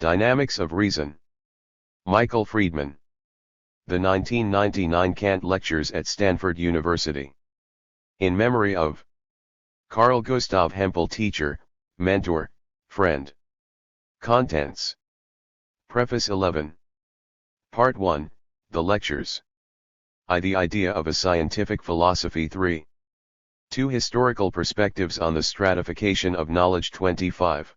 Dynamics of Reason. Michael Friedman. The 1999 Kant Lectures at Stanford University. In memory of Carl Gustav Hempel, teacher, mentor, friend. Contents. Preface 11. Part 1, The Lectures. The Idea of a Scientific Philosophy 3. 2 Historical Perspectives on the Stratification of Knowledge 25.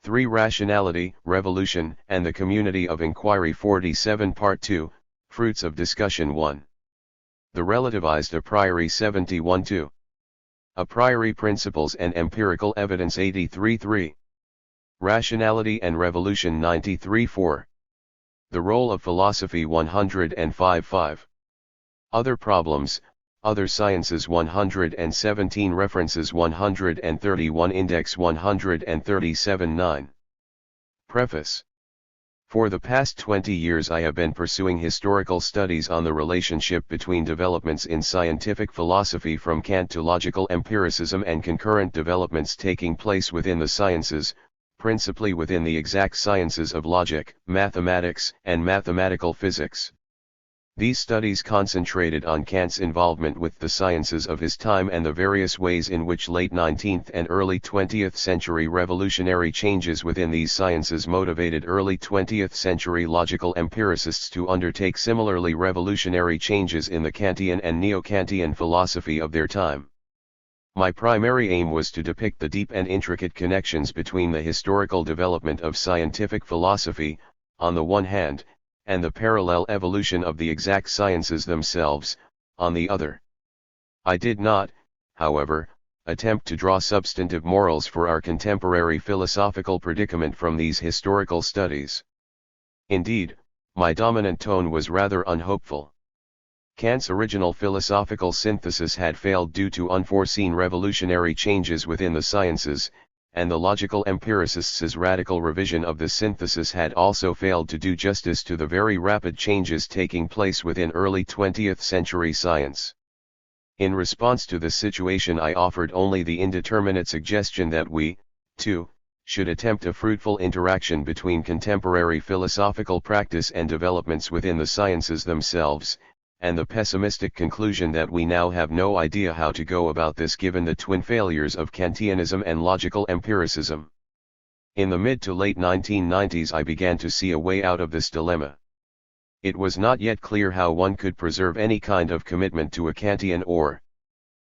3 Rationality, Revolution, and the Community of Inquiry 47. Part 2, Fruits of Discussion 1. The Relativized a priori 71. 2. A priori Principles and Empirical Evidence 83. 3. Rationality and Revolution 93. 4. The Role of Philosophy 105. 5. Other Problems, Other Sciences 117. References 131. Index 137. 9. Preface. For the past 20 years I have been pursuing historical studies on the relationship between developments in scientific philosophy from Kant to logical empiricism and concurrent developments taking place within the sciences, principally within the exact sciences of logic, mathematics, and mathematical physics. These studies concentrated on Kant's involvement with the sciences of his time and the various ways in which late 19th and early 20th century revolutionary changes within these sciences motivated early 20th century logical empiricists to undertake similarly revolutionary changes in the Kantian and Neo-Kantian philosophy of their time. My primary aim was to depict the deep and intricate connections between the historical development of scientific philosophy, on the one hand, and the parallel evolution of the exact sciences themselves, on the other. I did not, however, attempt to draw substantive morals for our contemporary philosophical predicament from these historical studies. Indeed, my dominant tone was rather unhopeful. Kant's original philosophical synthesis had failed due to unforeseen revolutionary changes within the sciences, and the logical empiricists' radical revision of the synthesis had also failed to do justice to the very rapid changes taking place within early 20th century science. In response to this situation I offered only the indeterminate suggestion that we, too, should attempt a fruitful interaction between contemporary philosophical practice and developments within the sciences themselves, and the pessimistic conclusion that we now have no idea how to go about this given the twin failures of Kantianism and logical empiricism. In the mid to late 1990s I began to see a way out of this dilemma. It was not yet clear how one could preserve any kind of commitment to a Kantian or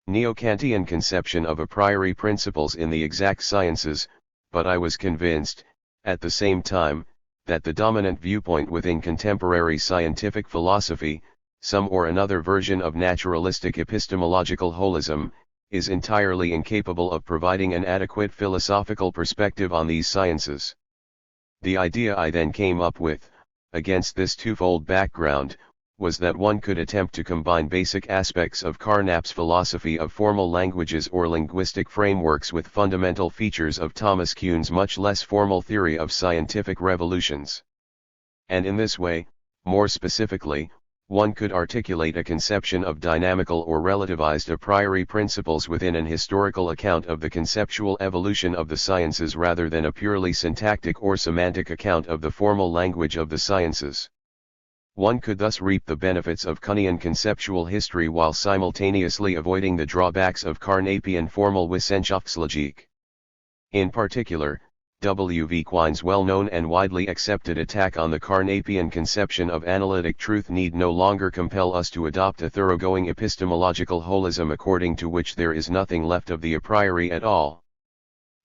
Neo-Kantian conception of a priori principles in the exact sciences, but I was convinced, at the same time, that the dominant viewpoint within contemporary scientific philosophy, some or another version of naturalistic epistemological holism, is entirely incapable of providing an adequate philosophical perspective on these sciences. The idea I then came up with, against this twofold background, was that one could attempt to combine basic aspects of Carnap's philosophy of formal languages or linguistic frameworks with fundamental features of Thomas Kuhn's much less formal theory of scientific revolutions. And in this way, more specifically, one could articulate a conception of dynamical or relativized a priori principles within an historical account of the conceptual evolution of the sciences rather than a purely syntactic or semantic account of the formal language of the sciences. One could thus reap the benefits of Kuhnian conceptual history while simultaneously avoiding the drawbacks of Carnapian formal Wissenschaftslogik. In particular, W. V. Quine's well-known and widely accepted attack on the Carnapian conception of analytic truth need no longer compel us to adopt a thoroughgoing epistemological holism according to which there is nothing left of the a priori at all.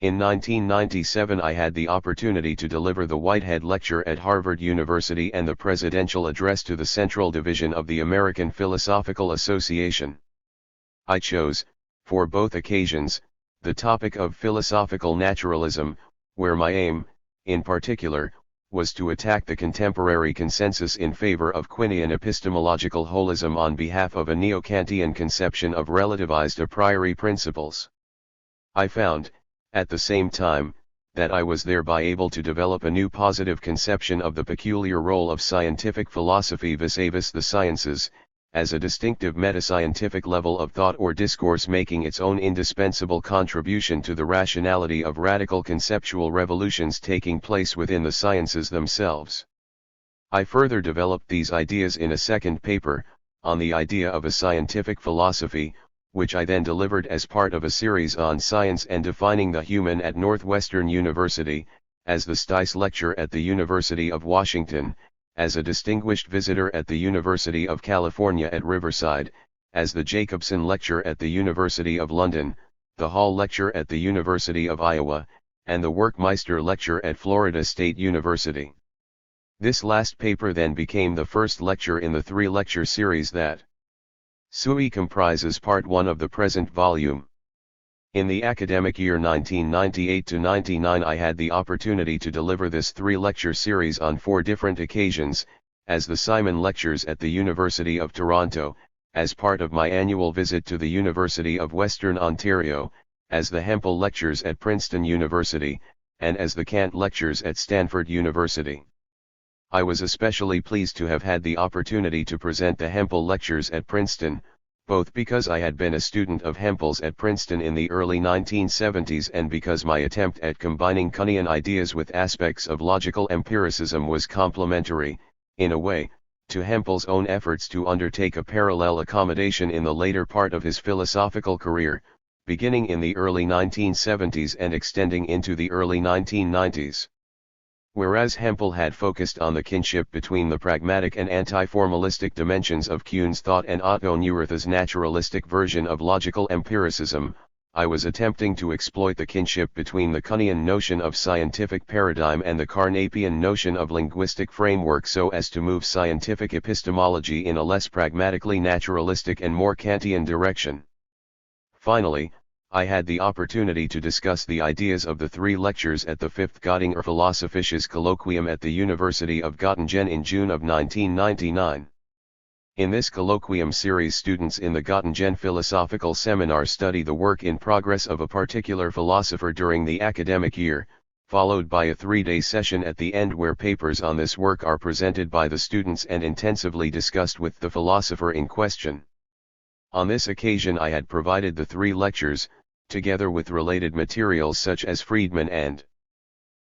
In 1997 I had the opportunity to deliver the Whitehead Lecture at Harvard University and the Presidential Address to the Central Division of the American Philosophical Association. I chose, for both occasions, the topic of philosophical naturalism, where my aim, in particular, was to attack the contemporary consensus in favor of Quinian epistemological holism on behalf of a Neo-Kantian conception of relativized a priori principles. I found, at the same time, that I was thereby able to develop a new positive conception of the peculiar role of scientific philosophy vis-a-vis the sciences, as a distinctive metascientific level of thought or discourse making its own indispensable contribution to the rationality of radical conceptual revolutions taking place within the sciences themselves. I further developed these ideas in a second paper, on the idea of a scientific philosophy, which I then delivered as part of a series on science and defining the human at Northwestern University, as the Stice Lecture at the University of Washington, as a distinguished visitor at the University of California at Riverside, as the Jacobson Lecture at the University of London, the Hall Lecture at the University of Iowa, and the Werkmeister Lecture at Florida State University. This last paper then became the first lecture in the three-lecture series that SUI comprises part 1 of the present volume. In the academic year 1998-99 I had the opportunity to deliver this three-lecture series on 4 different occasions, as the Simon Lectures at the University of Toronto, as part of my annual visit to the University of Western Ontario, as the Hempel Lectures at Princeton University, and as the Kant Lectures at Stanford University. I was especially pleased to have had the opportunity to present the Hempel Lectures at Princeton, both because I had been a student of Hempel's at Princeton in the early 1970s and because my attempt at combining Kuhnian ideas with aspects of logical empiricism was complementary, in a way, to Hempel's own efforts to undertake a parallel accommodation in the later part of his philosophical career, beginning in the early 1970s and extending into the early 1990s. Whereas Hempel had focused on the kinship between the pragmatic and anti-formalistic dimensions of Kuhn's thought and Otto Neurath's naturalistic version of logical empiricism, I was attempting to exploit the kinship between the Kuhnian notion of scientific paradigm and the Carnapian notion of linguistic framework so as to move scientific epistemology in a less pragmatically naturalistic and more Kantian direction. Finally, I had the opportunity to discuss the ideas of the 3 lectures at the 5th Göttinger Philosophisches Colloquium at the University of Göttingen in June of 1999. In this colloquium series, students in the Göttingen Philosophical Seminar study the work in progress of a particular philosopher during the academic year, followed by a 3-day session at the end where papers on this work are presented by the students and intensively discussed with the philosopher in question. On this occasion I had provided the 3 lectures, together with related materials such as Friedman and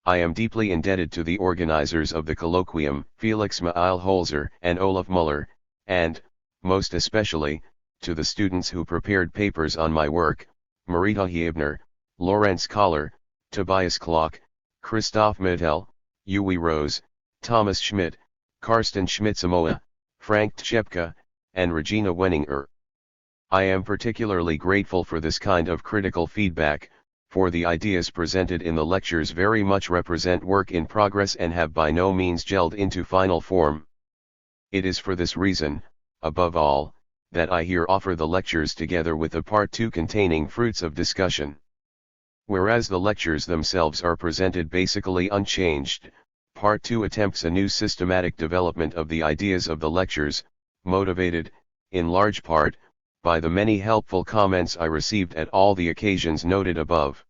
I am deeply indebted to the organizers of the colloquium, Felix Mailholzer and Olaf Muller, and, most especially, to the students who prepared papers on my work, Marita Hiebner, Lorenz Kohler, Tobias Klock, Christoph Mittel, Uwe Rose, Thomas Schmidt, Karsten Schmidt-Samoa, Frank Tchepka, and Regina Wenninger. I am particularly grateful for this kind of critical feedback, for the ideas presented in the lectures very much represent work in progress and have by no means gelled into final form. It is for this reason, above all, that I here offer the lectures together with the part 2 containing fruits of discussion. Whereas the lectures themselves are presented basically unchanged, part 2 attempts a new systematic development of the ideas of the lectures, motivated, in large part, by the many helpful comments I received at all the occasions noted above.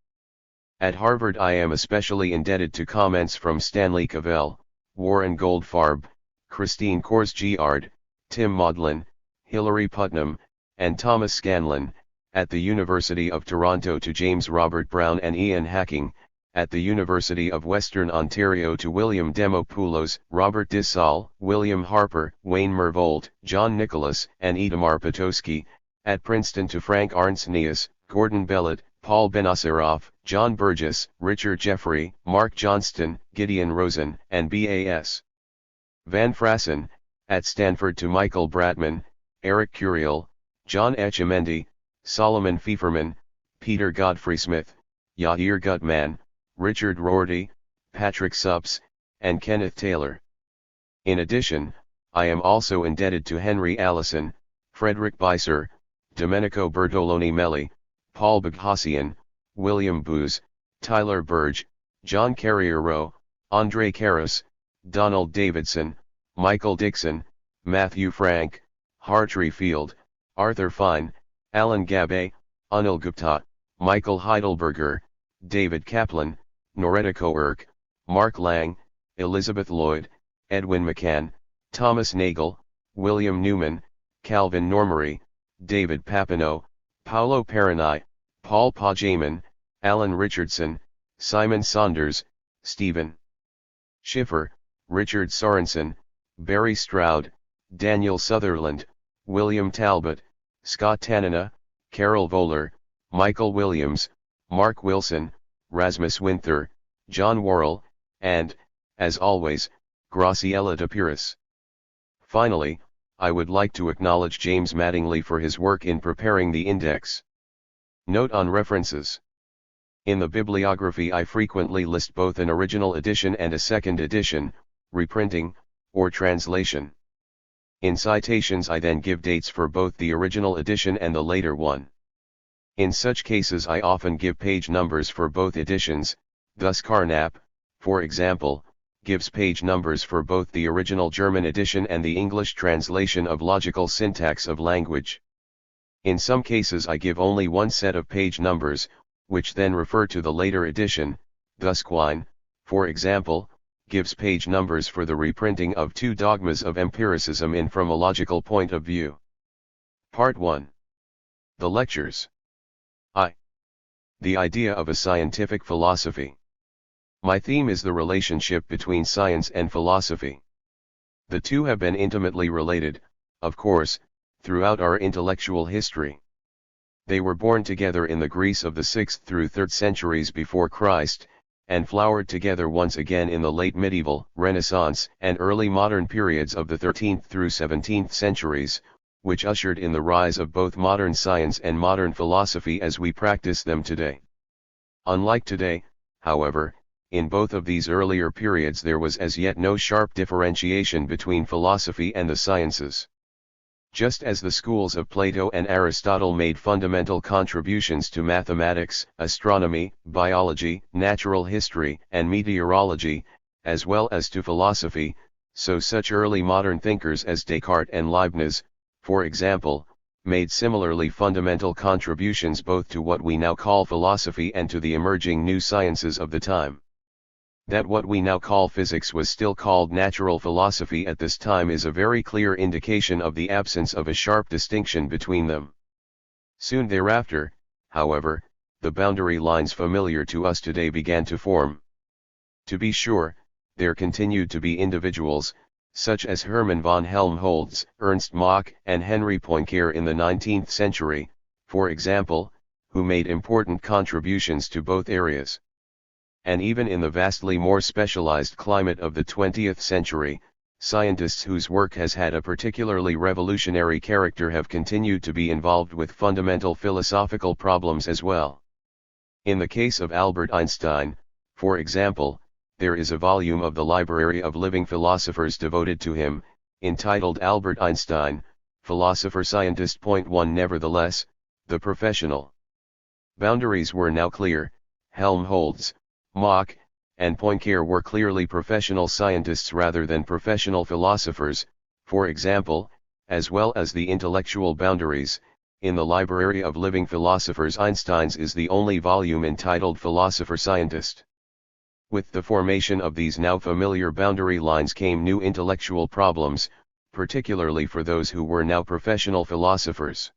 At Harvard I am especially indebted to comments from Stanley Cavell, Warren Goldfarb, Christine Korsgaard, Tim Maudlin, Hilary Putnam, and Thomas Scanlon, at the University of Toronto to James Robert Brown and Ian Hacking, at the University of Western Ontario to William Demopoulos, Robert Dissal, William Harper, Wayne Mervold, John Nicholas, and Itamar Potosky, at Princeton to Frank Arnsenius, Gordon Bellot, Paul Benacerraf, John Burgess, Richard Jeffrey, Mark Johnston, Gideon Rosen, and B.A.S. Van Frassen, at Stanford to Michael Bratman, Eric Curiel, John Etchemendy, Solomon Fieferman, Peter Godfrey Smith, Yair Gutman, Richard Rorty, Patrick Supps, and Kenneth Taylor. In addition, I am also indebted to Henry Allison, Frederick Beiser, Domenico Bertoloni Melli, Paul Baghassian, William Booz, Tyler Burge, John Carrier-Rowe, Andre Karras, Donald Davidson, Michael Dixon, Matthew Frank, Hartree Field, Arthur Fine, Alan Gabay, Anil Gupta, Michael Heidelberger, David Kaplan, Noretta Koerk, Mark Lang, Elizabeth Lloyd, Edwin McCann, Thomas Nagel, William Newman, Calvin Normery, David Papineau, Paolo Perini, Paul Pajaman, Alan Richardson, Simon Saunders, Stephen Schiffer, Richard Sorensen, Barry Stroud, Daniel Sutherland, William Talbot, Scott Tanana, Carol Voller, Michael Williams, Mark Wilson, Rasmus Winther, John Worrell, and, as always, Graciela de Pires. Finally, I would like to acknowledge James Mattingly for his work in preparing the index. Note on references. In the bibliography I frequently list both an original edition and a second edition, reprinting, or translation. In citations I then give dates for both the original edition and the later one. In such cases I often give page numbers for both editions, thus Carnap, for example, gives page numbers for both the original German edition and the English translation of Logical Syntax of Language. In some cases I give only one set of page numbers, which then refer to the later edition, thus Quine, for example, gives page numbers for the reprinting of Two Dogmas of Empiricism in From a Logical Point of View. Part 1. The Lectures. The idea of a scientific philosophy. My theme is the relationship between science and philosophy. The two have been intimately related, of course, throughout our intellectual history. They were born together in the Greece of the 6th through 3rd centuries before Christ, and flowered together once again in the late medieval, Renaissance, and early modern periods of the 13th through 17th centuries, which ushered in the rise of both modern science and modern philosophy as we practice them today. Unlike today, however, in both of these earlier periods there was as yet no sharp differentiation between philosophy and the sciences. Just as the schools of Plato and Aristotle made fundamental contributions to mathematics, astronomy, biology, natural history, and meteorology, as well as to philosophy, so such early modern thinkers as Descartes and Leibniz, for example, made similarly fundamental contributions both to what we now call philosophy and to the emerging new sciences of the time. That what we now call physics was still called natural philosophy at this time is a very clear indication of the absence of a sharp distinction between them. Soon thereafter, however, the boundary lines familiar to us today began to form. To be sure, there continued to be individuals, such as Hermann von Helmholtz, Ernst Mach, and Henry Poincaré in the 19th century, for example, who made important contributions to both areas. And even in the vastly more specialized climate of the 20th century, scientists whose work has had a particularly revolutionary character have continued to be involved with fundamental philosophical problems as well. In the case of Albert Einstein, for example, there is a volume of the Library of Living Philosophers devoted to him, entitled Albert Einstein, Philosopher-Scientist. 1 Nevertheless, the professional boundaries were now clear. Helmholtz, Mach, and Poincaré were clearly professional scientists rather than professional philosophers, for example, as well as the intellectual boundaries. In the Library of Living Philosophers, Einstein's is the only volume entitled Philosopher-Scientist. With the formation of these now familiar boundary lines came new intellectual problems, particularly for those who were now professional philosophers.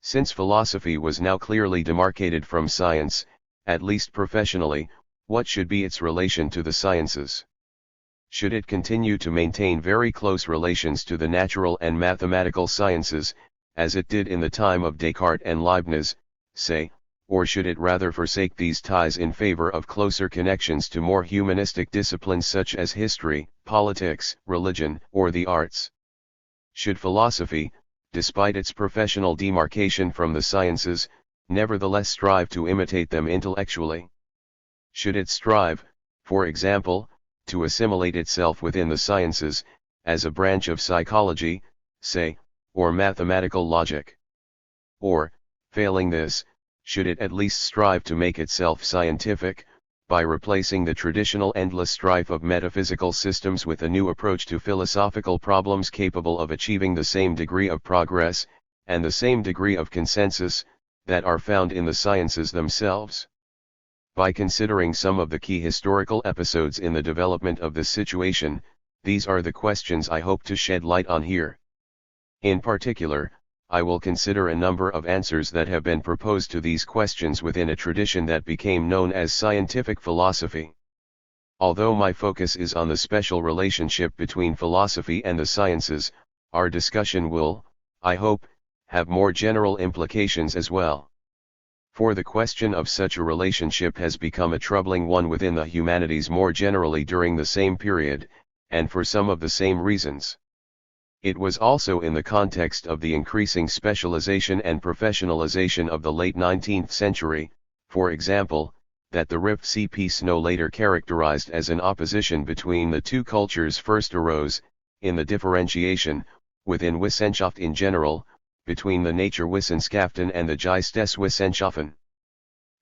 Since philosophy was now clearly demarcated from science, at least professionally, what should be its relation to the sciences? Should it continue to maintain very close relations to the natural and mathematical sciences, as it did in the time of Descartes and Leibniz, say, or should it rather forsake these ties in favor of closer connections to more humanistic disciplines such as history, politics, religion, or the arts? Should philosophy, despite its professional demarcation from the sciences, nevertheless strive to imitate them intellectually? Should it strive, for example, to assimilate itself within the sciences, as a branch of psychology, say, or mathematical logic? Or, failing this, should it at least strive to make itself scientific, by replacing the traditional endless strife of metaphysical systems with a new approach to philosophical problems capable of achieving the same degree of progress, and the same degree of consensus, that are found in the sciences themselves? By considering some of the key historical episodes in the development of this situation, these are the questions I hope to shed light on here. In particular, I will consider a number of answers that have been proposed to these questions within a tradition that became known as scientific philosophy. Although my focus is on the special relationship between philosophy and the sciences, our discussion will, I hope, have more general implications as well. For the question of such a relationship has become a troubling one within the humanities more generally during the same period, and for some of the same reasons. It was also in the context of the increasing specialization and professionalization of the late 19th century, for example, that the Rift piece no later characterized as an opposition between the two cultures first arose, in the differentiation, within Wissenschaft in general, between the Naturwissenschaften and the Geisteswissenschaften.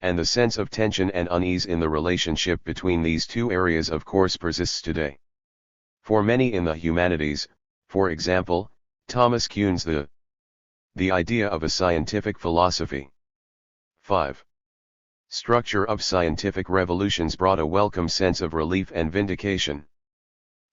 And the sense of tension and unease in the relationship between these two areas of course persists today. For many in the humanities, for example, Thomas Kuhn's The Idea of a Scientific Philosophy. 5. Structure of scientific revolutions brought a welcome sense of relief and vindication.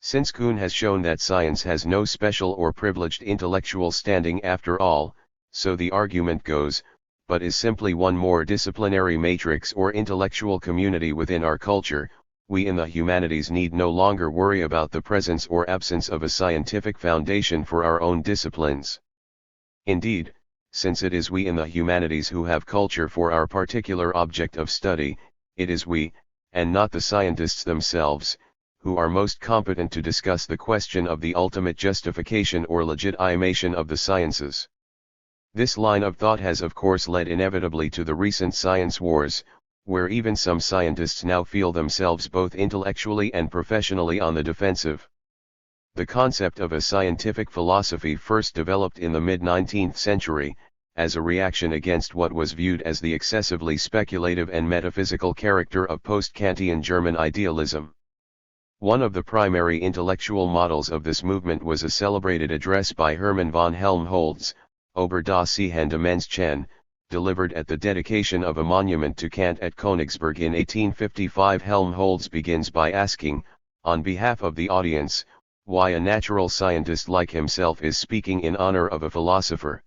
Since Kuhn has shown that science has no special or privileged intellectual standing after all, so the argument goes, but is simply one more disciplinary matrix or intellectual community within our culture, we in the humanities need no longer worry about the presence or absence of a scientific foundation for our own disciplines. Indeed, since it is we in the humanities who have culture for our particular object of study, it is we, and not the scientists themselves, who are most competent to discuss the question of the ultimate justification or legitimation of the sciences. This line of thought has of course led inevitably to the recent science wars, where even some scientists now feel themselves both intellectually and professionally on the defensive. The concept of a scientific philosophy first developed in the mid-19th century, as a reaction against what was viewed as the excessively speculative and metaphysical character of post-Kantian German idealism. One of the primary intellectual models of this movement was a celebrated address by Hermann von Helmholtz, Über das Sehen des Menschen, delivered at the dedication of a monument to Kant at Königsberg in 1855. Helmholtz begins by asking, on behalf of the audience, why a natural scientist like himself is speaking in honor of a philosopher.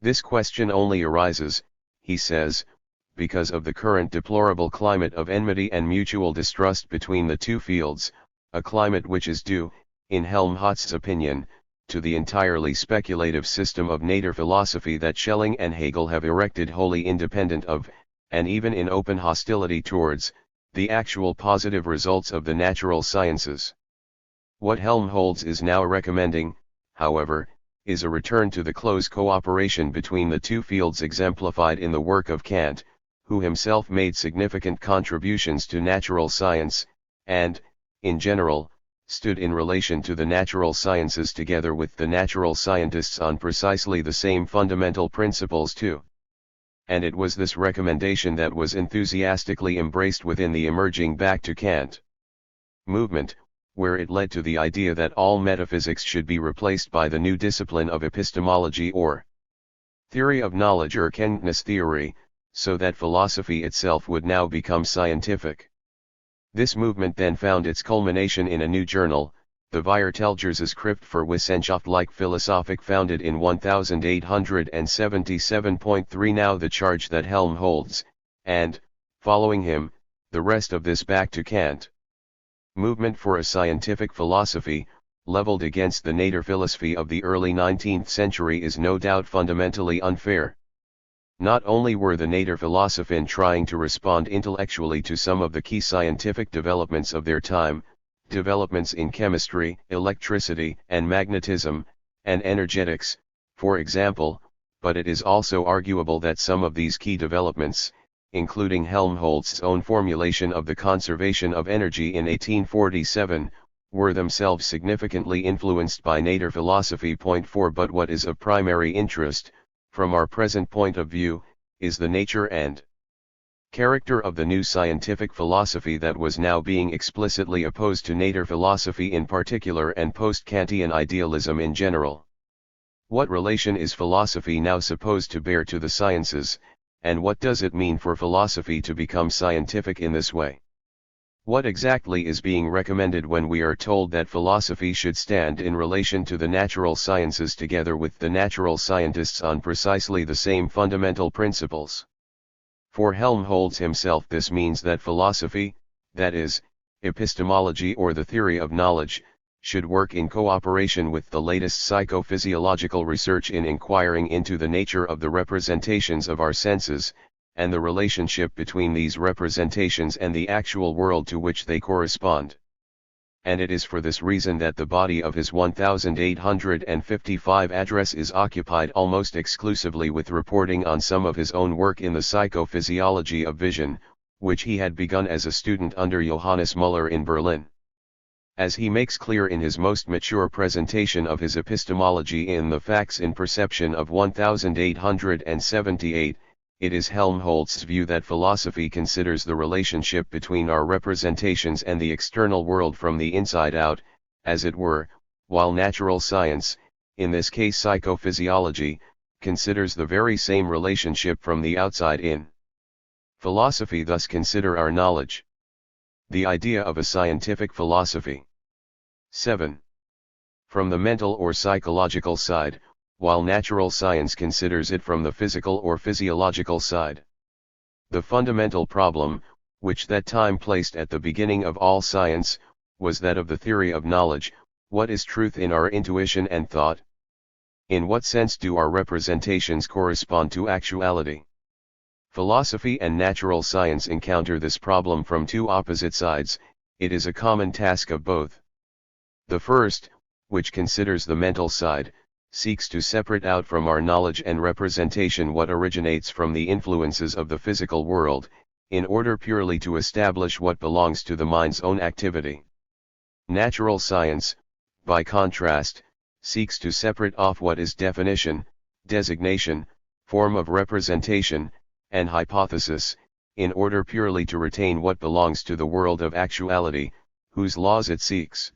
This question only arises, he says, because of the current deplorable climate of enmity and mutual distrust between the two fields, a climate which is due, in Helmholtz's opinion, to the entirely speculative system of nature philosophy that Schelling and Hegel have erected wholly independent of, and even in open hostility towards, the actual positive results of the natural sciences. What Helmholtz is now recommending, however, is a return to the close cooperation between the two fields exemplified in the work of Kant, who himself made significant contributions to natural science, and, in general, stood in relation to the natural sciences together with the natural scientists on precisely the same fundamental principles too. And it was this recommendation that was enthusiastically embraced within the emerging Back to Kant movement, where it led to the idea that all metaphysics should be replaced by the new discipline of epistemology or theory of knowledge or Kenntnis theory, so that philosophy itself would now become scientific. This movement then found its culmination in a new journal, the Viertelgerse für Wissenschaftliche Philosophik, founded in 1877.3. Now the charge that Helmholtz, and, following him, the rest of this Back to Kant movement for a scientific philosophy, leveled against the nature philosophy of the early 19th century is no doubt fundamentally unfair. Not only were the nature philosophers trying to respond intellectually to some of the key scientific developments of their time, developments in chemistry, electricity and magnetism, and energetics, for example, but it is also arguable that some of these key developments, including Helmholtz's own formulation of the conservation of energy in 1847, were themselves significantly influenced by nature philosophy. 4. But what is of primary interest, from our present point of view, is the nature and character of the new scientific philosophy that was now being explicitly opposed to nature philosophy in particular and post-Kantian idealism in general. What relation is philosophy now supposed to bear to the sciences, and what does it mean for philosophy to become scientific in this way? What exactly is being recommended when we are told that philosophy should stand in relation to the natural sciences together with the natural scientists on precisely the same fundamental principles? For Helmholtz himself, this means that philosophy, that is, epistemology or the theory of knowledge, should work in cooperation with the latest psychophysiological research in inquiring into the nature of the representations of our senses, and the relationship between these representations and the actual world to which they correspond. And it is for this reason that the body of his 1855 address is occupied almost exclusively with reporting on some of his own work in the psychophysiology of vision, which he had begun as a student under Johannes Müller in Berlin. As he makes clear in his most mature presentation of his epistemology in the Facts in Perception of 1878, it is Helmholtz's view that philosophy considers the relationship between our representations and the external world from the inside out, as it were, while natural science, in this case psychophysiology, considers the very same relationship from the outside in. Philosophy thus consider our knowledge. The idea of a scientific philosophy. 7. From the mental or psychological side, while natural science considers it from the physical or physiological side. The fundamental problem, which that time placed at the beginning of all science, was that of the theory of knowledge. What is truth in our intuition and thought? In what sense do our representations correspond to actuality? Philosophy and natural science encounter this problem from two opposite sides. It is a common task of both. The first, which considers the mental side, seeks to separate out from our knowledge and representation what originates from the influences of the physical world, in order purely to establish what belongs to the mind's own activity. Natural science, by contrast, seeks to separate off what is definition, designation, form of representation, and hypothesis, in order purely to retain what belongs to the world of actuality, whose laws it seeks.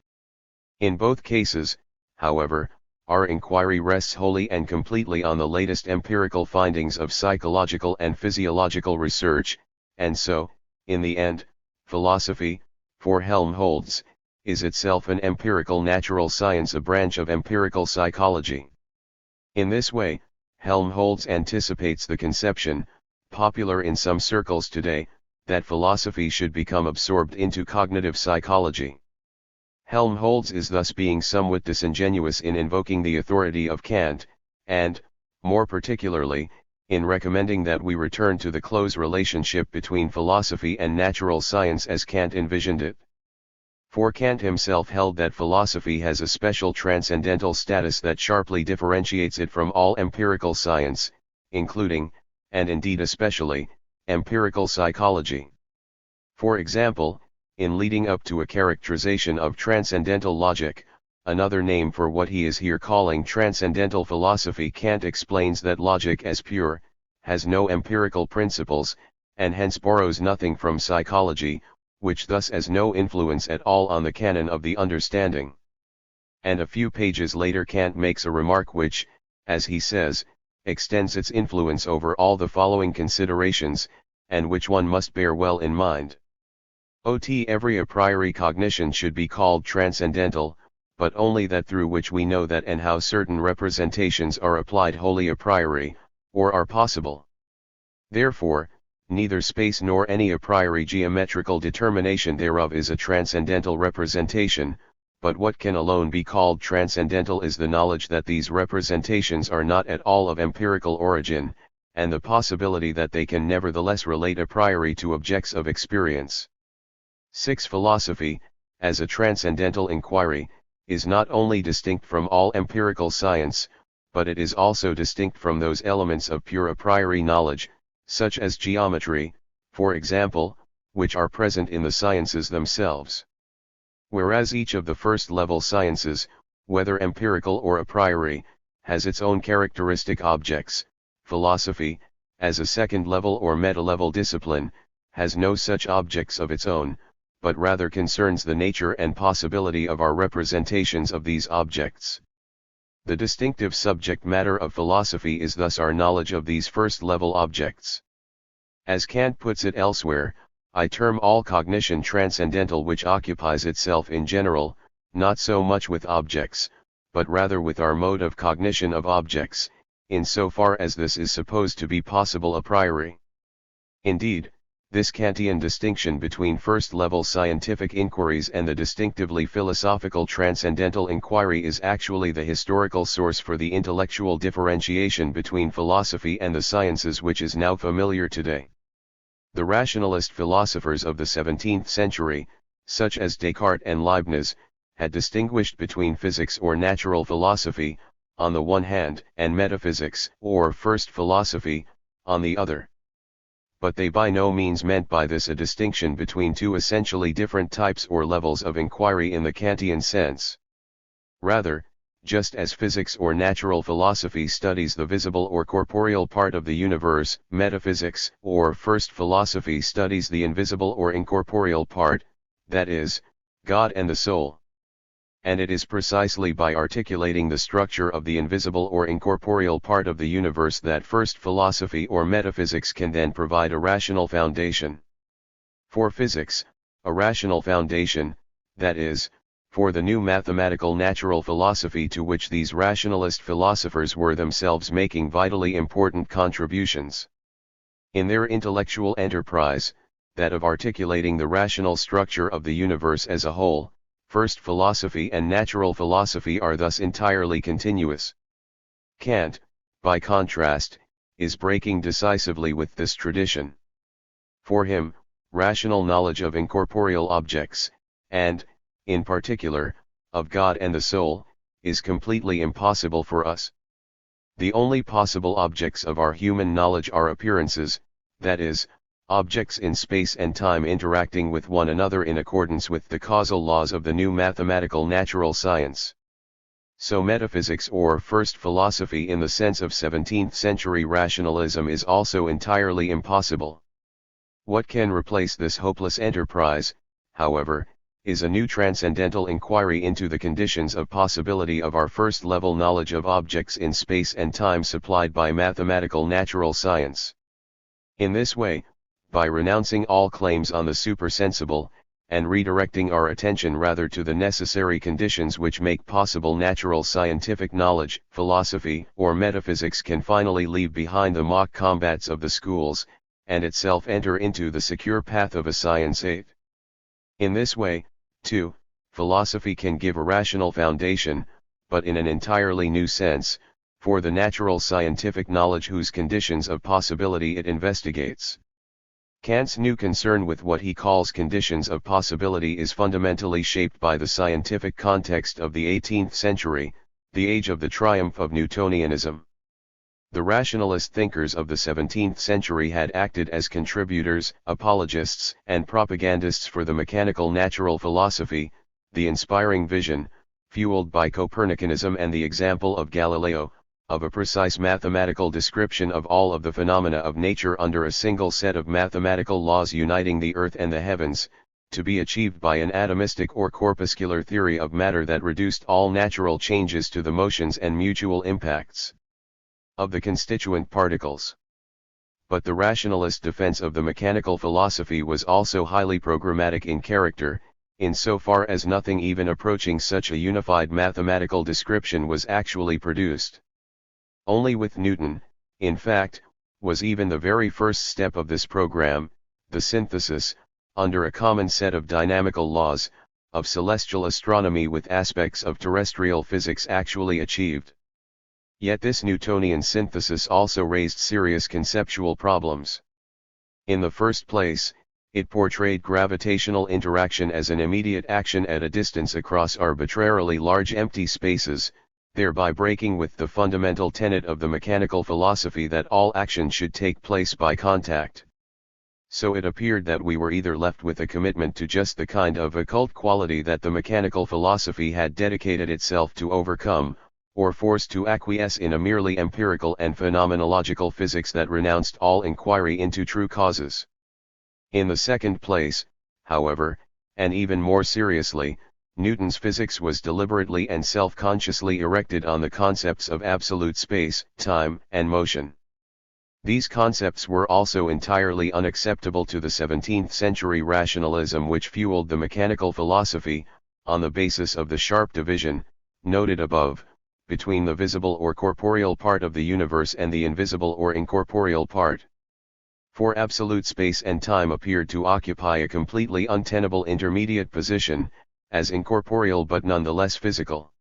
In both cases, however, our inquiry rests wholly and completely on the latest empirical findings of psychological and physiological research, and so, in the end, philosophy, for Helmholtz, is itself an empirical natural science, a branch of empirical psychology. In this way, Helmholtz anticipates the conception, popular in some circles today, that philosophy should become absorbed into cognitive psychology. Helmholtz is thus being somewhat disingenuous in invoking the authority of Kant, and, more particularly, in recommending that we return to the close relationship between philosophy and natural science as Kant envisioned it. For Kant himself held that philosophy has a special transcendental status that sharply differentiates it from all empirical science, including, and indeed especially, empirical psychology. For example, in leading up to a characterization of transcendental logic, another name for what he is here calling transcendental philosophy, Kant explains that logic as pure, has no empirical principles, and hence borrows nothing from psychology, which thus has no influence at all on the canon of the understanding. And a few pages later Kant makes a remark which, as he says, extends its influence over all the following considerations, and which one must bear well in mind. Every a priori cognition should be called transcendental, but only that through which we know that and how certain representations are applied wholly a priori, or are possible. Therefore, neither space nor any a priori geometrical determination thereof is a transcendental representation, but what can alone be called transcendental is the knowledge that these representations are not at all of empirical origin, and the possibility that they can nevertheless relate a priori to objects of experience. 6. Philosophy, as a transcendental inquiry, is not only distinct from all empirical science, but it is also distinct from those elements of pure a priori knowledge, such as geometry, for example, which are present in the sciences themselves. Whereas each of the first-level sciences, whether empirical or a priori, has its own characteristic objects, philosophy, as a second-level or meta-level discipline, has no such objects of its own, but rather concerns the nature and possibility of our representations of these objects. The distinctive subject matter of philosophy is thus our knowledge of these first-level objects. As Kant puts it elsewhere, I term all cognition transcendental, which occupies itself in general, not so much with objects, but rather with our mode of cognition of objects, in so far as this is supposed to be possible a priori. Indeed, this Kantian distinction between first-level scientific inquiries and the distinctively philosophical transcendental inquiry is actually the historical source for the intellectual differentiation between philosophy and the sciences which is now familiar today. The rationalist philosophers of the 17th century, such as Descartes and Leibniz, had distinguished between physics or natural philosophy, on the one hand, and metaphysics, or first philosophy, on the other. But they by no means meant by this a distinction between two essentially different types or levels of inquiry in the Kantian sense. Rather, just as physics or natural philosophy studies the visible or corporeal part of the universe, metaphysics, or first philosophy studies the invisible or incorporeal part, that is, God and the soul. And it is precisely by articulating the structure of the invisible or incorporeal part of the universe that first philosophy or metaphysics can then provide a rational foundation. For physics, a rational foundation, that is, for the new mathematical natural philosophy to which these rationalist philosophers were themselves making vitally important contributions. In their intellectual enterprise, that of articulating the rational structure of the universe as a whole, first philosophy and natural philosophy are thus entirely continuous. Kant, by contrast, is breaking decisively with this tradition. For him, rational knowledge of incorporeal objects, and, in particular, of God and the soul, is completely impossible for us. The only possible objects of our human knowledge are appearances, that is, objects in space and time interacting with one another in accordance with the causal laws of the new mathematical natural science. So metaphysics or first philosophy in the sense of 17th century rationalism is also entirely impossible. What can replace this hopeless enterprise, however, is a new transcendental inquiry into the conditions of possibility of our first-level knowledge of objects in space and time supplied by mathematical natural science. In this way, by renouncing all claims on the supersensible, and redirecting our attention rather to the necessary conditions which make possible natural scientific knowledge, philosophy or metaphysics can finally leave behind the mock combats of the schools, and itself enter into the secure path of a science aid. In this way, too, philosophy can give a rational foundation, but in an entirely new sense, for the natural scientific knowledge whose conditions of possibility it investigates. Kant's new concern with what he calls conditions of possibility is fundamentally shaped by the scientific context of the 18th century, the age of the triumph of Newtonianism. The rationalist thinkers of the 17th century had acted as contributors, apologists, and propagandists for the mechanical natural philosophy, the inspiring vision, fueled by Copernicanism and the example of Galileo, of a precise mathematical description of all of the phenomena of nature under a single set of mathematical laws uniting the earth and the heavens, to be achieved by an atomistic or corpuscular theory of matter that reduced all natural changes to the motions and mutual impacts of the constituent particles. But the rationalist defense of the mechanical philosophy was also highly programmatic in character, in so far as nothing even approaching such a unified mathematical description was actually produced. Only with Newton, in fact, was even the very first step of this program, the synthesis, under a common set of dynamical laws, of celestial astronomy with aspects of terrestrial physics actually achieved. Yet this Newtonian synthesis also raised serious conceptual problems. In the first place, it portrayed gravitational interaction as an immediate action at a distance across arbitrarily large empty spaces, thereby breaking with the fundamental tenet of the mechanical philosophy that all action should take place by contact. So it appeared that we were either left with a commitment to just the kind of occult quality that the mechanical philosophy had dedicated itself to overcome, or forced to acquiesce in a merely empirical and phenomenological physics that renounced all inquiry into true causes. In the second place, however, and even more seriously, Newton's physics was deliberately and self-consciously erected on the concepts of absolute space, time, and motion. These concepts were also entirely unacceptable to the 17th century rationalism which fueled the mechanical philosophy, on the basis of the sharp division, noted above, between the visible or corporeal part of the universe and the invisible or incorporeal part. For absolute space and time appeared to occupy a completely untenable intermediate position, as incorporeal but nonetheless physical.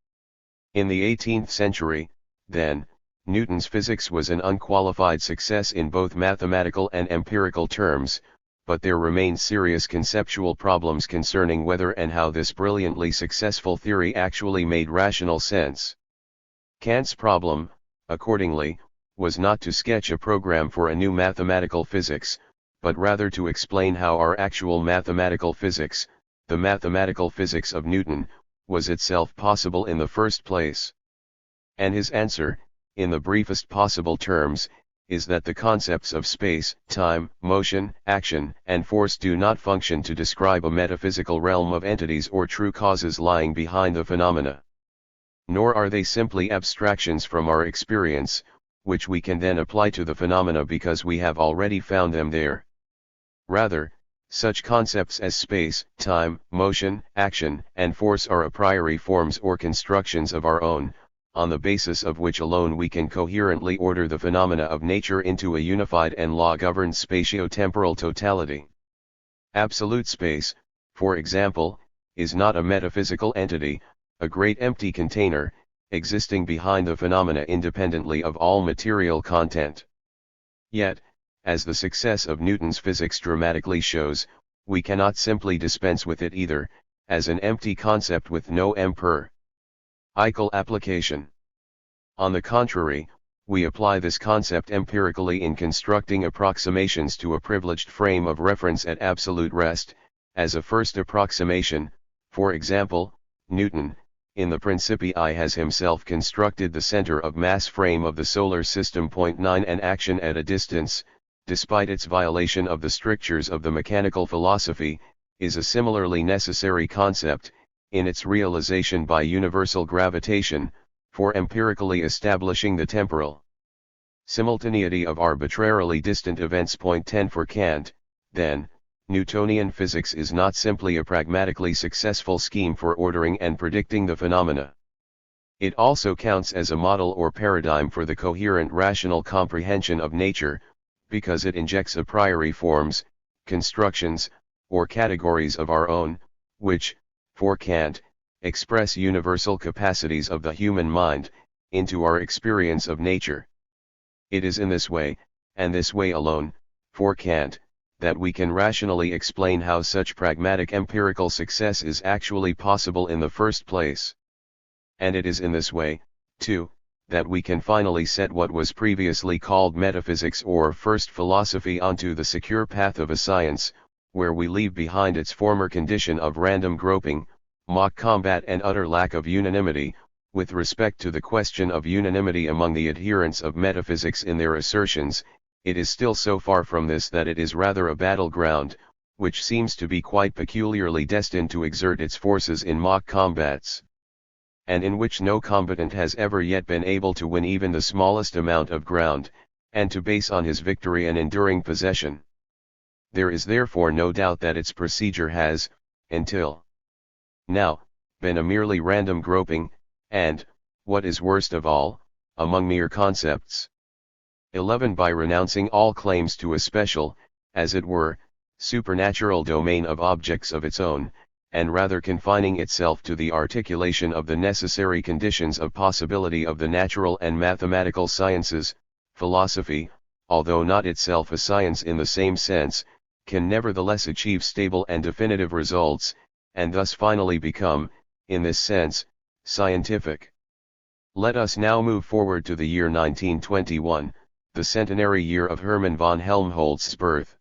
In the 18th century, then, Newton's physics was an unqualified success in both mathematical and empirical terms, but there remained serious conceptual problems concerning whether and how this brilliantly successful theory actually made rational sense. Kant's problem, accordingly, was not to sketch a program for a new mathematical physics, but rather to explain how our actual mathematical physics, the mathematical physics of Newton, was itself possible in the first place. And his answer, in the briefest possible terms, is that the concepts of space, time, motion, action, and force do not function to describe a metaphysical realm of entities or true causes lying behind the phenomena. Nor are they simply abstractions from our experience, which we can then apply to the phenomena because we have already found them there. Rather, such concepts as space, time, motion, action, and force are a priori forms or constructions of our own, on the basis of which alone we can coherently order the phenomena of nature into a unified and law-governed spatio-temporal totality. Absolute space, for example, is not a metaphysical entity, a great empty container, existing behind the phenomena independently of all material content. Yet, as the success of Newton's physics dramatically shows, we cannot simply dispense with it either, as an empty concept with no empirical application. On the contrary, we apply this concept empirically in constructing approximations to a privileged frame of reference at absolute rest. As a first approximation, for example, Newton, in the Principii has himself constructed the center of mass frame of the solar system. 9 and action at a distance, despite its violation of the strictures of the mechanical philosophy, is a similarly necessary concept, in its realization by universal gravitation, for empirically establishing the temporal simultaneity of arbitrarily distant events. 10 For Kant, then, Newtonian physics is not simply a pragmatically successful scheme for ordering and predicting the phenomena. It also counts as a model or paradigm for the coherent rational comprehension of nature, because it injects a priori forms, constructions, or categories of our own, which, for Kant, express universal capacities of the human mind, into our experience of nature. It is in this way, and this way alone, for Kant, that we can rationally explain how such pragmatic empirical success is actually possible in the first place. And it is in this way, too, that we can finally set what was previously called metaphysics or first philosophy onto the secure path of a science, where we leave behind its former condition of random groping, mock combat and utter lack of unanimity. With respect to the question of unanimity among the adherents of metaphysics in their assertions, it is still so far from this that it is rather a battleground, which seems to be quite peculiarly destined to exert its forces in mock combats, and in which no combatant has ever yet been able to win even the smallest amount of ground, and to base on his victory an enduring possession. There is therefore no doubt that its procedure has, until now, been a merely random groping, and, what is worst of all, among mere concepts. 11 By renouncing all claims to a special, as it were, supernatural domain of objects of its own, and rather confining itself to the articulation of the necessary conditions of possibility of the natural and mathematical sciences, philosophy, although not itself a science in the same sense, can nevertheless achieve stable and definitive results, and thus finally become, in this sense, scientific. Let us now move forward to the year 1921, the centenary year of Hermann von Helmholtz's birth.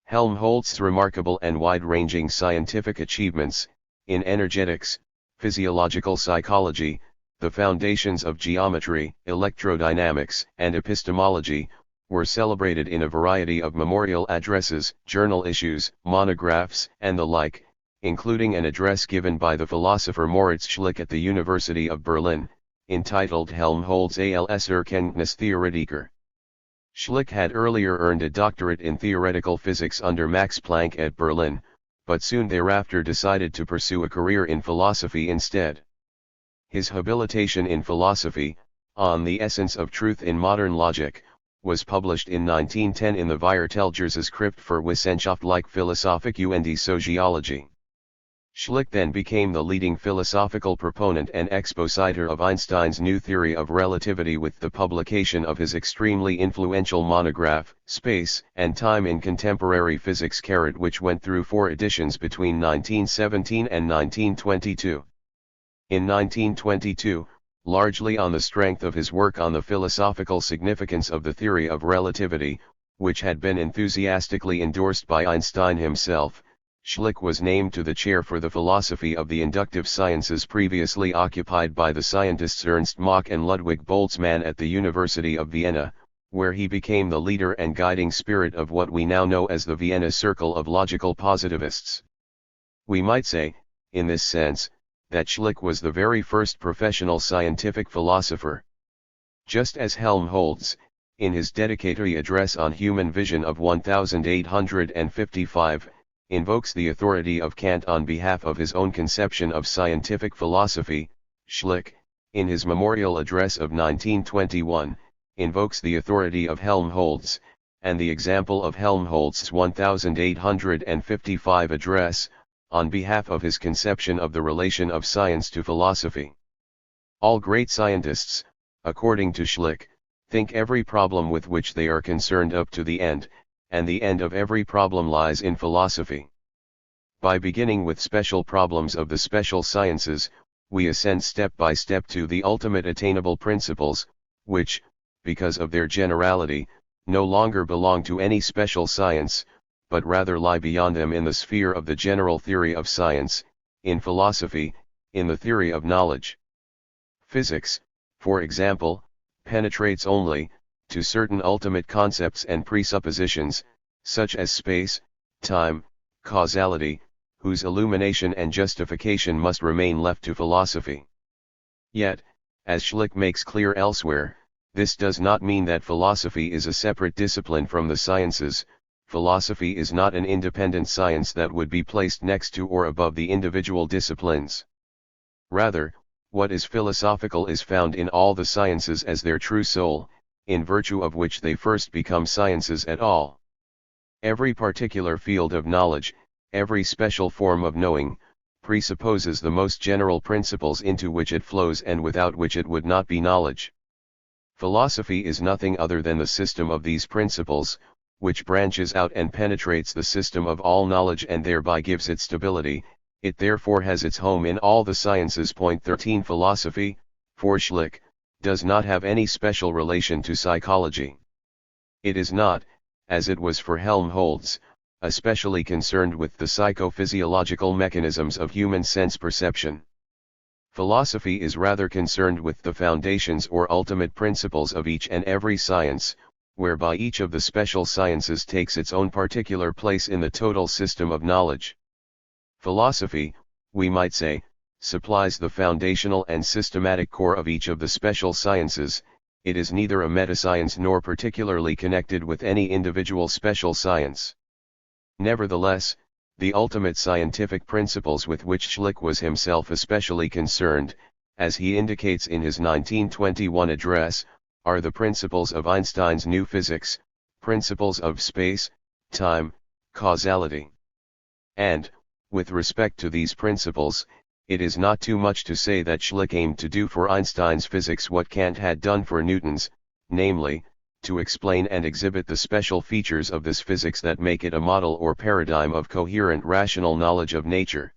Helmholtz's remarkable and wide-ranging scientific achievements, in energetics, physiological psychology, the foundations of geometry, electrodynamics, and epistemology, were celebrated in a variety of memorial addresses, journal issues, monographs, and the like, including an address given by the philosopher Moritz Schlick at the University of Berlin, entitled Helmholtz als Erkenntnistheoretiker. Schlick had earlier earned a doctorate in theoretical physics under Max Planck at Berlin, but soon thereafter decided to pursue a career in philosophy instead. His habilitation in philosophy, On the Essence of Truth in Modern Logic, was published in 1910 in the Viertelgerse Schrift für wissenschaftliche Philosophik und Soziologie. Schlick then became the leading philosophical proponent and expositor of Einstein's new theory of relativity with the publication of his extremely influential monograph, Space and Time in Contemporary Physics, which went through 4 editions between 1917 and 1922. In 1922, largely on the strength of his work on the philosophical significance of the theory of relativity, which had been enthusiastically endorsed by Einstein himself, Schlick was named to the chair for the philosophy of the inductive sciences previously occupied by the scientists Ernst Mach and Ludwig Boltzmann at the University of Vienna, where he became the leader and guiding spirit of what we now know as the Vienna Circle of Logical Positivists. We might say, in this sense, that Schlick was the very first professional scientific philosopher. Just as Helmholtz, in his dedicatory address on human vision of 1855, invokes the authority of Kant on behalf of his own conception of scientific philosophy, Schlick, in his memorial address of 1921, invokes the authority of Helmholtz, and the example of Helmholtz's 1855 address, on behalf of his conception of the relation of science to philosophy. All great scientists, according to Schlick, think every problem with which they are concerned up to the end, and the end of every problem lies in philosophy. By beginning with special problems of the special sciences, we ascend step by step to the ultimate attainable principles, which, because of their generality, no longer belong to any special science, but rather lie beyond them in the sphere of the general theory of science, in philosophy, in the theory of knowledge. Physics, for example, penetrates only to certain ultimate concepts and presuppositions, such as space, time, causality, whose illumination and justification must remain left to philosophy. Yet, as Schlick makes clear elsewhere, this does not mean that philosophy is a separate discipline from the sciences. Philosophy is not an independent science that would be placed next to or above the individual disciplines. Rather, what is philosophical is found in all the sciences as their true soul, in virtue of which they first become sciences at all. Every particular field of knowledge, every special form of knowing, presupposes the most general principles into which it flows and without which it would not be knowledge. Philosophy is nothing other than the system of these principles, which branches out and penetrates the system of all knowledge and thereby gives it stability. It therefore has its home in all the sciences. Point 13. Philosophy, for Schlick, does not have any special relation to psychology. It is not, as it was for Helmholtz, especially concerned with the psychophysiological mechanisms of human sense perception. Philosophy is rather concerned with the foundations or ultimate principles of each and every science, whereby each of the special sciences takes its own particular place in the total system of knowledge. Philosophy, we might say, supplies the foundational and systematic core of each of the special sciences. It is neither a metascience nor particularly connected with any individual special science. Nevertheless, the ultimate scientific principles with which Schlick was himself especially concerned, as he indicates in his 1921 address, are the principles of Einstein's new physics, principles of space, time, causality. And, with respect to these principles, it is not too much to say that Schlick aimed to do for Einstein's physics what Kant had done for Newton's, namely, to explain and exhibit the special features of this physics that make it a model or paradigm of coherent rational knowledge of nature.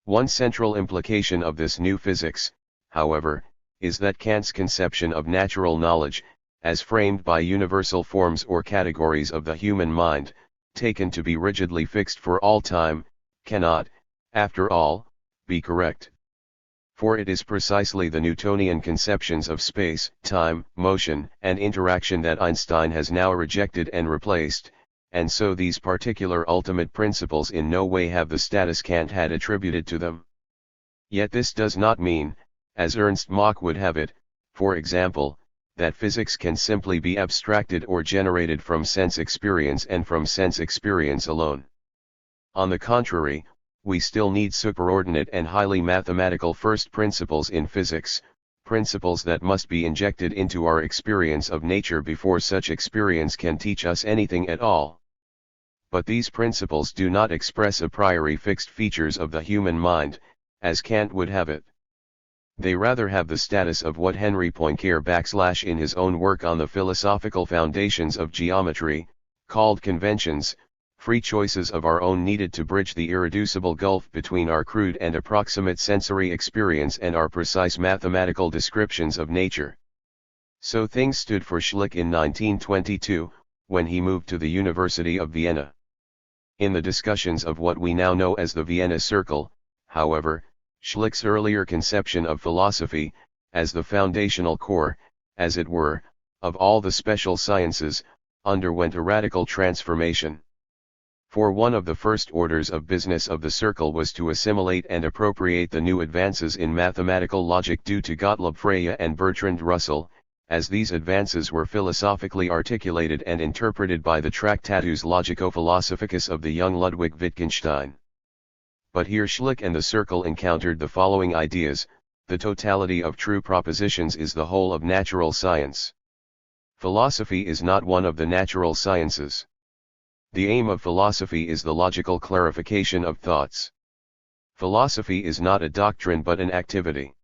One central implication of this new physics, however, is that Kant's conception of natural knowledge, as framed by universal forms or categories of the human mind, taken to be rigidly fixed for all time, cannot, after all, be correct. For it is precisely the Newtonian conceptions of space, time, motion, and interaction that Einstein has now rejected and replaced, and so these particular ultimate principles in no way have the status Kant had attributed to them. Yet this does not mean, as Ernst Mach would have it, for example, that physics can simply be abstracted or generated from sense experience and from sense experience alone. On the contrary, we still need superordinate and highly mathematical first principles in physics, principles that must be injected into our experience of nature before such experience can teach us anything at all. But these principles do not express a priori fixed features of the human mind, as Kant would have it. They rather have the status of what Henry Poincaré in his own work on the philosophical foundations of geometry, called conventions, free choices of our own needed to bridge the irreducible gulf between our crude and approximate sensory experience and our precise mathematical descriptions of nature. So things stood for Schlick in 1922, when he moved to the University of Vienna. In the discussions of what we now know as the Vienna Circle, however, Schlick's earlier conception of philosophy, as the foundational core, as it were, of all the special sciences, underwent a radical transformation. For one of the first orders of business of the circle was to assimilate and appropriate the new advances in mathematical logic due to Gottlob Frege and Bertrand Russell, as these advances were philosophically articulated and interpreted by the Tractatus Logico-Philosophicus of the young Ludwig Wittgenstein. But here Schlick and the circle encountered the following ideas: the totality of true propositions is the whole of natural science. Philosophy is not one of the natural sciences. The aim of philosophy is the logical clarification of thoughts. Philosophy is not a doctrine but an activity.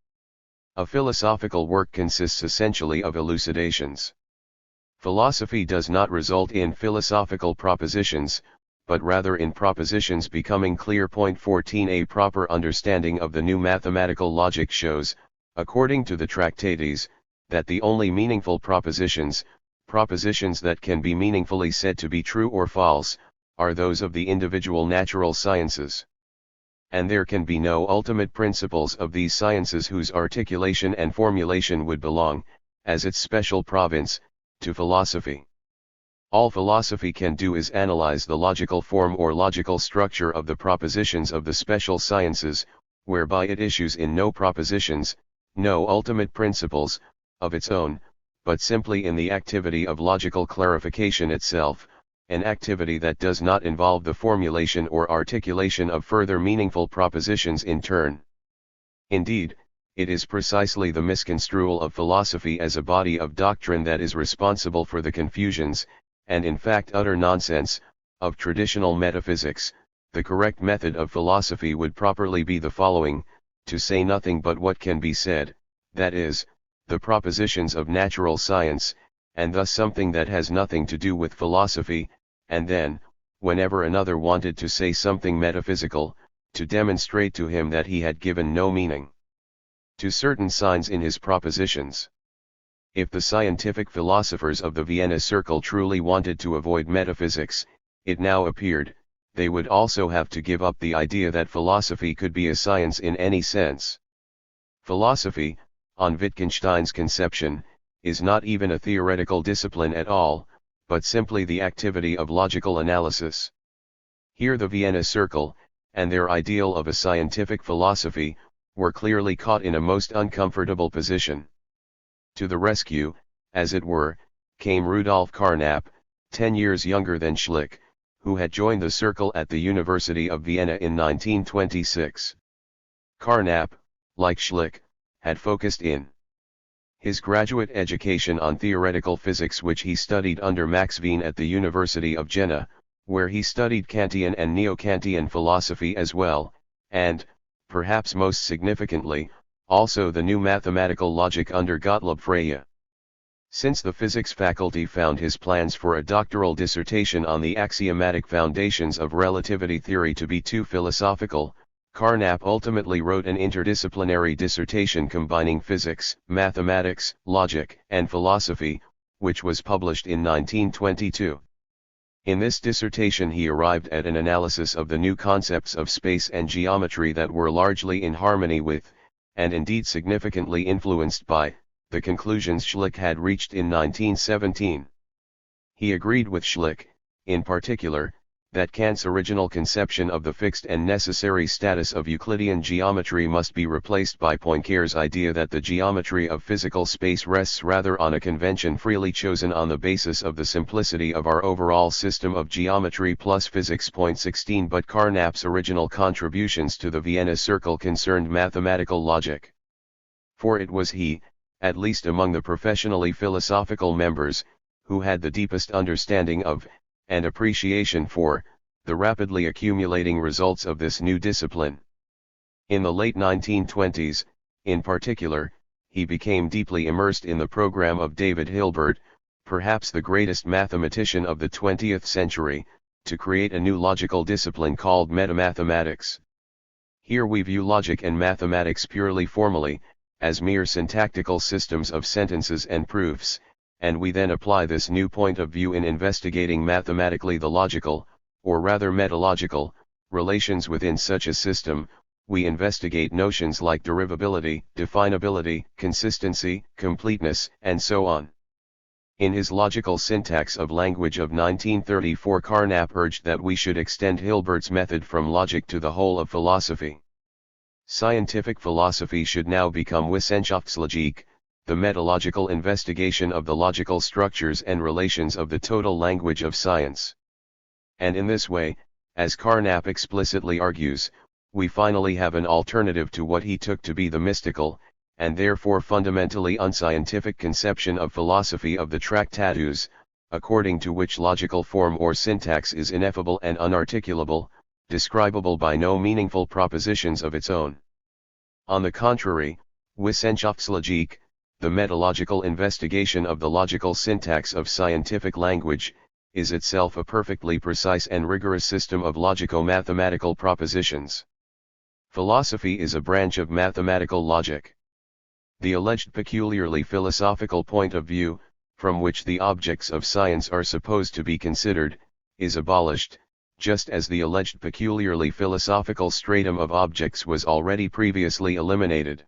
A philosophical work consists essentially of elucidations. Philosophy does not result in philosophical propositions, but rather in propositions becoming clear. 14 A proper understanding of the new mathematical logic shows, according to the Tractates, that the only meaningful propositions that can be meaningfully said to be true or false, are those of the individual natural sciences. And there can be no ultimate principles of these sciences whose articulation and formulation would belong, as its special province, to philosophy. All philosophy can do is analyze the logical form or logical structure of the propositions of the special sciences, whereby it issues in no propositions, no ultimate principles, of its own, but simply in the activity of logical clarification itself, an activity that does not involve the formulation or articulation of further meaningful propositions in turn. Indeed, it is precisely the misconstrual of philosophy as a body of doctrine that is responsible for the confusions, and in fact utter nonsense, of traditional metaphysics. The correct method of philosophy would properly be the following: to say nothing but what can be said, that is, the propositions of natural science, and thus something that has nothing to do with philosophy, and then, whenever another wanted to say something metaphysical, to demonstrate to him that he had given no meaning to certain signs in his propositions. If the scientific philosophers of the Vienna Circle truly wanted to avoid metaphysics, it now appeared, they would also have to give up the idea that philosophy could be a science in any sense. Philosophy, on Wittgenstein's conception, is not even a theoretical discipline at all, but simply the activity of logical analysis. Here the Vienna Circle, and their ideal of a scientific philosophy, were clearly caught in a most uncomfortable position. To the rescue, as it were, came Rudolf Carnap, 10 years younger than Schlick, who had joined the circle at the University of Vienna in 1926. Carnap, like Schlick, had focused in his graduate education on theoretical physics, which he studied under Max Wien at the University of Jena, where he studied Kantian and Neo-Kantian philosophy as well, and, perhaps most significantly, also the new mathematical logic under Gottlob Frege. Since the physics faculty found his plans for a doctoral dissertation on the axiomatic foundations of relativity theory to be too philosophical, Carnap ultimately wrote an interdisciplinary dissertation combining physics, mathematics, logic, and philosophy, which was published in 1922. In this dissertation he arrived at an analysis of the new concepts of space and geometry that were largely in harmony with, and indeed significantly influenced by, the conclusions Schlick had reached in 1917. He agreed with Schlick, in particular, that Kant's original conception of the fixed and necessary status of Euclidean geometry must be replaced by Poincare's idea that the geometry of physical space rests rather on a convention freely chosen on the basis of the simplicity of our overall system of geometry plus physics. 16 But Carnap's original contributions to the Vienna Circle concerned mathematical logic. For it was he, at least among the professionally philosophical members, who had the deepest understanding of, and appreciation for, the rapidly accumulating results of this new discipline. In the late 1920s, in particular, he became deeply immersed in the program of David Hilbert, perhaps the greatest mathematician of the 20th century, to create a new logical discipline called metamathematics. Here we view logic and mathematics purely formally, as mere syntactical systems of sentences and proofs, and we then apply this new point of view in investigating mathematically the logical, or rather metalogical, relations within such a system. We investigate notions like derivability, definability, consistency, completeness, and so on. In his Logical Syntax of Language of 1934, Carnap urged that we should extend Hilbert's method from logic to the whole of philosophy. Scientific philosophy should now become Wissenschaftslogik, the metalogical investigation of the logical structures and relations of the total language of science. And in this way, as Carnap explicitly argues, we finally have an alternative to what he took to be the mystical, and therefore fundamentally unscientific conception of philosophy of the Tractatus, according to which logical form or syntax is ineffable and unarticulable, describable by no meaningful propositions of its own. On the contrary, Wissenschaftslogik, the metalogical investigation of the logical syntax of scientific language, is itself a perfectly precise and rigorous system of logico-mathematical propositions. Philosophy is a branch of mathematical logic. The alleged peculiarly philosophical point of view, from which the objects of science are supposed to be considered, is abolished, just as the alleged peculiarly philosophical stratum of objects was already previously eliminated.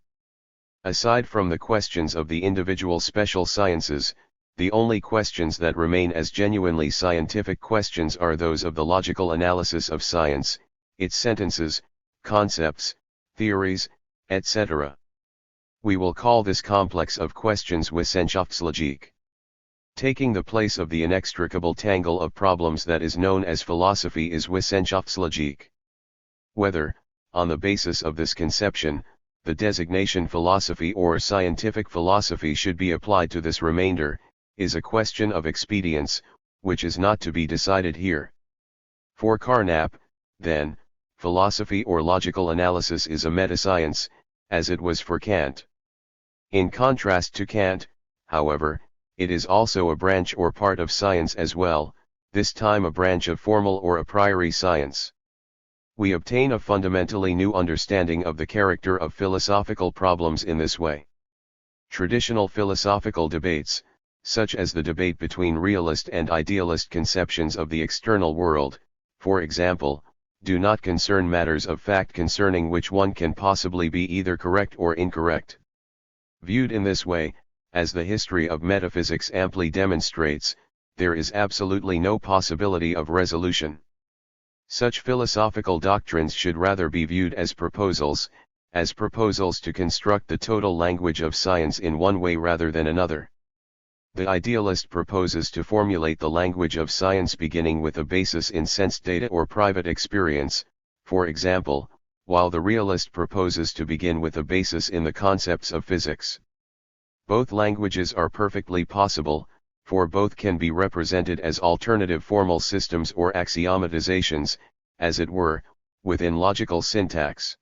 Aside from the questions of the individual special sciences, the only questions that remain as genuinely scientific questions are those of the logical analysis of science, its sentences, concepts, theories, etc. We will call this complex of questions Wissenschaftslogik. Taking the place of the inextricable tangle of problems that is known as philosophy is Wissenschaftslogik. Whether, on the basis of this conception, the designation philosophy or scientific philosophy should be applied to this remainder, is a question of expedience, which is not to be decided here. For Carnap, then, philosophy or logical analysis is a metascience, as it was for Kant. In contrast to Kant, however, it is also a branch or part of science as well, this time a branch of formal or a priori science. We obtain a fundamentally new understanding of the character of philosophical problems in this way. Traditional philosophical debates, such as the debate between realist and idealist conceptions of the external world, for example, do not concern matters of fact concerning which one can possibly be either correct or incorrect. Viewed in this way, as the history of metaphysics amply demonstrates, there is absolutely no possibility of resolution. Such philosophical doctrines should rather be viewed as proposals to construct the total language of science in one way rather than another. The idealist proposes to formulate the language of science beginning with a basis in sense data or private experience, for example, while the realist proposes to begin with a basis in the concepts of physics. Both languages are perfectly possible, for both can be represented as alternative formal systems or axiomatizations, as it were, within logical syntax.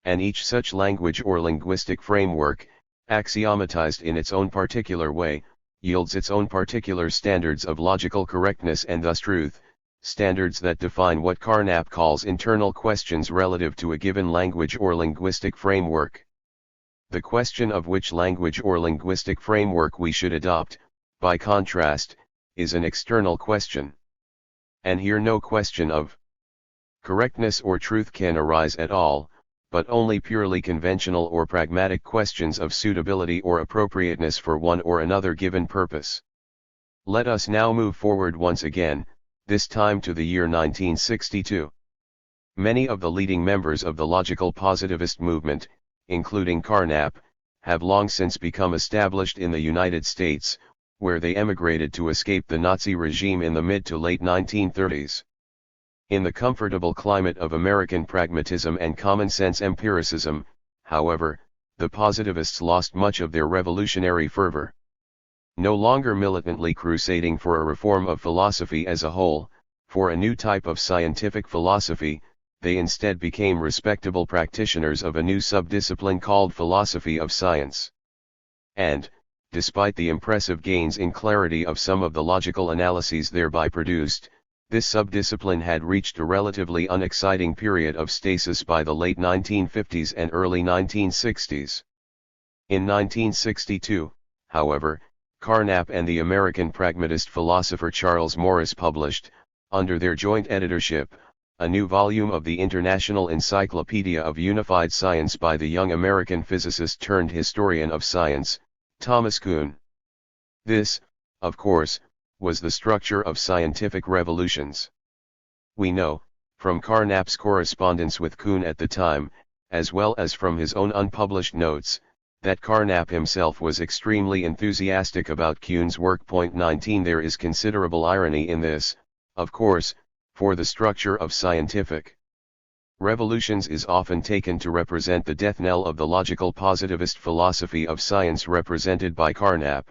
And each such language or linguistic framework, axiomatized in its own particular way, yields its own particular standards of logical correctness and thus truth, standards that define what Carnap calls internal questions relative to a given language or linguistic framework. The question of which language or linguistic framework we should adopt, by contrast, is an external question. And here no question of correctness or truth can arise at all, but only purely conventional or pragmatic questions of suitability or appropriateness for one or another given purpose. Let us now move forward once again, this time to the year 1962. Many of the leading members of the logical positivist movement, including Carnap, have long since become established in the United States, where they emigrated to escape the Nazi regime in the mid to late 1930s. In the comfortable climate of American pragmatism and common-sense empiricism, however, the positivists lost much of their revolutionary fervor. No longer militantly crusading for a reform of philosophy as a whole, for a new type of scientific philosophy, they instead became respectable practitioners of a new subdiscipline called philosophy of science. And, despite the impressive gains in clarity of some of the logical analyses thereby produced, this subdiscipline had reached a relatively unexciting period of stasis by the late 1950s and early 1960s. In 1962, however, Carnap and the American pragmatist philosopher Charles Morris published, under their joint editorship, a new volume of the International Encyclopedia of Unified Science by the young American physicist turned historian of science, Thomas Kuhn. This, of course, was the structure of scientific revolutions. We know, from Carnap's correspondence with Kuhn at the time, as well as from his own unpublished notes, that Carnap himself was extremely enthusiastic about Kuhn's work. 19 There is considerable irony in this, of course, for the structure of scientific revolutions is often taken to represent the death knell of the logical positivist philosophy of science represented by Carnap.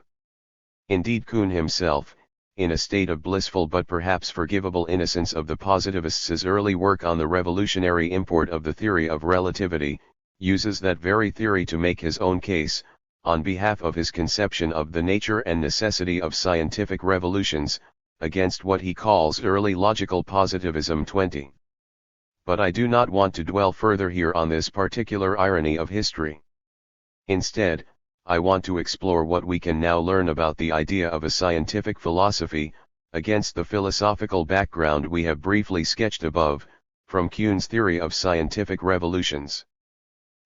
Indeed, Kuhn himself, in a state of blissful but perhaps forgivable innocence of the positivists' early work on the revolutionary import of the theory of relativity, uses that very theory to make his own case, on behalf of his conception of the nature and necessity of scientific revolutions, against what he calls early logical positivism. 20. But I do not want to dwell further here on this particular irony of history. Instead, I want to explore what we can now learn about the idea of a scientific philosophy, against the philosophical background we have briefly sketched above, from Kuhn's theory of scientific revolutions.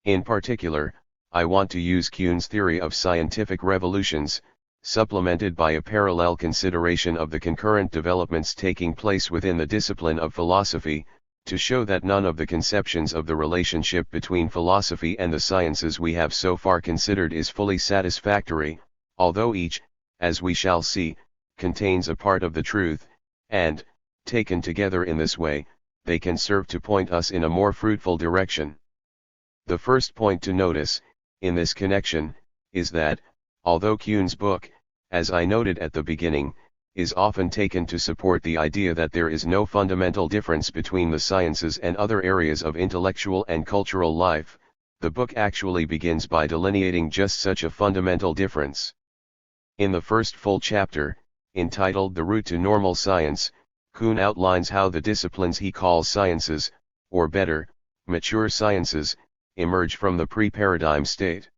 In particular, I want to use Kuhn's theory of scientific revolutions, supplemented by a parallel consideration of the concurrent developments taking place within the discipline of philosophy, to show that none of the conceptions of the relationship between philosophy and the sciences we have so far considered is fully satisfactory, although each, as we shall see, contains a part of the truth, and, taken together in this way, they can serve to point us in a more fruitful direction. The first point to notice, in this connection, is that, although Kuhn's book, as I noted at the beginning, is often taken to support the idea that there is no fundamental difference between the sciences and other areas of intellectual and cultural life, the book actually begins by delineating just such a fundamental difference. In the first full chapter, entitled The Route to Normal Science, Kuhn outlines how the disciplines he calls sciences, or better, mature sciences, emerge from the pre-paradigm state.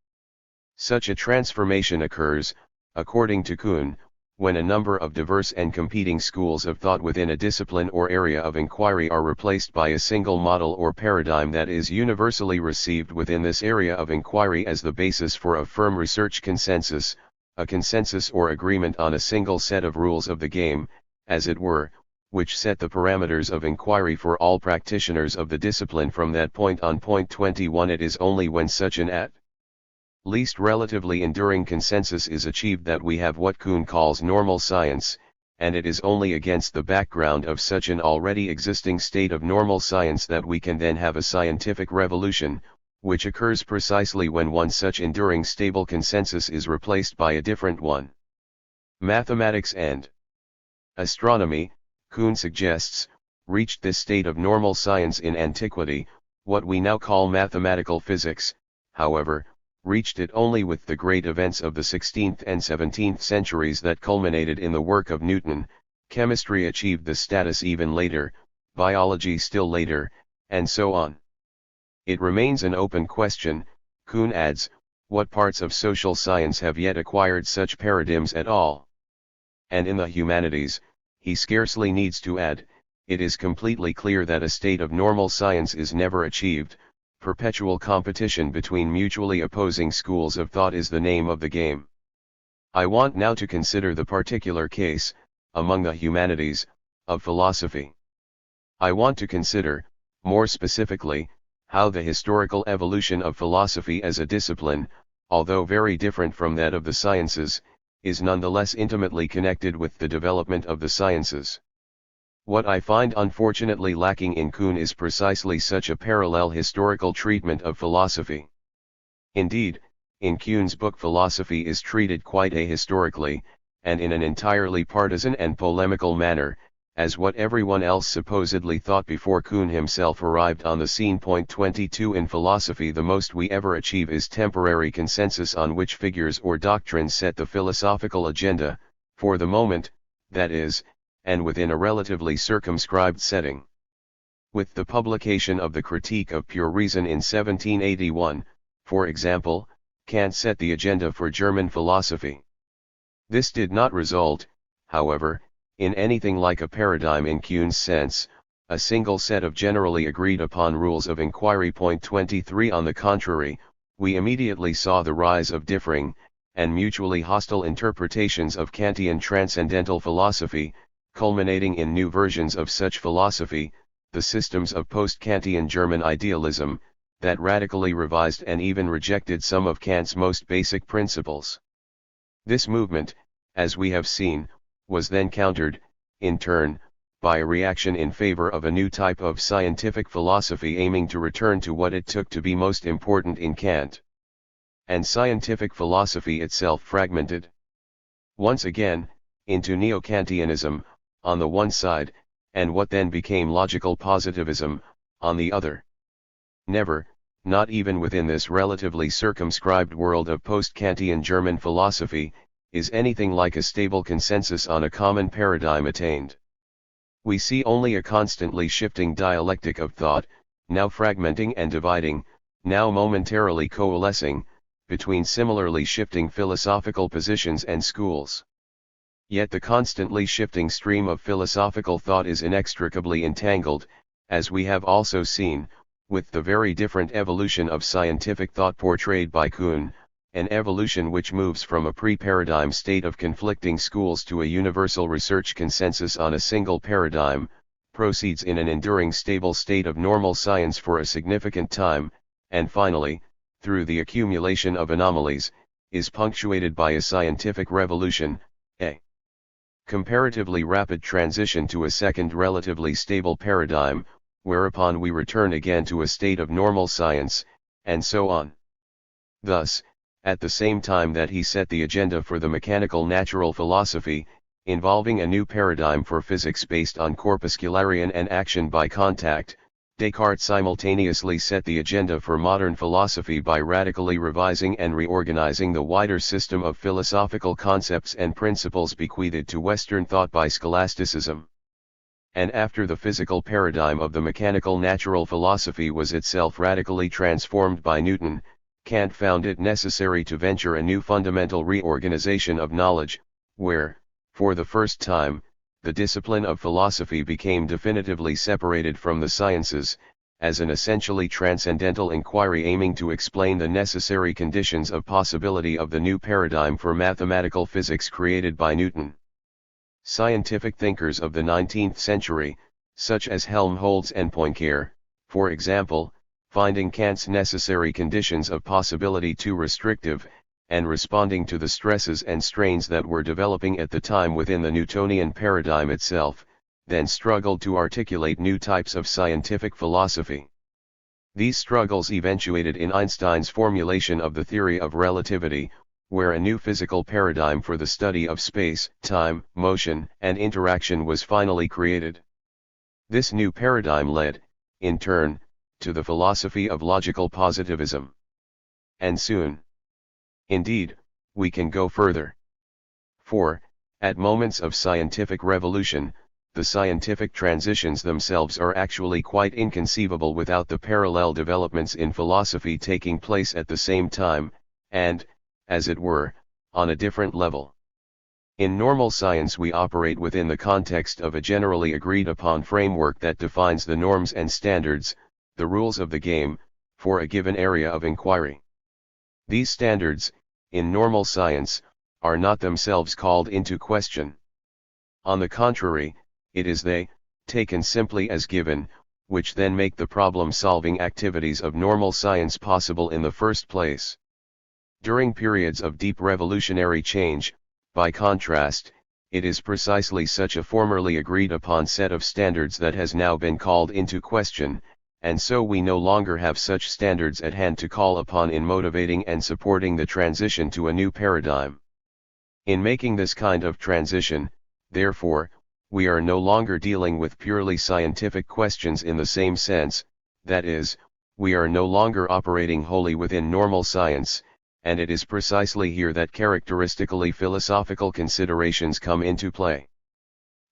Such a transformation occurs, according to Kuhn, when a number of diverse and competing schools of thought within a discipline or area of inquiry are replaced by a single model or paradigm that is universally received within this area of inquiry as the basis for a firm research consensus, a consensus or agreement on a single set of rules of the game, as it were, which set the parameters of inquiry for all practitioners of the discipline from that point on. 21 It is only when such an at least relatively enduring consensus is achieved that we have what Kuhn calls normal science, and it is only against the background of such an already existing state of normal science that we can then have a scientific revolution, which occurs precisely when one such enduring stable consensus is replaced by a different one. Mathematics and astronomy, Kuhn suggests, reached this state of normal science in antiquity. What we now call mathematical physics, however, reached it only with the great events of the 16th and 17th centuries that culminated in the work of Newton. Chemistry achieved this status even later, biology still later, and so on. It remains an open question, Kuhn adds, what parts of social science have yet acquired such paradigms at all. And in the humanities, he scarcely needs to add, it is completely clear that a state of normal science is never achieved. Perpetual competition between mutually opposing schools of thought is the name of the game. I want now to consider the particular case, among the humanities, of philosophy. I want to consider, more specifically, how the historical evolution of philosophy as a discipline, although very different from that of the sciences, is nonetheless intimately connected with the development of the sciences. What I find unfortunately lacking in Kuhn is precisely such a parallel historical treatment of philosophy. Indeed, in Kuhn's book philosophy is treated quite ahistorically, and in an entirely partisan and polemical manner, as what everyone else supposedly thought before Kuhn himself arrived on the scene. 22 In philosophy, the most we ever achieve is temporary consensus on which figures or doctrines set the philosophical agenda, for the moment, that is, and within a relatively circumscribed setting. With the publication of the Critique of Pure Reason in 1781, for example, Kant set the agenda for German philosophy. This did not result, however, in anything like a paradigm in Kuhn's sense, a single set of generally agreed upon rules of inquiry. 23 On the contrary, we immediately saw the rise of differing, and mutually hostile interpretations of Kantian transcendental philosophy, culminating in new versions of such philosophy, the systems of post-Kantian German idealism, that radically revised and even rejected some of Kant's most basic principles. This movement, as we have seen, was then countered, in turn, by a reaction in favor of a new type of scientific philosophy aiming to return to what it took to be most important in Kant. And scientific philosophy itself fragmented once again, into neo-Kantianism, on the one side, and what then became logical positivism, on the other. Never, not even within this relatively circumscribed world of post-Kantian German philosophy, is anything like a stable consensus on a common paradigm attained. We see only a constantly shifting dialectic of thought, now fragmenting and dividing, now momentarily coalescing, between similarly shifting philosophical positions and schools. Yet the constantly shifting stream of philosophical thought is inextricably entangled, as we have also seen, with the very different evolution of scientific thought portrayed by Kuhn, an evolution which moves from a pre-paradigm state of conflicting schools to a universal research consensus on a single paradigm, proceeds in an enduring stable state of normal science for a significant time, and finally, through the accumulation of anomalies, is punctuated by a scientific revolution, a comparatively rapid transition to a second relatively stable paradigm, whereupon we return again to a state of normal science, and so on. Thus, at the same time that he set the agenda for the mechanical natural philosophy, involving a new paradigm for physics based on corpuscularian and action by contact, Descartes simultaneously set the agenda for modern philosophy by radically revising and reorganizing the wider system of philosophical concepts and principles bequeathed to Western thought by scholasticism. And after the physical paradigm of the mechanical natural philosophy was itself radically transformed by Newton, Kant found it necessary to venture a new fundamental reorganization of knowledge, where, for the first time, the discipline of philosophy became definitively separated from the sciences, as an essentially transcendental inquiry aiming to explain the necessary conditions of possibility of the new paradigm for mathematical physics created by Newton. Scientific thinkers of the 19th century, such as Helmholtz and Poincare, for example, finding Kant's necessary conditions of possibility too restrictive, and responding to the stresses and strains that were developing at the time within the Newtonian paradigm itself, then struggled to articulate new types of scientific philosophy. These struggles eventuated in Einstein's formulation of the theory of relativity, where a new physical paradigm for the study of space, time, motion, and interaction was finally created. This new paradigm led, in turn, to the philosophy of logical positivism. And soon. Indeed, we can go further. For, at moments of scientific revolution, the scientific transitions themselves are actually quite inconceivable without the parallel developments in philosophy taking place at the same time, and, as it were, on a different level. In normal science we operate within the context of a generally agreed upon framework that defines the norms and standards, the rules of the game, for a given area of inquiry. These standards, in normal science, are not themselves called into question. On the contrary, it is they, taken simply as given, which then make the problem-solving activities of normal science possible in the first place. During periods of deep revolutionary change, by contrast, it is precisely such a formerly agreed-upon set of standards that has now been called into question, and so we no longer have such standards at hand to call upon in motivating and supporting the transition to a new paradigm. In making this kind of transition, therefore, we are no longer dealing with purely scientific questions in the same sense, that is, we are no longer operating wholly within normal science, and it is precisely here that characteristically philosophical considerations come into play.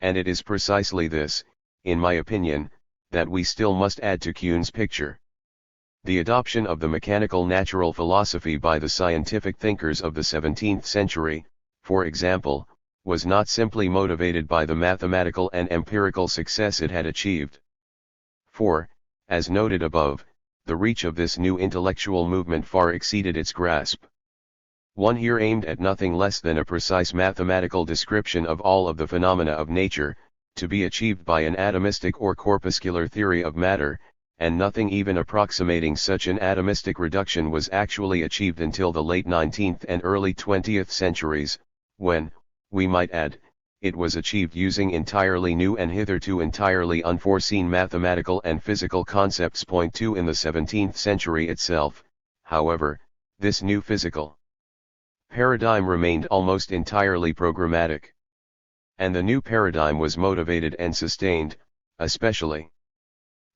And it is precisely this, in my opinion, that we still must add to Kuhn's picture. The adoption of the mechanical natural philosophy by the scientific thinkers of the 17th century, for example, was not simply motivated by the mathematical and empirical success it had achieved. For, as noted above, the reach of this new intellectual movement far exceeded its grasp. One here aimed at nothing less than a precise mathematical description of all of the phenomena of nature, to be achieved by an atomistic or corpuscular theory of matter, and nothing even approximating such an atomistic reduction was actually achieved until the late 19th and early 20th centuries, when, we might add, it was achieved using entirely new and hitherto entirely unforeseen mathematical and physical concepts. Point 2. In the 17th century itself, however, this new physical paradigm remained almost entirely programmatic. And the new paradigm was motivated and sustained, especially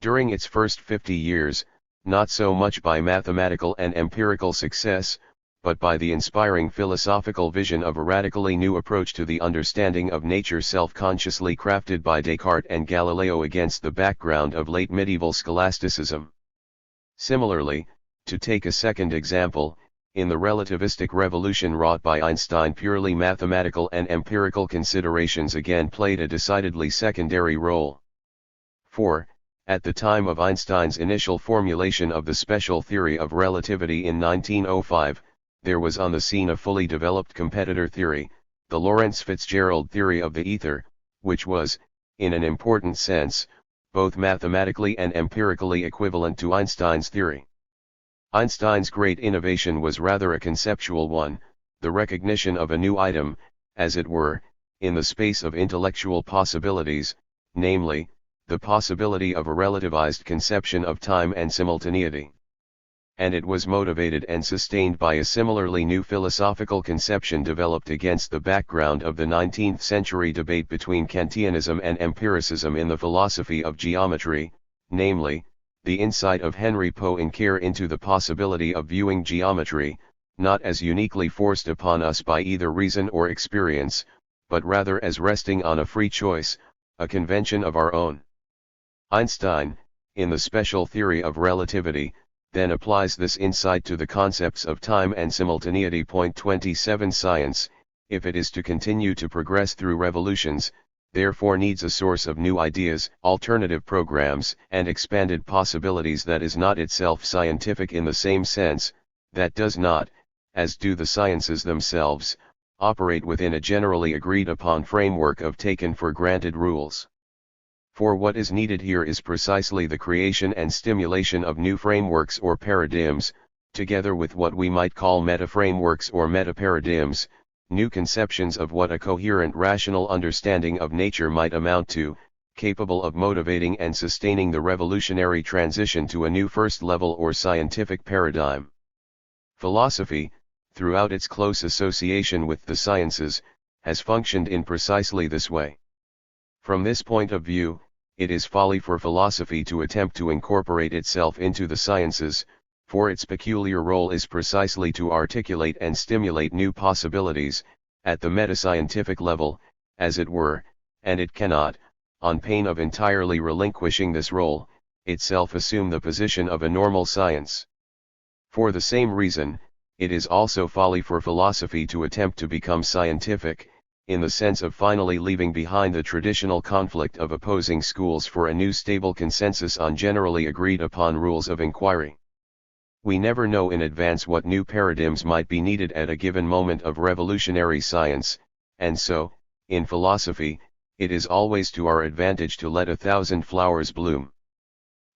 during its first 50 years, not so much by mathematical and empirical success, but by the inspiring philosophical vision of a radically new approach to the understanding of nature self-consciously crafted by Descartes and Galileo against the background of late medieval scholasticism. Similarly, to take a second example, in the relativistic revolution wrought by Einstein, purely mathematical and empirical considerations again played a decidedly secondary role. For, at the time of Einstein's initial formulation of the special theory of relativity in 1905, there was on the scene a fully developed competitor theory, the Lorentz-Fitzgerald theory of the ether, which was, in an important sense, both mathematically and empirically equivalent to Einstein's theory. Einstein's great innovation was rather a conceptual one, the recognition of a new item, as it were, in the space of intellectual possibilities, namely, the possibility of a relativized conception of time and simultaneity. And it was motivated and sustained by a similarly new philosophical conception developed against the background of the 19th century debate between Kantianism and empiricism in the philosophy of geometry, namely, the insight of Henry Poincare into the possibility of viewing geometry, not as uniquely forced upon us by either reason or experience, but rather as resting on a free choice, a convention of our own. Einstein, in the special theory of relativity, then applies this insight to the concepts of time and simultaneity. Point 27. Science, if it is to continue to progress through revolutions, therefore needs a source of new ideas, alternative programs, and expanded possibilities that is not itself scientific in the same sense, that does not, as do the sciences themselves, operate within a generally agreed upon framework of taken for granted rules. For what is needed here is precisely the creation and stimulation of new frameworks or paradigms, together with what we might call meta-frameworks or meta-paradigms, new conceptions of what a coherent rational understanding of nature might amount to, capable of motivating and sustaining the revolutionary transition to a new first level or scientific paradigm. Philosophy, throughout its close association with the sciences, has functioned in precisely this way. From this point of view, it is folly for philosophy to attempt to incorporate itself into the sciences, for its peculiar role is precisely to articulate and stimulate new possibilities, at the metascientific level, as it were, and it cannot, on pain of entirely relinquishing this role, itself assume the position of a normal science. For the same reason, it is also folly for philosophy to attempt to become scientific, in the sense of finally leaving behind the traditional conflict of opposing schools for a new stable consensus on generally agreed upon rules of inquiry. We never know in advance what new paradigms might be needed at a given moment of revolutionary science, and so, in philosophy, it is always to our advantage to let 1,000 flowers bloom.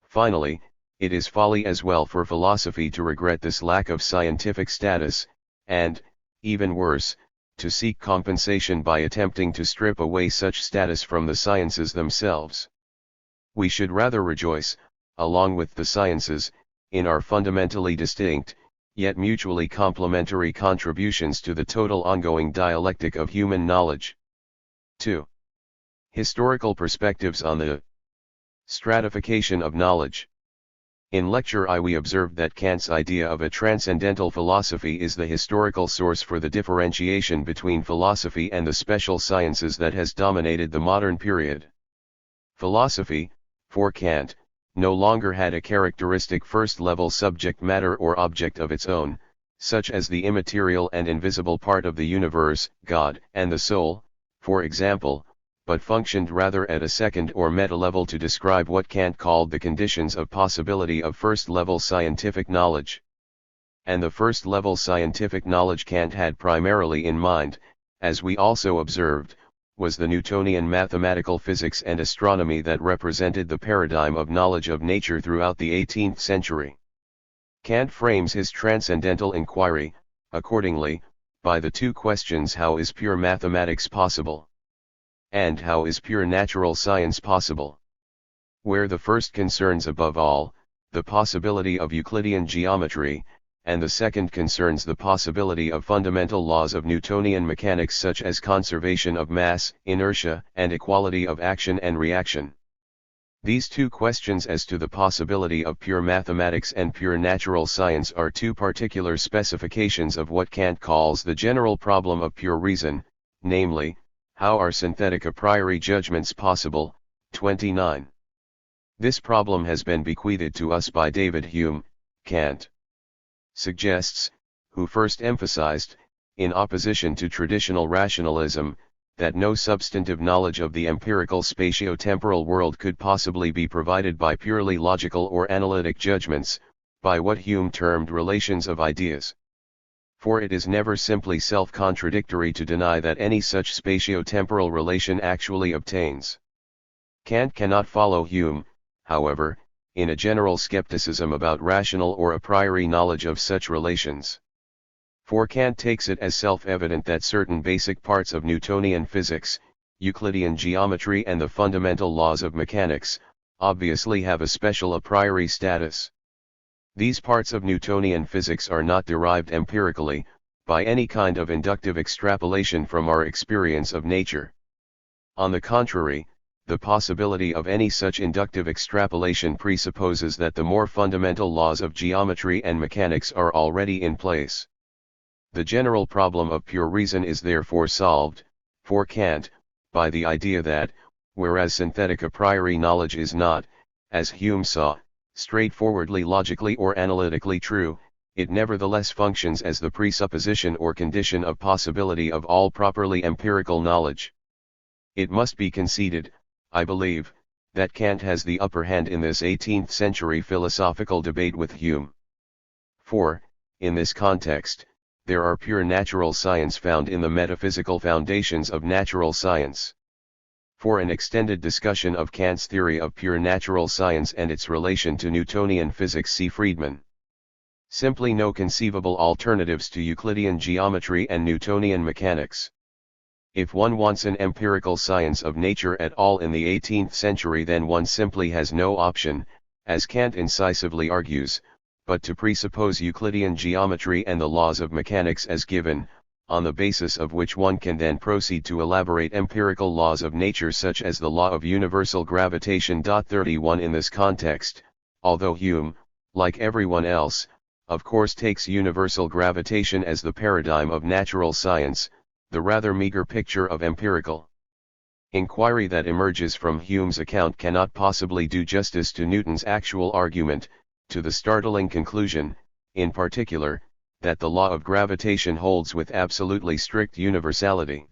Finally, it is folly as well for philosophy to regret this lack of scientific status, and, even worse, to seek compensation by attempting to strip away such status from the sciences themselves. We should rather rejoice, along with the sciences, in our fundamentally distinct, yet mutually complementary contributions to the total ongoing dialectic of human knowledge. 2. Historical perspectives on the stratification of knowledge. In Lecture I we observed that Kant's idea of a transcendental philosophy is the historical source for the differentiation between philosophy and the special sciences that has dominated the modern period. Philosophy, for Kant, no longer had a characteristic first-level subject matter or object of its own, such as the immaterial and invisible part of the universe, God, and the soul, for example, but functioned rather at a second or meta-level to describe what Kant called the conditions of possibility of first-level scientific knowledge. And the first-level scientific knowledge Kant had primarily in mind, as we also observed, was the Newtonian mathematical physics and astronomy that represented the paradigm of knowledge of nature throughout the 18th century. Kant frames his transcendental inquiry, accordingly, by the two questions: how is pure mathematics possible? And how is pure natural science possible? Where the first concerns above all, the possibility of Euclidean geometry, and the second concerns the possibility of fundamental laws of Newtonian mechanics such as conservation of mass, inertia, and equality of action and reaction. These two questions as to the possibility of pure mathematics and pure natural science are two particular specifications of what Kant calls the general problem of pure reason, namely, how are synthetic a priori judgments possible? 29. This problem has been bequeathed to us by David Hume, Kant suggests, who first emphasized, in opposition to traditional rationalism, that no substantive knowledge of the empirical spatio-temporal world could possibly be provided by purely logical or analytic judgments, by what Hume termed relations of ideas. For it is never simply self-contradictory to deny that any such spatio-temporal relation actually obtains. Kant cannot follow Hume, however, in a general skepticism about rational or a priori knowledge of such relations. For Kant takes it as self-evident that certain basic parts of Newtonian physics, Euclidean geometry and the fundamental laws of mechanics, obviously have a special a priori status. These parts of Newtonian physics are not derived empirically, by any kind of inductive extrapolation from our experience of nature. On the contrary, the possibility of any such inductive extrapolation presupposes that the more fundamental laws of geometry and mechanics are already in place. The general problem of pure reason is therefore solved, for Kant, by the idea that, whereas synthetic a priori knowledge is not, as Hume saw, straightforwardly logically or analytically true, it nevertheless functions as the presupposition or condition of possibility of all properly empirical knowledge. It must be conceded, I believe, that Kant has the upper hand in this 18th century philosophical debate with Hume. For, in this context, there are pure natural science found in the metaphysical foundations of natural science. For an extended discussion of Kant's theory of pure natural science and its relation to Newtonian physics, see Friedman. Simply no conceivable alternatives to Euclidean geometry and Newtonian mechanics. If one wants an empirical science of nature at all in the 18th century, then one simply has no option, as Kant incisively argues, but to presuppose Euclidean geometry and the laws of mechanics as given, on the basis of which one can then proceed to elaborate empirical laws of nature such as the law of universal gravitation. 31 In this context, although Hume, like everyone else, of course takes universal gravitation as the paradigm of natural science, the rather meager picture of empirical inquiry that emerges from Hume's account cannot possibly do justice to Newton's actual argument, to the startling conclusion, in particular, that the law of gravitation holds with absolutely strict universality.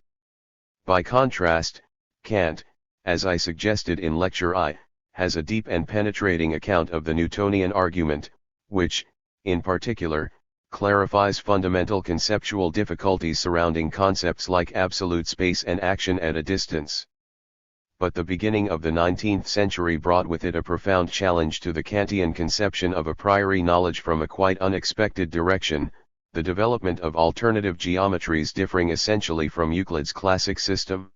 By contrast, Kant, as I suggested in Lecture I, has a deep and penetrating account of the Newtonian argument, which, in particular, clarifies fundamental conceptual difficulties surrounding concepts like absolute space and action at a distance. but the beginning of the 19th century brought with it a profound challenge to the Kantian conception of a priori knowledge from a quite unexpected direction, the development of alternative geometries differing essentially from Euclid's classic system.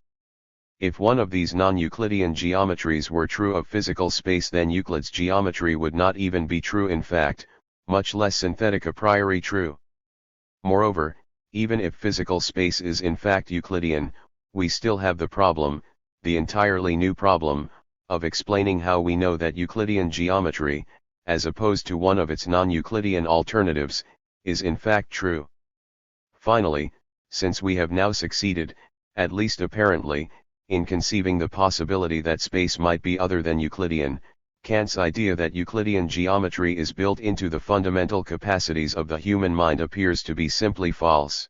If one of these non-Euclidean geometries were true of physical space, then Euclid's geometry would not even be true in fact, much less synthetic a priori true. Moreover, even if physical space is in fact Euclidean, we still have the problem, the entirely new problem, of explaining how we know that Euclidean geometry, as opposed to one of its non-Euclidean alternatives, is in fact true. Finally, since we have now succeeded, at least apparently, in conceiving the possibility that space might be other than Euclidean, Kant's idea that Euclidean geometry is built into the fundamental capacities of the human mind appears to be simply false.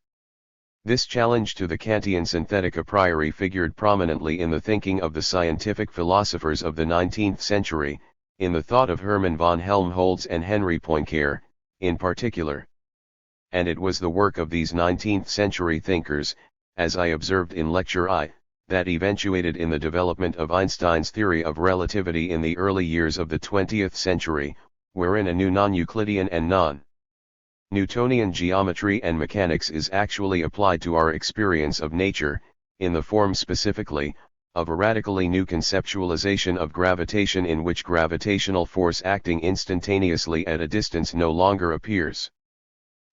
This challenge to the Kantian synthetic a priori figured prominently in the thinking of the scientific philosophers of the 19th century, in the thought of Hermann von Helmholtz and Henri Poincaré, in particular. And it was the work of these 19th century thinkers, as I observed in Lecture I, that eventuated in the development of Einstein's theory of relativity in the early years of the 20th century, wherein a new non-Euclidean and non-Newtonian geometry and mechanics is actually applied to our experience of nature, in the form specifically, of a radically new conceptualization of gravitation in which gravitational force acting instantaneously at a distance no longer appears.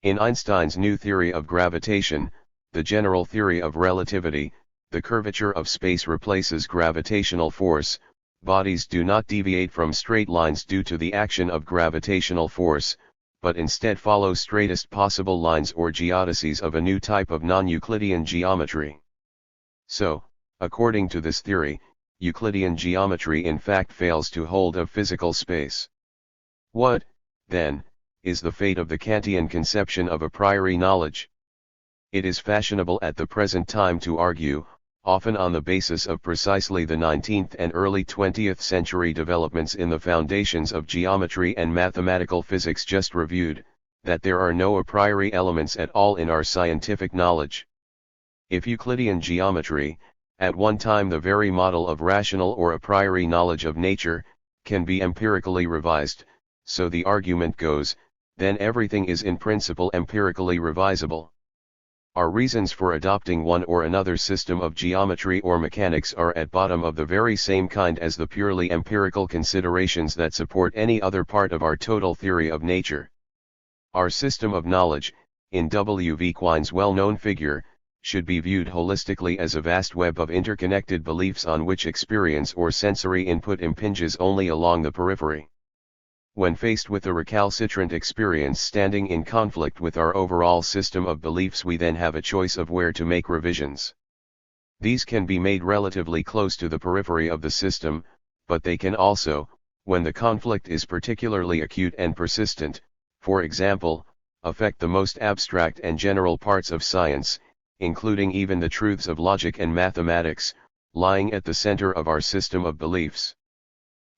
In Einstein's new theory of gravitation, the general theory of relativity, the curvature of space replaces gravitational force, bodies do not deviate from straight lines due to the action of gravitational force, but instead follow straightest possible lines or geodesies of a new type of non-Euclidean geometry. So, according to this theory, Euclidean geometry in fact fails to hold of physical space. What, then, is the fate of the Kantian conception of a priori knowledge? It is fashionable at the present time to argue, often on the basis of precisely the 19th and early 20th century developments in the foundations of geometry and mathematical physics just reviewed, that there are no a priori elements at all in our scientific knowledge. If Euclidean geometry, at one time the very model of rational or a priori knowledge of nature, can be empirically revised, so the argument goes, then everything is in principle empirically revisable. Our reasons for adopting one or another system of geometry or mechanics are at bottom of the very same kind as the purely empirical considerations that support any other part of our total theory of nature. Our system of knowledge, in W. V. Quine's well-known figure, should be viewed holistically as a vast web of interconnected beliefs on which experience or sensory input impinges only along the periphery. When faced with a recalcitrant experience standing in conflict with our overall system of beliefs, we then have a choice of where to make revisions. These can be made relatively close to the periphery of the system, but they can also, when the conflict is particularly acute and persistent, for example, affect the most abstract and general parts of science, including even the truths of logic and mathematics, lying at the center of our system of beliefs.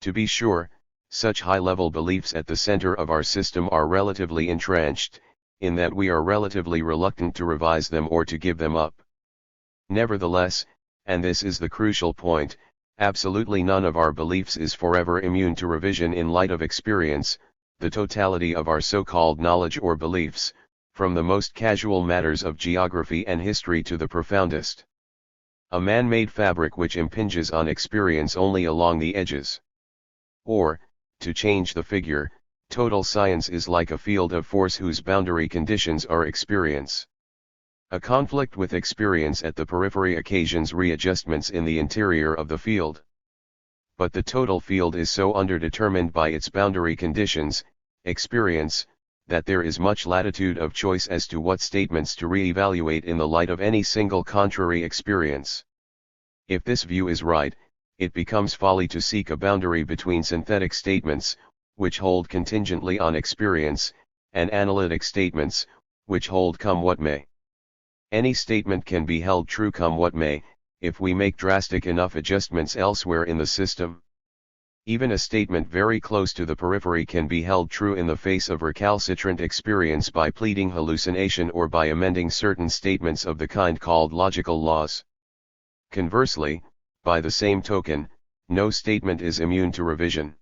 To be sure, such high-level beliefs at the center of our system are relatively entrenched, in that we are relatively reluctant to revise them or to give them up. Nevertheless, and this is the crucial point, absolutely none of our beliefs is forever immune to revision in light of experience, the totality of our so-called knowledge or beliefs, from the most casual matters of geography and history to the profoundest. A man-made fabric which impinges on experience only along the edges. Or, to change the figure, total science is like a field of force whose boundary conditions are experience. A conflict with experience at the periphery occasions readjustments in the interior of the field. But the total field is so underdetermined by its boundary conditions, experience, that there is much latitude of choice as to what statements to re-evaluate in the light of any single contrary experience. If this view is right, it becomes folly to seek a boundary between synthetic statements, which hold contingently on experience, and analytic statements, which hold come what may. Any statement can be held true come what may, if we make drastic enough adjustments elsewhere in the system. Even a statement very close to the periphery can be held true in the face of recalcitrant experience by pleading hallucination or by amending certain statements of the kind called logical laws. Conversely, By the same token, no statement is immune to revision.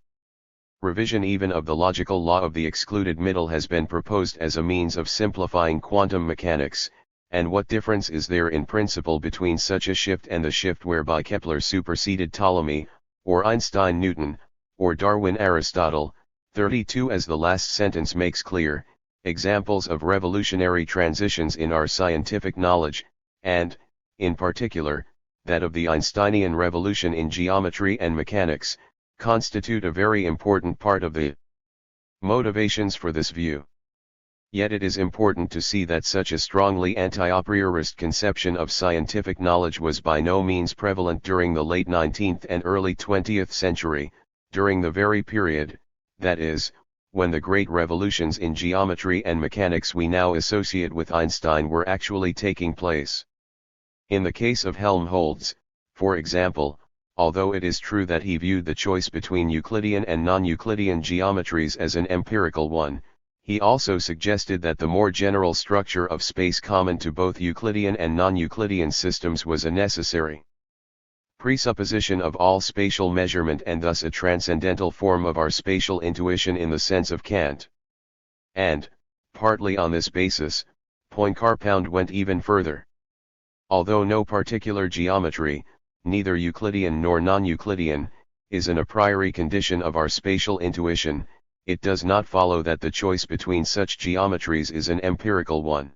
Revision even of the logical law of the excluded middle has been proposed as a means of simplifying quantum mechanics, and what difference is there in principle between such a shift and the shift whereby Kepler superseded Ptolemy, or Einstein Newton, or Darwin Aristotle? 32. As the last sentence makes clear, examples of revolutionary transitions in our scientific knowledge, and, in particular, that of the Einsteinian revolution in geometry and mechanics, constitute a very important part of the motivations for this view. Yet it is important to see that such a strongly anti-a priorist conception of scientific knowledge was by no means prevalent during the late 19th and early 20th century, during the very period, that is, when the great revolutions in geometry and mechanics we now associate with Einstein were actually taking place. In the case of Helmholtz, for example, although it is true that he viewed the choice between Euclidean and non-Euclidean geometries as an empirical one, he also suggested that the more general structure of space common to both Euclidean and non-Euclidean systems was a necessary presupposition of all spatial measurement and thus a transcendental form of our spatial intuition in the sense of Kant. And, partly on this basis, Poincaré went even further. Although no particular geometry, neither Euclidean nor non-Euclidean, is an a priori condition of our spatial intuition, it does not follow that the choice between such geometries is an empirical one.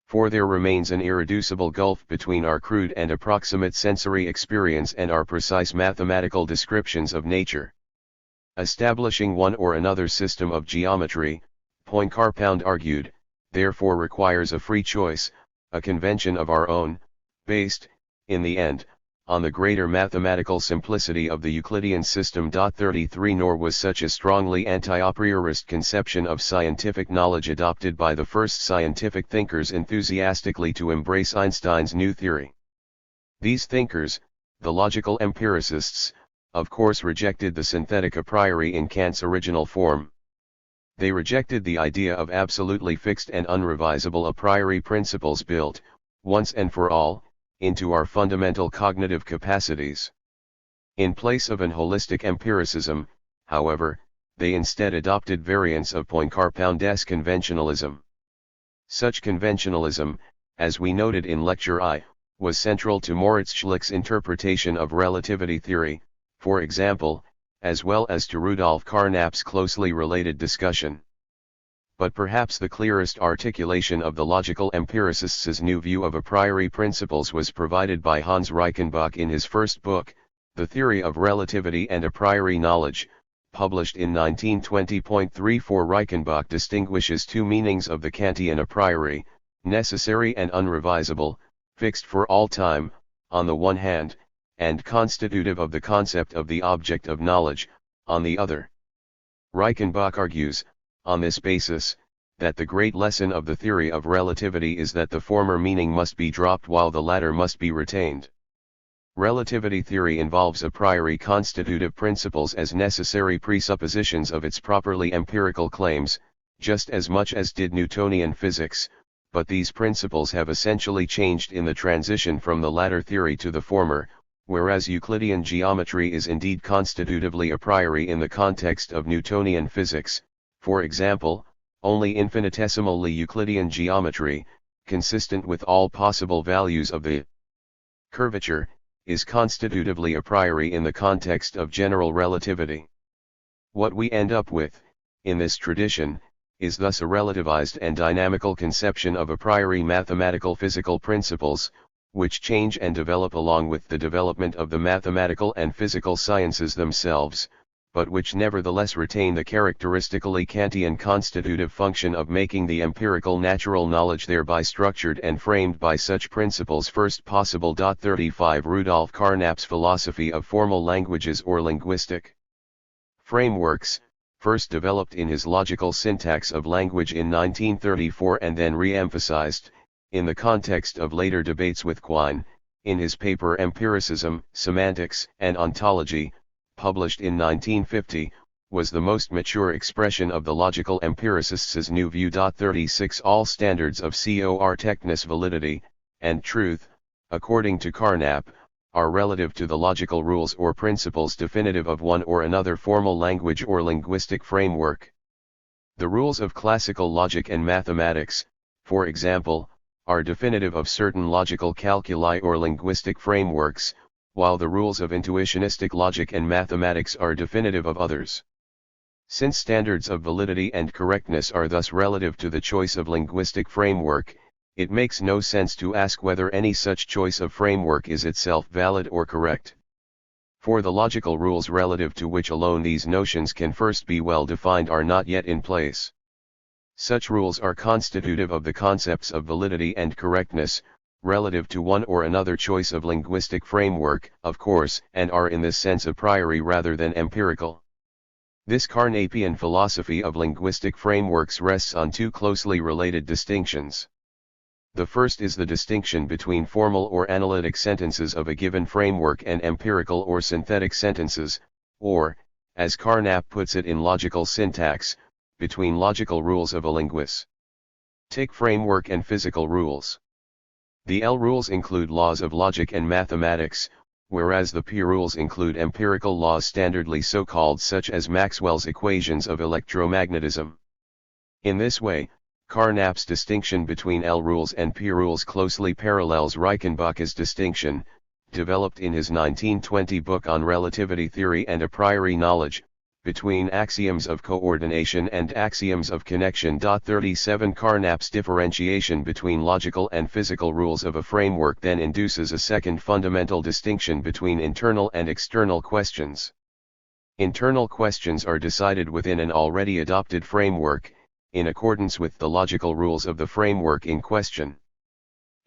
For there remains an irreducible gulf between our crude and approximate sensory experience and our precise mathematical descriptions of nature. Establishing one or another system of geometry, Poincaré argued, therefore requires a free choice, a convention of our own, based, in the end, on the greater mathematical simplicity of the Euclidean system. 33 Nor was such a strongly anti-a priorist conception of scientific knowledge adopted by the first scientific thinkers enthusiastically to embrace Einstein's new theory. These thinkers, the logical empiricists, of course rejected the synthetic a priori in Kant's original form. They rejected the idea of absolutely fixed and unrevisable a priori principles built, once and for all, into our fundamental cognitive capacities. In place of an holistic empiricism, however, they instead adopted variants of Poincaré's conventionalism. Such conventionalism, as we noted in Lecture I, was central to Moritz Schlick's interpretation of relativity theory, for example, as well as to Rudolf Carnap's closely related discussion. But perhaps the clearest articulation of the logical empiricists' new view of a priori principles was provided by Hans Reichenbach in his first book, The Theory of Relativity and a Priori Knowledge, published in 1920.34. Reichenbach distinguishes two meanings of the Kantian a priori, necessary and unrevisable, fixed for all time, on the one hand, and constitutive of the concept of the object of knowledge, on the other. Reichenbach argues, on this basis, that the great lesson of the theory of relativity is that the former meaning must be dropped while the latter must be retained. Relativity theory involves a priori constitutive principles as necessary presuppositions of its properly empirical claims, just as much as did Newtonian physics, but these principles have essentially changed in the transition from the latter theory to the former, whereas Euclidean geometry is indeed constitutively a priori in the context of Newtonian physics. For example, only infinitesimally Euclidean geometry, consistent with all possible values of the curvature, is constitutively a priori in the context of general relativity. What we end up with, in this tradition, is thus a relativized and dynamical conception of a priori mathematical physical principles, which change and develop along with the development of the mathematical and physical sciences themselves, but which nevertheless retain the characteristically Kantian constitutive function of making the empirical natural knowledge thereby structured and framed by such principles first possible. 35 Rudolf Carnap's philosophy of formal languages or linguistic frameworks, first developed in his logical syntax of language in 1934 and then re-emphasized, in the context of later debates with Quine, in his paper Empiricism, Semantics, and Ontology, published in 1950, was the most mature expression of the logical empiricists' new view. 36 All standards of cor techness validity, and truth, according to Carnap, are relative to the logical rules or principles definitive of one or another formal language or linguistic framework. The rules of classical logic and mathematics, for example, are definitive of certain logical calculi or linguistic frameworks, while the rules of intuitionistic logic and mathematics are definitive of others. Since standards of validity and correctness are thus relative to the choice of linguistic framework, it makes no sense to ask whether any such choice of framework is itself valid or correct. For the logical rules relative to which alone these notions can first be well defined are not yet in place. Such rules are constitutive of the concepts of validity and correctness, relative to one or another choice of linguistic framework, of course, and are in this sense a priori rather than empirical. This Carnapian philosophy of linguistic frameworks rests on two closely related distinctions. The first is the distinction between formal or analytic sentences of a given framework and empirical or synthetic sentences, or, as Carnap puts it in logical syntax, between logical rules of a linguistic framework and physical rules. The L rules include laws of logic and mathematics, whereas the P rules include empirical laws standardly so called, such as Maxwell's equations of electromagnetism. In this way, Carnap's distinction between L rules and P rules closely parallels Reichenbach's distinction, developed in his 1920 book on relativity theory and a priori knowledge, between axioms of coordination and axioms of connection. 37 Carnap's differentiation between logical and physical rules of a framework then induces a second fundamental distinction between internal and external questions. Internal questions are decided within an already adopted framework, in accordance with the logical rules of the framework in question.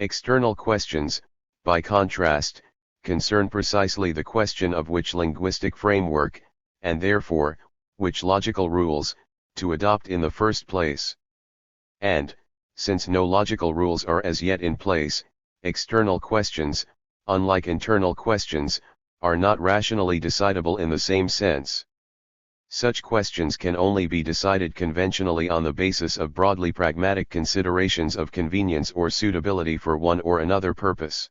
External questions, by contrast, concern precisely the question of which linguistic framework, and therefore, which logical rules, to adopt in the first place. And, since no logical rules are as yet in place, external questions, unlike internal questions, are not rationally decidable in the same sense. Such questions can only be decided conventionally on the basis of broadly pragmatic considerations of convenience or suitability for one or another purpose.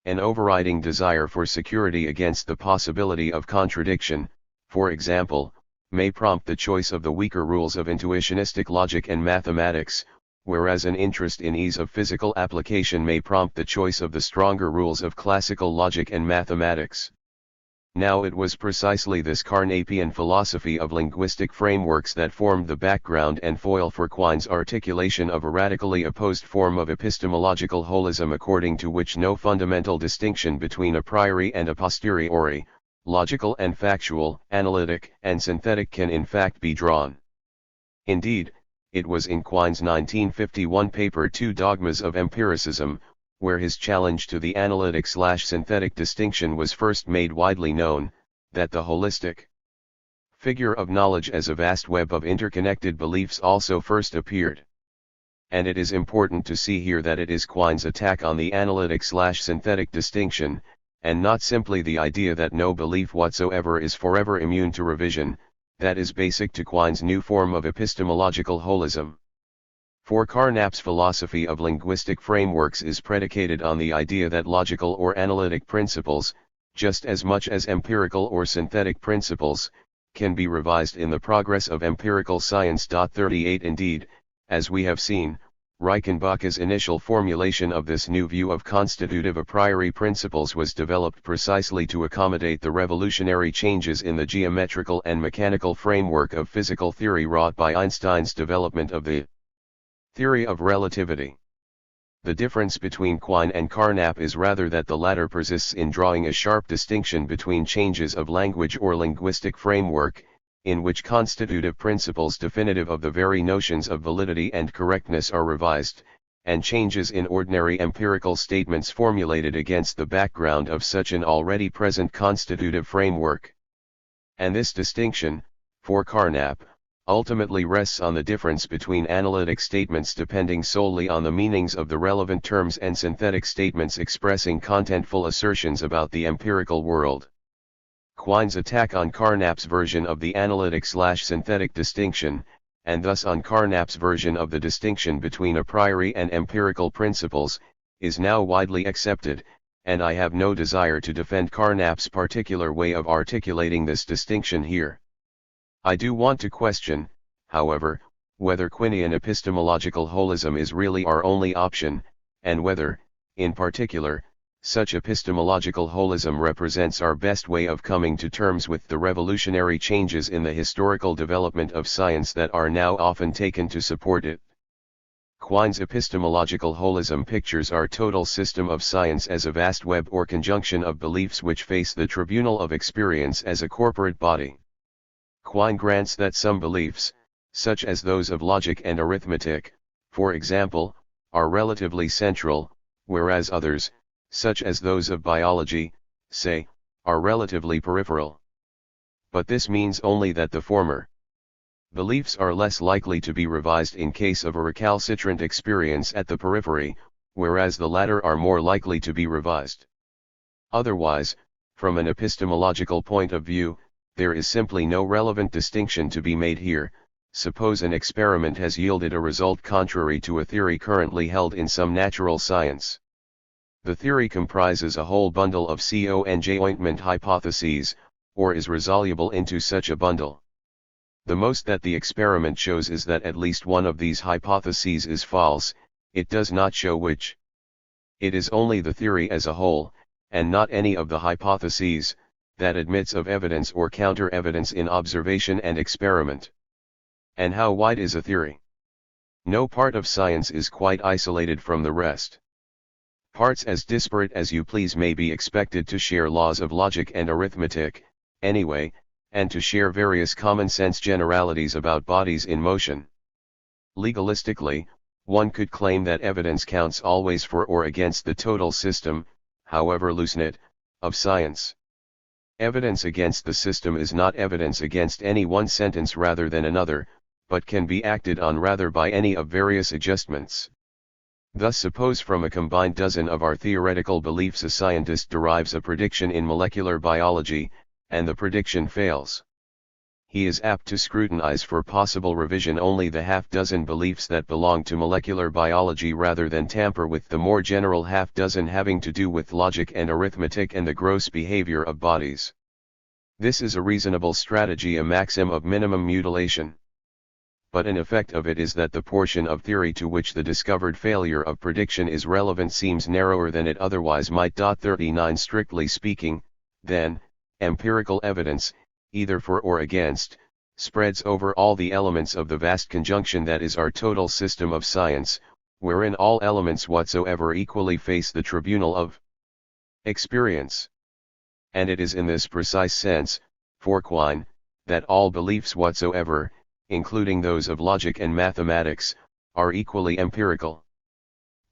An overriding desire for security against the possibility of contradiction, for example, may prompt the choice of the weaker rules of intuitionistic logic and mathematics, whereas an interest in ease of physical application may prompt the choice of the stronger rules of classical logic and mathematics. Now it was precisely this Carnapian philosophy of linguistic frameworks that formed the background and foil for Quine's articulation of a radically opposed form of epistemological holism, according to which no fundamental distinction between a priori and a posteriori, logical and factual, analytic and synthetic can in fact be drawn. Indeed, it was in Quine's 1951 paper Two Dogmas of Empiricism, where his challenge to the analytic/synthetic distinction was first made widely known, that the holistic figure of knowledge as a vast web of interconnected beliefs also first appeared. And it is important to see here that it is Quine's attack on the analytic/synthetic distinction, and not simply the idea that no belief whatsoever is forever immune to revision, that is basic to Quine's new form of epistemological holism. For Carnap's philosophy of linguistic frameworks is predicated on the idea that logical or analytic principles, just as much as empirical or synthetic principles, can be revised in the progress of empirical science. 38 Indeed, as we have seen, Reichenbach's initial formulation of this new view of constitutive a priori principles was developed precisely to accommodate the revolutionary changes in the geometrical and mechanical framework of physical theory wrought by Einstein's development of the theory of relativity. The difference between Quine and Carnap is rather that the latter persists in drawing a sharp distinction between changes of language or linguistic framework, in which constitutive principles definitive of the very notions of validity and correctness are revised, and changes in ordinary empirical statements formulated against the background of such an already present constitutive framework. And this distinction, for Carnap, ultimately rests on the difference between analytic statements depending solely on the meanings of the relevant terms and synthetic statements expressing contentful assertions about the empirical world. Quine's attack on Carnap's version of the analytic/synthetic distinction, and thus on Carnap's version of the distinction between a priori and empirical principles, is now widely accepted, and I have no desire to defend Carnap's particular way of articulating this distinction here. I do want to question, however, whether Quinian epistemological holism is really our only option, and whether, in particular, such epistemological holism represents our best way of coming to terms with the revolutionary changes in the historical development of science that are now often taken to support it. Quine's epistemological holism pictures our total system of science as a vast web or conjunction of beliefs which face the tribunal of experience as a corporate body. Quine grants that some beliefs, such as those of logic and arithmetic, for example, are relatively central, whereas others, such as those of biology, say, are relatively peripheral. But this means only that the former beliefs are less likely to be revised in case of a recalcitrant experience at the periphery, whereas the latter are more likely to be revised. Otherwise, from an epistemological point of view, there is simply no relevant distinction to be made here. Suppose an experiment has yielded a result contrary to a theory currently held in some natural science. The theory comprises a whole bundle of conjoint hypotheses, or is resoluble into such a bundle. The most that the experiment shows is that at least one of these hypotheses is false, it does not show which. It is only the theory as a whole, and not any of the hypotheses, that admits of evidence or counter-evidence in observation and experiment. And how wide is a theory? No part of science is quite isolated from the rest. Parts as disparate as you please may be expected to share laws of logic and arithmetic, anyway, and to share various common-sense generalities about bodies in motion. Legalistically, one could claim that evidence counts always for or against the total system, however looseknit, of science. Evidence against the system is not evidence against any one sentence rather than another, but can be acted on rather by any of various adjustments. Thus suppose from a combined dozen of our theoretical beliefs a scientist derives a prediction in molecular biology, and the prediction fails. He is apt to scrutinize for possible revision only the half-dozen beliefs that belong to molecular biology rather than tamper with the more general half-dozen having to do with logic and arithmetic and the gross behavior of bodies. This is a reasonable strategy, a maxim of minimum mutilation. But an effect of it is that the portion of theory to which the discovered failure of prediction is relevant seems narrower than it otherwise might. 39 Strictly speaking, then, empirical evidence, either for or against, spreads over all the elements of the vast conjunction that is our total system of science, wherein all elements whatsoever equally face the tribunal of experience. And it is in this precise sense, for Quine, that all beliefs whatsoever, including those of logic and mathematics, are equally empirical.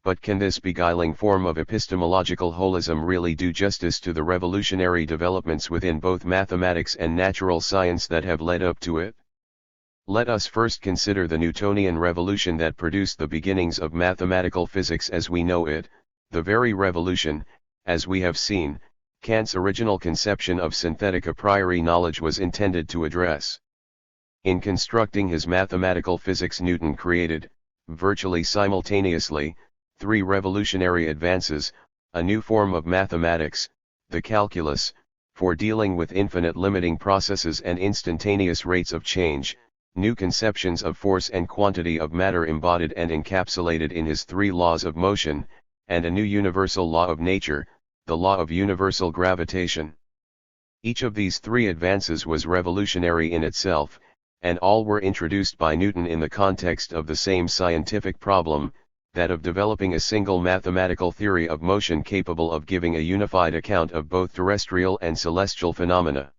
But can this beguiling form of epistemological holism really do justice to the revolutionary developments within both mathematics and natural science that have led up to it? Let us first consider the Newtonian revolution that produced the beginnings of mathematical physics as we know it, the very revolution, as we have seen, Kant's original conception of synthetic a priori knowledge was intended to address. In constructing his mathematical physics, Newton created, virtually simultaneously, three revolutionary advances: a new form of mathematics, the calculus, for dealing with infinite limiting processes and instantaneous rates of change, new conceptions of force and quantity of matter embodied and encapsulated in his three laws of motion, and a new universal law of nature, the law of universal gravitation. Each of these three advances was revolutionary in itself, and all were introduced by Newton in the context of the same scientific problem, that of developing a single mathematical theory of motion capable of giving a unified account of both terrestrial and celestial phenomena.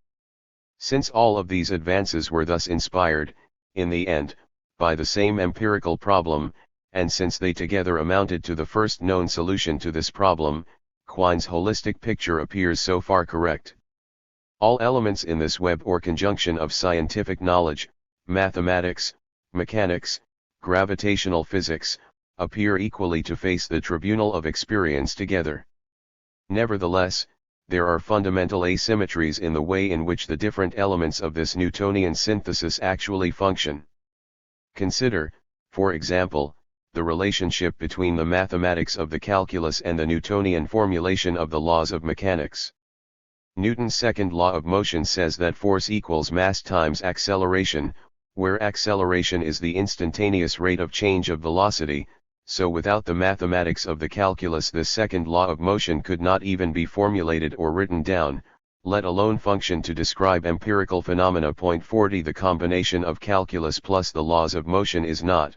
Since all of these advances were thus inspired, in the end, by the same empirical problem, and since they together amounted to the first known solution to this problem, Quine's holistic picture appears so far correct. All elements in this web or conjunction of scientific knowledge, mathematics, mechanics, gravitational physics, appear equally to face the tribunal of experience together. Nevertheless, there are fundamental asymmetries in the way in which the different elements of this Newtonian synthesis actually function. Consider, for example, the relationship between the mathematics of the calculus and the Newtonian formulation of the laws of mechanics. Newton's second law of motion says that force equals mass times acceleration, where acceleration is the instantaneous rate of change of velocity, so without the mathematics of the calculus this second law of motion could not even be formulated or written down, let alone function to describe empirical phenomena. 40 The combination of calculus plus the laws of motion is not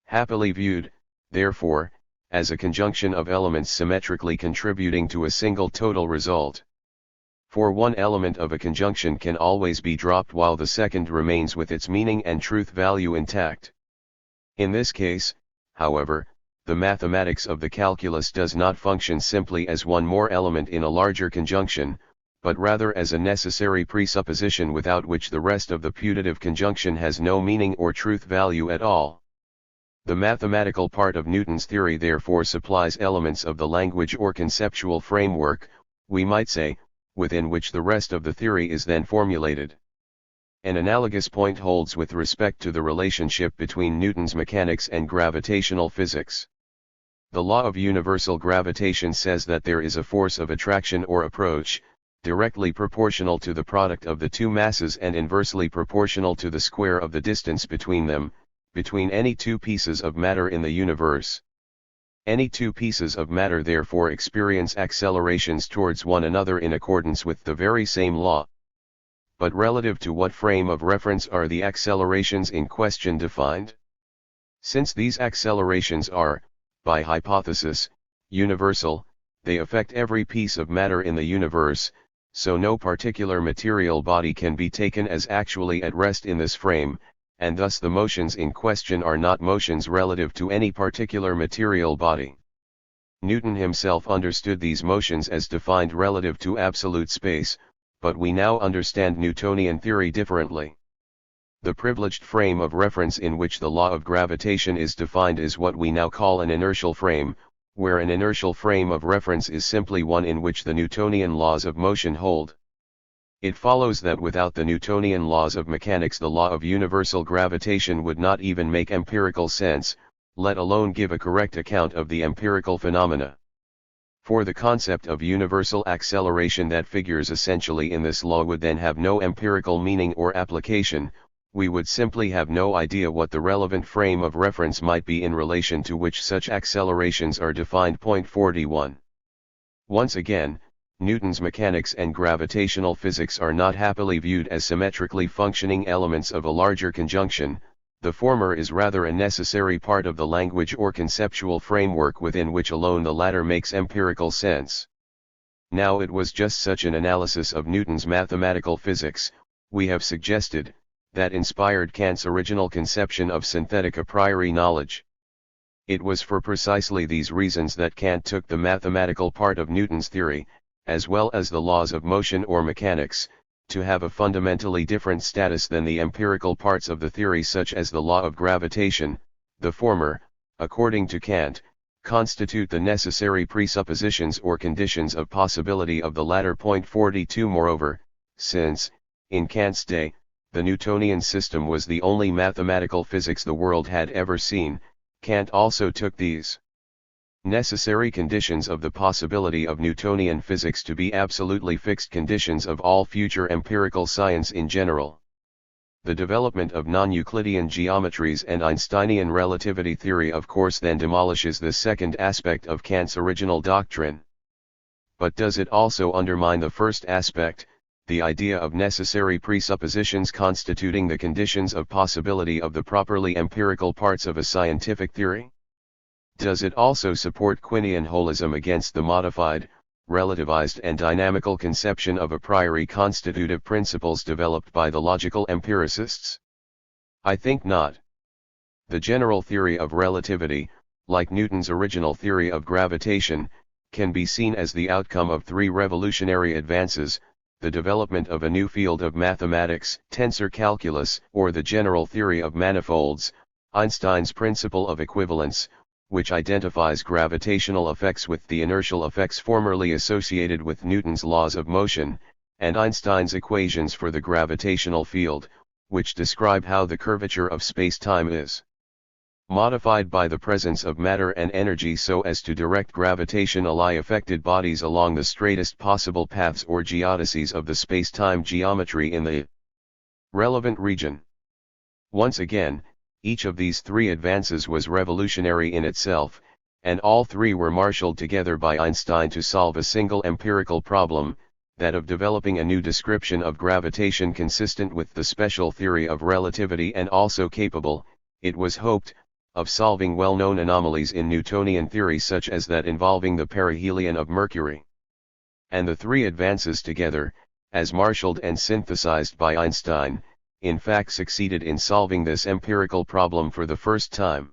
happily viewed, therefore, as a conjunction of elements symmetrically contributing to a single total result. For one element of a conjunction can always be dropped while the second remains with its meaning and truth value intact. In this case, however, the mathematics of the calculus does not function simply as one more element in a larger conjunction, but rather as a necessary presupposition without which the rest of the putative conjunction has no meaning or truth value at all. The mathematical part of Newton's theory therefore supplies elements of the language or conceptual framework, we might say, within which the rest of the theory is then formulated. An analogous point holds with respect to the relationship between Newton's mechanics and gravitational physics. The law of universal gravitation says that there is a force of attraction or approach, directly proportional to the product of the two masses and inversely proportional to the square of the distance between them, between any two pieces of matter in the universe. Any two pieces of matter therefore experience accelerations towards one another in accordance with the very same law. But relative to what frame of reference are the accelerations in question defined? Since these accelerations are, by hypothesis, universal, they affect every piece of matter in the universe, so no particular material body can be taken as actually at rest in this frame, and thus the motions in question are not motions relative to any particular material body. Newton himself understood these motions as defined relative to absolute space, but we now understand Newtonian theory differently. The privileged frame of reference in which the law of gravitation is defined is what we now call an inertial frame, where an inertial frame of reference is simply one in which the Newtonian laws of motion hold. It follows that without the Newtonian laws of mechanics the law of universal gravitation would not even make empirical sense, let alone give a correct account of the empirical phenomena. For the concept of universal acceleration that figures essentially in this law would then have no empirical meaning or application, we would simply have no idea what the relevant frame of reference might be in relation to which such accelerations are defined. 41. Once again, Newton's mechanics and gravitational physics are not happily viewed as symmetrically functioning elements of a larger conjunction, the former is rather a necessary part of the language or conceptual framework within which alone the latter makes empirical sense. Now it was just such an analysis of Newton's mathematical physics, we have suggested, that inspired Kant's original conception of synthetic a priori knowledge. It was for precisely these reasons that Kant took the mathematical part of Newton's theory, as well as the laws of motion or mechanics, to have a fundamentally different status than the empirical parts of the theory such as the law of gravitation. The former, according to Kant, constitute the necessary presuppositions or conditions of possibility of the latter. 42 Moreover, since, in Kant's day, the Newtonian system was the only mathematical physics the world had ever seen, Kant also took these necessary conditions of the possibility of Newtonian physics to be absolutely fixed conditions of all future empirical science in general. The development of non-Euclidean geometries and Einsteinian relativity theory of course then demolishes this second aspect of Kant's original doctrine. But does it also undermine the first aspect, the idea of necessary presuppositions constituting the conditions of possibility of the properly empirical parts of a scientific theory? Does it also support Quinian holism against the modified, relativized and dynamical conception of a priori constitutive principles developed by the logical empiricists? I think not. The general theory of relativity, like Newton's original theory of gravitation, can be seen as the outcome of three revolutionary advances: the development of a new field of mathematics, tensor calculus, or the general theory of manifolds, Einstein's principle of equivalence, which identifies gravitational effects with the inertial effects formerly associated with Newton's laws of motion, and Einstein's equations for the gravitational field, which describe how the curvature of space-time is. modified by the presence of matter and energy so as to direct gravitationally affected bodies along the straightest possible paths or geodesies of the space-time geometry in the relevant region. Once again, each of these three advances was revolutionary in itself, and all three were marshaled together by Einstein to solve a single empirical problem, that of developing a new description of gravitation consistent with the special theory of relativity and also capable, it was hoped, of solving well-known anomalies in Newtonian theory such as that involving the perihelion of Mercury. And the three advances together, as marshaled and synthesized by Einstein, in fact succeeded in solving this empirical problem for the first time.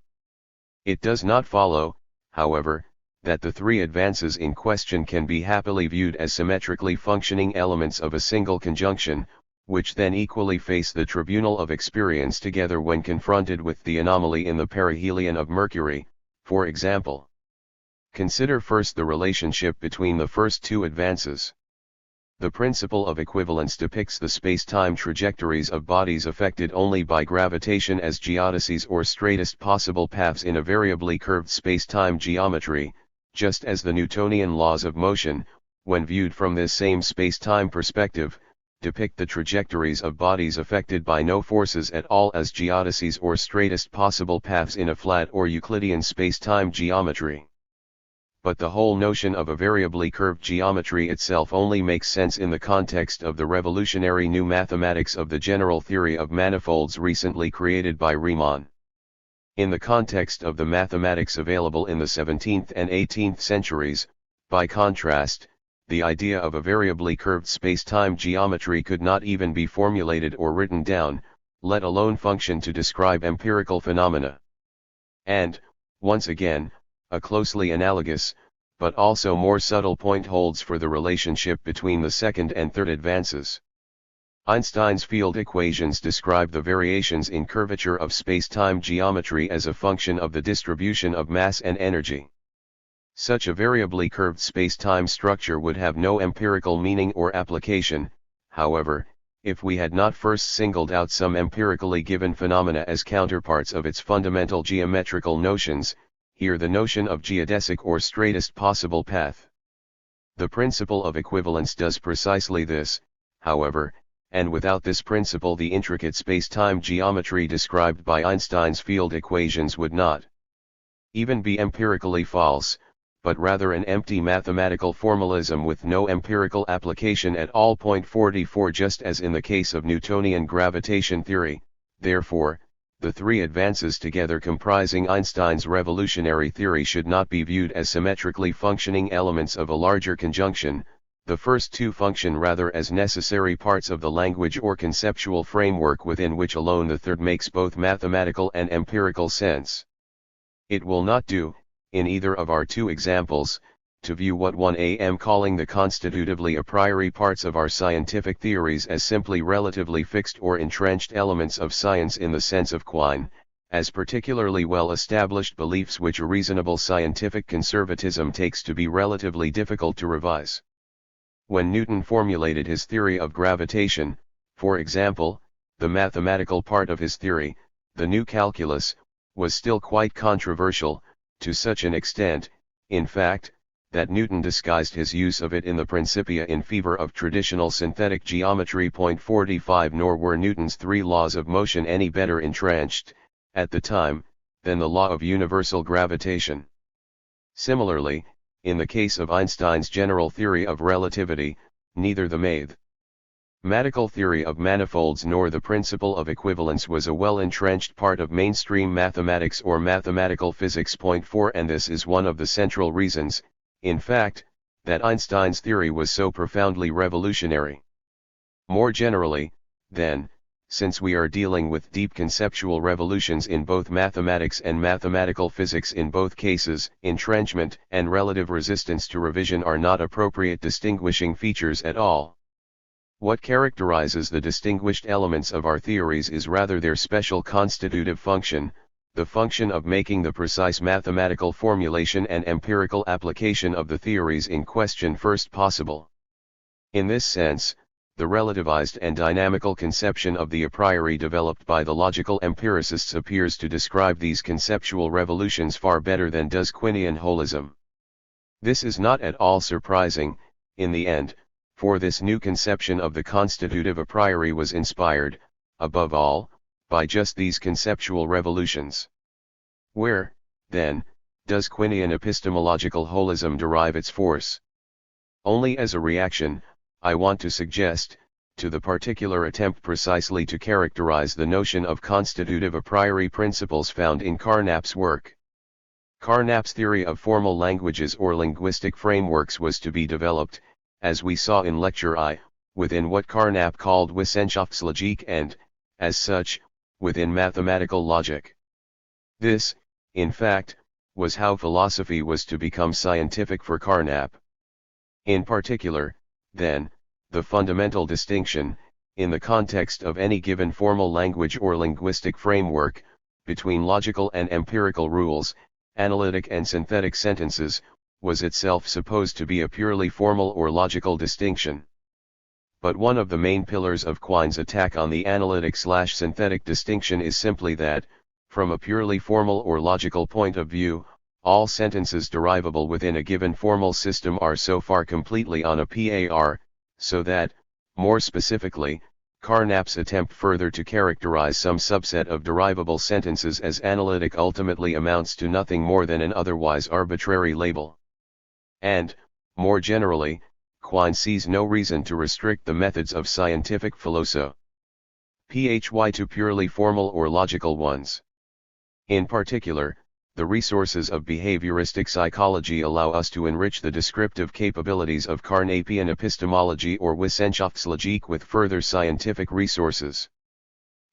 It does not follow, however, that the three advances in question can be happily viewed as symmetrically functioning elements of a single conjunction, which then equally face the tribunal of experience together when confronted with the anomaly in the perihelion of Mercury, for example. Consider first the relationship between the first two advances. The principle of equivalence depicts the space-time trajectories of bodies affected only by gravitation as geodesies or straightest possible paths in a variably curved space-time geometry, just as the Newtonian laws of motion, when viewed from this same space-time perspective, depict the trajectories of bodies affected by no forces at all as geodesies or straightest possible paths in a flat or Euclidean space-time geometry. But the whole notion of a variably curved geometry itself only makes sense in the context of the revolutionary new mathematics of the general theory of manifolds recently created by Riemann. In the context of the mathematics available in the 17th and 18th centuries, by contrast, the idea of a variably curved space-time geometry could not even be formulated or written down, let alone function to describe empirical phenomena. And, once again, a closely analogous, but also more subtle point holds for the relationship between the second and third advances. Einstein's field equations describe the variations in curvature of space-time geometry as a function of the distribution of mass and energy. Such a variably curved space-time structure would have no empirical meaning or application, however, if we had not first singled out some empirically given phenomena as counterparts of its fundamental geometrical notions, here the notion of geodesic or straightest possible path. The principle of equivalence does precisely this, however, and without this principle the intricate space-time geometry described by Einstein's field equations would not even be empirically false, but rather an empty mathematical formalism with no empirical application at all. 44 Just as in the case of Newtonian gravitation theory, therefore, the three advances together comprising Einstein's revolutionary theory should not be viewed as symmetrically functioning elements of a larger conjunction. The first two function rather as necessary parts of the language or conceptual framework within which alone the third makes both mathematical and empirical sense. It will not do, in either of our two examples, to view what one am calling the constitutively a priori parts of our scientific theories as simply relatively fixed or entrenched elements of science in the sense of Quine, as particularly well-established beliefs which a reasonable scientific conservatism takes to be relatively difficult to revise. When Newton formulated his theory of gravitation, for example, the mathematical part of his theory, the new calculus, was still quite controversial, to such an extent, in fact, that Newton disguised his use of it in the Principia in favor of traditional synthetic geometry. 45 Nor were Newton's three laws of motion any better entrenched, at the time, than the law of universal gravitation. Similarly, in the case of Einstein's general theory of relativity, neither the mathematical theory of manifolds nor the principle of equivalence was a well-entrenched part of mainstream mathematics or mathematical physics. 4 And this is one of the central reasons, in fact, that Einstein's theory was so profoundly revolutionary. More generally, then, since we are dealing with deep conceptual revolutions in both mathematics and mathematical physics, in both cases, entrenchment and relative resistance to revision are not appropriate distinguishing features at all. What characterizes the distinguished elements of our theories is rather their special constitutive function, the function of making the precise mathematical formulation and empirical application of the theories in question first possible. In this sense, the relativized and dynamical conception of the a priori developed by the logical empiricists appears to describe these conceptual revolutions far better than does Quinian holism. This is not at all surprising, in the end, for this new conception of the constitutive a priori was inspired, above all, by just these conceptual revolutions. Where, then, does Quinian epistemological holism derive its force? Only as a reaction, I want to suggest, to the particular attempt precisely to characterize the notion of constitutive a priori principles found in Carnap's work. Carnap's theory of formal languages or linguistic frameworks was to be developed, as we saw in Lecture I, within what Carnap called Wissenschaftslogik and, as such, within mathematical logic. This, in fact, was how philosophy was to become scientific for Carnap. In particular, then, the fundamental distinction, in the context of any given formal language or linguistic framework, between logical and empirical rules, analytic and synthetic sentences, was itself supposed to be a purely formal or logical distinction. But one of the main pillars of Quine's attack on the analytic/synthetic distinction is simply that, from a purely formal or logical point of view, all sentences derivable within a given formal system are so far completely on a par, so that, more specifically, Carnap's attempt further to characterize some subset of derivable sentences as analytic ultimately amounts to nothing more than an otherwise arbitrary label. And, more generally, Quine sees no reason to restrict the methods of scientific philosophy to purely formal or logical ones. In particular, the resources of behavioristic psychology allow us to enrich the descriptive capabilities of Carnapian epistemology or Wissenschaftslogik with further scientific resources.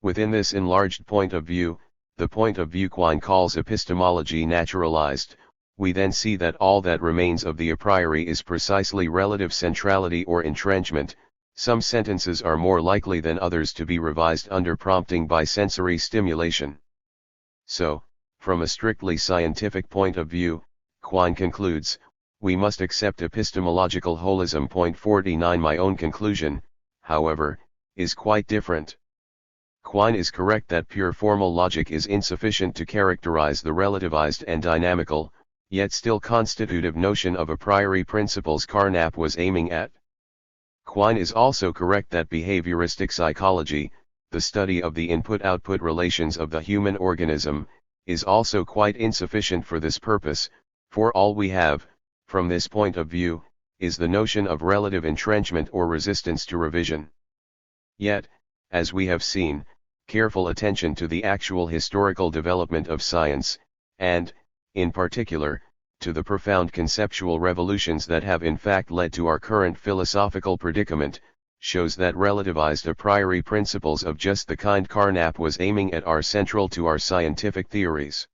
Within this enlarged point of view, the point of view Quine calls epistemology naturalized, we then see that all that remains of the a priori is precisely relative centrality or entrenchment. Some sentences are more likely than others to be revised under prompting by sensory stimulation. So, from a strictly scientific point of view, Quine concludes, we must accept epistemological holism. 49 My own conclusion, however, is quite different. Quine is correct that pure formal logic is insufficient to characterize the relativized and dynamical, yet still constitutive notion of a priori principles Carnap was aiming at. Quine is also correct that behavioristic psychology, the study of the input-output relations of the human organism, is also quite insufficient for this purpose, for all we have, from this point of view, is the notion of relative entrenchment or resistance to revision. Yet, as we have seen, careful attention to the actual historical development of science, and, in particular, to the profound conceptual revolutions that have in fact led to our current philosophical predicament, shows that relativized a priori principles of just the kind Carnap was aiming at are central to our scientific theories.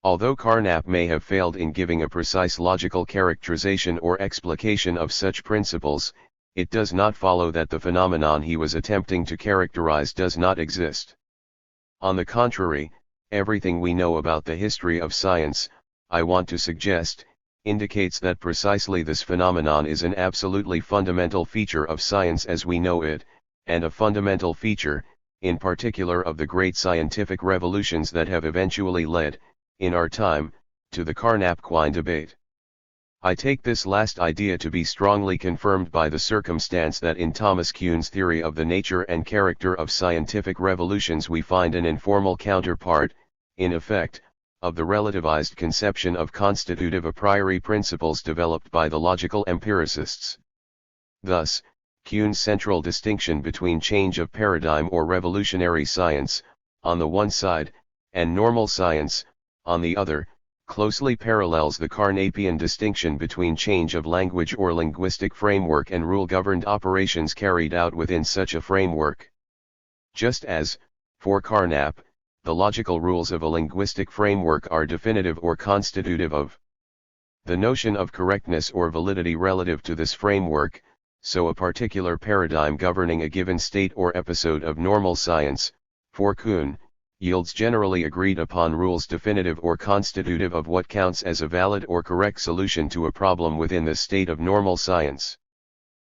Although Carnap may have failed in giving a precise logical characterization or explication of such principles, it does not follow that the phenomenon he was attempting to characterize does not exist. On the contrary, everything we know about the history of science, I want to suggest, indicates that precisely this phenomenon is an absolutely fundamental feature of science as we know it, and a fundamental feature, in particular of the great scientific revolutions that have eventually led, in our time, to the Carnap-Quine debate. I take this last idea to be strongly confirmed by the circumstance that in Thomas Kuhn's theory of the nature and character of scientific revolutions we find an informal counterpart, in effect, of the relativized conception of constitutive a priori principles developed by the logical empiricists. Thus, Kuhn's central distinction between change of paradigm or revolutionary science, on the one side, and normal science, on the other, closely parallels the Carnapian distinction between change of language or linguistic framework and rule-governed operations carried out within such a framework. Just as, for Carnap, the logical rules of a linguistic framework are definitive or constitutive of the notion of correctness or validity relative to this framework, so a particular paradigm governing a given state or episode of normal science, for Kuhn, yields generally agreed upon rules definitive or constitutive of what counts as a valid or correct solution to a problem within the state of normal science.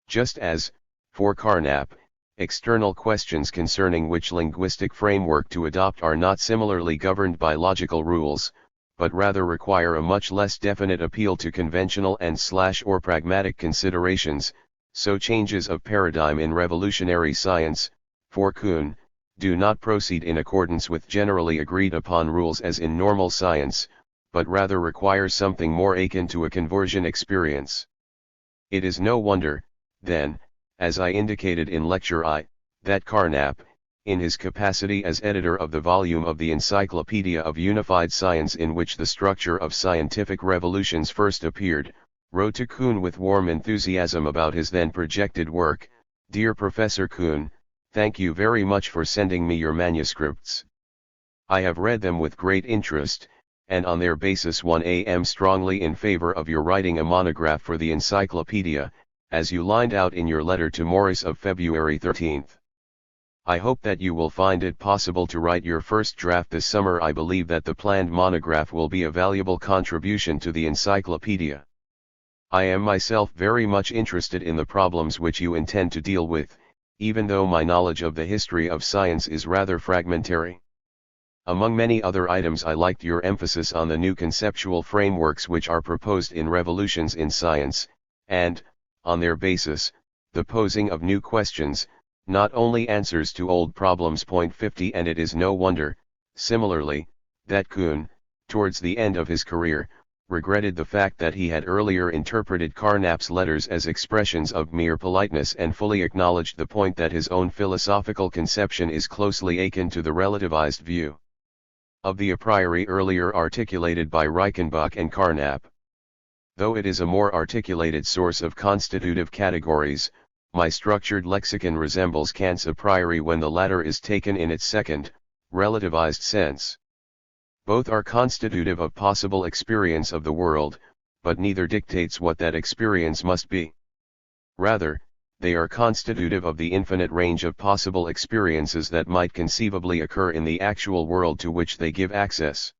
Just as, For Carnap, external questions concerning which linguistic framework to adopt are not similarly governed by logical rules, but rather require a much less definite appeal to conventional and/or pragmatic considerations. So changes of paradigm in revolutionary science, for Kuhn, do not proceed in accordance with generally agreed upon rules as in normal science, but rather require something more akin to a conversion experience. It is no wonder, then, as I indicated in Lecture I, that Carnap, in his capacity as editor of the volume of the Encyclopedia of Unified Science in which the structure of scientific revolutions first appeared, wrote to Kuhn with warm enthusiasm about his then projected work: "Dear Professor Kuhn, thank you very much for sending me your manuscripts. I have read them with great interest, and on their basis I am strongly in favor of your writing a monograph for the encyclopedia, as you lined out in your letter to Morris of February 13th. I hope that you will find it possible to write your first draft this summer. I believe that the planned monograph will be a valuable contribution to the encyclopedia. I am myself very much interested in the problems which you intend to deal with, even though my knowledge of the history of science is rather fragmentary. Among many other items, I liked your emphasis on the new conceptual frameworks which are proposed in revolutions in science, and, on their basis, the posing of new questions, not only answers to old problems. Point 50. And it is no wonder, similarly, that Kuhn, towards the end of his career, regretted the fact that he had earlier interpreted Carnap's letters as expressions of mere politeness and fully acknowledged the point that his own philosophical conception is closely akin to the relativized view of the a priori earlier articulated by Reichenbach and Carnap. Though it is a more articulated source of constitutive categories, my structured lexicon resembles Kant's a priori when the latter is taken in its second, relativized sense. Both are constitutive of possible experience of the world, but neither dictates what that experience must be. Rather, they are constitutive of the infinite range of possible experiences that might conceivably occur in the actual world to which they give access.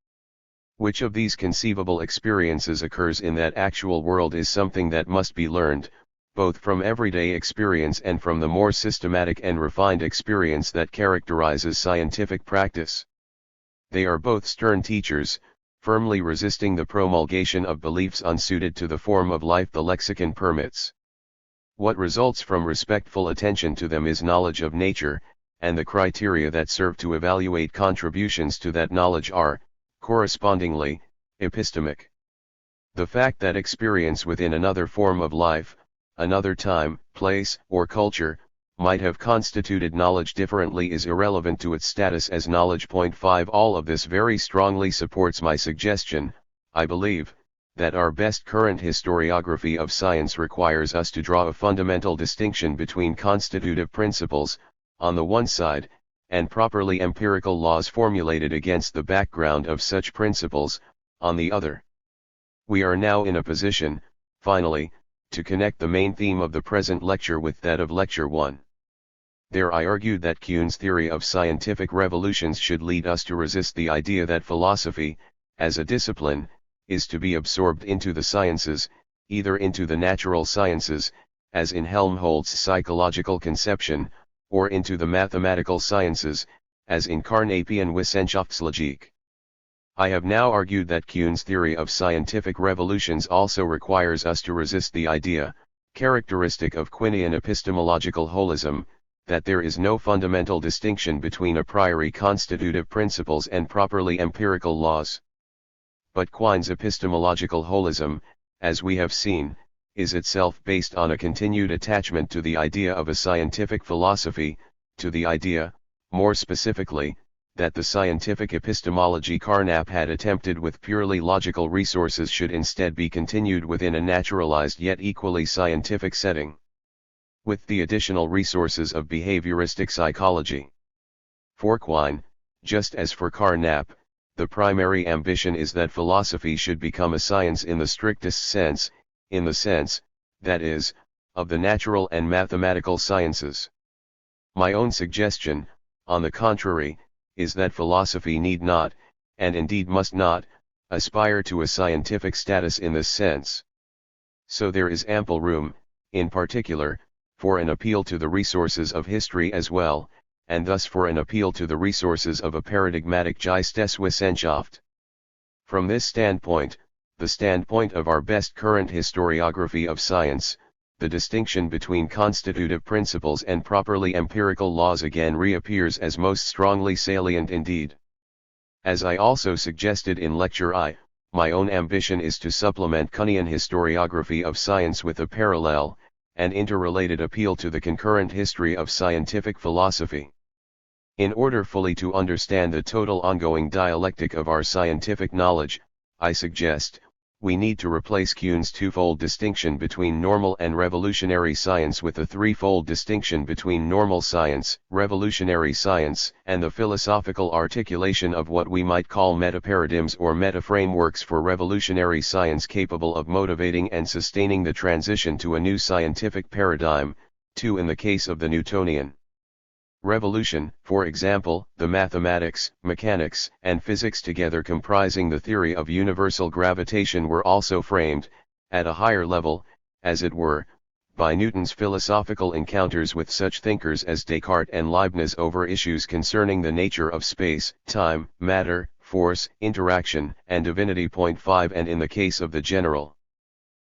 Which of these conceivable experiences occurs in that actual world is something that must be learned, both from everyday experience and from the more systematic and refined experience that characterizes scientific practice. They are both stern teachers, firmly resisting the promulgation of beliefs unsuited to the form of life the lexicon permits. What results from respectful attention to them is knowledge of nature, and the criteria that serve to evaluate contributions to that knowledge are, correspondingly, epistemic. The fact that experience within another form of life, another time, place, or culture, might have constituted knowledge differently is irrelevant to its status as knowledge. Point 5. All of this very strongly supports my suggestion, I believe, that our best current historiography of science requires us to draw a fundamental distinction between constitutive principles, on the one side, and properly empirical laws formulated against the background of such principles, on the other. We are now in a position, finally, to connect the main theme of the present lecture with that of Lecture 1. There I argued that Kuhn's theory of scientific revolutions should lead us to resist the idea that philosophy, as a discipline, is to be absorbed into the sciences, either into the natural sciences, as in Helmholtz's psychological conception, or into the mathematical sciences, as in Carnapian Wissenschaftslogik. I have now argued that Kuhn's theory of scientific revolutions also requires us to resist the idea, characteristic of Quinian epistemological holism, that there is no fundamental distinction between a priori constitutive principles and properly empirical laws. But Quine's epistemological holism, as we have seen, is itself based on a continued attachment to the idea of a scientific philosophy, to the idea, more specifically, that the scientific epistemology Carnap had attempted with purely logical resources should instead be continued within a naturalized yet equally scientific setting, with the additional resources of behavioristic psychology. For Quine, just as for Carnap, the primary ambition is that philosophy should become a science in the strictest sense, in the sense, that is, of the natural and mathematical sciences. My own suggestion, on the contrary, is that philosophy need not, and indeed must not, aspire to a scientific status in this sense. So there is ample room, in particular, for an appeal to the resources of history as well, and thus for an appeal to the resources of a paradigmatic Geisteswissenschaft. From this standpoint, the standpoint of our best current historiography of science, the distinction between constitutive principles and properly empirical laws again reappears as most strongly salient indeed. As I also suggested in Lecture I, my own ambition is to supplement Kuhnian historiography of science with a parallel, and interrelated appeal to the concurrent history of scientific philosophy. In order fully to understand the total ongoing dialectic of our scientific knowledge, I suggest, we need to replace Kuhn's twofold distinction between normal and revolutionary science with a threefold distinction between normal science, revolutionary science, and the philosophical articulation of what we might call metaparadigms or meta-frameworks for revolutionary science capable of motivating and sustaining the transition to a new scientific paradigm, in the case of the Newtonian revolution, for example, the mathematics, mechanics, and physics together comprising the theory of universal gravitation were also framed, at a higher level, as it were, by Newton's philosophical encounters with such thinkers as Descartes and Leibniz over issues concerning the nature of space, time, matter, force, interaction, and divinity. 5 And in the case of the general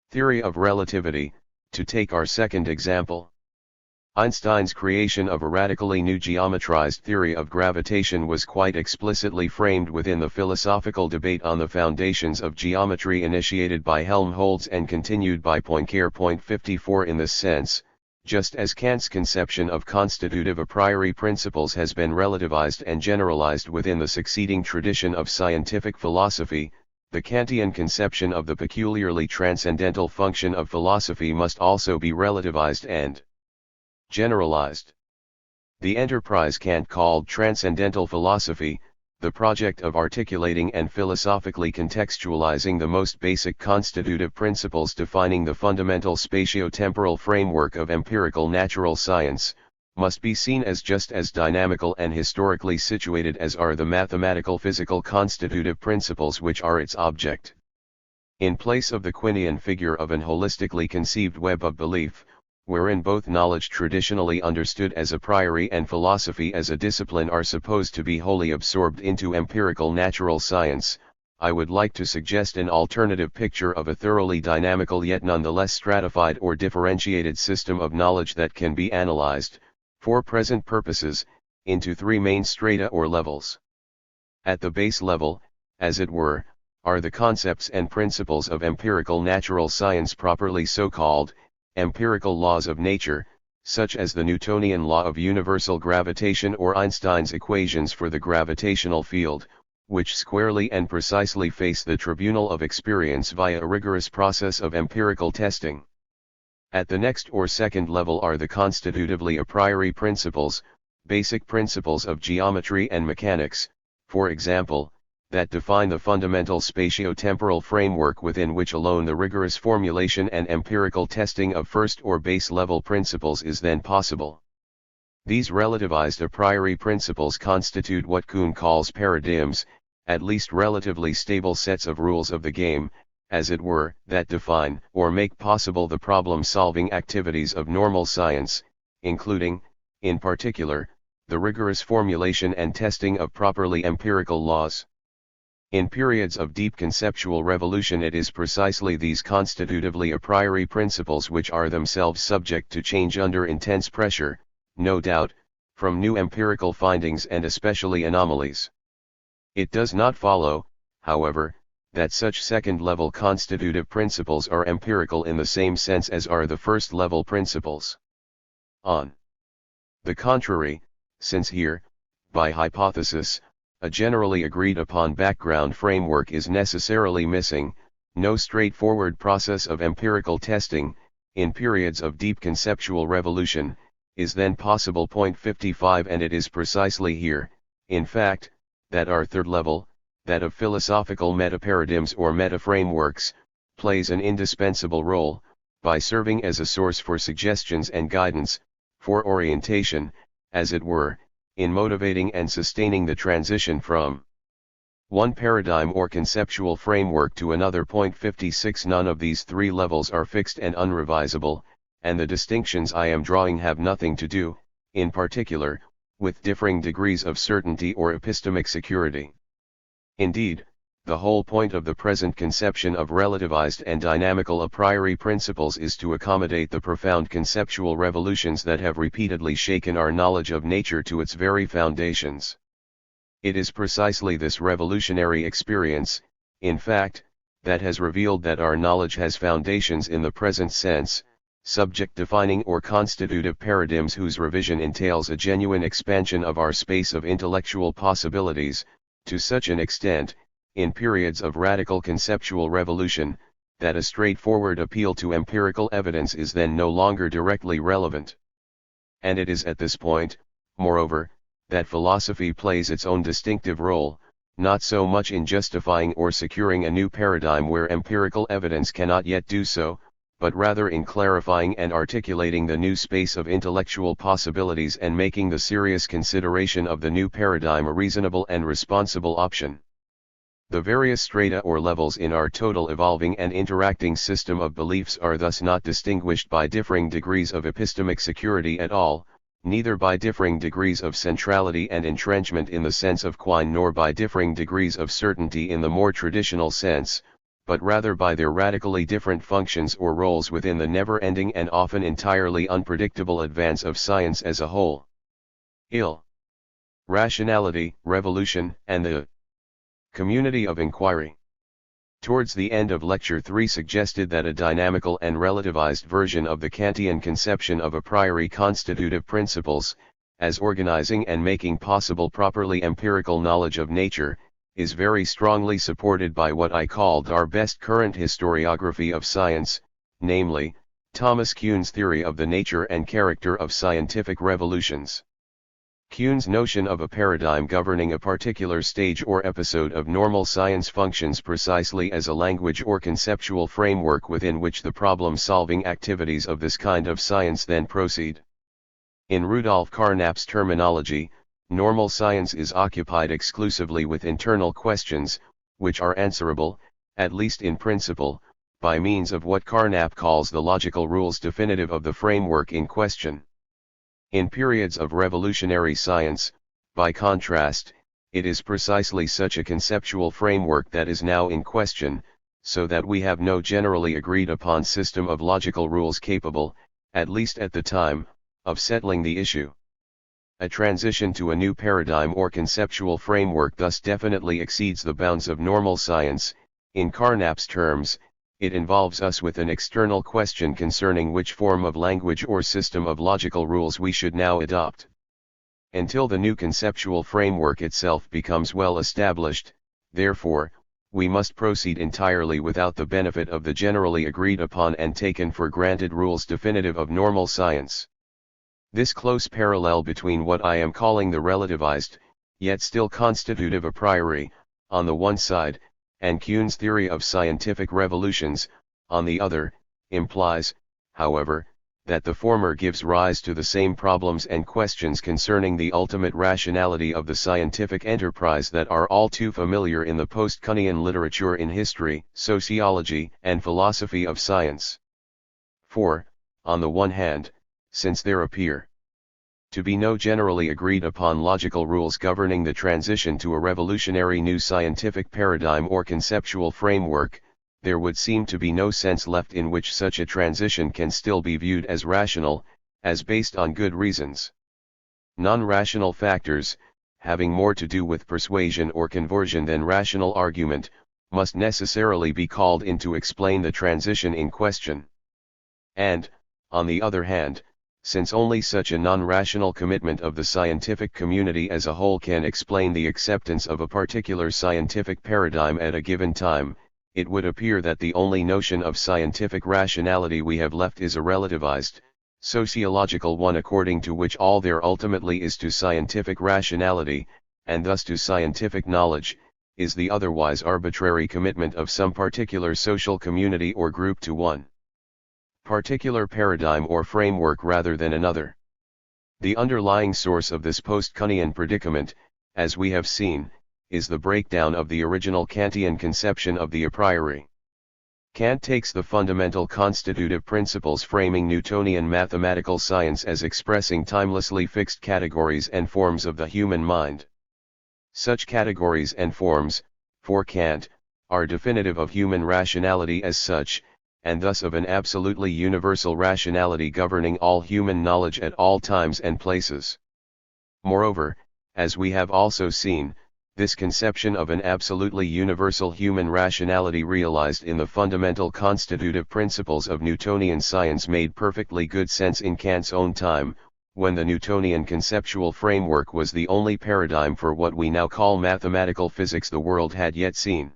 theory of relativity, to take our second example, Einstein's creation of a radically new geometrized theory of gravitation was quite explicitly framed within the philosophical debate on the foundations of geometry initiated by Helmholtz and continued by Poincare. 54 In this sense, just as Kant's conception of constitutive a priori principles has been relativized and generalized within the succeeding tradition of scientific philosophy, the Kantian conception of the peculiarly transcendental function of philosophy must also be relativized and generalized. The enterprise Kant called transcendental philosophy, the project of articulating and philosophically contextualizing the most basic constitutive principles defining the fundamental spatio-temporal framework of empirical natural science, must be seen as just as dynamical and historically situated as are the mathematical physical constitutive principles which are its object. In place of the Quinian figure of an holistically conceived web of belief, wherein both knowledge traditionally understood as a priori and philosophy as a discipline are supposed to be wholly absorbed into empirical natural science, I would like to suggest an alternative picture of a thoroughly dynamical yet nonetheless stratified or differentiated system of knowledge that can be analyzed, for present purposes, into three main strata or levels. At the base level, as it were, are the concepts and principles of empirical natural science properly so called, empirical laws of nature, such as the Newtonian law of universal gravitation or Einstein's equations for the gravitational field, which squarely and precisely face the tribunal of experience via a rigorous process of empirical testing. At the next or second level are the constitutively a priori principles, basic principles of geometry and mechanics, for example, that define the fundamental spatio-temporal framework within which alone the rigorous formulation and empirical testing of first or base-level principles is then possible. These relativized a priori principles constitute what Kuhn calls paradigms, at least relatively stable sets of rules of the game, as it were, that define or make possible the problem-solving activities of normal science, including, in particular, the rigorous formulation and testing of properly empirical laws. In periods of deep conceptual revolution it is precisely these constitutively a priori principles which are themselves subject to change under intense pressure, no doubt, from new empirical findings and especially anomalies. It does not follow, however, that such second-level constitutive principles are empirical in the same sense as are the first-level principles. On the contrary, since here, by hypothesis, a generally agreed upon background framework is necessarily missing, no straightforward process of empirical testing, in periods of deep conceptual revolution, is then possible. 55 And it is precisely here, in fact, that our third level, that of philosophical metaparadigms or meta-frameworks, plays an indispensable role, by serving as a source for suggestions and guidance, for orientation, as it were, in motivating and sustaining the transition from one paradigm or conceptual framework to another. 56 None of these three levels are fixed and unrevisable, and the distinctions I am drawing have nothing to do, in particular, with differing degrees of certainty or epistemic security. Indeed, the whole point of the present conception of relativized and dynamical a priori principles is to accommodate the profound conceptual revolutions that have repeatedly shaken our knowledge of nature to its very foundations. It is precisely this revolutionary experience, in fact, that has revealed that our knowledge has foundations in the present sense, subject-defining or constitutive paradigms whose revision entails a genuine expansion of our space of intellectual possibilities, to such an extent, in periods of radical conceptual revolution, that a straightforward appeal to empirical evidence is then no longer directly relevant. And it is at this point, moreover, that philosophy plays its own distinctive role, not so much in justifying or securing a new paradigm where empirical evidence cannot yet do so, but rather in clarifying and articulating the new space of intellectual possibilities and making the serious consideration of the new paradigm a reasonable and responsible option. The various strata or levels in our total evolving and interacting system of beliefs are thus not distinguished by differing degrees of epistemic security at all, neither by differing degrees of centrality and entrenchment in the sense of Quine nor by differing degrees of certainty in the more traditional sense, but rather by their radically different functions or roles within the never-ending and often entirely unpredictable advance of science as a whole. Rationality, revolution, and the community of inquiry. Towards the end of Lecture 3 suggested that a dynamical and relativized version of the Kantian conception of a priori constitutive principles, as organizing and making possible properly empirical knowledge of nature, is very strongly supported by what I called our best current historiography of science, namely, Thomas Kuhn's theory of the nature and character of scientific revolutions. Kuhn's notion of a paradigm governing a particular stage or episode of normal science functions precisely as a language or conceptual framework within which the problem-solving activities of this kind of science then proceed. In Rudolf Carnap's terminology, normal science is occupied exclusively with internal questions, which are answerable, at least in principle, by means of what Carnap calls the logical rules definitive of the framework in question. In periods of revolutionary science, by contrast, it is precisely such a conceptual framework that is now in question, so that we have no generally agreed upon system of logical rules capable, at least at the time, of settling the issue. A transition to a new paradigm or conceptual framework thus definitely exceeds the bounds of normal science. In Carnap's terms, it involves us with an external question concerning which form of language or system of logical rules we should now adopt. Until the new conceptual framework itself becomes well established, therefore, we must proceed entirely without the benefit of the generally agreed upon and taken for granted rules definitive of normal science. This close parallel between what I am calling the relativized, yet still constitutive a priori, on the one side, and Kuhn's theory of scientific revolutions, on the other, implies, however, that the former gives rise to the same problems and questions concerning the ultimate rationality of the scientific enterprise that are all too familiar in the post-Kuhnian literature in history, sociology, and philosophy of science. For, on the one hand, since there appear to be no generally agreed upon logical rules governing the transition to a revolutionary new scientific paradigm or conceptual framework, there would seem to be no sense left in which such a transition can still be viewed as rational, as based on good reasons. Non-rational factors, having more to do with persuasion or conversion than rational argument, must necessarily be called in to explain the transition in question. And, on the other hand, since only such a non-rational commitment of the scientific community as a whole can explain the acceptance of a particular scientific paradigm at a given time, it would appear that the only notion of scientific rationality we have left is a relativized, sociological one according to which all there ultimately is to scientific rationality, and thus to scientific knowledge, is the otherwise arbitrary commitment of some particular social community or group to one particular paradigm or framework rather than another. The underlying source of this post-Kuhnian predicament, as we have seen, is the breakdown of the original Kantian conception of the a priori. Kant takes the fundamental constitutive principles framing Newtonian mathematical science as expressing timelessly fixed categories and forms of the human mind. Such categories and forms, for Kant, are definitive of human rationality as such, and thus of an absolutely universal rationality governing all human knowledge at all times and places. Moreover, as we have also seen, this conception of an absolutely universal human rationality realized in the fundamental constitutive principles of Newtonian science made perfectly good sense in Kant's own time, when the Newtonian conceptual framework was the only paradigm for what we now call mathematical physics the world had yet seen.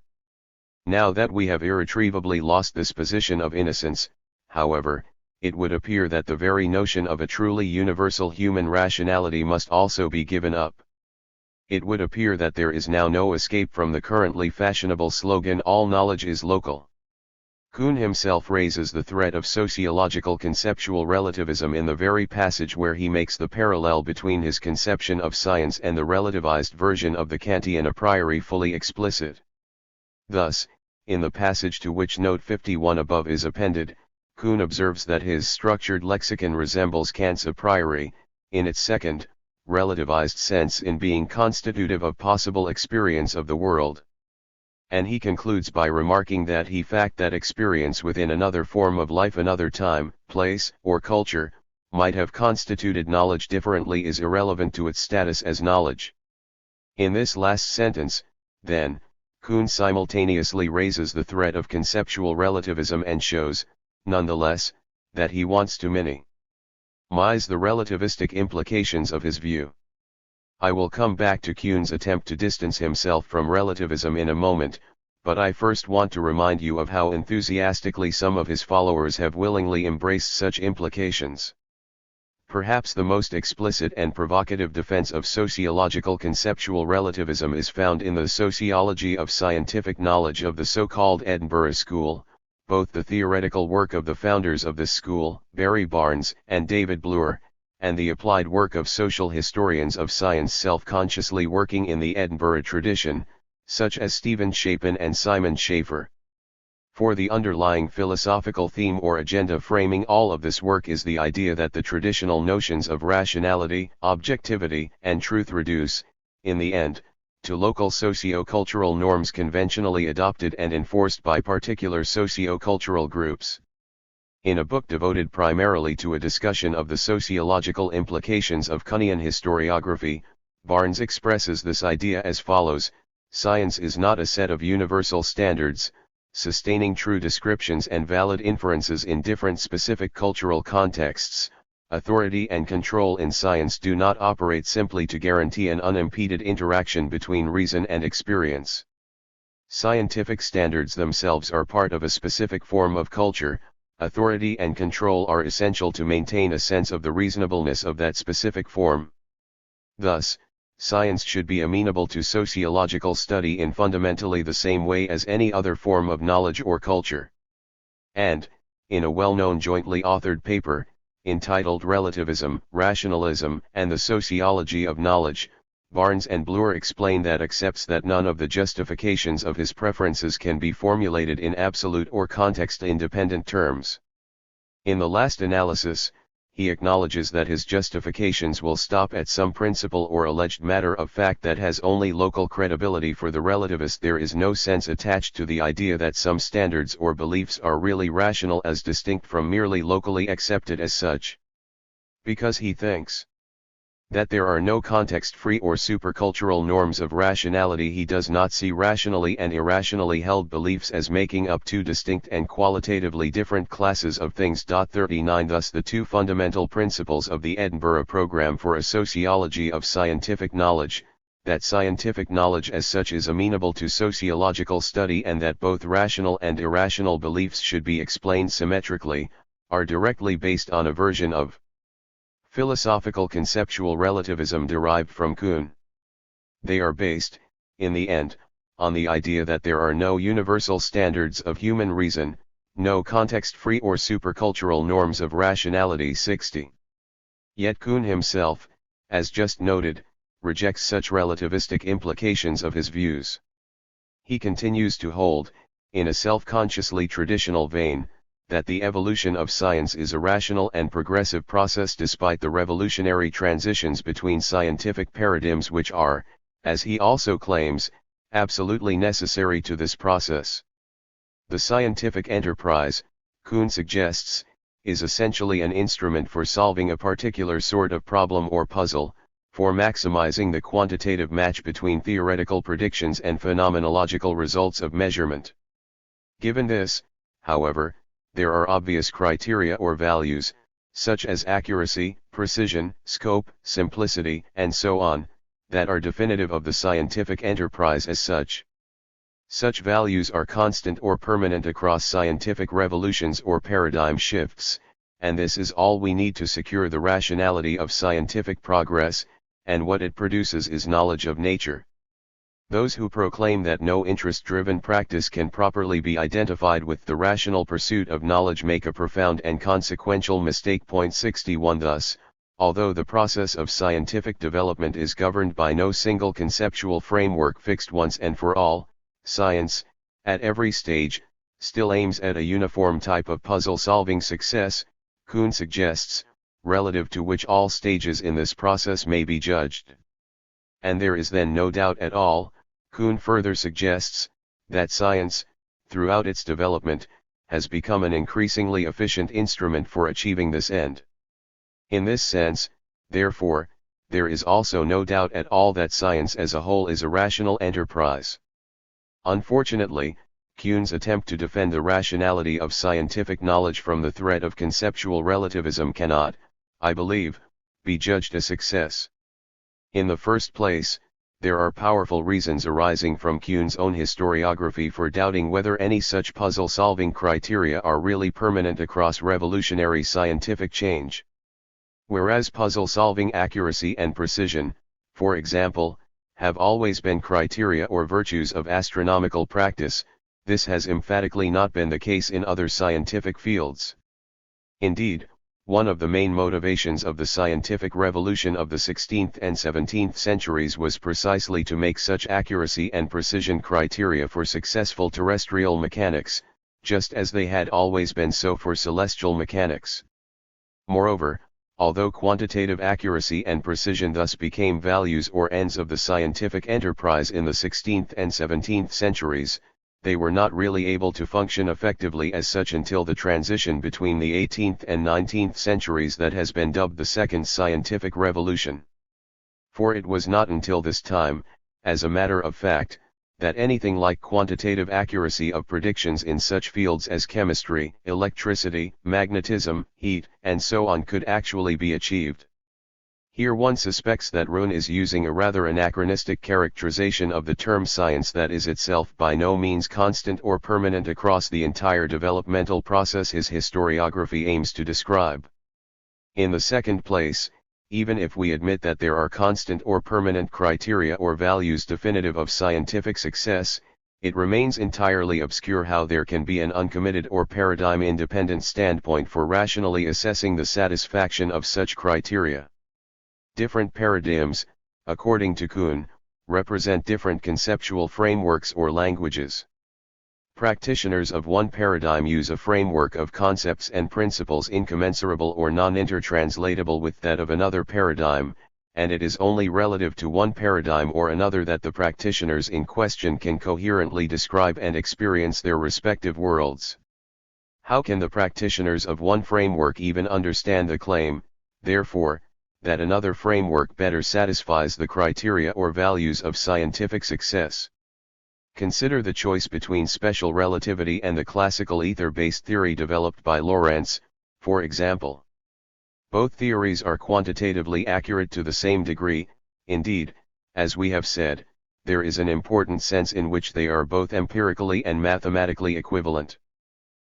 Now that we have irretrievably lost this position of innocence, however, it would appear that the very notion of a truly universal human rationality must also be given up. It would appear that there is now no escape from the currently fashionable slogan "all knowledge is local." Kuhn himself raises the threat of sociological conceptual relativism in the very passage where he makes the parallel between his conception of science and the relativized version of the Kantian a priori fully explicit. Thus, in the passage to which note 51 above is appended, Kuhn observes that his structured lexicon resembles Kant's a priori, in its second, relativized sense in being constitutive of possible experience of the world. And he concludes by remarking that the fact that experience within another form of life, another time, place, or culture, might have constituted knowledge differently is irrelevant to its status as knowledge. In this last sentence, then, Kuhn simultaneously raises the threat of conceptual relativism and shows, nonetheless, that he wants to minimize the relativistic implications of his view. I will come back to Kuhn's attempt to distance himself from relativism in a moment, but I first want to remind you of how enthusiastically some of his followers have willingly embraced such implications. Perhaps the most explicit and provocative defense of sociological conceptual relativism is found in the Sociology of Scientific Knowledge of the so-called Edinburgh School, both the theoretical work of the founders of this school, Barry Barnes and David Bloor, and the applied work of social historians of science self-consciously working in the Edinburgh tradition, such as Stephen Shapin and Simon Schaeffer. For the underlying philosophical theme or agenda framing all of this work is the idea that the traditional notions of rationality, objectivity, and truth reduce, in the end, to local socio-cultural norms conventionally adopted and enforced by particular socio-cultural groups. In a book devoted primarily to a discussion of the sociological implications of Kuhnian historiography, Barnes expresses this idea as follows: science is not a set of universal standards, sustaining true descriptions and valid inferences in different specific cultural contexts. Authority and control in science do not operate simply to guarantee an unimpeded interaction between reason and experience. Scientific standards themselves are part of a specific form of culture. Authority and control are essential to maintain a sense of the reasonableness of that specific form. Thus, science should be amenable to sociological study in fundamentally the same way as any other form of knowledge or culture. And, in a well-known jointly authored paper, entitled Relativism, Rationalism, and the Sociology of Knowledge, Barnes and Bloor explain that accepts that none of the justifications of his preferences can be formulated in absolute or context-independent terms. In the last analysis, he acknowledges that his justifications will stop at some principle or alleged matter of fact that has only local credibility. For the relativist, there is no sense attached to the idea that some standards or beliefs are really rational as distinct from merely locally accepted as such. Because he thinks that there are no context-free or supercultural norms of rationality, he does not see rationally and irrationally held beliefs as making up two distinct and qualitatively different classes of things. 39 Thus the two fundamental principles of the Edinburgh Programme for a Sociology of Scientific Knowledge, that scientific knowledge as such is amenable to sociological study and that both rational and irrational beliefs should be explained symmetrically, are directly based on a version of philosophical conceptual relativism derived from Kuhn. They are based, in the end, on the idea that there are no universal standards of human reason, no context-free or supercultural norms of rationality. 60. Yet Kuhn himself, as just noted, rejects such relativistic implications of his views. He continues to hold, in a self-consciously traditional vein, that the evolution of science is a rational and progressive process despite the revolutionary transitions between scientific paradigms which are, as he also claims, absolutely necessary to this process. The scientific enterprise, Kuhn suggests, is essentially an instrument for solving a particular sort of problem or puzzle, for maximizing the quantitative match between theoretical predictions and phenomenological results of measurement. Given this, however, there are obvious criteria or values, such as accuracy, precision, scope, simplicity, and so on, that are definitive of the scientific enterprise as such. Such values are constant or permanent across scientific revolutions or paradigm shifts, and this is all we need to secure the rationality of scientific progress, and what it produces is knowledge of nature. Those who proclaim that no interest-driven practice can properly be identified with the rational pursuit of knowledge make a profound and consequential mistake. 61 Thus, although the process of scientific development is governed by no single conceptual framework fixed once and for all, science, at every stage, still aims at a uniform type of puzzle-solving success, Kuhn suggests, relative to which all stages in this process may be judged. And there is then no doubt at all, Kuhn further suggests, that science, throughout its development, has become an increasingly efficient instrument for achieving this end. In this sense, therefore, there is also no doubt at all that science as a whole is a rational enterprise. Unfortunately, Kuhn's attempt to defend the rationality of scientific knowledge from the threat of conceptual relativism cannot, I believe, be judged a success. In the first place, there are powerful reasons arising from Kuhn's own historiography for doubting whether any such puzzle-solving criteria are really permanent across revolutionary scientific change. Whereas puzzle-solving accuracy and precision, for example, have always been criteria or virtues of astronomical practice, this has emphatically not been the case in other scientific fields. Indeed, one of the main motivations of the scientific revolution of the 16th and 17th centuries was precisely to make such accuracy and precision criteria for successful terrestrial mechanics, just as they had always been so for celestial mechanics. Moreover, although quantitative accuracy and precision thus became values or ends of the scientific enterprise in the 16th and 17th centuries, they were not really able to function effectively as such until the transition between the 18th and 19th centuries that has been dubbed the Second Scientific Revolution. For it was not until this time, as a matter of fact, that anything like quantitative accuracy of predictions in such fields as chemistry, electricity, magnetism, heat, and so on could actually be achieved. Here one suspects that Rohn is using a rather anachronistic characterization of the term science that is itself by no means constant or permanent across the entire developmental process his historiography aims to describe. In the second place, even if we admit that there are constant or permanent criteria or values definitive of scientific success, it remains entirely obscure how there can be an uncommitted or paradigm-independent standpoint for rationally assessing the satisfaction of such criteria. Different paradigms, according to Kuhn, represent different conceptual frameworks or languages. Practitioners of one paradigm use a framework of concepts and principles incommensurable or non-intertranslatable with that of another paradigm, and it is only relative to one paradigm or another that the practitioners in question can coherently describe and experience their respective worlds. How can the practitioners of one framework even understand the claim, therefore, that another framework better satisfies the criteria or values of scientific success? Consider the choice between special relativity and the classical ether-based theory developed by Lorentz, for example. Both theories are quantitatively accurate to the same degree. Indeed, as we have said, there is an important sense in which they are both empirically and mathematically equivalent.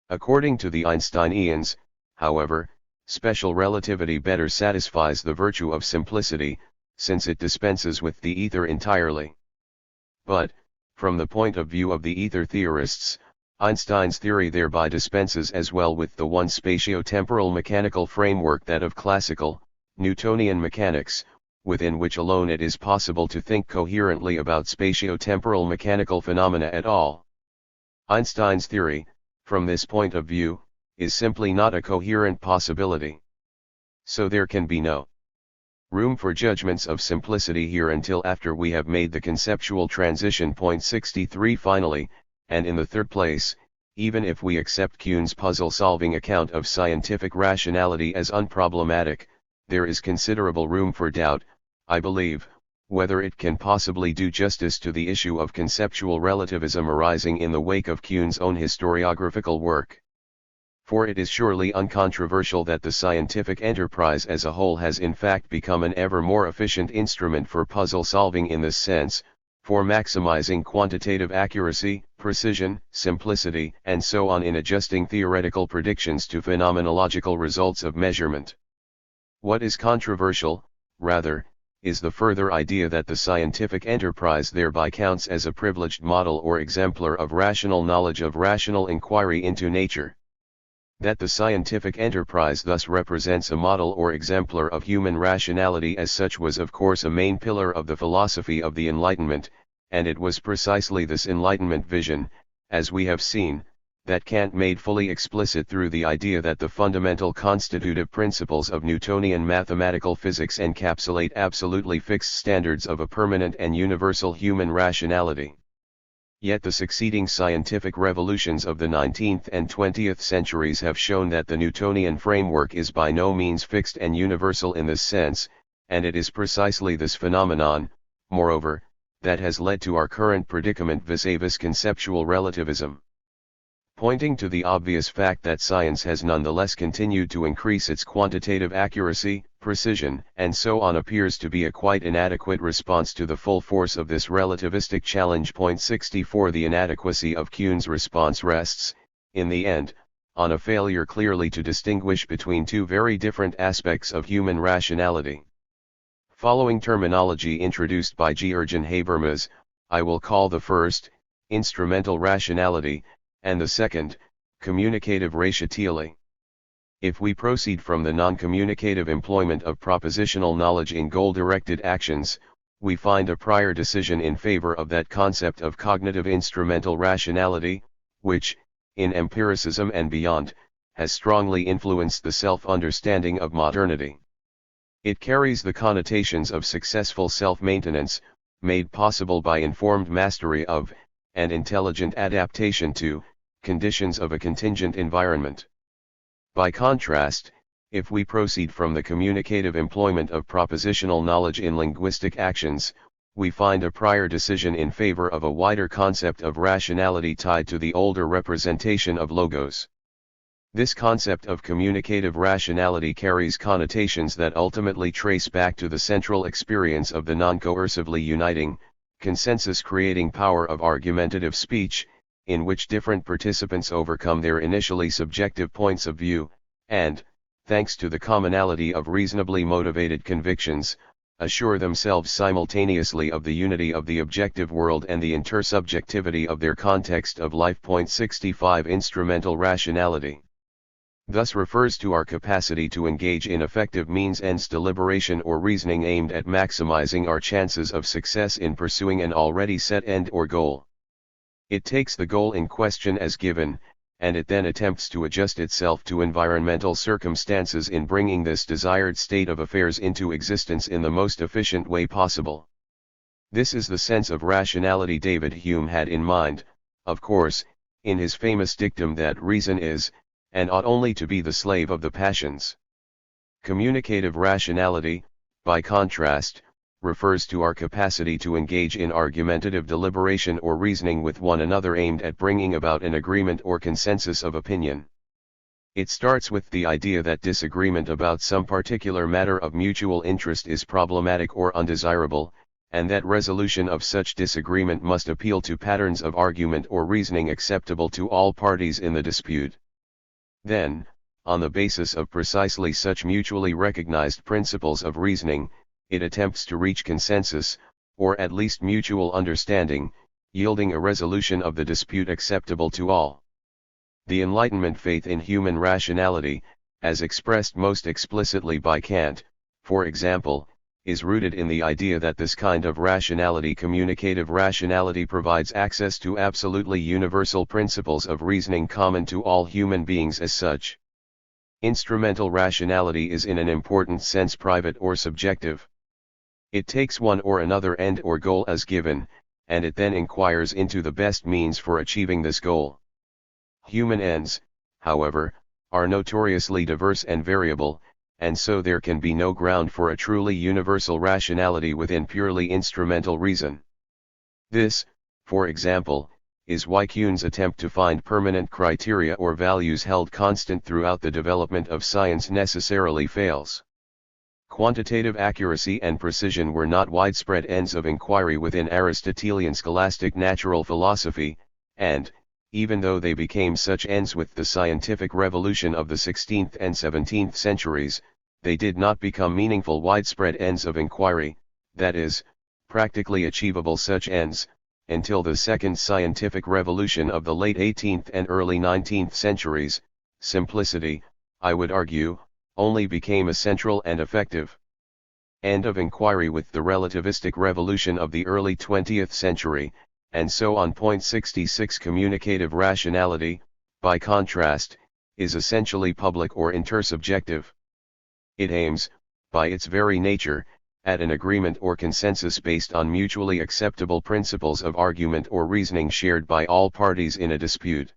According to the Einsteinians, however, special relativity better satisfies the virtue of simplicity, since it dispenses with the ether entirely. But, from the point of view of the ether theorists, Einstein's theory thereby dispenses as well with the one spatio-temporal mechanical framework that of classical, Newtonian mechanics, within which alone it is possible to think coherently about spatio-temporal mechanical phenomena at all. Einstein's theory, from this point of view, is simply not a coherent possibility. So there can be no room for judgments of simplicity here until after we have made the conceptual transition. Point 63. Finally, and in the third place, even if we accept Kuhn's puzzle-solving account of scientific rationality as unproblematic, there is considerable room for doubt, I believe, whether it can possibly do justice to the issue of conceptual relativism arising in the wake of Kuhn's own historiographical work. For it is surely uncontroversial that the scientific enterprise as a whole has in fact become an ever more efficient instrument for puzzle solving in this sense, for maximizing quantitative accuracy, precision, simplicity, and so on in adjusting theoretical predictions to phenomenological results of measurement. What is controversial, rather, is the further idea that the scientific enterprise thereby counts as a privileged model or exemplar of rational knowledge, of rational inquiry into nature. That the scientific enterprise thus represents a model or exemplar of human rationality as such was of course a main pillar of the philosophy of the Enlightenment, and it was precisely this Enlightenment vision, as we have seen, that Kant made fully explicit through the idea that the fundamental constitutive principles of Newtonian mathematical physics encapsulate absolutely fixed standards of a permanent and universal human rationality. Yet the succeeding scientific revolutions of the 19th and 20th centuries have shown that the Newtonian framework is by no means fixed and universal in this sense, and it is precisely this phenomenon, moreover, that has led to our current predicament vis-a-vis conceptual relativism. Pointing to the obvious fact that science has nonetheless continued to increase its quantitative accuracy, precision, and so on appears to be a quite inadequate response to the full force of this relativistic challenge. Point 64. The inadequacy of Kuhn's response rests, in the end, on a failure clearly to distinguish between two very different aspects of human rationality. Following terminology introduced by Georgian Habermas, I will call the first, instrumental rationality, and the second, communicative rationality. If we proceed from the non-communicative employment of propositional knowledge in goal-directed actions, we find a prior decision in favor of that concept of cognitive instrumental rationality, which, in empiricism and beyond, has strongly influenced the self-understanding of modernity. It carries the connotations of successful self-maintenance, made possible by informed mastery of, and intelligent adaptation to, conditions of a contingent environment. By contrast, if we proceed from the communicative employment of propositional knowledge in linguistic actions, we find a prior decision in favor of a wider concept of rationality tied to the older representation of logos. This concept of communicative rationality carries connotations that ultimately trace back to the central experience of the non-coercively uniting, consensus-creating power of argumentative speech, in which different participants overcome their initially subjective points of view, and, thanks to the commonality of reasonably motivated convictions, assure themselves simultaneously of the unity of the objective world and the intersubjectivity of their context of life. Point 65. Instrumental rationality thus refers to our capacity to engage in effective means-ends deliberation or reasoning aimed at maximizing our chances of success in pursuing an already set end or goal. It takes the goal in question as given, and it then attempts to adjust itself to environmental circumstances in bringing this desired state of affairs into existence in the most efficient way possible. This is the sense of rationality David Hume had in mind, of course, in his famous dictum that reason is, and ought only to be, the slave of the passions. Communicative rationality, by contrast, refers to our capacity to engage in argumentative deliberation or reasoning with one another aimed at bringing about an agreement or consensus of opinion. It starts with the idea that disagreement about some particular matter of mutual interest is problematic or undesirable, and that resolution of such disagreement must appeal to patterns of argument or reasoning acceptable to all parties in the dispute. Then, on the basis of precisely such mutually recognized principles of reasoning, it attempts to reach consensus, or at least mutual understanding, yielding a resolution of the dispute acceptable to all. The Enlightenment faith in human rationality, as expressed most explicitly by Kant, for example, is rooted in the idea that this kind of rationality, communicative rationality, provides access to absolutely universal principles of reasoning common to all human beings as such. Instrumental rationality is in an important sense private or subjective. It takes one or another end or goal as given, and it then inquires into the best means for achieving this goal. Human ends, however, are notoriously diverse and variable, and so there can be no ground for a truly universal rationality within purely instrumental reason. This, for example, is why Kuhn's attempt to find permanent criteria or values held constant throughout the development of science necessarily fails. Quantitative accuracy and precision were not widespread ends of inquiry within Aristotelian scholastic natural philosophy, and, even though they became such ends with the scientific revolution of the 16th and 17th centuries, they did not become meaningful widespread ends of inquiry, that is, practically achievable such ends, until the second scientific revolution of the late 18th and early 19th centuries. Simplicity, I would argue, only became a central and effective end of inquiry with the relativistic revolution of the early 20th century, and so on. Point 66. Communicative rationality, by contrast, is essentially public or intersubjective. It aims, by its very nature, at an agreement or consensus based on mutually acceptable principles of argument or reasoning shared by all parties in a dispute.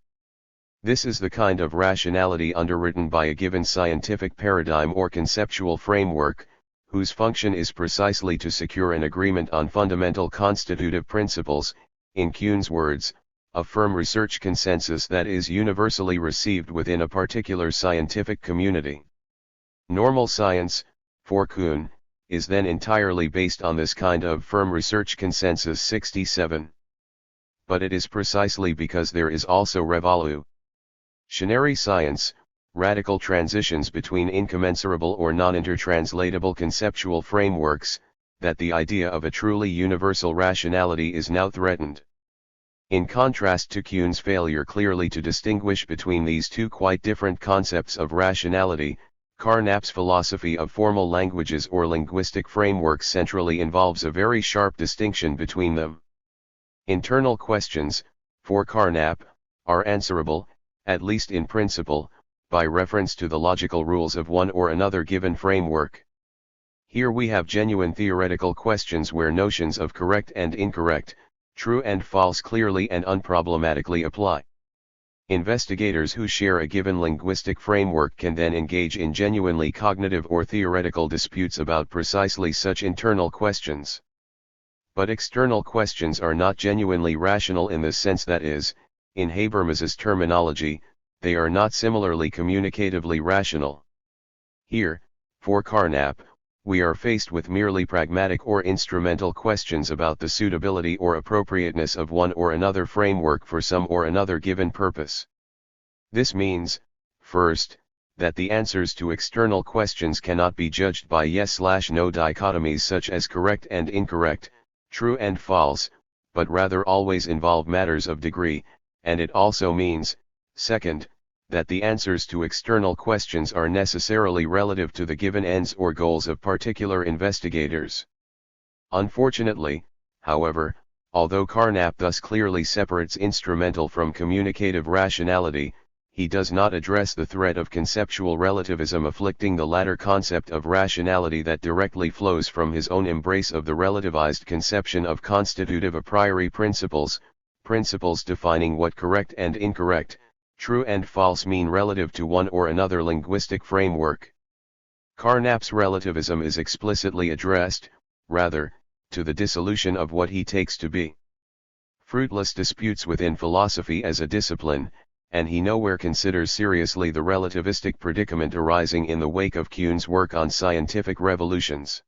This is the kind of rationality underwritten by a given scientific paradigm or conceptual framework, whose function is precisely to secure an agreement on fundamental constitutive principles, in Kuhn's words, a firm research consensus that is universally received within a particular scientific community. Normal science, for Kuhn, is then entirely based on this kind of firm research consensus. 67. But it is precisely because there is also revolutionary science, radical transitions between incommensurable or non-intertranslatable conceptual frameworks, that the idea of a truly universal rationality is now threatened. In contrast to Kuhn's failure clearly to distinguish between these two quite different concepts of rationality, Carnap's philosophy of formal languages or linguistic frameworks centrally involves a very sharp distinction between them. Internal questions, for Carnap, are answerable, at least in principle, by reference to the logical rules of one or another given framework. Here we have genuine theoretical questions where notions of correct and incorrect, true and false clearly and unproblematically apply. Investigators who share a given linguistic framework can then engage in genuinely cognitive or theoretical disputes about precisely such internal questions. But external questions are not genuinely rational in the sense that is, in Habermas's terminology, they are not similarly communicatively rational. Here, for Carnap, we are faced with merely pragmatic or instrumental questions about the suitability or appropriateness of one or another framework for some or another given purpose. This means, first, that the answers to external questions cannot be judged by yes/no dichotomies such as correct and incorrect, true and false, but rather always involve matters of degree, and it also means, second, that the answers to external questions are necessarily relative to the given ends or goals of particular investigators. Unfortunately, however, although Carnap thus clearly separates instrumental from communicative rationality, he does not address the threat of conceptual relativism afflicting the latter concept of rationality that directly flows from his own embrace of the relativized conception of constitutive a priori principles, principles defining what correct and incorrect, true and false mean relative to one or another linguistic framework. Carnap's relativism is explicitly addressed, rather, to the dissolution of what he takes to be fruitless disputes within philosophy as a discipline, and he nowhere considers seriously the relativistic predicament arising in the wake of Kuhn's work on scientific revolutions.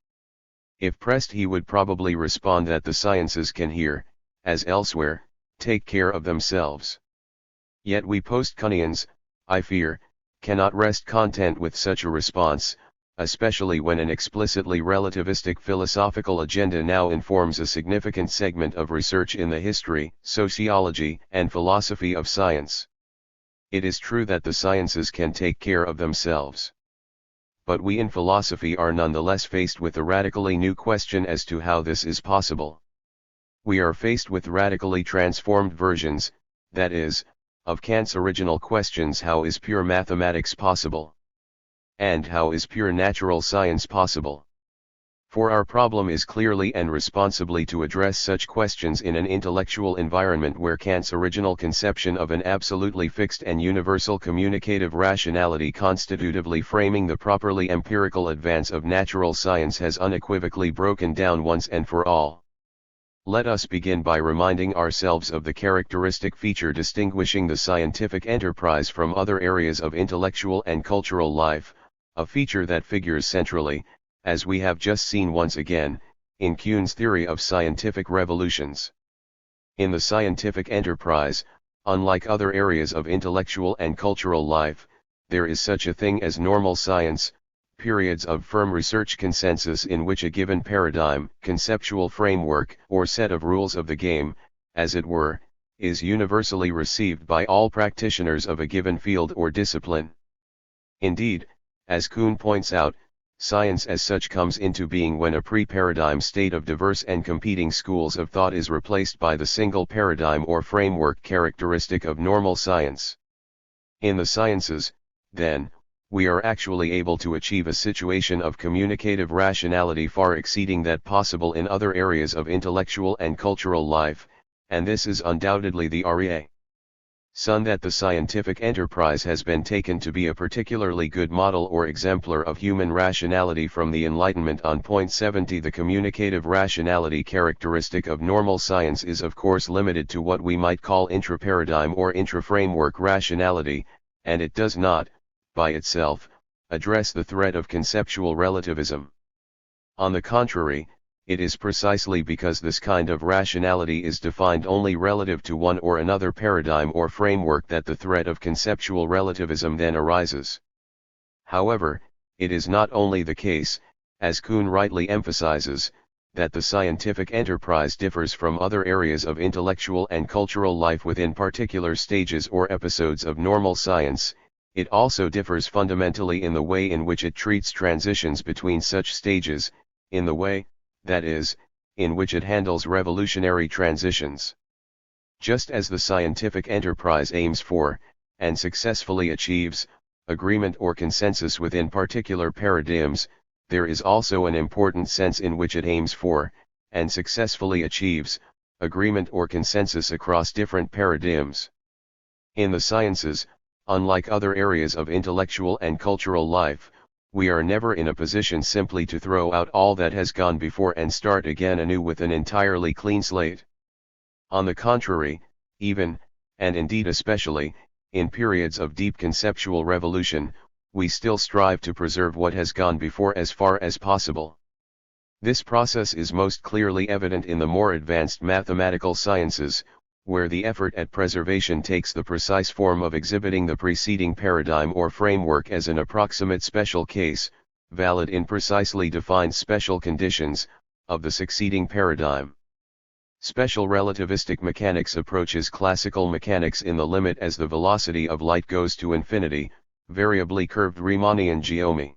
If pressed, he would probably respond that the sciences can here, as elsewhere, take care of themselves. Yet we post-Kuhnians, I fear, cannot rest content with such a response, especially when an explicitly relativistic philosophical agenda now informs a significant segment of research in the history, sociology, and philosophy of science. It is true that the sciences can take care of themselves. but we in philosophy are nonetheless faced with a radically new question as to how this is possible. We are faced with radically transformed versions, that is, of Kant's original questions: how is pure mathematics possible? And how is pure natural science possible? For our problem is clearly and responsibly to address such questions in an intellectual environment where Kant's original conception of an absolutely fixed and universal communicative rationality constitutively framing the properly empirical advance of natural science has unequivocally broken down once and for all. Let us begin by reminding ourselves of the characteristic feature distinguishing the scientific enterprise from other areas of intellectual and cultural life, a feature that figures centrally, as we have just seen once again, in Kuhn's theory of scientific revolutions. In the scientific enterprise, unlike other areas of intellectual and cultural life, there is such a thing as normal science, periods of firm research consensus in which a given paradigm, conceptual framework, or set of rules of the game, as it were, is universally received by all practitioners of a given field or discipline. Indeed, as Kuhn points out, science as such comes into being when a pre-paradigm state of diverse and competing schools of thought is replaced by the single paradigm or framework characteristic of normal science. In the sciences, then, we are actually able to achieve a situation of communicative rationality far exceeding that possible in other areas of intellectual and cultural life, and this is undoubtedly the reason that the scientific enterprise has been taken to be a particularly good model or exemplar of human rationality from the Enlightenment. On point 70, the communicative rationality characteristic of normal science is of course limited to what we might call intra-paradigm or intra-framework rationality, and it does not, by itself, address the threat of conceptual relativism. On the contrary, it is precisely because this kind of rationality is defined only relative to one or another paradigm or framework that the threat of conceptual relativism then arises. However, it is not only the case, as Kuhn rightly emphasizes, that the scientific enterprise differs from other areas of intellectual and cultural life within particular stages or episodes of normal science, it also differs fundamentally in the way in which it treats transitions between such stages, in the way, that is, in which it handles revolutionary transitions. Just as the scientific enterprise aims for, and successfully achieves, agreement or consensus within particular paradigms, there is also an important sense in which it aims for, and successfully achieves, agreement or consensus across different paradigms. In the sciences, unlike other areas of intellectual and cultural life, we are never in a position simply to throw out all that has gone before and start again anew with an entirely clean slate. On the contrary, even, and indeed especially, in periods of deep conceptual revolution, we still strive to preserve what has gone before as far as possible. This process is most clearly evident in the more advanced mathematical sciences, where the effort at preservation takes the precise form of exhibiting the preceding paradigm or framework as an approximate special case, valid in precisely defined special conditions, of the succeeding paradigm. Special relativistic mechanics approaches classical mechanics in the limit as the velocity of light goes to infinity, variably curved Riemannian geometry.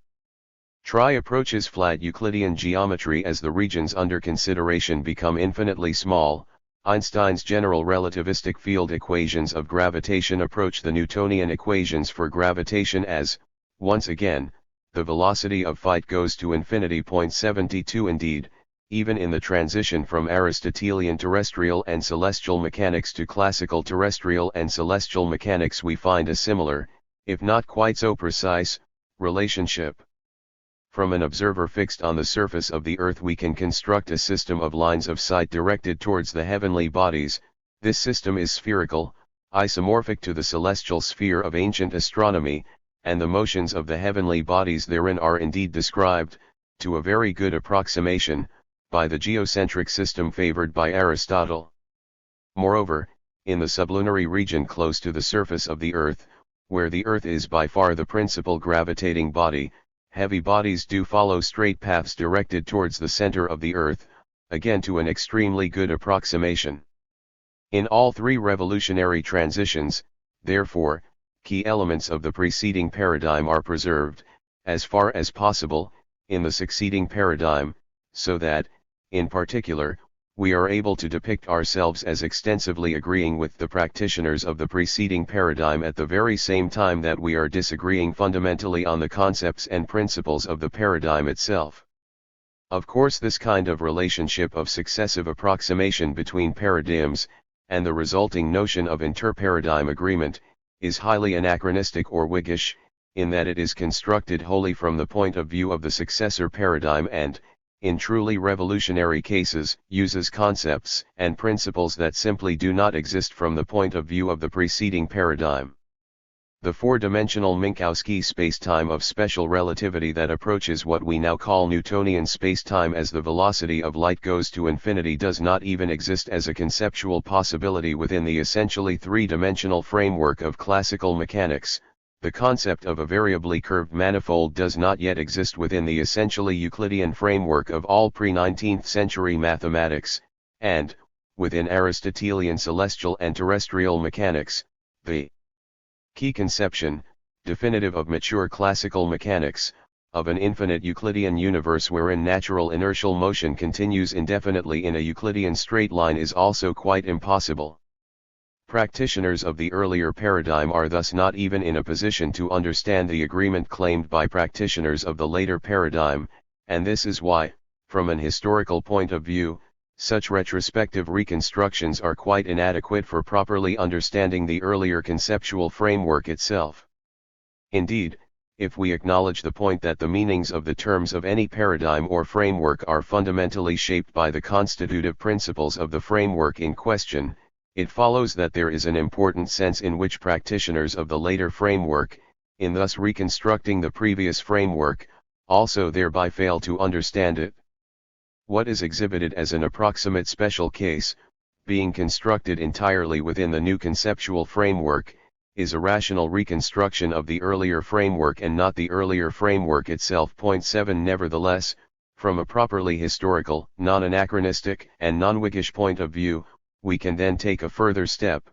Approaches flat Euclidean geometry as the regions under consideration become infinitely small. Einstein's general relativistic field equations of gravitation approach the Newtonian equations for gravitation as, once again, the velocity of light goes to infinity. 72 Indeed, even in the transition from Aristotelian terrestrial and celestial mechanics to classical terrestrial and celestial mechanics we find a similar, if not quite so precise, relationship. From an observer fixed on the surface of the earth we can construct a system of lines of sight directed towards the heavenly bodies. This system is spherical, isomorphic to the celestial sphere of ancient astronomy, and the motions of the heavenly bodies therein are indeed described, to a very good approximation, by the geocentric system favored by Aristotle. Moreover, in the sublunary region close to the surface of the earth, where the earth is by far the principal gravitating body, heavy bodies do follow straight paths directed towards the center of the earth, again to an extremely good approximation. In all three revolutionary transitions, therefore, key elements of the preceding paradigm are preserved, as far as possible, in the succeeding paradigm, so that, in particular, we are able to depict ourselves as extensively agreeing with the practitioners of the preceding paradigm at the very same time that we are disagreeing fundamentally on the concepts and principles of the paradigm itself. Of course, this kind of relationship of successive approximation between paradigms, and the resulting notion of interparadigm agreement, is highly anachronistic or Whiggish, in that it is constructed wholly from the point of view of the successor paradigm and, in truly revolutionary cases, uses concepts and principles that simply do not exist from the point of view of the preceding paradigm. The four-dimensional Minkowski spacetime of special relativity that approaches what we now call Newtonian spacetime as the velocity of light goes to infinity does not even exist as a conceptual possibility within the essentially three-dimensional framework of classical mechanics. The concept of a variably curved manifold does not yet exist within the essentially Euclidean framework of all pre-19th century mathematics, and, within Aristotelian celestial and terrestrial mechanics, the key conception, definitive of mature classical mechanics, of an infinite Euclidean universe wherein natural inertial motion continues indefinitely in a Euclidean straight line is also quite impossible. Practitioners of the earlier paradigm are thus not even in a position to understand the agreement claimed by practitioners of the later paradigm, and this is why, from an historical point of view, such retrospective reconstructions are quite inadequate for properly understanding the earlier conceptual framework itself. Indeed, if we acknowledge the point that the meanings of the terms of any paradigm or framework are fundamentally shaped by the constitutive principles of the framework in question, it follows that there is an important sense in which practitioners of the later framework, in thus reconstructing the previous framework, also thereby fail to understand it. What is exhibited as an approximate special case, being constructed entirely within the new conceptual framework, is a rational reconstruction of the earlier framework and not the earlier framework itself. Point 7 Nevertheless, from a properly historical, non-anachronistic, and non-Whiggish point of view, we can then take a further step.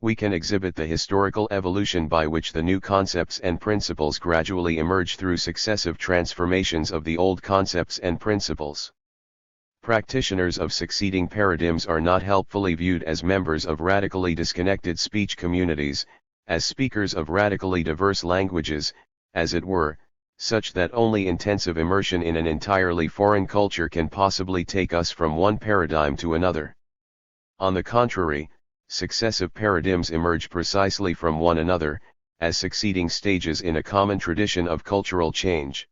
We can exhibit the historical evolution by which the new concepts and principles gradually emerge through successive transformations of the old concepts and principles. Practitioners of succeeding paradigms are not helpfully viewed as members of radically disconnected speech communities, as speakers of radically diverse languages, as it were, such that only intensive immersion in an entirely foreign culture can possibly take us from one paradigm to another. On the contrary, successive paradigms emerge precisely from one another, as succeeding stages in a common tradition of cultural change.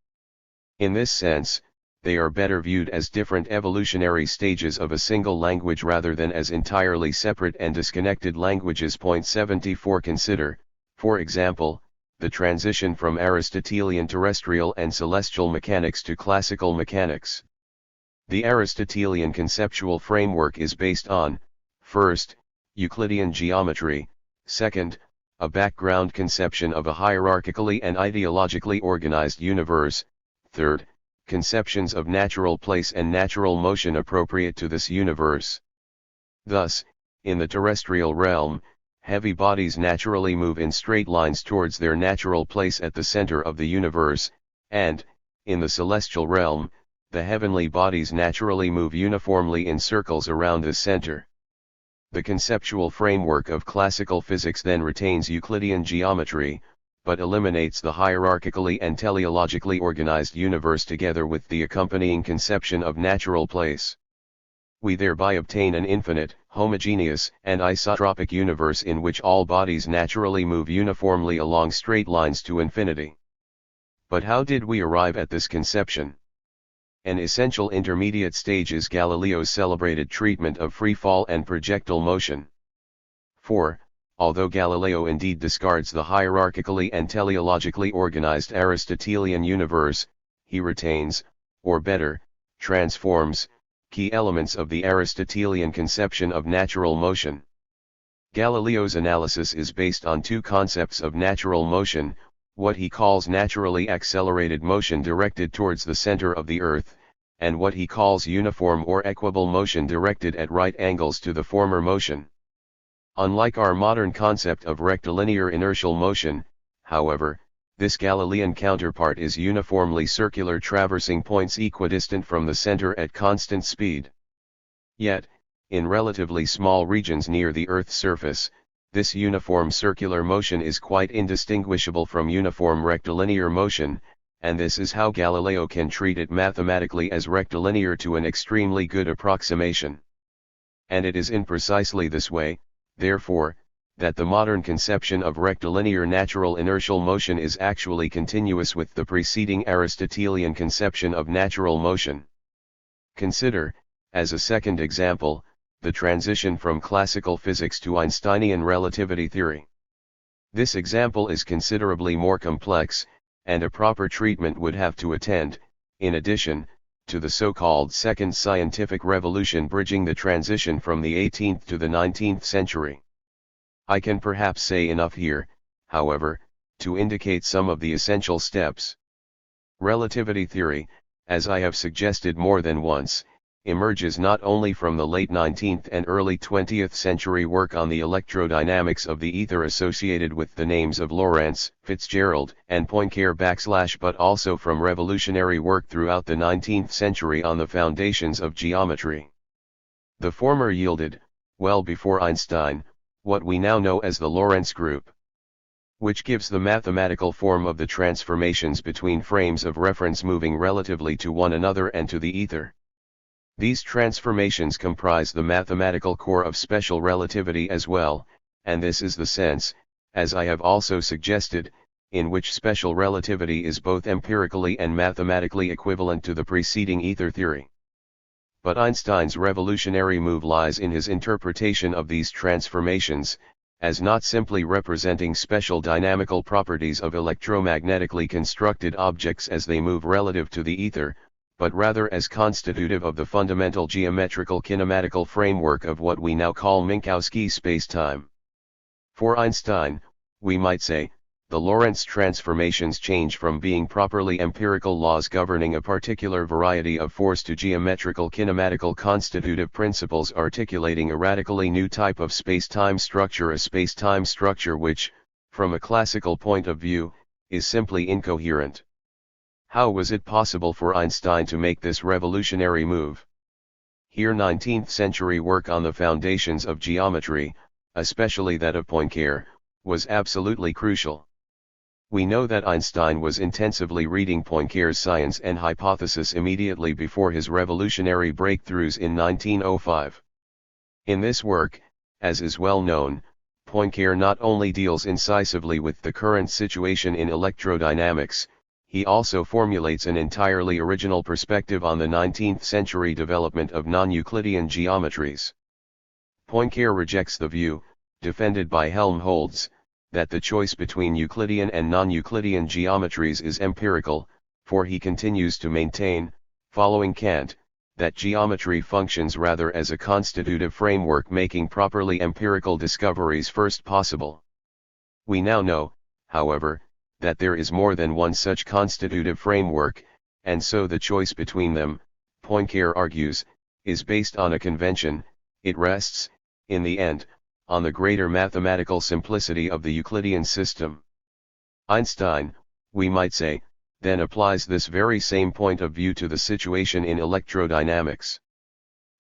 In this sense, they are better viewed as different evolutionary stages of a single language rather than as entirely separate and disconnected languages. Point 74 Consider, for example, the transition from Aristotelian terrestrial and celestial mechanics to classical mechanics. The Aristotelian conceptual framework is based on, first, Euclidean geometry, second, a background conception of a hierarchically and ideologically organized universe, third, conceptions of natural place and natural motion appropriate to this universe. Thus, in the terrestrial realm, heavy bodies naturally move in straight lines towards their natural place at the center of the universe, and, in the celestial realm, the heavenly bodies naturally move uniformly in circles around this center. The conceptual framework of classical physics then retains Euclidean geometry, but eliminates the hierarchically and teleologically organized universe together with the accompanying conception of natural place. We thereby obtain an infinite, homogeneous, and isotropic universe in which all bodies naturally move uniformly along straight lines to infinity. But how did we arrive at this conception? An essential intermediate stage is Galileo's celebrated treatment of free fall and projectile motion. For, although Galileo indeed discards the hierarchically and teleologically organized Aristotelian universe, he retains, or better, transforms, key elements of the Aristotelian conception of natural motion. Galileo's analysis is based on two concepts of natural motion, what he calls naturally accelerated motion directed towards the center of the Earth, and what he calls uniform or equable motion directed at right angles to the former motion. Unlike our modern concept of rectilinear inertial motion, however, this Galilean counterpart is uniformly circular, traversing points equidistant from the center at constant speed. Yet, in relatively small regions near the Earth's surface, this uniform circular motion is quite indistinguishable from uniform rectilinear motion, and this is how Galileo can treat it mathematically as rectilinear to an extremely good approximation. And it is in precisely this way, therefore, that the modern conception of rectilinear natural inertial motion is actually continuous with the preceding Aristotelian conception of natural motion. Consider, as a second example, the transition from classical physics to Einsteinian relativity theory. This example is considerably more complex, and a proper treatment would have to attend, in addition, to the so-called second scientific revolution bridging the transition from the 18th to the 19th century. I can perhaps say enough here, however, to indicate some of the essential steps. Relativity theory, as I have suggested more than once, emerges not only from the late 19th and early 20th century work on the electrodynamics of the ether associated with the names of Lorentz, Fitzgerald, and Poincare but also from revolutionary work throughout the 19th century on the foundations of geometry. The former yielded, well before Einstein, what we now know as the Lorentz group, which gives the mathematical form of the transformations between frames of reference moving relatively to one another and to the ether. These transformations comprise the mathematical core of special relativity as well, and this is the sense, as I have also suggested, in which special relativity is both empirically and mathematically equivalent to the preceding ether theory. But Einstein's revolutionary move lies in his interpretation of these transformations, as not simply representing special dynamical properties of electromagnetically constructed objects as they move relative to the ether, but rather as constitutive of the fundamental geometrical kinematical framework of what we now call Minkowski spacetime. For Einstein, we might say, the Lorentz transformations change from being properly empirical laws governing a particular variety of force to geometrical kinematical constitutive principles articulating a radically new type of spacetime structure, a spacetime structure which, from a classical point of view, is simply incoherent. How was it possible for Einstein to make this revolutionary move? Here 19th century work on the foundations of geometry, especially that of Poincare, was absolutely crucial. We know that Einstein was intensively reading Poincare's Science and Hypothesis immediately before his revolutionary breakthroughs in 1905. In this work, as is well known, Poincare not only deals incisively with the current situation in electrodynamics, he also formulates an entirely original perspective on the 19th century development of non-Euclidean geometries. Poincare rejects the view, defended by Helmholtz, that the choice between Euclidean and non-Euclidean geometries is empirical, for he continues to maintain, following Kant, that geometry functions rather as a constitutive framework making properly empirical discoveries first possible. We now know, however, that there is more than one such constitutive framework, and so the choice between them, Poincare argues, is based on a convention. It rests, in the end, on the greater mathematical simplicity of the Euclidean system. Einstein, we might say, then applies this very same point of view to the situation in electrodynamics.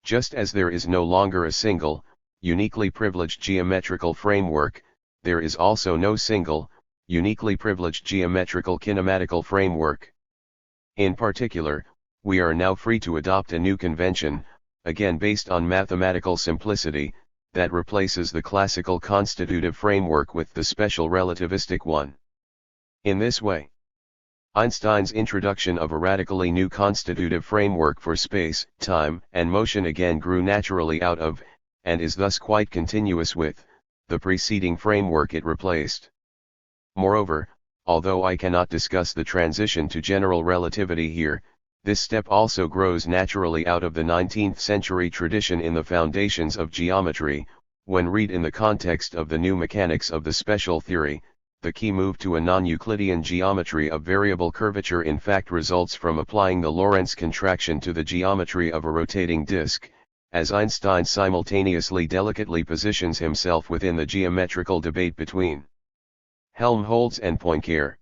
Just as there is no longer a single, uniquely privileged geometrical framework, there is also no single, uniquely privileged geometrical kinematical framework. In particular, we are now free to adopt a new convention, again based on mathematical simplicity, that replaces the classical constitutive framework with the special relativistic one. In this way, Einstein's introduction of a radically new constitutive framework for space, time, and motion again grew naturally out of, and is thus quite continuous with, the preceding framework it replaced. Moreover, although I cannot discuss the transition to general relativity here, this step also grows naturally out of the 19th century tradition in the foundations of geometry. When read in the context of the new mechanics of the special theory, the key move to a non-Euclidean geometry of variable curvature in fact results from applying the Lorentz contraction to the geometry of a rotating disk, as Einstein simultaneously delicately positions himself within the geometrical debate between Helmholtz and Poincare.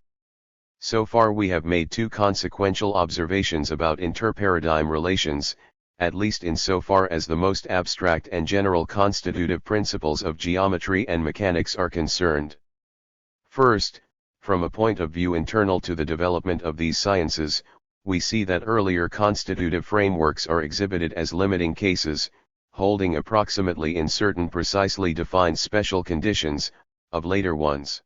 So far we have made two consequential observations about interparadigm relations, at least insofar as the most abstract and general constitutive principles of geometry and mechanics are concerned. First, from a point of view internal to the development of these sciences, we see that earlier constitutive frameworks are exhibited as limiting cases, holding approximately in certain precisely defined special conditions, of later ones.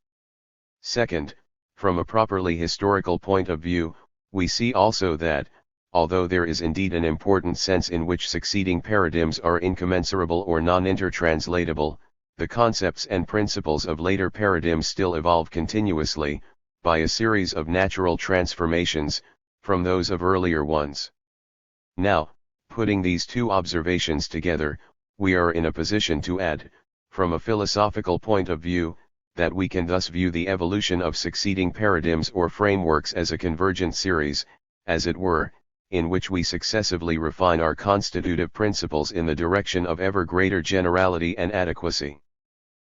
Second, from a properly historical point of view, we see also that, although there is indeed an important sense in which succeeding paradigms are incommensurable or non-intertranslatable, the concepts and principles of later paradigms still evolve continuously, by a series of natural transformations, from those of earlier ones. Now, putting these two observations together, we are in a position to add, from a philosophical point of view, that we can thus view the evolution of succeeding paradigms or frameworks as a convergent series, as it were, in which we successively refine our constitutive principles in the direction of ever greater generality and adequacy.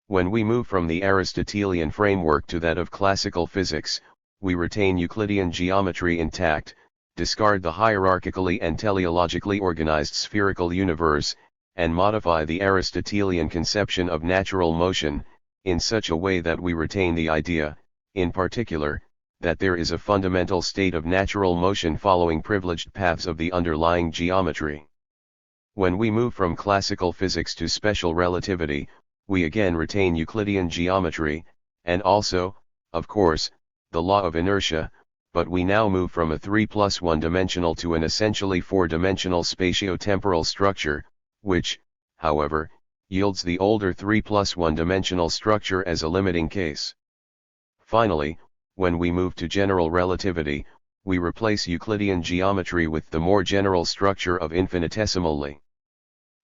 When we move from the Aristotelian framework to that of classical physics, we retain Euclidean geometry intact, discard the hierarchically and teleologically organized spherical universe, and modify the Aristotelian conception of natural motion, in such a way that we retain the idea, in particular, that there is a fundamental state of natural motion following privileged paths of the underlying geometry. When we move from classical physics to special relativity, we again retain Euclidean geometry, and also, of course, the law of inertia, but we now move from a 3+1 dimensional to an essentially 4-dimensional spatio-temporal structure, which, however, yields the older 3+1 dimensional structure as a limiting case. Finally, when we move to general relativity, we replace Euclidean geometry with the more general structure of infinitesimally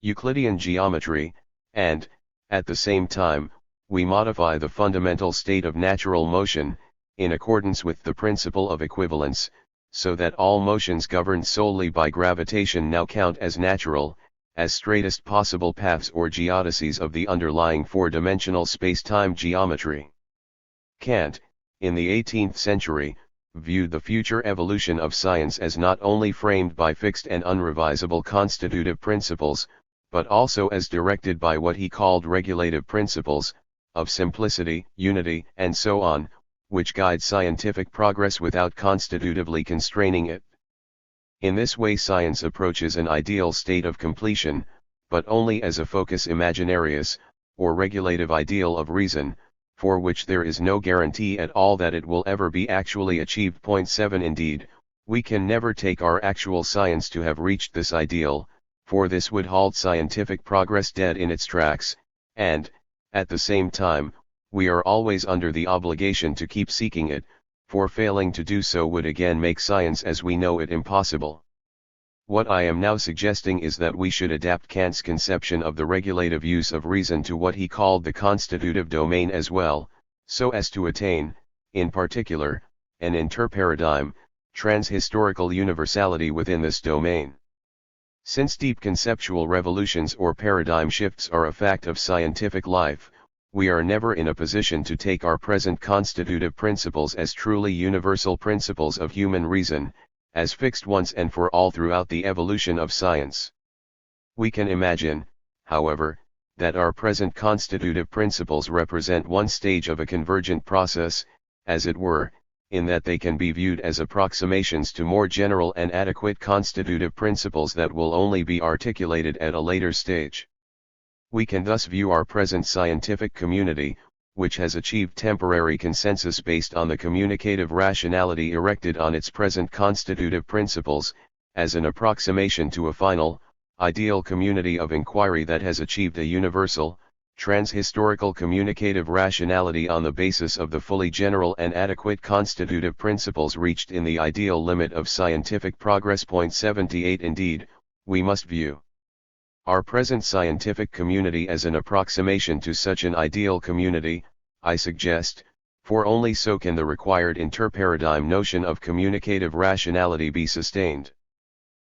Euclidean geometry, and, at the same time, we modify the fundamental state of natural motion, in accordance with the principle of equivalence, so that all motions governed solely by gravitation now count as natural, as straightest possible paths or geodesies of the underlying 4-dimensional space-time geometry. Kant, in the 18th century, viewed the future evolution of science as not only framed by fixed and unrevisable constitutive principles, but also as directed by what he called regulative principles, of simplicity, unity, and so on, which guide scientific progress without constitutively constraining it. In this way science approaches an ideal state of completion, but only as a focus imaginarius, or regulative ideal of reason, for which there is no guarantee at all that it will ever be actually achieved. 7 Indeed, we can never take our actual science to have reached this ideal, for this would halt scientific progress dead in its tracks, and, at the same time, we are always under the obligation to keep seeking it, for failing to do so would again make science as we know it impossible. What I am now suggesting is that we should adapt Kant's conception of the regulative use of reason to what he called the constitutive domain as well, so as to attain, in particular, an interparadigm, transhistorical universality within this domain. Since deep conceptual revolutions or paradigm shifts are a fact of scientific life, we are never in a position to take our present constitutive principles as truly universal principles of human reason, as fixed once and for all throughout the evolution of science. We can imagine, however, that our present constitutive principles represent one stage of a convergent process, as it were, in that they can be viewed as approximations to more general and adequate constitutive principles that will only be articulated at a later stage. We can thus view our present scientific community, which has achieved temporary consensus based on the communicative rationality erected on its present constitutive principles, as an approximation to a final, ideal community of inquiry that has achieved a universal, transhistorical communicative rationality on the basis of the fully general and adequate constitutive principles reached in the ideal limit of scientific progress. 78 Indeed, we must view our present scientific community as an approximation to such an ideal community, I suggest, for only so can the required interparadigm notion of communicative rationality be sustained.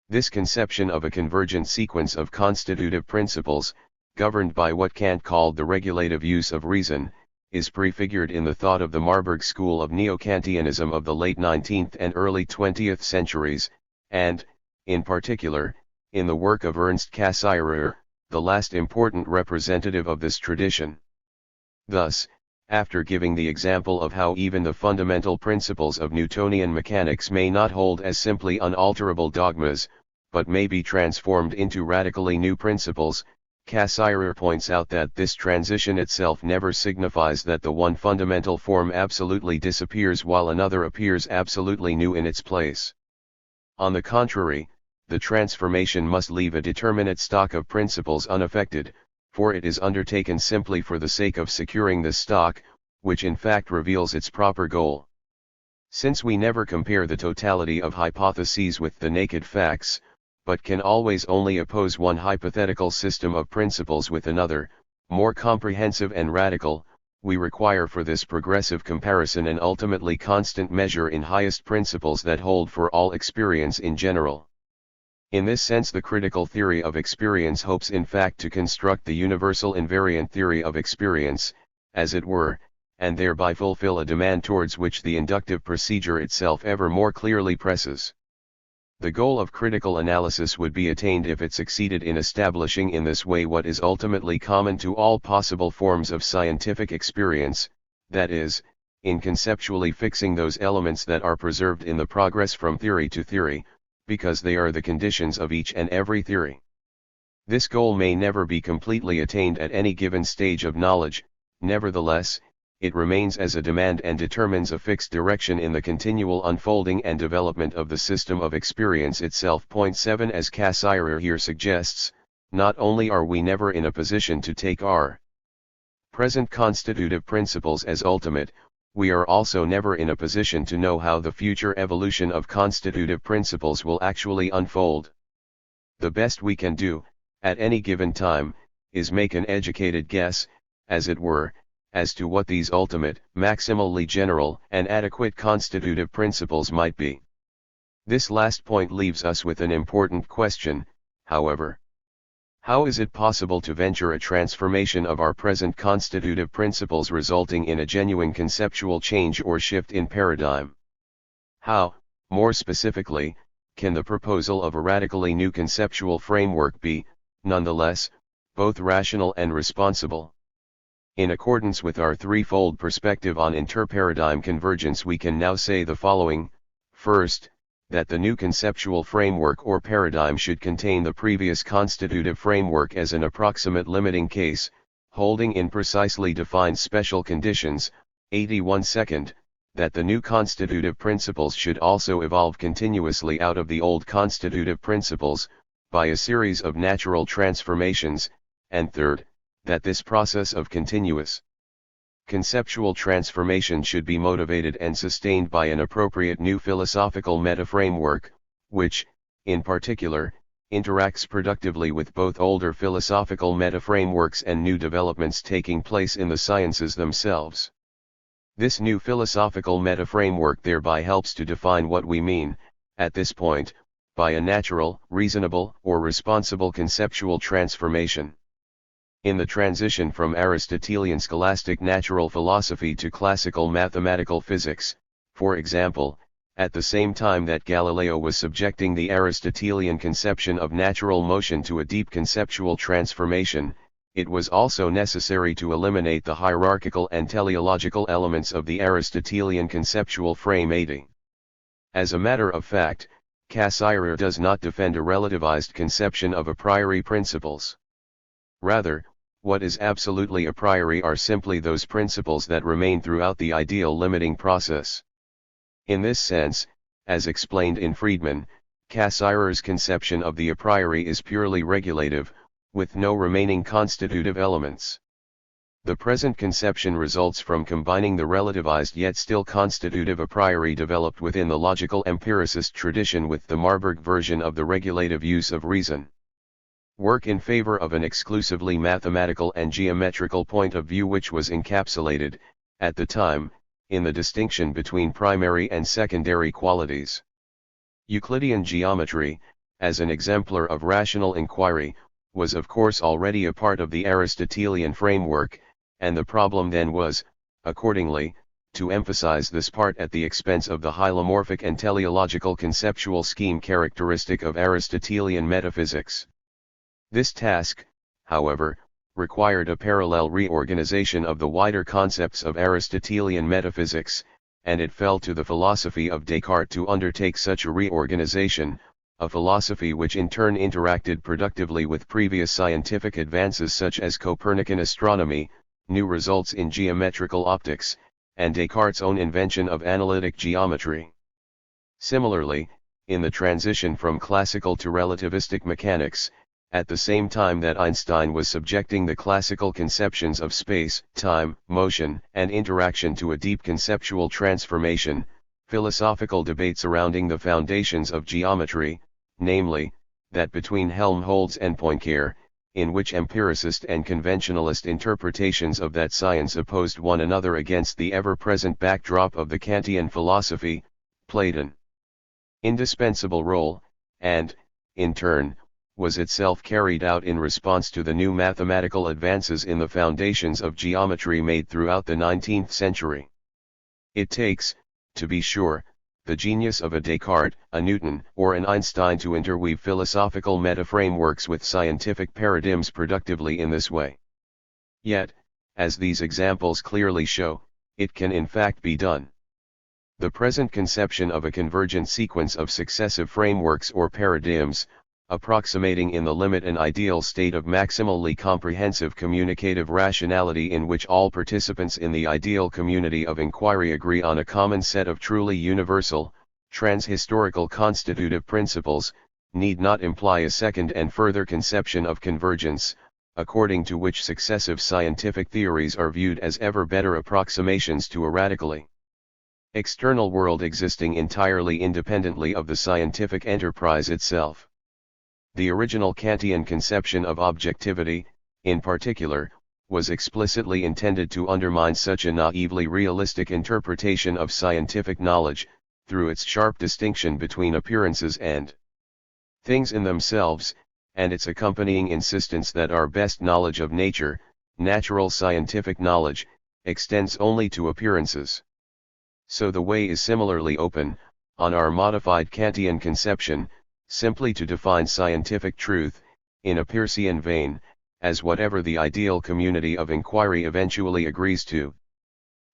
This conception of a convergent sequence of constitutive principles, governed by what Kant called the regulative use of reason, is prefigured in the thought of the Marburg school of Neo-Kantianism of the late 19th and early 20th centuries, and, in particular, in the work of Ernst Cassirer, the last important representative of this tradition. Thus, after giving the example of how even the fundamental principles of Newtonian mechanics may not hold as simply unalterable dogmas, but may be transformed into radically new principles, Cassirer points out that this transition itself never signifies that the one fundamental form absolutely disappears while another appears absolutely new in its place. On the contrary, the transformation must leave a determinate stock of principles unaffected, for it is undertaken simply for the sake of securing this stock, which in fact reveals its proper goal. Since we never compare the totality of hypotheses with the naked facts, but can always only oppose one hypothetical system of principles with another, more comprehensive and radical, we require for this progressive comparison an ultimately constant measure in highest principles that hold for all experience in general. In this sense, the critical theory of experience hopes in fact to construct the universal invariant theory of experience, as it were, and thereby fulfill a demand towards which the inductive procedure itself ever more clearly presses. The goal of critical analysis would be attained if it succeeded in establishing in this way what is ultimately common to all possible forms of scientific experience, that is, in conceptually fixing those elements that are preserved in the progress from theory to theory, because they are the conditions of each and every theory. This goal may never be completely attained at any given stage of knowledge, nevertheless, it remains as a demand and determines a fixed direction in the continual unfolding and development of the system of experience itself. Point 7. As Cassirer here suggests, not only are we never in a position to take our present constitutive principles as ultimate, we are also never in a position to know how the future evolution of constitutive principles will actually unfold. The best we can do, at any given time, is make an educated guess, as it were, as to what these ultimate, maximally general, and adequate constitutive principles might be. This last point leaves us with an important question, however. How is it possible to venture a transformation of our present constitutive principles resulting in a genuine conceptual change or shift in paradigm? How, more specifically, can the proposal of a radically new conceptual framework be, nonetheless, both rational and responsible? In accordance with our threefold perspective on interparadigm convergence, we can now say the following. First, that the new conceptual framework or paradigm should contain the previous constitutive framework as an approximate limiting case, holding in precisely defined special conditions. 81. Second, that the new constitutive principles should also evolve continuously out of the old constitutive principles, by a series of natural transformations, and third, that this process of continuous conceptual transformation should be motivated and sustained by an appropriate new philosophical meta-framework, which, in particular, interacts productively with both older philosophical meta-frameworks and new developments taking place in the sciences themselves. This new philosophical meta-framework thereby helps to define what we mean, at this point, by a natural, reasonable, or responsible conceptual transformation. In the transition from Aristotelian scholastic natural philosophy to classical mathematical physics, for example, at the same time that Galileo was subjecting the Aristotelian conception of natural motion to a deep conceptual transformation, it was also necessary to eliminate the hierarchical and teleological elements of the Aristotelian conceptual frame. 80. As a matter of fact, Cassirer does not defend a relativized conception of a priori principles. Rather, what is absolutely a priori are simply those principles that remain throughout the ideal limiting process. In this sense, as explained in Friedman, Cassirer's conception of the a priori is purely regulative, with no remaining constitutive elements. The present conception results from combining the relativized yet still constitutive a priori developed within the logical empiricist tradition with the Marburg version of the regulative use of reason. Work in favor of an exclusively mathematical and geometrical point of view which was encapsulated, at the time, in the distinction between primary and secondary qualities. Euclidean geometry, as an exemplar of rational inquiry, was of course already a part of the Aristotelian framework, and the problem then was, accordingly, to emphasize this part at the expense of the hylomorphic and teleological conceptual scheme characteristic of Aristotelian metaphysics. This task, however, required a parallel reorganization of the wider concepts of Aristotelian metaphysics, and it fell to the philosophy of Descartes to undertake such a reorganization, a philosophy which in turn interacted productively with previous scientific advances such as Copernican astronomy, new results in geometrical optics, and Descartes' own invention of analytic geometry. Similarly, in the transition from classical to relativistic mechanics, at the same time that Einstein was subjecting the classical conceptions of space, time, motion, and interaction to a deep conceptual transformation, philosophical debate surrounding the foundations of geometry, namely, that between Helmholtz and Poincare, in which empiricist and conventionalist interpretations of that science opposed one another against the ever-present backdrop of the Kantian philosophy, played an indispensable role, and, in turn, was itself carried out in response to the new mathematical advances in the foundations of geometry made throughout the 19th century. It takes, to be sure, the genius of a Descartes, a Newton, or an Einstein to interweave philosophical meta-frameworks with scientific paradigms productively in this way. Yet, as these examples clearly show, it can in fact be done. The present conception of a convergent sequence of successive frameworks or paradigms, approximating in the limit an ideal state of maximally comprehensive communicative rationality in which all participants in the ideal community of inquiry agree on a common set of truly universal, trans-historical constitutive principles, need not imply a second and further conception of convergence, according to which successive scientific theories are viewed as ever better approximations to a radically external world existing entirely independently of the scientific enterprise itself. The original Kantian conception of objectivity, in particular, was explicitly intended to undermine such a naively realistic interpretation of scientific knowledge, through its sharp distinction between appearances and things in themselves, and its accompanying insistence that our best knowledge of nature, natural scientific knowledge, extends only to appearances. So the way is similarly open, on our modified Kantian conception, simply to define scientific truth, in a Peircean vein, as whatever the ideal community of inquiry eventually agrees to.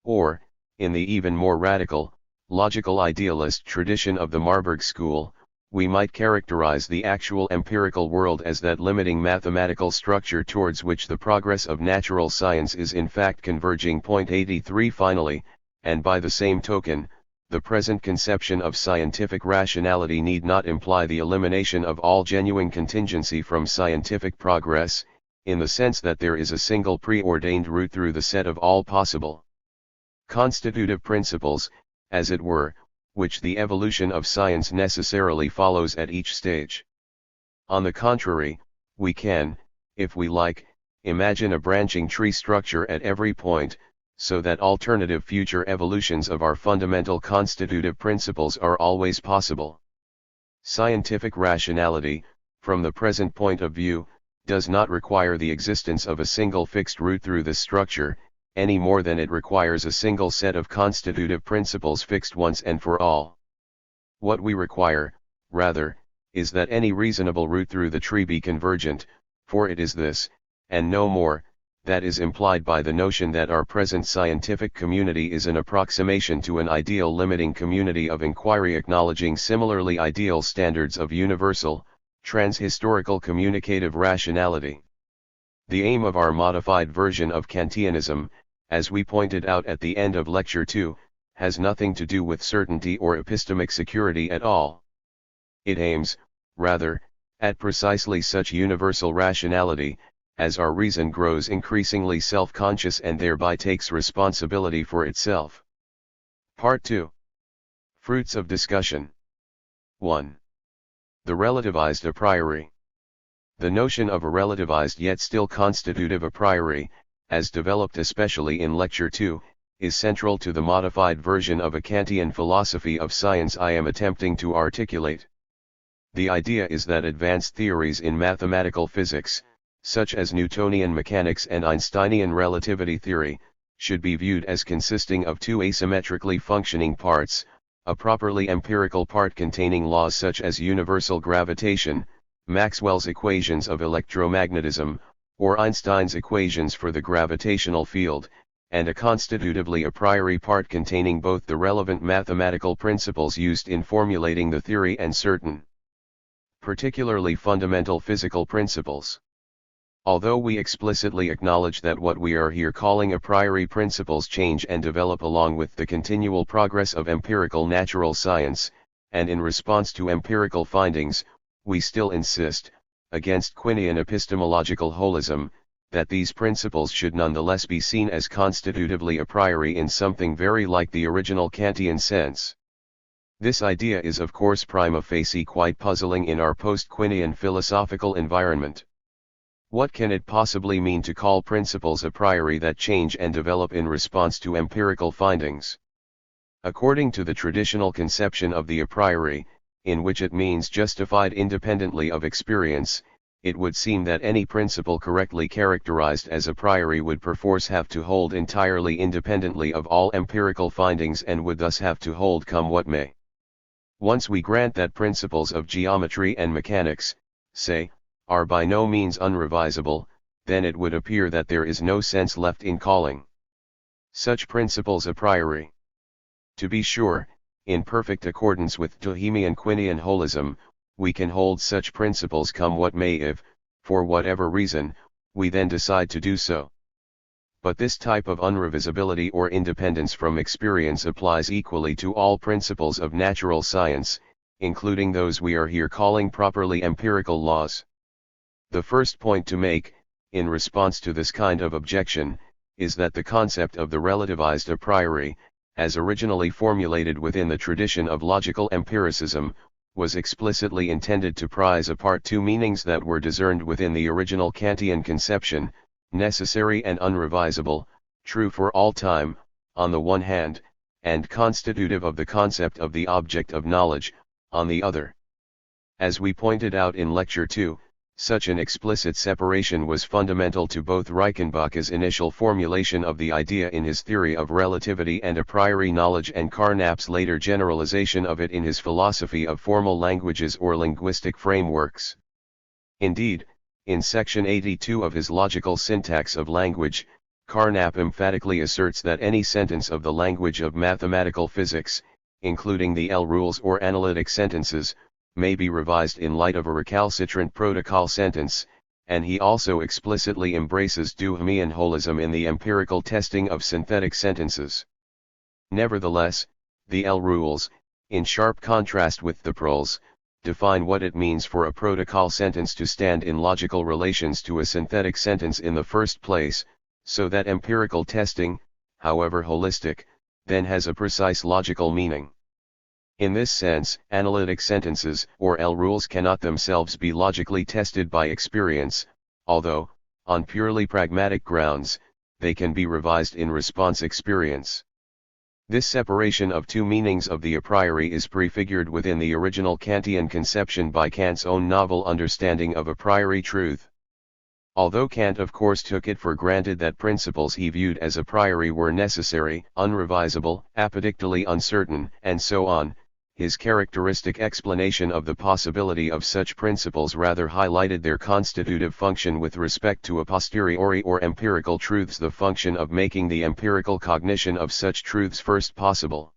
Or, in the even more radical, logical idealist tradition of the Marburg school, we might characterize the actual empirical world as that limiting mathematical structure towards which the progress of natural science is in fact converging. 83 Finally, and by the same token, the present conception of scientific rationality need not imply the elimination of all genuine contingency from scientific progress, in the sense that there is a single preordained route through the set of all possible constitutive principles, as it were, which the evolution of science necessarily follows at each stage. On the contrary, we can, if we like, imagine a branching tree structure at every point, so that alternative future evolutions of our fundamental constitutive principles are always possible. Scientific rationality, from the present point of view, does not require the existence of a single fixed route through this structure, any more than it requires a single set of constitutive principles fixed once and for all. What we require, rather, is that any reasonable route through the tree be convergent, for it is this, and no more, that is implied by the notion that our present scientific community is an approximation to an ideal limiting community of inquiry acknowledging similarly ideal standards of universal, trans-historical communicative rationality. The aim of our modified version of Kantianism, as we pointed out at the end of Lecture 2, has nothing to do with certainty or epistemic security at all. It aims, rather, at precisely such universal rationality, as our reason grows increasingly self-conscious and thereby takes responsibility for itself. Part 2. Fruits of discussion. 1. The relativized a priori. The notion of a relativized yet still constitutive a priori, as developed especially in Lecture 2, is central to the modified version of a Kantian philosophy of science I am attempting to articulate. The idea is that advanced theories in mathematical physics, such as Newtonian mechanics and Einsteinian relativity theory, should be viewed as consisting of two asymmetrically functioning parts, a properly empirical part containing laws such as universal gravitation, Maxwell's equations of electromagnetism, or Einstein's equations for the gravitational field, and a constitutively a priori part containing both the relevant mathematical principles used in formulating the theory and certain, particularly fundamental physical principles. Although we explicitly acknowledge that what we are here calling a priori principles change and develop along with the continual progress of empirical natural science, and in response to empirical findings, we still insist, against Quinian epistemological holism, that these principles should nonetheless be seen as constitutively a priori in something very like the original Kantian sense. This idea is of course prima facie quite puzzling in our post-Quinian philosophical environment. What can it possibly mean to call principles a priori that change and develop in response to empirical findings? According to the traditional conception of the a priori, in which it means justified independently of experience, it would seem that any principle correctly characterized as a priori would perforce have to hold entirely independently of all empirical findings and would thus have to hold come what may. Once we grant that principles of geometry and mechanics, say, are by no means unrevisable, then it would appear that there is no sense left in calling such principles a priori. To be sure, in perfect accordance with Bohemian Quinian holism, we can hold such principles come what may if, for whatever reason, we then decide to do so. But this type of unrevisability or independence from experience applies equally to all principles of natural science, including those we are here calling properly empirical laws. The first point to make, in response to this kind of objection, is that the concept of the relativized a priori, as originally formulated within the tradition of logical empiricism, was explicitly intended to prize apart two meanings that were discerned within the original Kantian conception, necessary and unrevisable, true for all time, on the one hand, and constitutive of the concept of the object of knowledge, on the other. As we pointed out in Lecture 2, such an explicit separation was fundamental to both Reichenbach's initial formulation of the idea in his theory of relativity and a priori knowledge and Carnap's later generalization of it in his philosophy of formal languages or linguistic frameworks. Indeed, in section 82 of his Logical Syntax of Language, Carnap emphatically asserts that any sentence of the language of mathematical physics, including the L-rules or analytic sentences, may be revised in light of a recalcitrant protocol sentence, and he also explicitly embraces Bohemian holism in the empirical testing of synthetic sentences. Nevertheless, the L-rules, in sharp contrast with the proles, define what it means for a protocol sentence to stand in logical relations to a synthetic sentence in the first place, so that empirical testing, however holistic, then has a precise logical meaning. In this sense, analytic sentences, or L-rules, cannot themselves be logically tested by experience, although, on purely pragmatic grounds, they can be revised in response experience. This separation of two meanings of the a priori is prefigured within the original Kantian conception by Kant's own novel understanding of a priori truth. Although Kant of course took it for granted that principles he viewed as a priori were necessary, unrevisable, apodictically uncertain, and so on, his characteristic explanation of the possibility of such principles rather highlighted their constitutive function with respect to a posteriori or empirical truths, the function of making the empirical cognition of such truths first possible.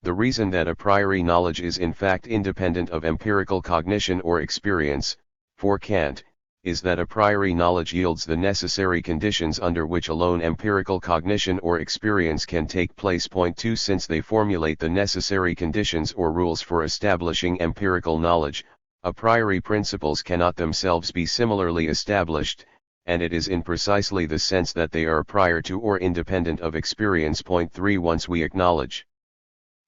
The reason that a priori knowledge is in fact independent of empirical cognition or experience, for Kant, is that a priori knowledge yields the necessary conditions under which alone empirical cognition or experience can take place. Point 2 Since they formulate the necessary conditions or rules for establishing empirical knowledge, a priori principles cannot themselves be similarly established, and it is in precisely the sense that they are prior to or independent of experience. Point 3 Once we acknowledge,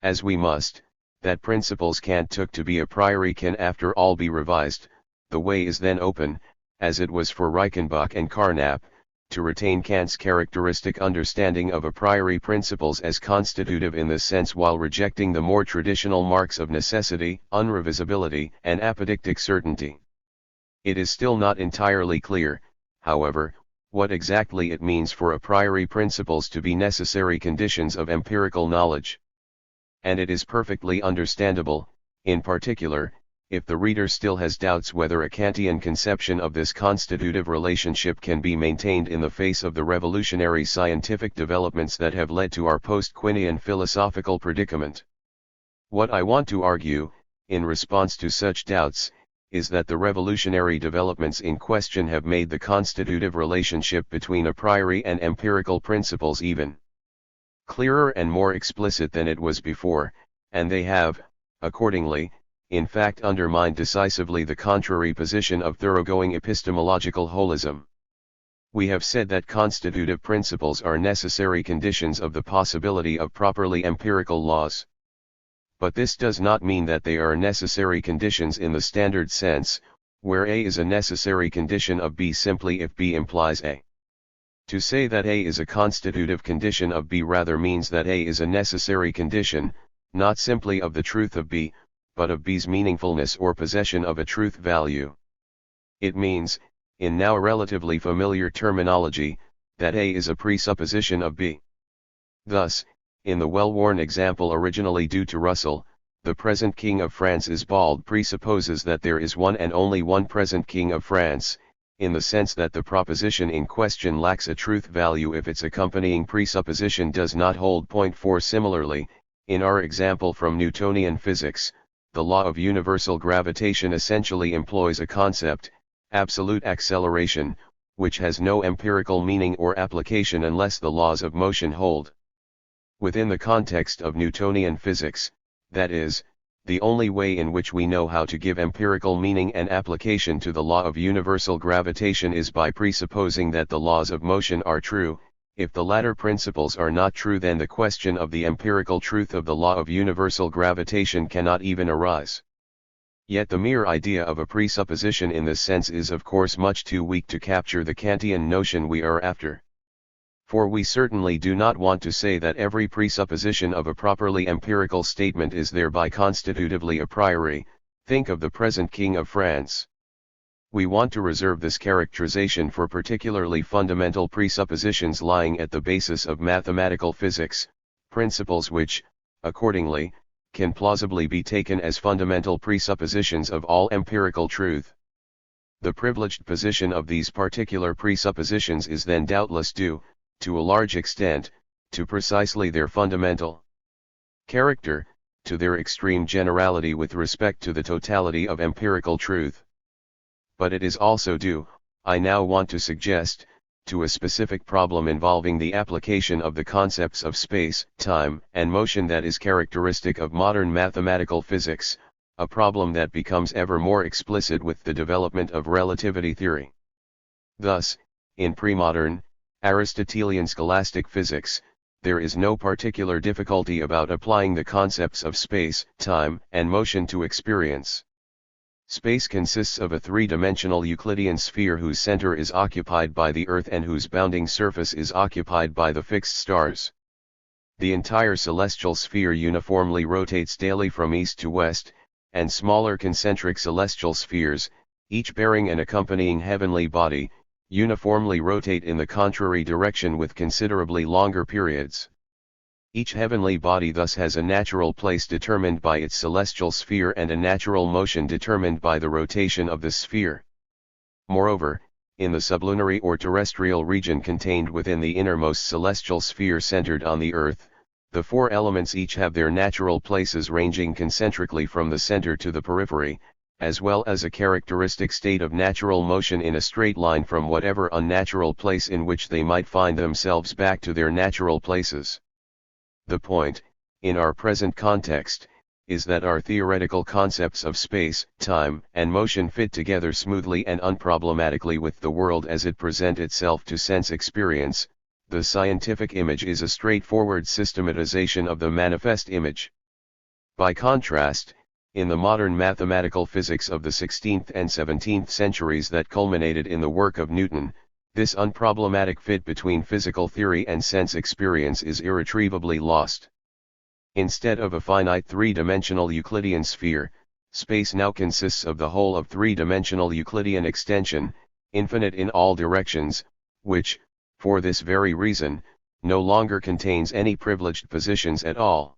as we must, that principles Kant took to be a priori can after all be revised, the way is then open, as it was for Reichenbach and Carnap, to retain Kant's characteristic understanding of a priori principles as constitutive in this sense while rejecting the more traditional marks of necessity, unrevisability, and apodictic certainty. It is still not entirely clear, however, what exactly it means for a priori principles to be necessary conditions of empirical knowledge. And it is perfectly understandable, in particular, if the reader still has doubts whether a Kantian conception of this constitutive relationship can be maintained in the face of the revolutionary scientific developments that have led to our post-Quinian philosophical predicament. What I want to argue, in response to such doubts, is that the revolutionary developments in question have made the constitutive relationship between a priori and empirical principles even clearer and more explicit than it was before, and they have, accordingly, in fact undermined decisively the contrary position of thoroughgoing epistemological holism. We have said that constitutive principles are necessary conditions of the possibility of properly empirical laws. But this does not mean that they are necessary conditions in the standard sense, where A is a necessary condition of B simply if B implies A. To say that A is a constitutive condition of B rather means that A is a necessary condition, not simply of the truth of B, but of B's meaningfulness or possession of a truth value. It means, in now relatively familiar terminology, that A is a presupposition of B. Thus, in the well-worn example originally due to Russell, the present King of France is bald presupposes that there is one and only one present King of France, in the sense that the proposition in question lacks a truth value if its accompanying presupposition does not hold point. For similarly, in our example from Newtonian physics, the law of universal gravitation essentially employs a concept, absolute acceleration, which has no empirical meaning or application unless the laws of motion hold. Within the context of Newtonian physics, that is, the only way in which we know how to give empirical meaning and application to the law of universal gravitation is by presupposing that the laws of motion are true. If the latter principles are not true, then the question of the empirical truth of the law of universal gravitation cannot even arise. Yet the mere idea of a presupposition in this sense is of course much too weak to capture the Kantian notion we are after. For we certainly do not want to say that every presupposition of a properly empirical statement is thereby constitutively a priori. Think of the present King of France. We want to reserve this characterization for particularly fundamental presuppositions lying at the basis of mathematical physics, principles which, accordingly, can plausibly be taken as fundamental presuppositions of all empirical truth. The privileged position of these particular presuppositions is then doubtless due, to a large extent, to precisely their fundamental character, to their extreme generality with respect to the totality of empirical truth. But it is also due, I now want to suggest, to a specific problem involving the application of the concepts of space, time, and motion that is characteristic of modern mathematical physics, a problem that becomes ever more explicit with the development of relativity theory. Thus, in pre-modern, Aristotelian scholastic physics, there is no particular difficulty about applying the concepts of space, time, and motion to experience. Space consists of a three-dimensional Euclidean sphere whose center is occupied by the Earth and whose bounding surface is occupied by the fixed stars. The entire celestial sphere uniformly rotates daily from east to west, and smaller concentric celestial spheres, each bearing an accompanying heavenly body, uniformly rotate in the contrary direction with considerably longer periods. Each heavenly body thus has a natural place determined by its celestial sphere and a natural motion determined by the rotation of the sphere. Moreover, in the sublunary or terrestrial region contained within the innermost celestial sphere centered on the Earth, the four elements each have their natural places ranging concentrically from the center to the periphery, as well as a characteristic state of natural motion in a straight line from whatever unnatural place in which they might find themselves back to their natural places. The point, in our present context, is that our theoretical concepts of space, time, and motion fit together smoothly and unproblematically with the world as it presents itself to sense experience. The scientific image is a straightforward systematization of the manifest image. By contrast, in the modern mathematical physics of the 16th and 17th centuries that culminated in the work of Newton, this unproblematic fit between physical theory and sense experience is irretrievably lost. Instead of a finite three-dimensional Euclidean sphere, space now consists of the whole of three-dimensional Euclidean extension, infinite in all directions, which, for this very reason, no longer contains any privileged positions at all.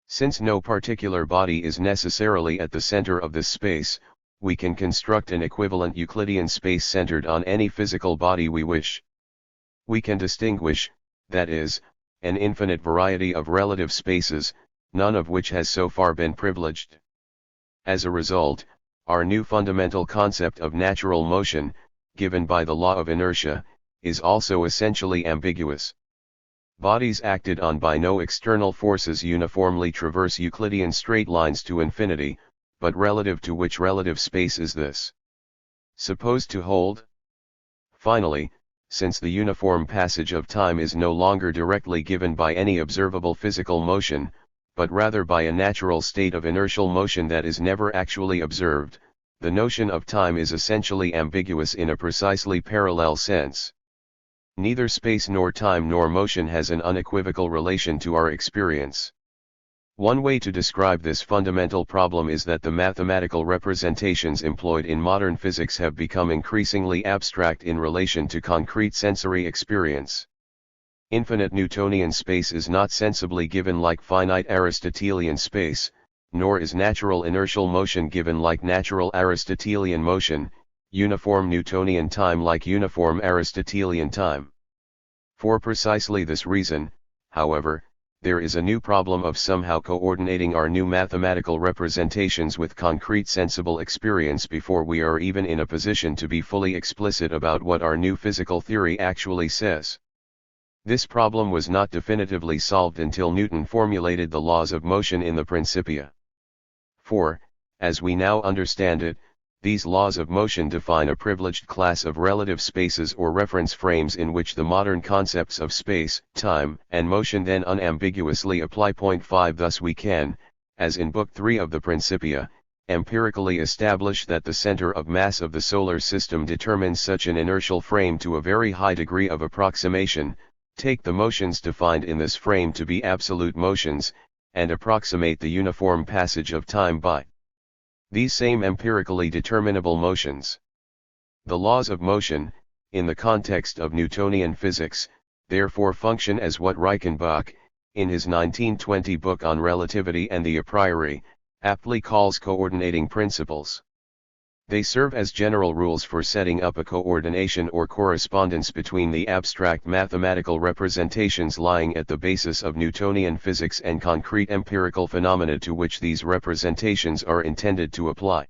Since no particular body is necessarily at the center of this space, we can construct an equivalent Euclidean space centered on any physical body we wish. We can distinguish, that is, an infinite variety of relative spaces, none of which has so far been privileged. As a result, our new fundamental concept of natural motion, given by the law of inertia, is also essentially ambiguous. Bodies acted on by no external forces uniformly traverse Euclidean straight lines to infinity, but relative to which relative space is this supposed to hold? Finally, since the uniform passage of time is no longer directly given by any observable physical motion, but rather by a natural state of inertial motion that is never actually observed, the notion of time is essentially ambiguous in a precisely parallel sense. Neither space nor time nor motion has an unequivocal relation to our experience. One way to describe this fundamental problem is that the mathematical representations employed in modern physics have become increasingly abstract in relation to concrete sensory experience. Infinite Newtonian space is not sensibly given like finite Aristotelian space, nor is natural inertial motion given like natural Aristotelian motion, uniform Newtonian time like uniform Aristotelian time. For precisely this reason, however, there is a new problem of somehow coordinating our new mathematical representations with concrete sensible experience before we are even in a position to be fully explicit about what our new physical theory actually says. This problem was not definitively solved until Newton formulated the laws of motion in the Principia. For, as we now understand it, these laws of motion define a privileged class of relative spaces or reference frames in which the modern concepts of space, time, and motion then unambiguously apply. 5 Thus we can, as in Book 3 of the Principia, empirically establish that the center of mass of the solar system determines such an inertial frame to a very high degree of approximation, take the motions defined in this frame to be absolute motions, and approximate the uniform passage of time by these same empirically determinable motions. The laws of motion, in the context of Newtonian physics, therefore function as what Reichenbach, in his 1920 book on relativity and the a priori, aptly calls coordinating principles. They serve as general rules for setting up a coordination or correspondence between the abstract mathematical representations lying at the basis of Newtonian physics and concrete empirical phenomena to which these representations are intended to apply.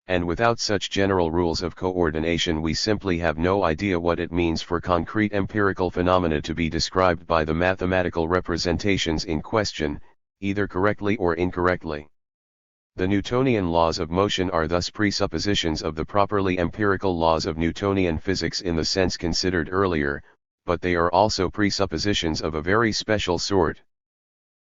And without such general rules of coordination we simply have no idea what it means for concrete empirical phenomena to be described by the mathematical representations in question, either correctly or incorrectly. The Newtonian laws of motion are thus presuppositions of the properly empirical laws of Newtonian physics in the sense considered earlier, but they are also presuppositions of a very special sort.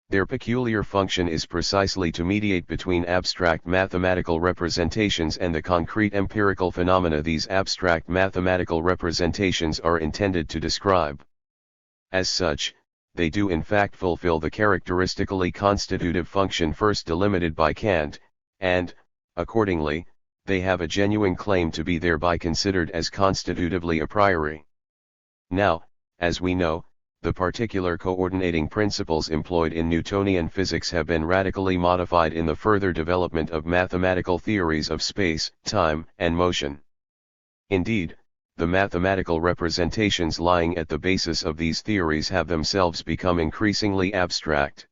Their peculiar function is precisely to mediate between abstract mathematical representations and the concrete empirical phenomena these abstract mathematical representations are intended to describe. As such, they do in fact fulfill the characteristically constitutive function first delimited by Kant, and, accordingly, they have a genuine claim to be thereby considered as constitutively a priori. Now, as we know, the particular coordinating principles employed in Newtonian physics have been radically modified in the further development of mathematical theories of space, time, and motion. Indeed, the mathematical representations lying at the basis of these theories have themselves become increasingly abstract.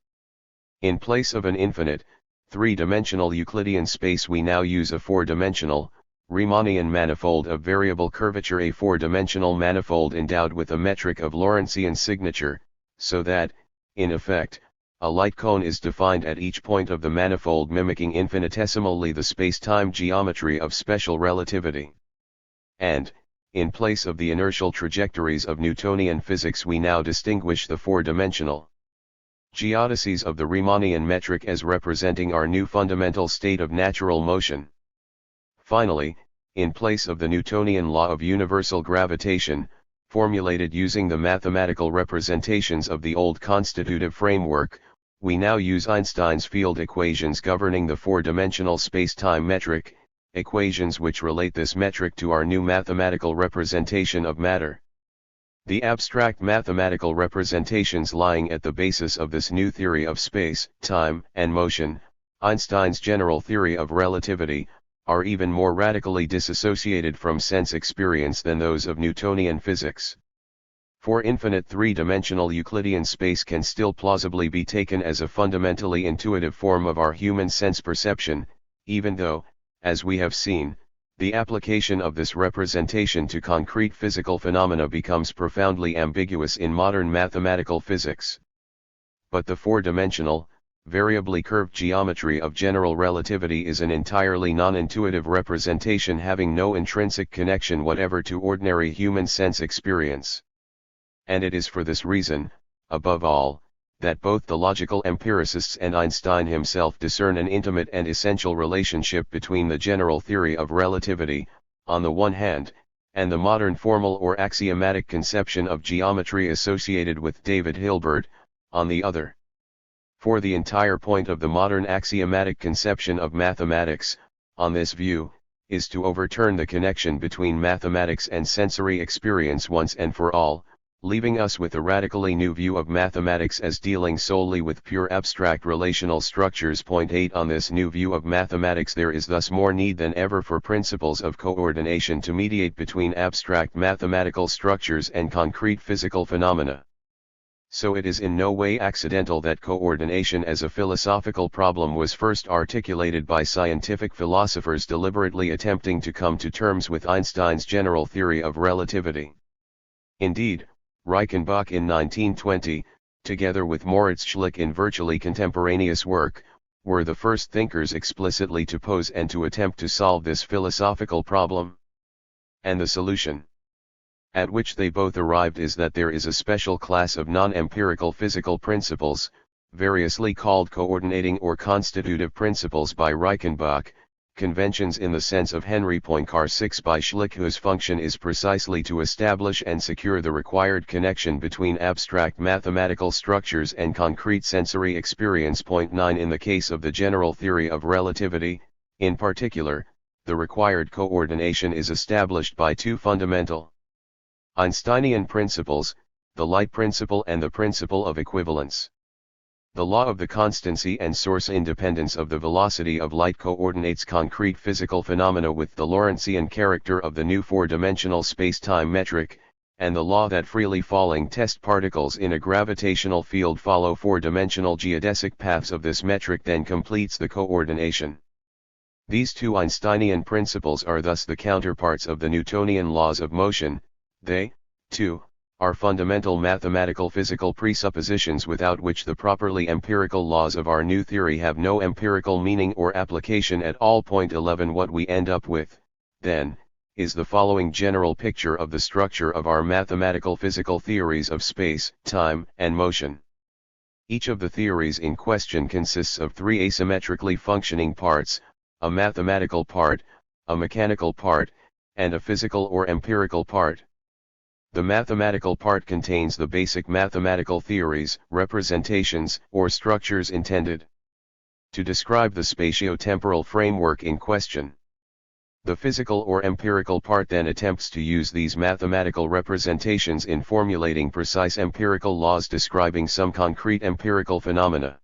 In place of an infinite, three-dimensional Euclidean space we now use a four-dimensional, Riemannian manifold of variable curvature, a four-dimensional manifold endowed with a metric of Lorentzian signature, so that, in effect, a light cone is defined at each point of the manifold mimicking infinitesimally the space-time geometry of special relativity. And, in place of the inertial trajectories of Newtonian physics we now distinguish the four-dimensional geodesies of the Riemannian metric as representing our new fundamental state of natural motion. Finally, in place of the Newtonian law of universal gravitation, formulated using the mathematical representations of the old constitutive framework, we now use Einstein's field equations governing the four-dimensional space-time metric, equations which relate this metric to our new mathematical representation of matter. The abstract mathematical representations lying at the basis of this new theory of space, time, and motion, Einstein's general theory of relativity, are even more radically disassociated from sense experience than those of Newtonian physics. For infinite three-dimensional Euclidean space can still plausibly be taken as a fundamentally intuitive form of our human sense perception, even though, as we have seen, the application of this representation to concrete physical phenomena becomes profoundly ambiguous in modern mathematical physics. But the four-dimensional, variably curved geometry of general relativity is an entirely non-intuitive representation having no intrinsic connection whatever to ordinary human sense experience. And it is for this reason, above all, that both the logical empiricists and Einstein himself discern an intimate and essential relationship between the general theory of relativity, on the one hand, and the modern formal or axiomatic conception of geometry associated with David Hilbert, on the other. For the entire point of the modern axiomatic conception of mathematics, on this view, is to overturn the connection between mathematics and sensory experience once and for all, leaving us with a radically new view of mathematics as dealing solely with pure abstract relational structures. Point 8 On this new view of mathematics there is thus more need than ever for principles of coordination to mediate between abstract mathematical structures and concrete physical phenomena. So it is in no way accidental that coordination as a philosophical problem was first articulated by scientific philosophers deliberately attempting to come to terms with Einstein's general theory of relativity. Indeed, Reichenbach in 1920, together with Moritz Schlick in virtually contemporaneous work, were the first thinkers explicitly to pose and to attempt to solve this philosophical problem. And the solution at which they both arrived is that there is a special class of non-empirical physical principles, variously called coordinating or constitutive principles by Reichenbach, conventions in the sense of Henry Poincaré 6 by Schlick, whose function is precisely to establish and secure the required connection between abstract mathematical structures and concrete sensory experience. Point 9 In the case of the general theory of relativity, in particular, the required coordination is established by two fundamental Einsteinian principles, the light principle and the principle of equivalence. The law of the constancy and source independence of the velocity of light coordinates concrete physical phenomena with the Lorentzian character of the new four-dimensional space-time metric, and the law that freely falling test particles in a gravitational field follow four-dimensional geodesic paths of this metric then completes the coordination. These two Einsteinian principles are thus the counterparts of the Newtonian laws of motion. They, too, are fundamental mathematical physical presuppositions without which the properly empirical laws of our new theory have no empirical meaning or application at all. Point 11 What we end up with, then, is the following general picture of the structure of our mathematical physical theories of space, time, and motion. Each of the theories in question consists of three asymmetrically functioning parts, a mathematical part, a mechanical part, and a physical or empirical part. The mathematical part contains the basic mathematical theories, representations, or structures intended to describe the spatio-temporal framework in question. The physical or empirical part then attempts to use these mathematical representations in formulating precise empirical laws describing some concrete empirical phenomena.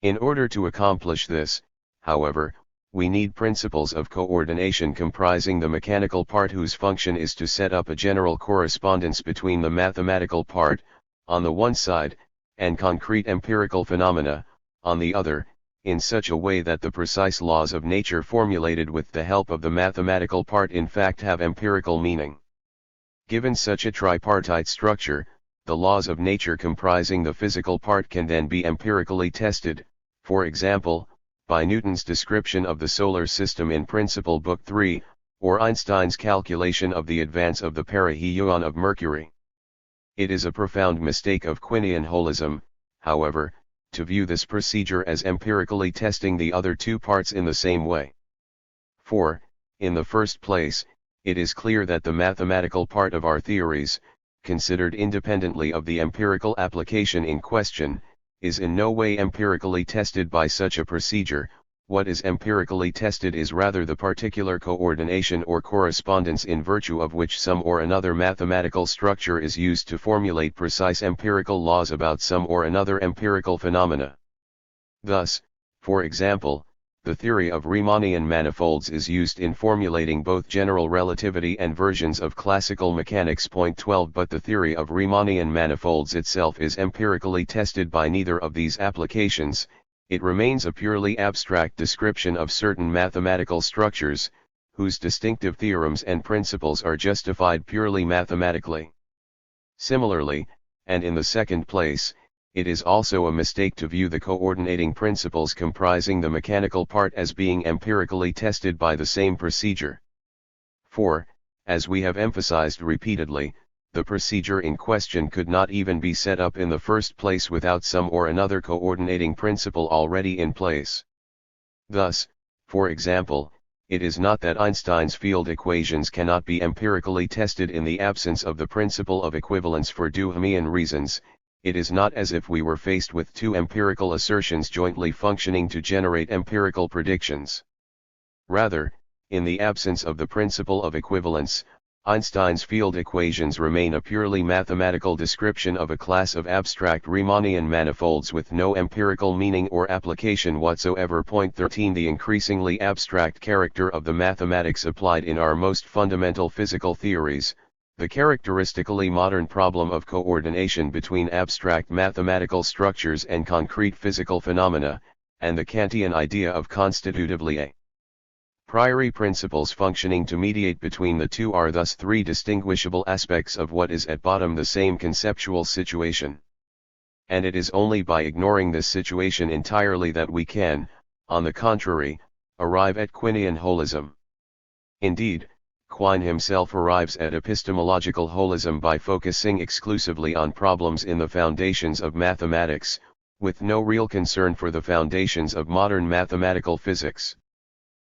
In order to accomplish this, however, we need principles of coordination comprising the mechanical part whose function is to set up a general correspondence between the mathematical part, on the one side, and concrete empirical phenomena, on the other, in such a way that the precise laws of nature formulated with the help of the mathematical part in fact have empirical meaning. Given such a tripartite structure, the laws of nature comprising the physical part can then be empirically tested, for example, by Newton's description of the solar system in Principle Book 3, or Einstein's calculation of the advance of the perihelion of Mercury. It is a profound mistake of Quinian holism, however, to view this procedure as empirically testing the other two parts in the same way. For, in the first place, it is clear that the mathematical part of our theories, considered independently of the empirical application in question, is in no way empirically tested by such a procedure, what is empirically tested is rather the particular coordination or correspondence in virtue of which some or another mathematical structure is used to formulate precise empirical laws about some or another empirical phenomena. Thus, for example, the theory of Riemannian manifolds is used in formulating both general relativity and versions of classical mechanics. 12 But the theory of Riemannian manifolds itself is empirically tested by neither of these applications. It remains a purely abstract description of certain mathematical structures, whose distinctive theorems and principles are justified purely mathematically. Similarly, and in the second place, it is also a mistake to view the coordinating principles comprising the mechanical part as being empirically tested by the same procedure. For, as we have emphasized repeatedly, the procedure in question could not even be set up in the first place without some or another coordinating principle already in place. Thus, for example, it is not that Einstein's field equations cannot be empirically tested in the absence of the principle of equivalence for Duhamian reasons. It is not as if we were faced with two empirical assertions jointly functioning to generate empirical predictions. Rather, in the absence of the principle of equivalence, Einstein's field equations remain a purely mathematical description of a class of abstract Riemannian manifolds with no empirical meaning or application whatsoever. 13 The increasingly abstract character of the mathematics applied in our most fundamental physical theories, the characteristically modern problem of coordination between abstract mathematical structures and concrete physical phenomena, and the Kantian idea of constitutively a priori principles functioning to mediate between the two are thus three distinguishable aspects of what is at bottom the same conceptual situation. And it is only by ignoring this situation entirely that we can, on the contrary, arrive at Quinian holism. Indeed, Quine himself arrives at epistemological holism by focusing exclusively on problems in the foundations of mathematics, with no real concern for the foundations of modern mathematical physics.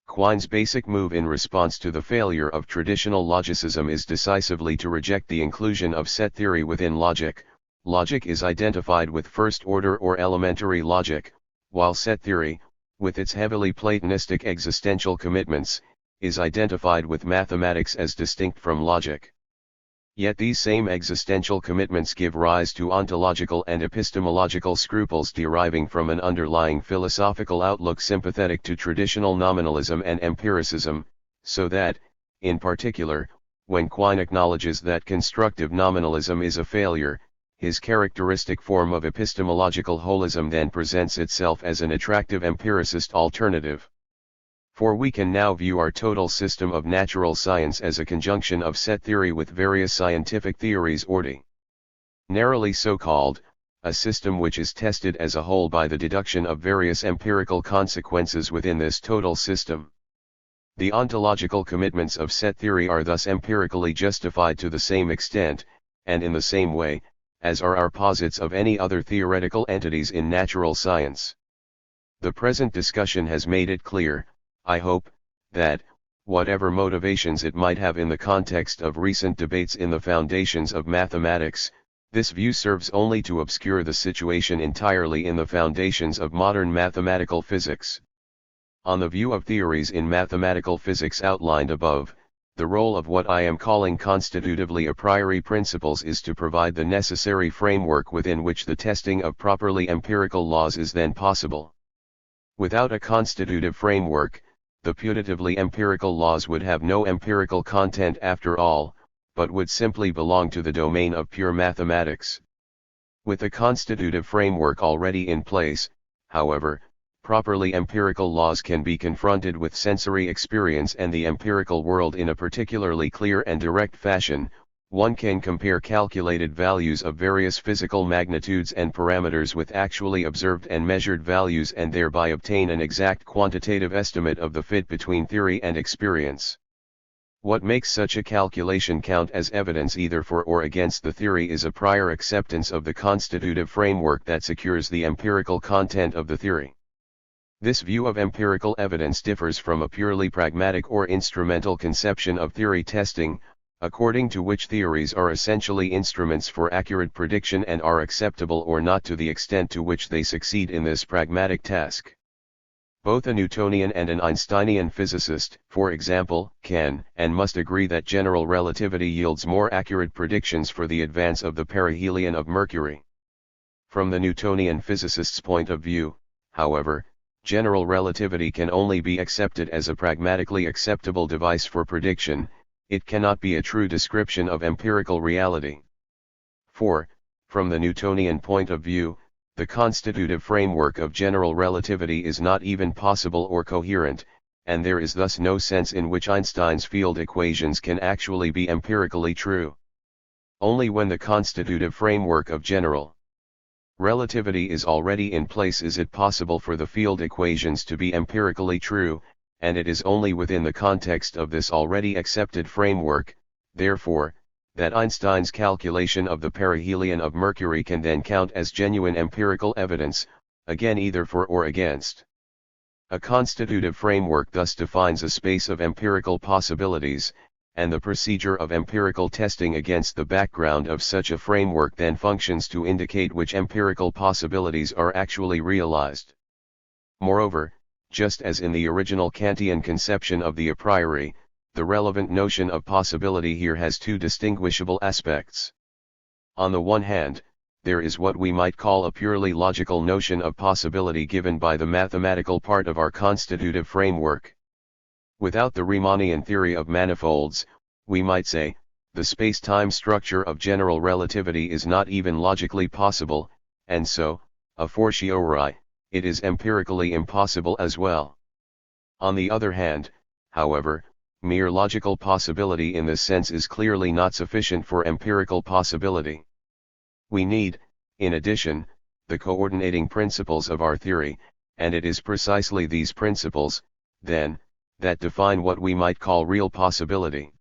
Quine's basic move in response to the failure of traditional logicism is decisively to reject the inclusion of set theory within logic. Logic is identified with first-order or elementary logic, while set theory, with its heavily Platonistic existential commitments, is identified with mathematics as distinct from logic. Yet these same existential commitments give rise to ontological and epistemological scruples deriving from an underlying philosophical outlook sympathetic to traditional nominalism and empiricism, so that, in particular, when Quine acknowledges that constructive nominalism is a failure, his characteristic form of epistemological holism then presents itself as an attractive empiricist alternative. For we can now view our total system of natural science as a conjunction of set theory with various scientific theories ordinarily so called, a system which is tested as a whole by the deduction of various empirical consequences within this total system. The ontological commitments of set theory are thus empirically justified to the same extent, and in the same way, as are our posits of any other theoretical entities in natural science. The present discussion has made it clear, I hope, that, whatever motivations it might have in the context of recent debates in the foundations of mathematics, this view serves only to obscure the situation entirely in the foundations of modern mathematical physics. On the view of theories in mathematical physics outlined above, the role of what I am calling constitutively a priori principles is to provide the necessary framework within which the testing of properly empirical laws is then possible. Without a constitutive framework, the putatively empirical laws would have no empirical content after all, but would simply belong to the domain of pure mathematics. With a constitutive framework already in place, however, properly empirical laws can be confronted with sensory experience and the empirical world in a particularly clear and direct fashion. One can compare calculated values of various physical magnitudes and parameters with actually observed and measured values and thereby obtain an exact quantitative estimate of the fit between theory and experience. What makes such a calculation count as evidence either for or against the theory is a prior acceptance of the constitutive framework that secures the empirical content of the theory. This view of empirical evidence differs from a purely pragmatic or instrumental conception of theory testing, according to which theories are essentially instruments for accurate prediction and are acceptable or not to the extent to which they succeed in this pragmatic task. Both a Newtonian and an Einsteinian physicist, for example, can and must agree that general relativity yields more accurate predictions for the advance of the perihelion of Mercury. From the Newtonian physicist's point of view, however, general relativity can only be accepted as a pragmatically acceptable device for prediction. It cannot be a true description of empirical reality. For, from the Newtonian point of view, the constitutive framework of general relativity is not even possible or coherent, and there is thus no sense in which Einstein's field equations can actually be empirically true. Only when the constitutive framework of general relativity is already in place is it possible for the field equations to be empirically true, and it is only within the context of this already accepted framework, therefore, that Einstein's calculation of the perihelion of Mercury can then count as genuine empirical evidence, again either for or against. A constitutive framework thus defines a space of empirical possibilities, and the procedure of empirical testing against the background of such a framework then functions to indicate which empirical possibilities are actually realized. Moreover, just as in the original Kantian conception of the a priori, the relevant notion of possibility here has two distinguishable aspects. On the one hand, there is what we might call a purely logical notion of possibility given by the mathematical part of our constitutive framework. Without the Riemannian theory of manifolds, we might say, the space-time structure of general relativity is not even logically possible, and so, a fortiori, it is empirically impossible as well. On the other hand, however, mere logical possibility in this sense is clearly not sufficient for empirical possibility. We need, in addition, the coordinating principles of our theory, and it is precisely these principles, then, that define what we might call real possibility.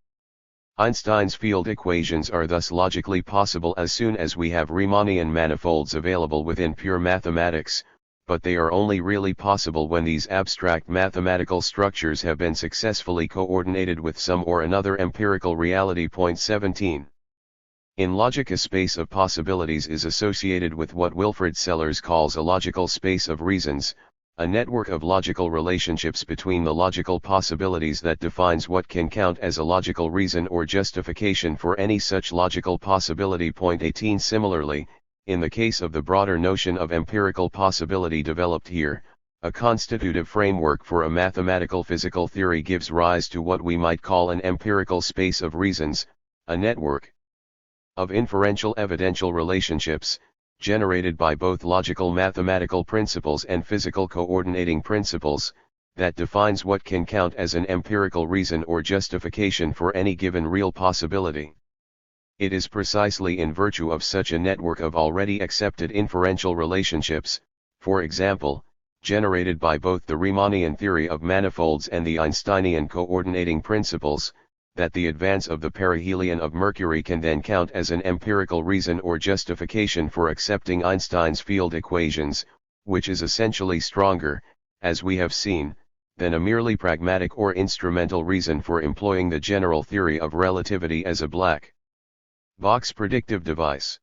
Einstein's field equations are thus logically possible as soon as we have Riemannian manifolds available within pure mathematics, but they are only really possible when these abstract mathematical structures have been successfully coordinated with some or another empirical reality. Point 17. In logic, a space of possibilities is associated with what Wilfrid Sellars calls a logical space of reasons, a network of logical relationships between the logical possibilities that defines what can count as a logical reason or justification for any such logical possibility. Point 18. Similarly, in the case of the broader notion of empirical possibility developed here, a constitutive framework for a mathematical physical theory gives rise to what we might call an empirical space of reasons, a network of inferential evidential relationships, generated by both logical mathematical principles and physical coordinating principles, that defines what can count as an empirical reason or justification for any given real possibility. It is precisely in virtue of such a network of already accepted inferential relationships, for example, generated by both the Riemannian theory of manifolds and the Einsteinian coordinating principles, that the advance of the perihelion of Mercury can then count as an empirical reason or justification for accepting Einstein's field equations, which is essentially stronger, as we have seen, than a merely pragmatic or instrumental reason for employing the general theory of relativity as a black box predictive device.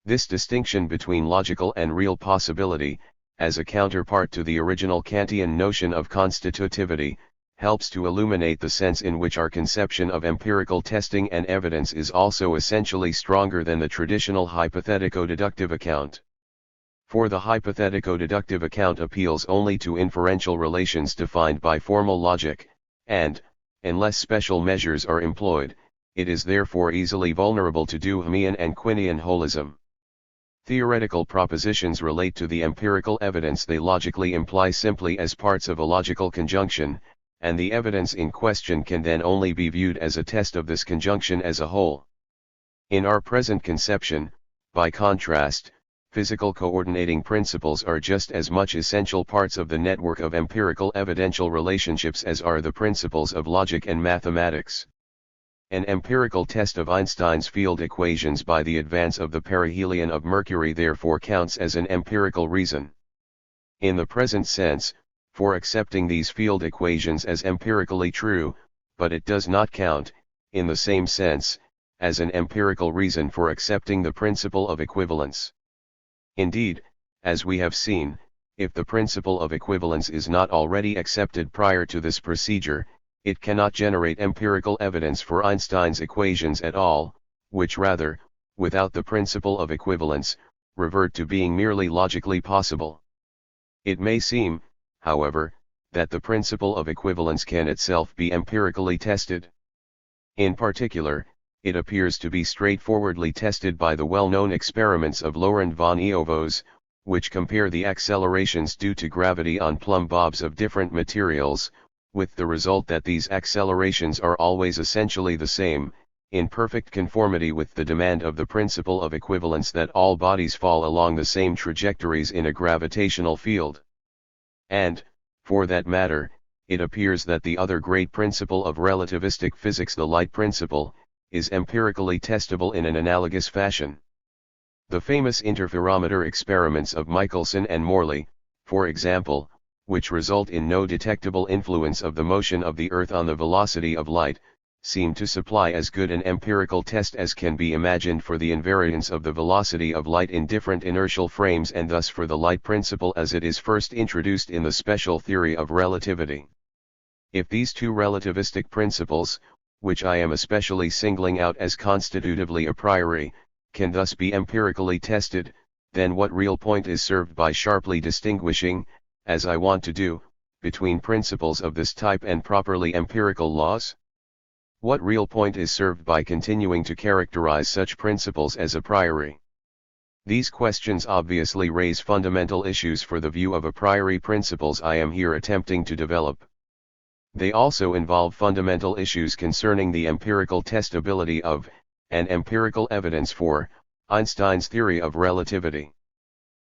This distinction between logical and real possibility, as a counterpart to the original Kantian notion of constitutivity, helps to illuminate the sense in which our conception of empirical testing and evidence is also essentially stronger than the traditional hypothetico-deductive account. For the hypothetico-deductive account appeals only to inferential relations defined by formal logic, and, unless special measures are employed, it is therefore easily vulnerable to Duhamian and Quinian holism. Theoretical propositions relate to the empirical evidence they logically imply simply as parts of a logical conjunction, and the evidence in question can then only be viewed as a test of this conjunction as a whole. In our present conception, by contrast, physical coordinating principles are just as much essential parts of the network of empirical evidential relationships as are the principles of logic and mathematics. An empirical test of Einstein's field equations by the advance of the perihelion of Mercury therefore counts as an empirical reason. In the present sense, for accepting these field equations as empirically true, but it does not count, in the same sense, as an empirical reason for accepting the principle of equivalence. Indeed, as we have seen, if the principle of equivalence is not already accepted prior to this procedure, it cannot generate empirical evidence for Einstein's equations at all, which rather, without the principle of equivalence, revert to being merely logically possible. It may seem, however, that the principle of equivalence can itself be empirically tested. In particular, it appears to be straightforwardly tested by the well-known experiments of Laurent von Eötvös, which compare the accelerations due to gravity on plumb bobs of different materials, with the result that these accelerations are always essentially the same, in perfect conformity with the demand of the principle of equivalence that all bodies fall along the same trajectories in a gravitational field. And, for that matter, it appears that the other great principle of relativistic physics, the light principle, is empirically testable in an analogous fashion. The famous interferometer experiments of Michelson and Morley, for example, which result in no detectable influence of the motion of the Earth on the velocity of light, seem to supply as good an empirical test as can be imagined for the invariance of the velocity of light in different inertial frames, and thus for the light principle as it is first introduced in the special theory of relativity. If these two relativistic principles, which I am especially singling out as constitutively a priori, can thus be empirically tested, then what real point is served by sharply distinguishing, as I want to do, between principles of this type and properly empirical laws? What real point is served by continuing to characterize such principles as a priori? These questions obviously raise fundamental issues for the view of a priori principles I am here attempting to develop. They also involve fundamental issues concerning the empirical testability of, and empirical evidence for, Einstein's theory of relativity.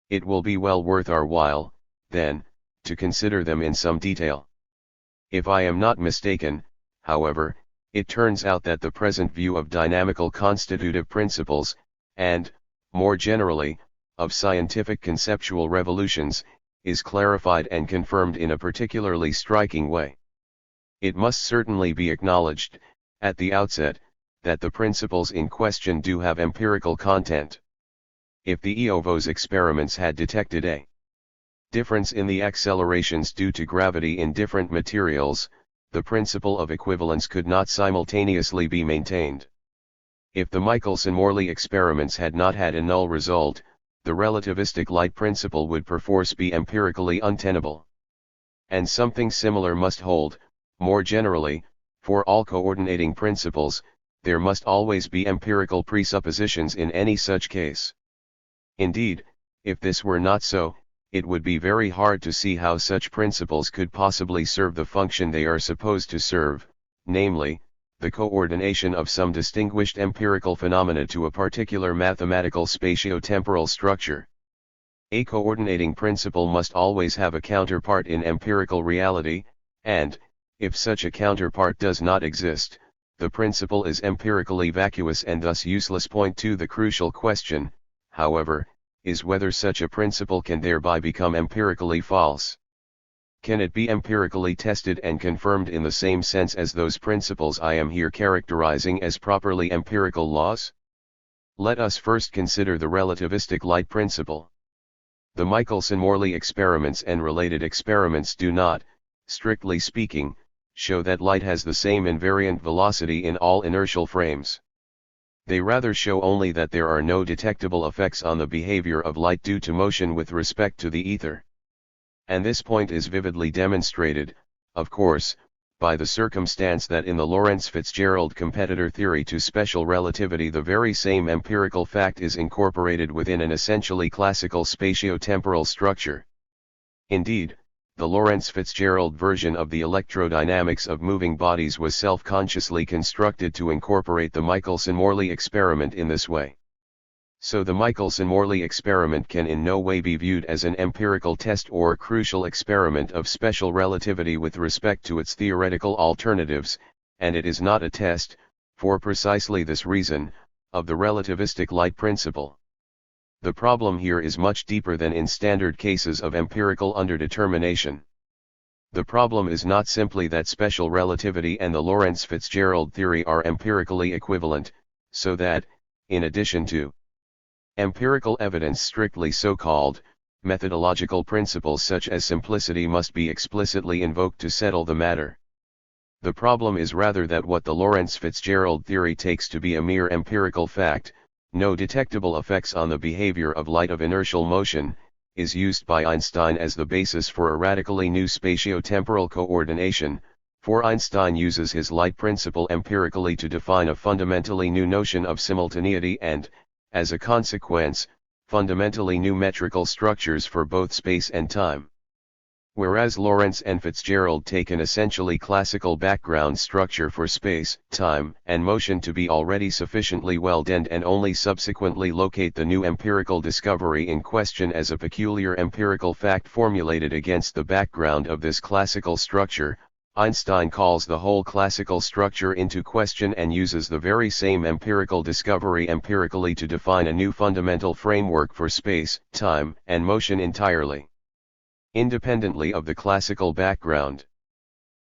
It will be well worth our while, then, to consider them in some detail. If I am not mistaken, however, it turns out that the present view of dynamical constitutive principles, and, more generally, of scientific conceptual revolutions, is clarified and confirmed in a particularly striking way. It must certainly be acknowledged, at the outset, that the principles in question do have empirical content. If the Eötvös experiments had detected a difference in the accelerations due to gravity in different materials, the principle of equivalence could not simultaneously be maintained. If the Michelson-Morley experiments had not had a null result, the relativistic light principle would perforce be empirically untenable. And something similar must hold, more generally, for all coordinating principles. There must always be empirical presuppositions in any such case. Indeed, if this were not so, it would be very hard to see how such principles could possibly serve the function they are supposed to serve, namely, the coordination of some distinguished empirical phenomena to a particular mathematical spatio-temporal structure. A coordinating principle must always have a counterpart in empirical reality, and, if such a counterpart does not exist, the principle is empirically vacuous and thus useless. Point to the crucial question, however, is whether such a principle can thereby become empirically false. Can it be empirically tested and confirmed in the same sense as those principles I am here characterizing as properly empirical laws? Let us first consider the relativistic light principle. The Michelson-Morley experiments and related experiments do not, strictly speaking, show that light has the same invariant velocity in all inertial frames. They rather show only that there are no detectable effects on the behavior of light due to motion with respect to the ether. And this point is vividly demonstrated, of course, by the circumstance that in the Lorentz-Fitzgerald competitor theory to special relativity the very same empirical fact is incorporated within an essentially classical spatio-temporal structure. Indeed, the Lorentz-Fitzgerald version of the electrodynamics of moving bodies was self-consciously constructed to incorporate the Michelson-Morley experiment in this way. So the Michelson-Morley experiment can in no way be viewed as an empirical test or crucial experiment of special relativity with respect to its theoretical alternatives, and it is not a test, for precisely this reason, of the relativistic light principle. The problem here is much deeper than in standard cases of empirical underdetermination. The problem is not simply that special relativity and the Lorentz-Fitzgerald theory are empirically equivalent, so that, in addition to empirical evidence strictly so-called, methodological principles such as simplicity must be explicitly invoked to settle the matter. The problem is rather that what the Lorentz-Fitzgerald theory takes to be a mere empirical fact, no detectable effects on the behavior of light of inertial motion, is used by Einstein as the basis for a radically new spatiotemporal coordination, for Einstein uses his light principle empirically to define a fundamentally new notion of simultaneity and, as a consequence, fundamentally new metrical structures for both space and time. Whereas Lorentz and Fitzgerald take an essentially classical background structure for space, time, and motion to be already sufficiently well-defined and only subsequently locate the new empirical discovery in question as a peculiar empirical fact formulated against the background of this classical structure, Einstein calls the whole classical structure into question and uses the very same empirical discovery empirically to define a new fundamental framework for space, time, and motion entirely independently of the classical background.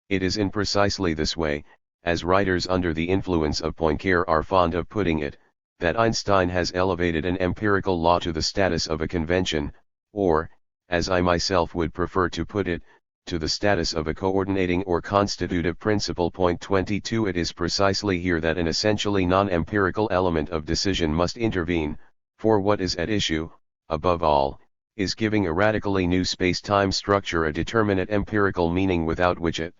It is in precisely this way, as writers under the influence of Poincare are fond of putting it, that Einstein has elevated an empirical law to the status of a convention, or, as I myself would prefer to put it, to the status of a coordinating or constitutive principle. Point 22. It is precisely here that an essentially non-empirical element of decision must intervene, for what is at issue, above all, is giving a radically new space-time structure a determinate empirical meaning without which it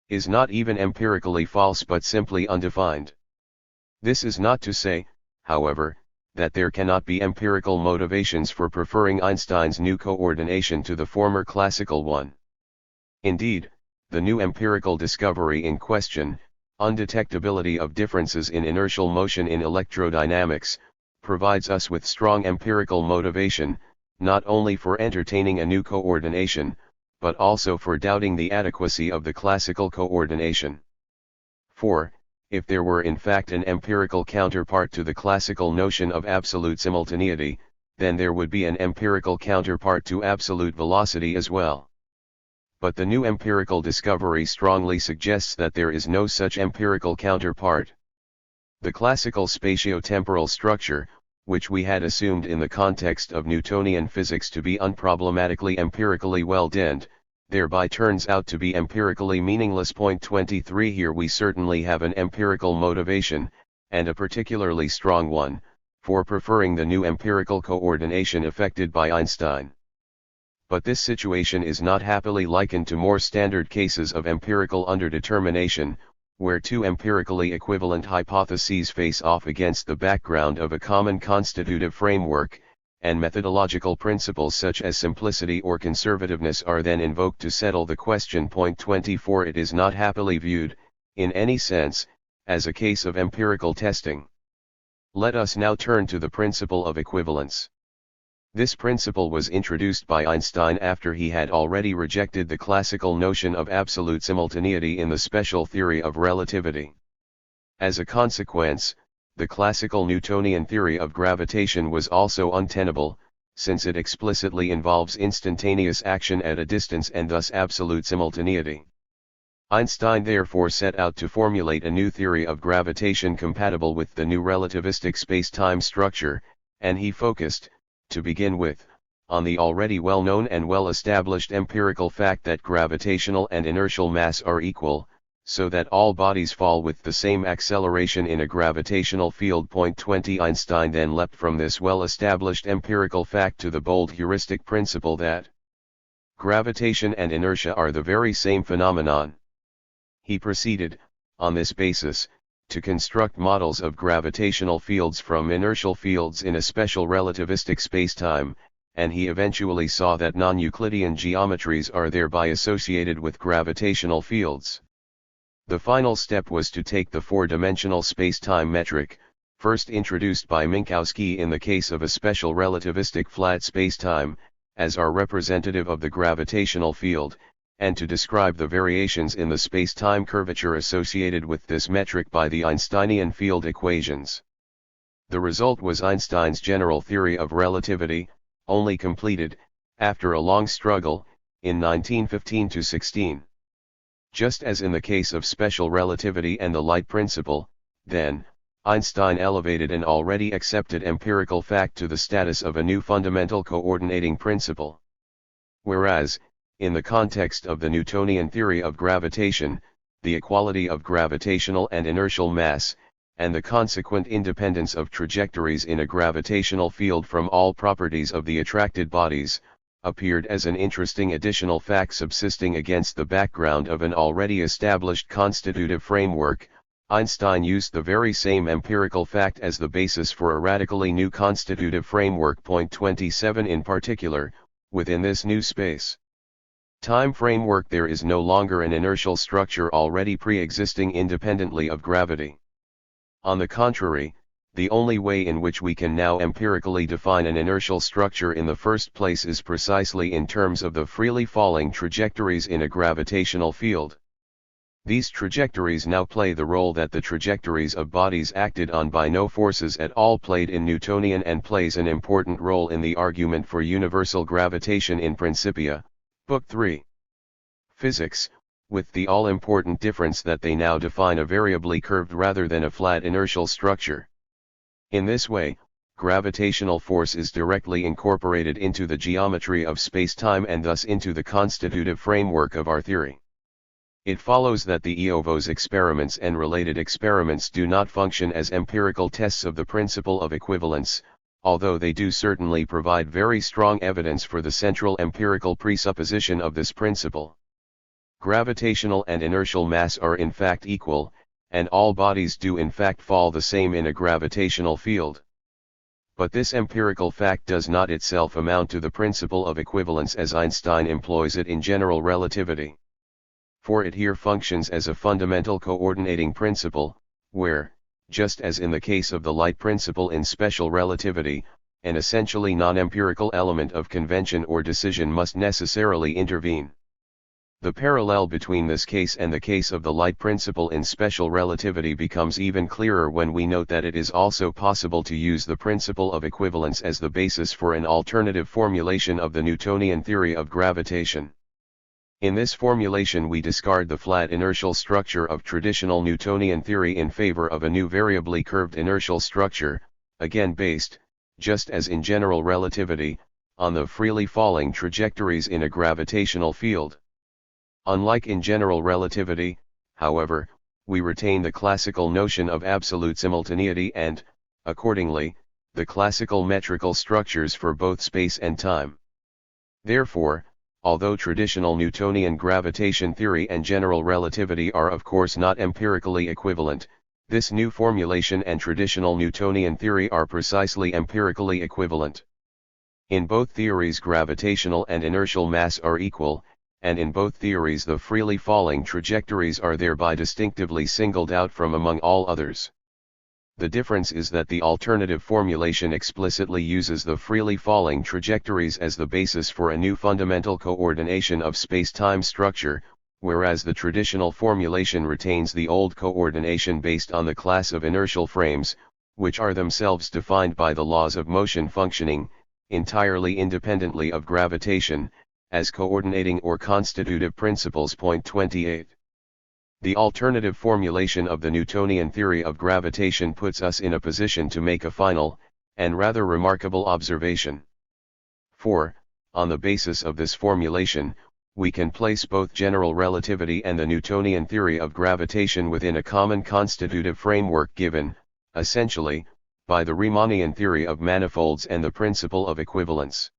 is not even empirically false but simply undefined. This is not to say, however, that there cannot be empirical motivations for preferring Einstein's new coordination to the former classical one. Indeed, the new empirical discovery in question, undetectability of differences in inertial motion in electrodynamics, provides us with strong empirical motivation, not only for entertaining a new coordination, but also for doubting the adequacy of the classical coordination. For, if there were in fact an empirical counterpart to the classical notion of absolute simultaneity, then there would be an empirical counterpart to absolute velocity as well. But the new empirical discovery strongly suggests that there is no such empirical counterpart. The classical spatiotemporal structure, which we had assumed in the context of Newtonian physics to be unproblematically empirically well-defined, thereby turns out to be empirically meaningless. Point 23. Here we certainly have an empirical motivation, and a particularly strong one, for preferring the new empirical coordination effected by Einstein. But this situation is not happily likened to more standard cases of empirical underdetermination, where two empirically equivalent hypotheses face off against the background of a common constitutive framework, and methodological principles such as simplicity or conservativeness are then invoked to settle the question. Point 24. It is not happily viewed, in any sense, as a case of empirical testing. Let us now turn to the principle of equivalence. This principle was introduced by Einstein after he had already rejected the classical notion of absolute simultaneity in the special theory of relativity. As a consequence, the classical Newtonian theory of gravitation was also untenable, since it explicitly involves instantaneous action at a distance and thus absolute simultaneity. Einstein therefore set out to formulate a new theory of gravitation compatible with the new relativistic space-time structure, and he focused, to begin with, on the already well-known and well-established empirical fact that gravitational and inertial mass are equal, so that all bodies fall with the same acceleration in a gravitational field. Point 20. Einstein then leapt from this well-established empirical fact to the bold heuristic principle that gravitation and inertia are the very same phenomenon. He proceeded, on this basis, to construct models of gravitational fields from inertial fields in a special relativistic spacetime, and he eventually saw that non-Euclidean geometries are thereby associated with gravitational fields. The final step was to take the four-dimensional spacetime metric, first introduced by Minkowski in the case of a special relativistic flat spacetime, as our representative of the gravitational field, and to describe the variations in the space-time curvature associated with this metric by the Einsteinian field equations. The result was Einstein's general theory of relativity, only completed, after a long struggle, in 1915–16. Just as in the case of special relativity and the light principle, then, Einstein elevated an already accepted empirical fact to the status of a new fundamental coordinating principle. Whereas, in the context of the Newtonian theory of gravitation, the equality of gravitational and inertial mass, and the consequent independence of trajectories in a gravitational field from all properties of the attracted bodies, appeared as an interesting additional fact subsisting against the background of an already established constitutive framework. Einstein used the very same empirical fact as the basis for a radically new constitutive framework. Point 27 in particular, within this new space-time framework there is no longer an inertial structure already pre-existing independently of gravity. On the contrary, the only way in which we can now empirically define an inertial structure in the first place is precisely in terms of the freely falling trajectories in a gravitational field. These trajectories now play the role that the trajectories of bodies acted on by no forces at all played in Newtonian and plays an important role in the argument for universal gravitation in Principia, Book 3. Physics, with the all-important difference that they now define a variably curved rather than a flat inertial structure. In this way, gravitational force is directly incorporated into the geometry of space-time and thus into the constitutive framework of our theory. It follows that the Eötvös experiments and related experiments do not function as empirical tests of the principle of equivalence, although they do certainly provide very strong evidence for the central empirical presupposition of this principle. Gravitational and inertial mass are in fact equal, and all bodies do in fact fall the same in a gravitational field. But this empirical fact does not itself amount to the principle of equivalence as Einstein employs it in general relativity. For it here functions as a fundamental coordinating principle, where, just as in the case of the light principle in special relativity, an essentially non-empirical element of convention or decision must necessarily intervene. The parallel between this case and the case of the light principle in special relativity becomes even clearer when we note that it is also possible to use the principle of equivalence as the basis for an alternative formulation of the Newtonian theory of gravitation. In this formulation we discard the flat inertial structure of traditional Newtonian theory in favor of a new variably curved inertial structure, again based, just as in general relativity, on the freely falling trajectories in a gravitational field. Unlike in general relativity, however, we retain the classical notion of absolute simultaneity and, accordingly, the classical metrical structures for both space and time. Therefore, although traditional Newtonian gravitation theory and general relativity are of course not empirically equivalent, this new formulation and traditional Newtonian theory are precisely empirically equivalent. In both theories gravitational and inertial mass are equal, and in both theories the freely falling trajectories are thereby distinctively singled out from among all others. The difference is that the alternative formulation explicitly uses the freely falling trajectories as the basis for a new fundamental coordination of space-time structure, whereas the traditional formulation retains the old coordination based on the class of inertial frames, which are themselves defined by the laws of motion functioning, entirely independently of gravitation, as coordinating or constitutive principles. Point 28. The alternative formulation of the Newtonian theory of gravitation puts us in a position to make a final, and rather remarkable observation. For, on the basis of this formulation, we can place both general relativity and the Newtonian theory of gravitation within a common constitutive framework given, essentially, by the Riemannian theory of manifolds and the principle of equivalence.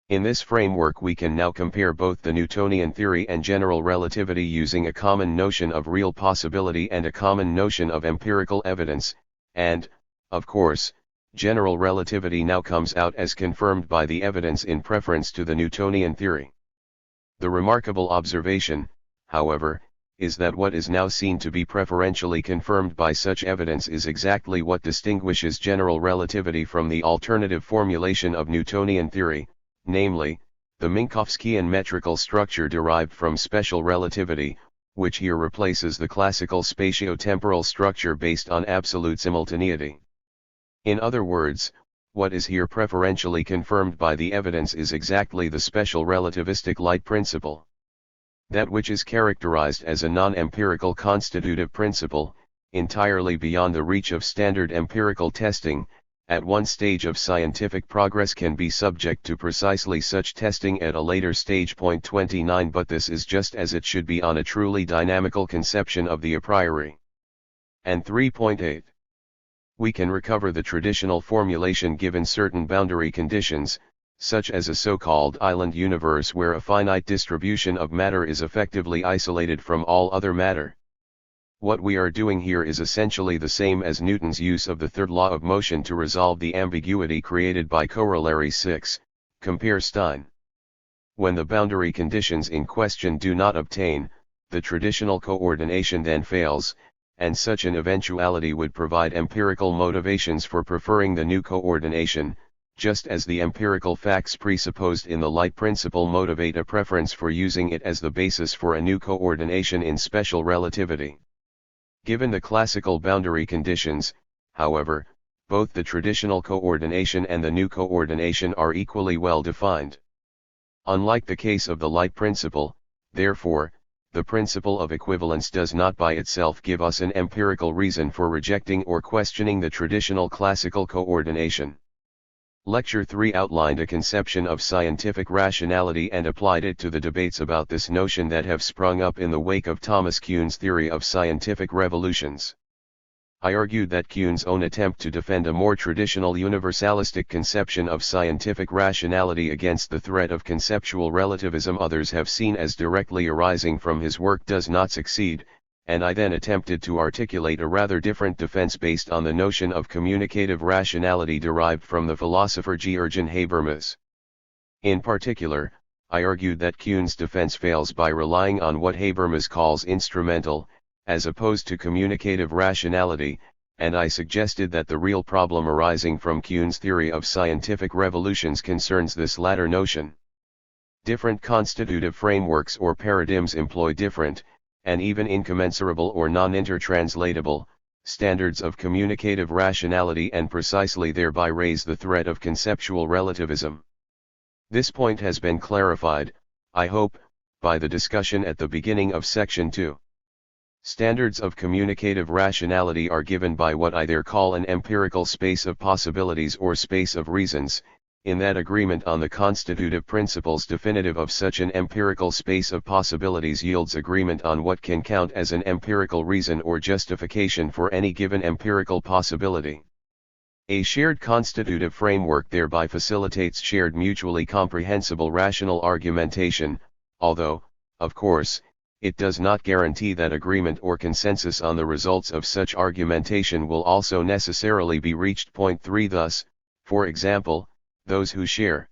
In this framework we can now compare both the Newtonian theory and general relativity using a common notion of real possibility and a common notion of empirical evidence, and, of course, general relativity now comes out as confirmed by the evidence in preference to the Newtonian theory. The remarkable observation, however, is that what is now seen to be preferentially confirmed by such evidence is exactly what distinguishes general relativity from the alternative formulation of Newtonian theory, namely, the Minkowskian metrical structure derived from special relativity, which here replaces the classical spatio-temporal structure based on absolute simultaneity. In other words, what is here preferentially confirmed by the evidence is exactly the special relativistic light principle. That which is characterized as a non-empirical constitutive principle, entirely beyond the reach of standard empirical testing, at one stage of scientific progress can be subject to precisely such testing at a later stage. Point 29. But this is just as it should be on a truly dynamical conception of the a priori. And 3.8. We can recover the traditional formulation given certain boundary conditions, such as a so-called island universe where a finite distribution of matter is effectively isolated from all other matter. What we are doing here is essentially the same as Newton's use of the third law of motion to resolve the ambiguity created by Corollary 6, compare Stein. When the boundary conditions in question do not obtain, the traditional coordination then fails, and such an eventuality would provide empirical motivations for preferring the new coordination, just as the empirical facts presupposed in the light principle motivate a preference for using it as the basis for a new coordination in special relativity. Given the classical boundary conditions, however, both the traditional coordination and the new coordination are equally well defined. Unlike the case of the light principle, therefore, the principle of equivalence does not by itself give us an empirical reason for rejecting or questioning the traditional classical coordination. Lecture 3 outlined a conception of scientific rationality and applied it to the debates about this notion that have sprung up in the wake of Thomas Kuhn's theory of scientific revolutions. I argued that Kuhn's own attempt to defend a more traditional universalistic conception of scientific rationality against the threat of conceptual relativism others have seen as directly arising from his work does not succeed, and I then attempted to articulate a rather different defense based on the notion of communicative rationality derived from the philosopher Georgian Habermas. In particular, I argued that Kuhn's defense fails by relying on what Habermas calls instrumental, as opposed to communicative rationality, and I suggested that the real problem arising from Kuhn's theory of scientific revolutions concerns this latter notion. Different constitutive frameworks or paradigms employ different, and even incommensurable or non-intertranslatable, standards of communicative rationality and precisely thereby raise the threat of conceptual relativism. This point has been clarified, I hope, by the discussion at the beginning of Section 2. Standards of communicative rationality are given by what I there call an empirical space of possibilities or space of reasons, in that agreement on the constitutive principles definitive of such an empirical space of possibilities yields agreement on what can count as an empirical reason or justification for any given empirical possibility. A shared constitutive framework thereby facilitates shared mutually comprehensible rational argumentation, although, of course, it does not guarantee that agreement or consensus on the results of such argumentation will also necessarily be reached. Point 3 Thus, for example, those who share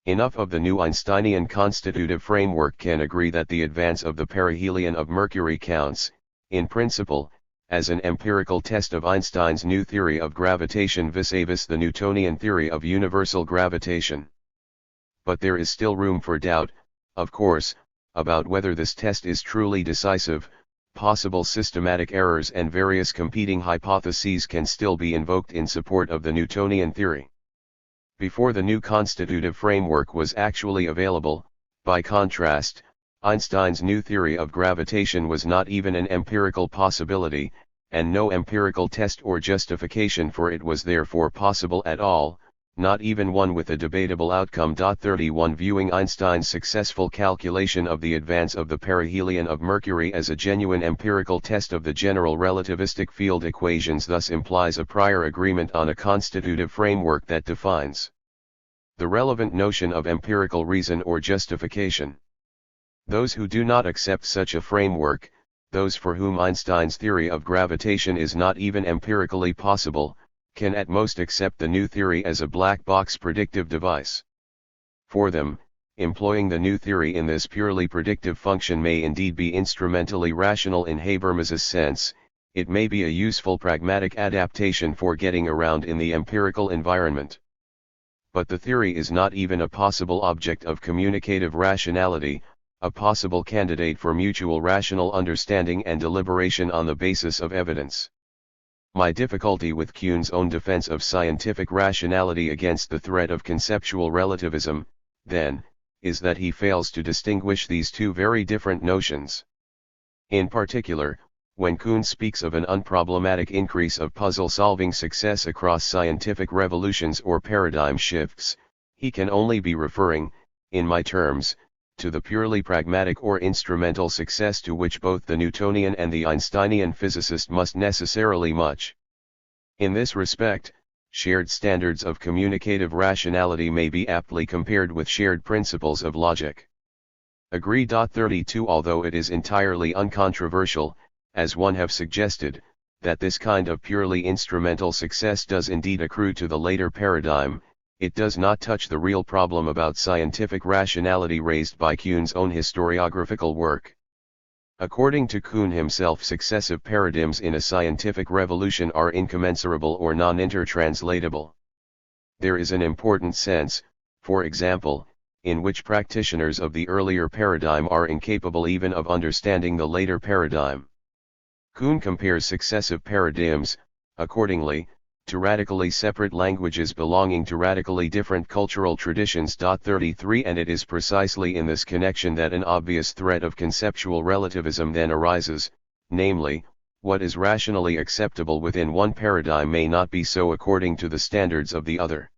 enough of the new Einsteinian constitutive framework can agree that the advance of the perihelion of Mercury counts, in principle, as an empirical test of Einstein's new theory of gravitation vis-a-vis the Newtonian theory of universal gravitation. But there is still room for doubt, of course, about whether this test is truly decisive. Possible systematic errors and various competing hypotheses can still be invoked in support of the Newtonian theory. Before the new constitutive framework was actually available, by contrast, Einstein's new theory of gravitation was not even an empirical possibility, and no empirical test or justification for it was therefore possible at all, not even one with a debatable outcome. 31 Viewing Einstein's successful calculation of the advance of the perihelion of Mercury as a genuine empirical test of the general relativistic field equations thus implies a prior agreement on a constitutive framework that defines the relevant notion of empirical reason or justification. Those who do not accept such a framework, those for whom Einstein's theory of gravitation is not even empirically possible, can at most accept the new theory as a black box predictive device. For them, employing the new theory in this purely predictive function may indeed be instrumentally rational in Habermas's sense, it may be a useful pragmatic adaptation for getting around in the empirical environment. But the theory is not even a possible object of communicative rationality, a possible candidate for mutual rational understanding and deliberation on the basis of evidence. My difficulty with Kuhn's own defense of scientific rationality against the threat of conceptual relativism, then, is that he fails to distinguish these two very different notions. In particular, When Kuhn speaks of an unproblematic increase of puzzle-solving success across scientific revolutions or paradigm shifts, he can only be referring, in my terms, to the purely pragmatic or instrumental success to which both the Newtonian and the Einsteinian physicist must necessarily march. In this respect, shared standards of communicative rationality may be aptly compared with shared principles of logic. Agree. 32 Although it is entirely uncontroversial, as one have suggested, that this kind of purely instrumental success does indeed accrue to the later paradigm, it does not touch the real problem about scientific rationality raised by Kuhn's own historiographical work. According to Kuhn himself, successive paradigms in a scientific revolution are incommensurable or non-intertranslatable. There is an important sense, for example, in which practitioners of the earlier paradigm are incapable even of understanding the later paradigm. Kuhn compares successive paradigms, accordingly, to radically separate languages belonging to radically different cultural traditions. 33 And it is precisely in this connection that an obvious threat of conceptual relativism then arises, namely, what is rationally acceptable within one paradigm may not be so according to the standards of the other.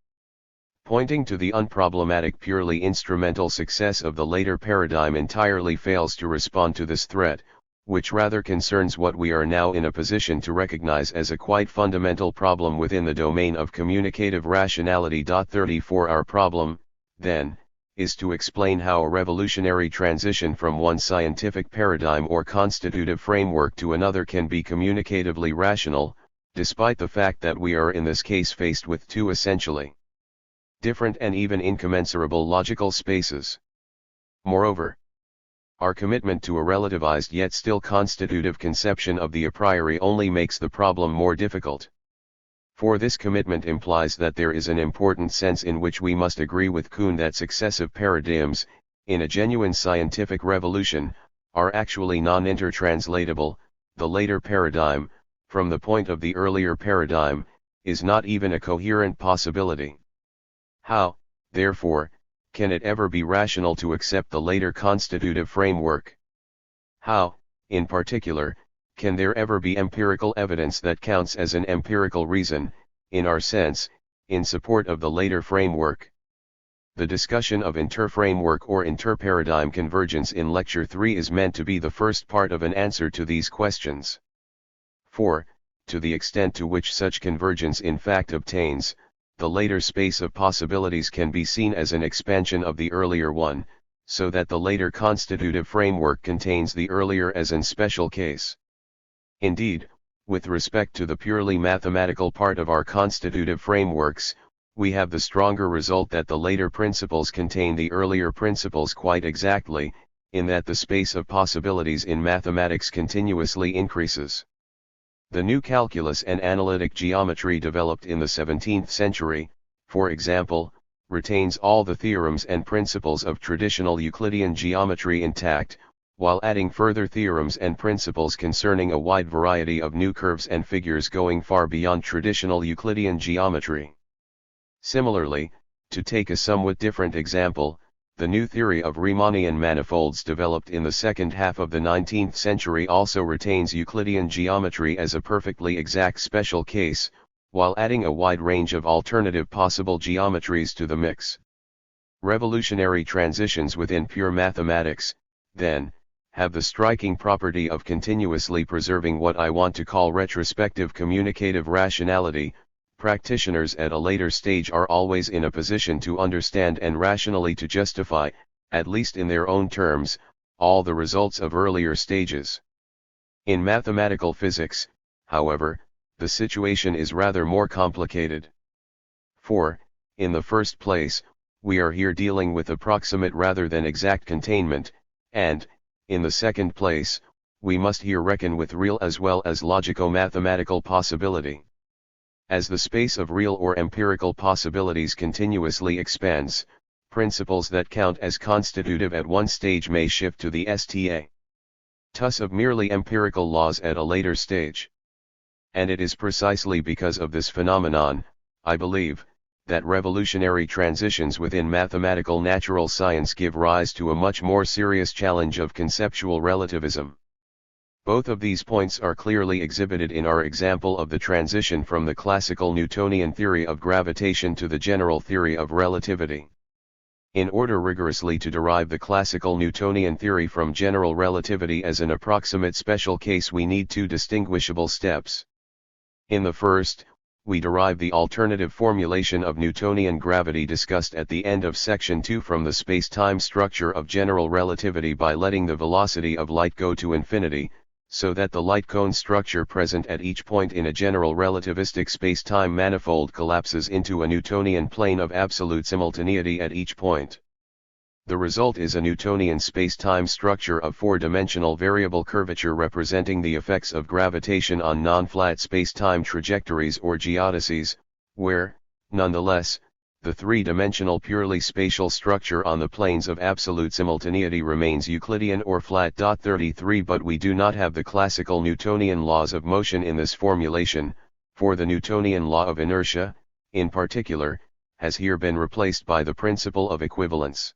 Pointing to the unproblematic purely instrumental success of the later paradigm entirely fails to respond to this threat, which rather concerns what we are now in a position to recognize as a quite fundamental problem within the domain of communicative rationality. 34 Our problem, then, is to explain how a revolutionary transition from one scientific paradigm or constitutive framework to another can be communicatively rational, despite the fact that we are in this case faced with two essentially different and even incommensurable logical spaces. Moreover, our commitment to a relativized yet still constitutive conception of the a priori only makes the problem more difficult. For this commitment implies that there is an important sense in which we must agree with Kuhn that successive paradigms, in a genuine scientific revolution, are actually non-intertranslatable. The later paradigm, from the point of the earlier paradigm, is not even a coherent possibility. How, therefore, can it ever be rational to accept the later constitutive framework? How, in particular, can there ever be empirical evidence that counts as an empirical reason, in our sense, in support of the later framework? The discussion of inter-framework or inter-paradigm convergence in Lecture 3 is meant to be the first part of an answer to these questions. For, to the extent to which such convergence in fact obtains, the later space of possibilities can be seen as an expansion of the earlier one, so that the later constitutive framework contains the earlier as an special case. Indeed, with respect to the purely mathematical part of our constitutive frameworks, we have the stronger result that the later principles contain the earlier principles quite exactly, in that the space of possibilities in mathematics continuously increases. The new calculus and analytic geometry developed in the 17th century, for example, retains all the theorems and principles of traditional Euclidean geometry intact, while adding further theorems and principles concerning a wide variety of new curves and figures going far beyond traditional Euclidean geometry. Similarly, to take a somewhat different example, the new theory of Riemannian manifolds developed in the second half of the 19th century also retains Euclidean geometry as a perfectly exact special case, while adding a wide range of alternative possible geometries to the mix. Revolutionary transitions within pure mathematics, then, have the striking property of continuously preserving what I want to call retrospective communicative rationality. Practitioners at a later stage are always in a position to understand and rationally to justify, at least in their own terms, all the results of earlier stages. In mathematical physics, however, the situation is rather more complicated. For, in the first place, we are here dealing with approximate rather than exact containment, and, in the second place, we must here reckon with real as well as logico-mathematical possibility. As the space of real or empirical possibilities continuously expands, principles that count as constitutive at one stage may shift to the status of merely empirical laws at a later stage. And it is precisely because of this phenomenon, I believe, that revolutionary transitions within mathematical natural science give rise to a much more serious challenge of conceptual relativism. Both of these points are clearly exhibited in our example of the transition from the classical Newtonian theory of gravitation to the general theory of relativity. In order rigorously to derive the classical Newtonian theory from general relativity as an approximate special case, we need two distinguishable steps. In the first, we derive the alternative formulation of Newtonian gravity discussed at the end of section 2 from the space-time structure of general relativity by letting the velocity of light go to infinity, so that the light cone structure present at each point in a general relativistic space-time manifold collapses into a Newtonian plane of absolute simultaneity at each point. The result is a Newtonian space-time structure of four-dimensional variable curvature representing the effects of gravitation on non-flat space-time trajectories or geodesies, where, nonetheless, the three-dimensional purely spatial structure on the planes of absolute simultaneity remains Euclidean or flat. 33 But we do not have the classical Newtonian laws of motion in this formulation, for the Newtonian law of inertia, in particular, has here been replaced by the principle of equivalence.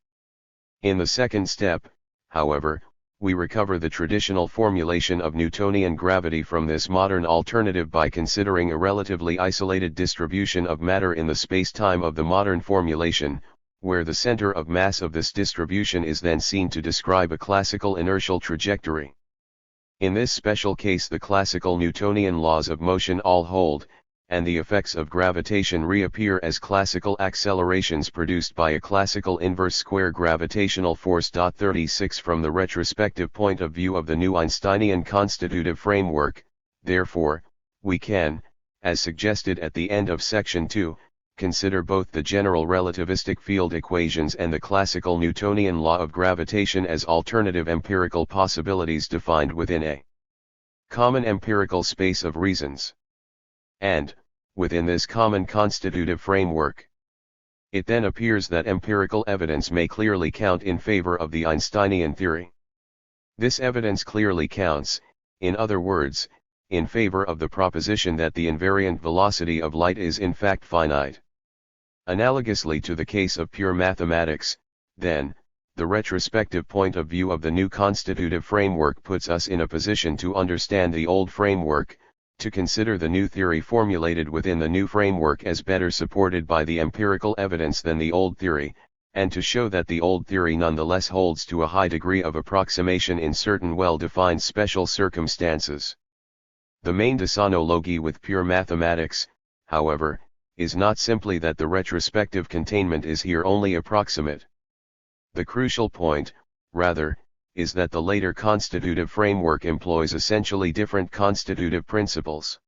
In the second step, however, we recover the traditional formulation of Newtonian gravity from this modern alternative by considering a relatively isolated distribution of matter in the space-time of the modern formulation, where the center of mass of this distribution is then seen to describe a classical inertial trajectory. In this special case, the classical Newtonian laws of motion all hold, and the effects of gravitation reappear as classical accelerations produced by a classical inverse square gravitational force. 36 From the retrospective point of view of the new Einsteinian constitutive framework, therefore, we can, as suggested at the end of section 2, consider both the general relativistic field equations and the classical Newtonian law of gravitation as alternative empirical possibilities defined within a common empirical space of reasons. And, within this common constitutive framework, it then appears that empirical evidence may clearly count in favor of the Einsteinian theory. This evidence clearly counts, in other words, in favor of the proposition that the invariant velocity of light is in fact finite. Analogously to the case of pure mathematics, then, the retrospective point of view of the new constitutive framework puts us in a position to understand the old framework, to consider the new theory formulated within the new framework as better supported by the empirical evidence than the old theory, and to show that the old theory nonetheless holds to a high degree of approximation in certain well-defined special circumstances. The main disonology with pure mathematics, however, is not simply that the retrospective containment is here only approximate. The crucial point, rather, is that the later constitutive framework employs essentially different constitutive principles.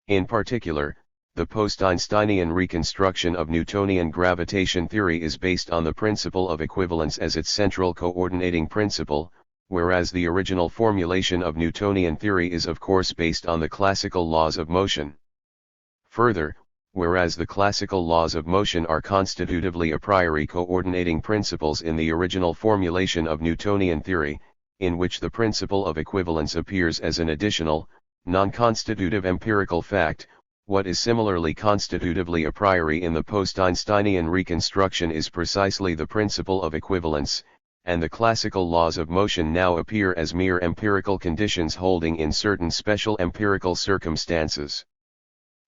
In particular, the post-Einsteinian reconstruction of Newtonian gravitation theory is based on the principle of equivalence as its central coordinating principle, whereas the original formulation of Newtonian theory is of course based on the classical laws of motion. Further, whereas the classical laws of motion are constitutively a priori coordinating principles in the original formulation of Newtonian theory, in which the principle of equivalence appears as an additional, non-constitutive empirical fact, what is similarly constitutively a priori in the post-Einsteinian reconstruction is precisely the principle of equivalence, and the classical laws of motion now appear as mere empirical conditions holding in certain special empirical circumstances.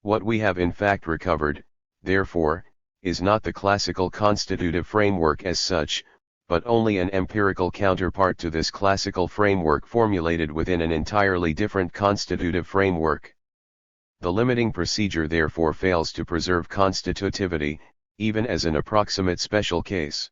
What we have in fact recovered, therefore, is not the classical constitutive framework as such, but only an empirical counterpart to this classical framework formulated within an entirely different constitutive framework. The limiting procedure therefore fails to preserve constitutivity, even as an approximate special case.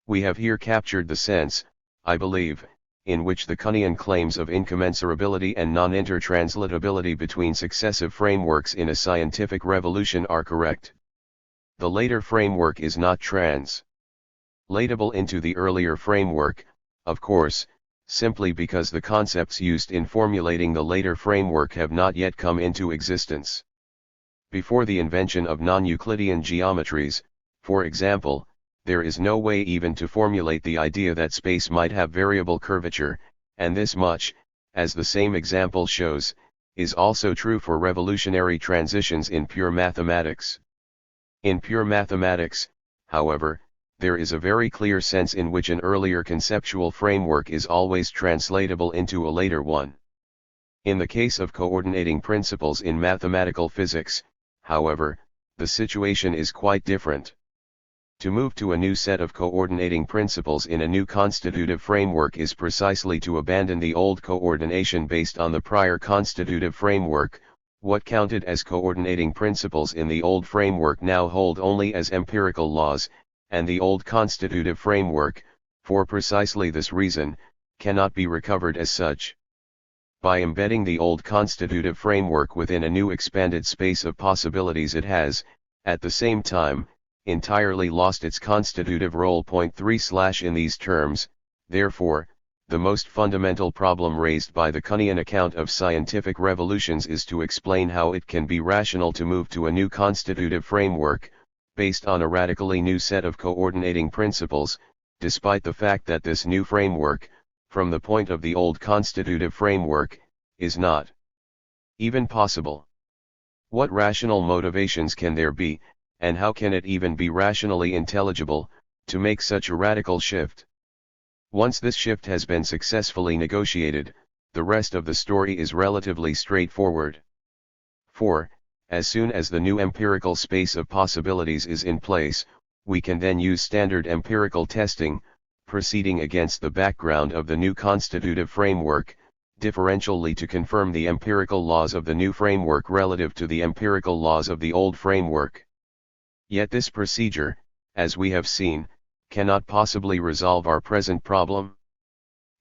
We have here captured the sense, I believe, in which the Kuhnian claims of incommensurability and non-intertranslatability between successive frameworks in a scientific revolution are correct. The later framework is not translatable into the earlier framework, of course, simply because the concepts used in formulating the later framework have not yet come into existence. Before the invention of non-Euclidean geometries, for example, there is no way even to formulate the idea that space might have variable curvature, and this much, as the same example shows, is also true for revolutionary transitions in pure mathematics. In pure mathematics, however, there is a very clear sense in which an earlier conceptual framework is always translatable into a later one. In the case of coordinating principles in mathematical physics, however, the situation is quite different. To move to a new set of coordinating principles in a new constitutive framework is precisely to abandon the old coordination based on the prior constitutive framework. What counted as coordinating principles in the old framework now hold only as empirical laws, and the old constitutive framework, for precisely this reason, cannot be recovered as such. By embedding the old constitutive framework within a new expanded space of possibilities, it has, at the same time, entirely lost its constitutive role. 3 In these terms, therefore, the most fundamental problem raised by the Kuhnian account of scientific revolutions is to explain how it can be rational to move to a new constitutive framework, based on a radically new set of coordinating principles, despite the fact that this new framework, from the point of the old constitutive framework, is not even possible. What rational motivations can there be, and how can it even be rationally intelligible, to make such a radical shift? Once this shift has been successfully negotiated, the rest of the story is relatively straightforward. For, as soon as the new empirical space of possibilities is in place, we can then use standard empirical testing, proceeding against the background of the new constitutive framework, differentially to confirm the empirical laws of the new framework relative to the empirical laws of the old framework. Yet this procedure, as we have seen, cannot possibly resolve our present problem.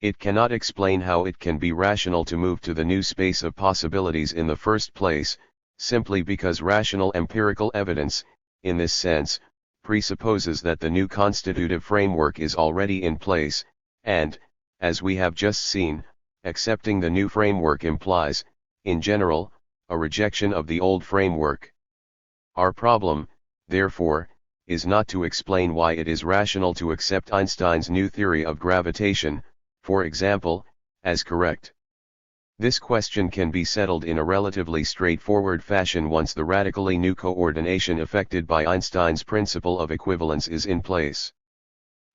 It cannot explain how it can be rational to move to the new space of possibilities in the first place, simply because rational empirical evidence, in this sense, presupposes that the new constitutive framework is already in place, and, as we have just seen, accepting the new framework implies, in general, a rejection of the old framework. Our problem, therefore, is not to explain why it is rational to accept Einstein's new theory of gravitation, for example, as correct. This question can be settled in a relatively straightforward fashion once the radically new coordination effected by Einstein's principle of equivalence is in place.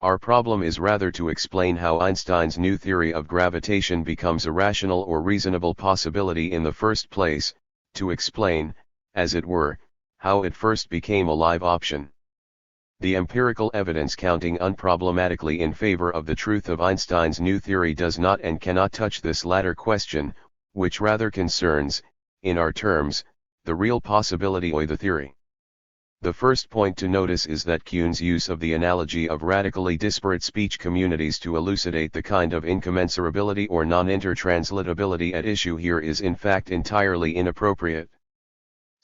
Our problem is rather to explain how Einstein's new theory of gravitation becomes a rational or reasonable possibility in the first place, to explain, as it were, how it first became a live option. The empirical evidence counting unproblematically in favor of the truth of Einstein's new theory does not and cannot touch this latter question, which rather concerns, in our terms, the real possibility or the theory. The first point to notice is that Kuhn's use of the analogy of radically disparate speech communities to elucidate the kind of incommensurability or non-intertranslatability at issue here is in fact entirely inappropriate.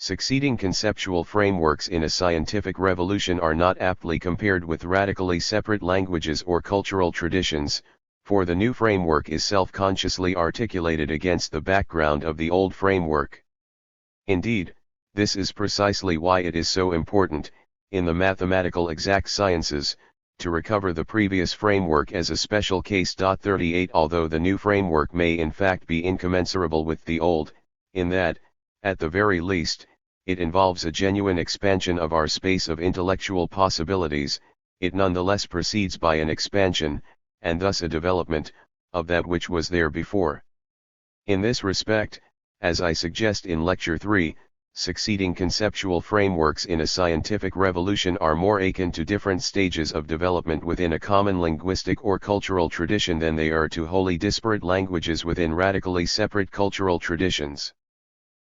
Succeeding conceptual frameworks in a scientific revolution are not aptly compared with radically separate languages or cultural traditions, for the new framework is self-consciously articulated against the background of the old framework. Indeed, this is precisely why it is so important, in the mathematical exact sciences, to recover the previous framework as a special case. 38 Although the new framework may in fact be incommensurable with the old, in that, at the very least, it involves a genuine expansion of our space of intellectual possibilities, it nonetheless proceeds by an expansion, and thus a development, of that which was there before. In this respect, as I suggest in Lecture 3, succeeding conceptual frameworks in a scientific revolution are more akin to different stages of development within a common linguistic or cultural tradition than they are to wholly disparate languages within radically separate cultural traditions.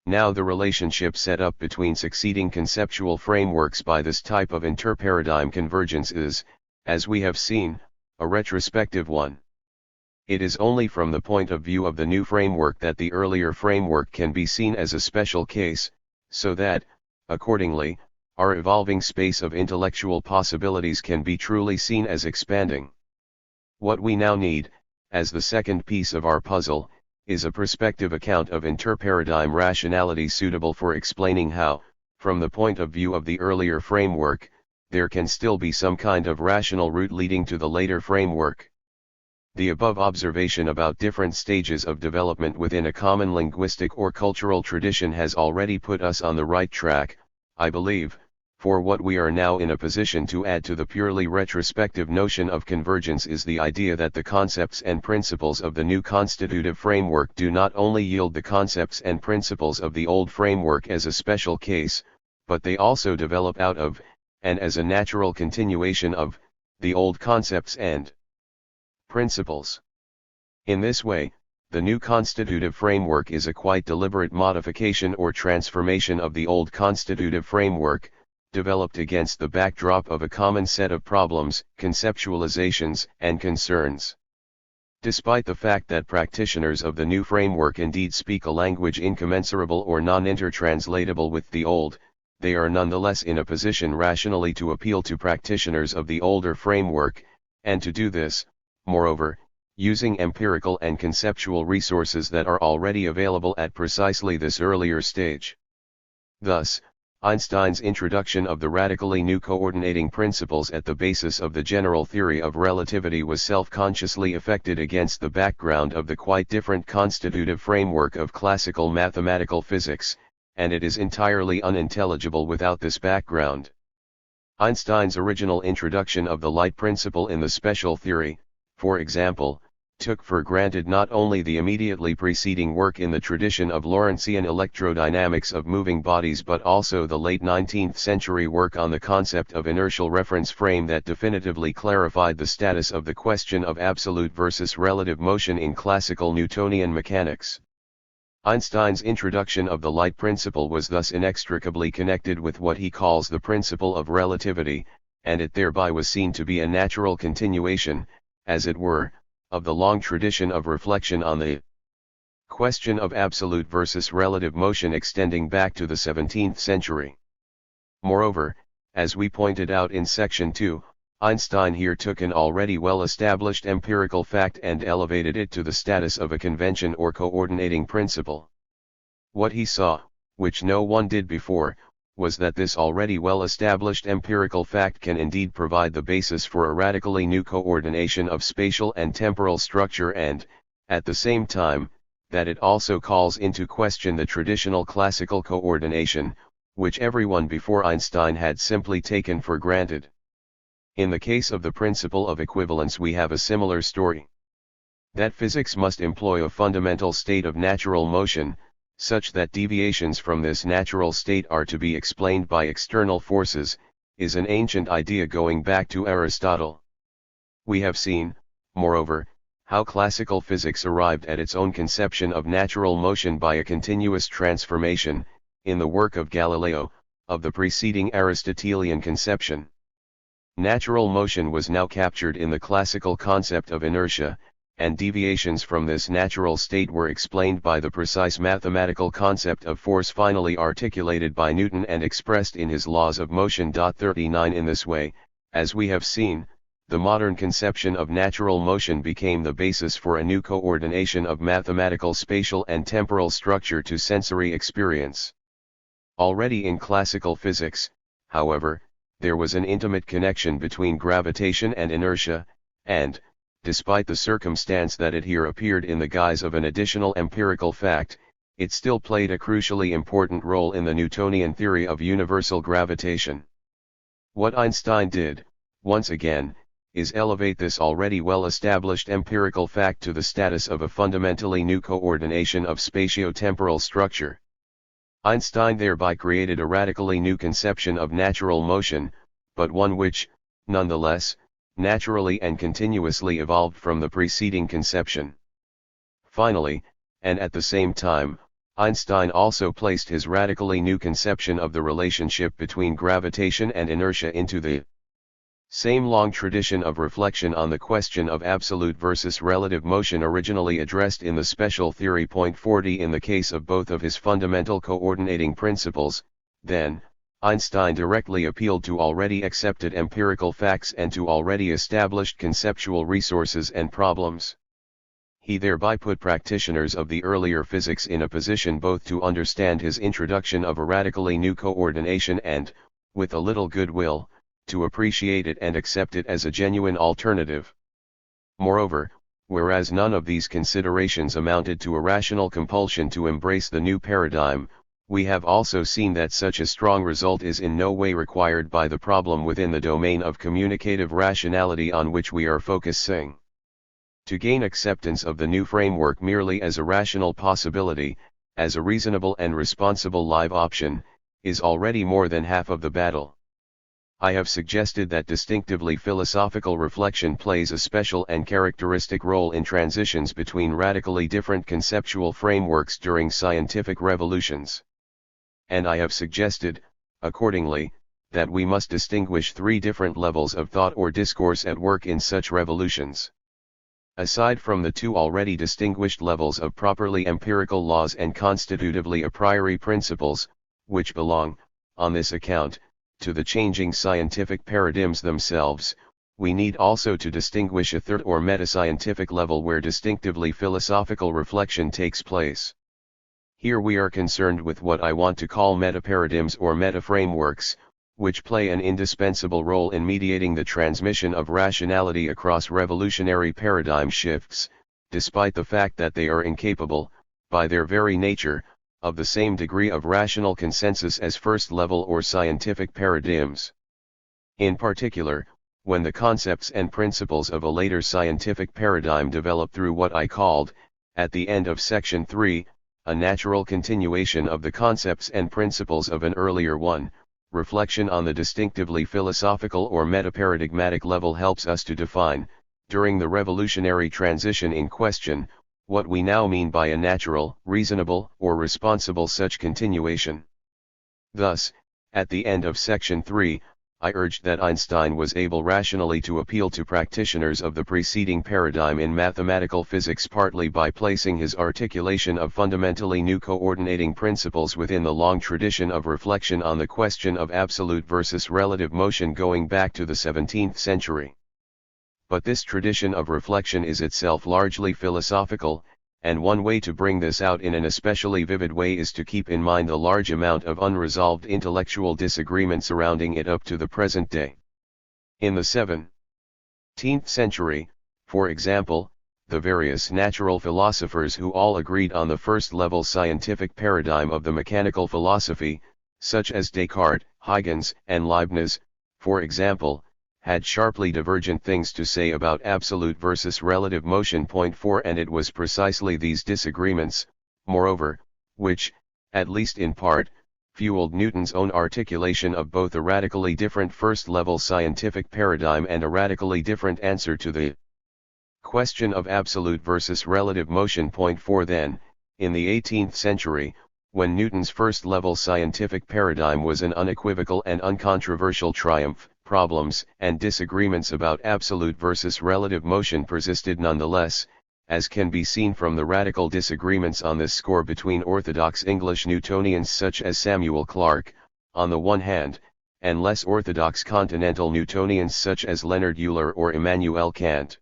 Now the relationship set up between succeeding conceptual frameworks by this type of interparadigm convergence is, as we have seen, a retrospective one. It is only from the point of view of the new framework that the earlier framework can be seen as a special case, so that, accordingly, our evolving space of intellectual possibilities can be truly seen as expanding. What we now need, as the second piece of our puzzle, is a perspective account of interparadigm rationality suitable for explaining how, from the point of view of the earlier framework, there can still be some kind of rational route leading to the later framework. The above observation about different stages of development within a common linguistic or cultural tradition has already put us on the right track, I believe, for what we are now in a position to add to the purely retrospective notion of convergence is the idea that the concepts and principles of the new constitutive framework do not only yield the concepts and principles of the old framework as a special case, but they also develop out of, and as a natural continuation of, the old concepts and principles. In this way, the new constitutive framework is a quite deliberate modification or transformation of the old constitutive framework, developed against the backdrop of a common set of problems, conceptualizations, and concerns. Despite the fact that practitioners of the new framework indeed speak a language incommensurable or non-intertranslatable with the old, they are nonetheless in a position rationally to appeal to practitioners of the older framework, and to do this, moreover, using empirical and conceptual resources that are already available at precisely this earlier stage. Thus, Einstein's introduction of the radically new coordinating principles at the basis of the general theory of relativity was self-consciously effected against the background of the quite different constitutive framework of classical mathematical physics, and it is entirely unintelligible without this background. Einstein's original introduction of the light principle in the special theory, for example, took for granted not only the immediately preceding work in the tradition of Lorentzian electrodynamics of moving bodies but also the late 19th century work on the concept of inertial reference frame that definitively clarified the status of the question of absolute versus relative motion in classical Newtonian mechanics. Einstein's introduction of the light principle was thus inextricably connected with what he calls the principle of relativity, and it thereby was seen to be a natural continuation, as it were, of the long tradition of reflection on the question of absolute versus relative motion extending back to the 17th century. Moreover, as we pointed out in section 2, Einstein here took an already well-established empirical fact and elevated it to the status of a convention or coordinating principle. What he saw, which no one did before, was that this already well-established empirical fact can indeed provide the basis for a radically new coordination of spatial and temporal structure and, at the same time, that it also calls into question the traditional classical coordination, which everyone before Einstein had simply taken for granted. In the case of the principle of equivalence we have a similar story. That physics must employ a fundamental state of natural motion, such that deviations from this natural state are to be explained by external forces, is an ancient idea going back to Aristotle. We have seen, moreover, how classical physics arrived at its own conception of natural motion by a continuous transformation, in the work of Galileo, of the preceding Aristotelian conception. Natural motion was now captured in the classical concept of inertia, and deviations from this natural state were explained by the precise mathematical concept of force finally articulated by Newton and expressed in his laws of motion. 39 In this way, as we have seen, the modern conception of natural motion became the basis for a new coordination of mathematical spatial and temporal structure to sensory experience. Already in classical physics, however, there was an intimate connection between gravitation and inertia, and, despite the circumstance that it here appeared in the guise of an additional empirical fact, it still played a crucially important role in the Newtonian theory of universal gravitation. What Einstein did, once again, is elevate this already well-established empirical fact to the status of a fundamentally new coordination of spatio-temporal structure. Einstein thereby created a radically new conception of natural motion, but one which, nonetheless, naturally and continuously evolved from the preceding conception. Finally, and at the same time, Einstein also placed his radically new conception of the relationship between gravitation and inertia into the same long tradition of reflection on the question of absolute versus relative motion originally addressed in the special theory. 40 In the case of both of his fundamental coordinating principles, then, Einstein directly appealed to already accepted empirical facts and to already established conceptual resources and problems. He thereby put practitioners of the earlier physics in a position both to understand his introduction of a radically new coordination and, with a little goodwill, to appreciate it and accept it as a genuine alternative. Moreover, whereas none of these considerations amounted to a rational compulsion to embrace the new paradigm, We have also seen that such a strong result is in no way required by the problem within the domain of communicative rationality on which we are focusing. To gain acceptance of the new framework merely as a rational possibility, as a reasonable and responsible live option, is already more than half of the battle. I have suggested that distinctively philosophical reflection plays a special and characteristic role in transitions between radically different conceptual frameworks during scientific revolutions. And I have suggested, accordingly, that we must distinguish three different levels of thought or discourse at work in such revolutions. Aside from the two already distinguished levels of properly empirical laws and constitutively a priori principles, which belong, on this account, to the changing scientific paradigms themselves, we need also to distinguish a third or metascientific level where distinctively philosophical reflection takes place. Here we are concerned with what I want to call metaparadigms or meta-frameworks, which play an indispensable role in mediating the transmission of rationality across revolutionary paradigm shifts, despite the fact that they are incapable, by their very nature, of the same degree of rational consensus as first-level or scientific paradigms. In particular, when the concepts and principles of a later scientific paradigm develop through what I called, at the end of section 3, a natural continuation of the concepts and principles of an earlier one, reflection on the distinctively philosophical or metaparadigmatic level helps us to define, during the revolutionary transition in question, what we now mean by a natural, reasonable, or responsible such continuation. Thus, at the end of section 3, I urged that Einstein was able rationally to appeal to practitioners of the preceding paradigm in mathematical physics partly by placing his articulation of fundamentally new coordinating principles within the long tradition of reflection on the question of absolute versus relative motion going back to the 17th century. But this tradition of reflection is itself largely philosophical, and one way to bring this out in an especially vivid way is to keep in mind the large amount of unresolved intellectual disagreement surrounding it up to the present day. In the 17th century, for example, the various natural philosophers who all agreed on the first-level scientific paradigm of the mechanical philosophy, such as Descartes, Huygens, and Leibniz, for example, had sharply divergent things to say about absolute versus relative motion. 4 And it was precisely these disagreements, moreover, which, at least in part, fueled Newton's own articulation of both a radically different first-level scientific paradigm and a radically different answer to the question of absolute versus relative motion. 4 Then, in the 18th century, when Newton's first-level scientific paradigm was an unequivocal and uncontroversial triumph, problems and disagreements about absolute versus relative motion persisted nonetheless, as can be seen from the radical disagreements on this score between orthodox English Newtonians such as Samuel Clarke, on the one hand, and less orthodox continental Newtonians such as Leonard Euler or Immanuel Kant.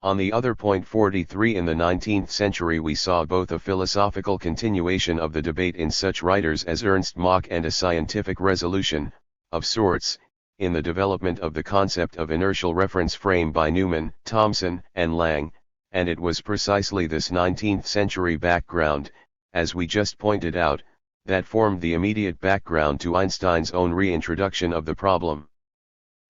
On the other. 43 In the 19th century we saw both a philosophical continuation of the debate in such writers as Ernst Mach and a scientific resolution, of sorts, in the development of the concept of inertial reference frame by Newman, Thomson, and Lang, and it was precisely this 19th century background, as we just pointed out, that formed the immediate background to Einstein's own reintroduction of the problem.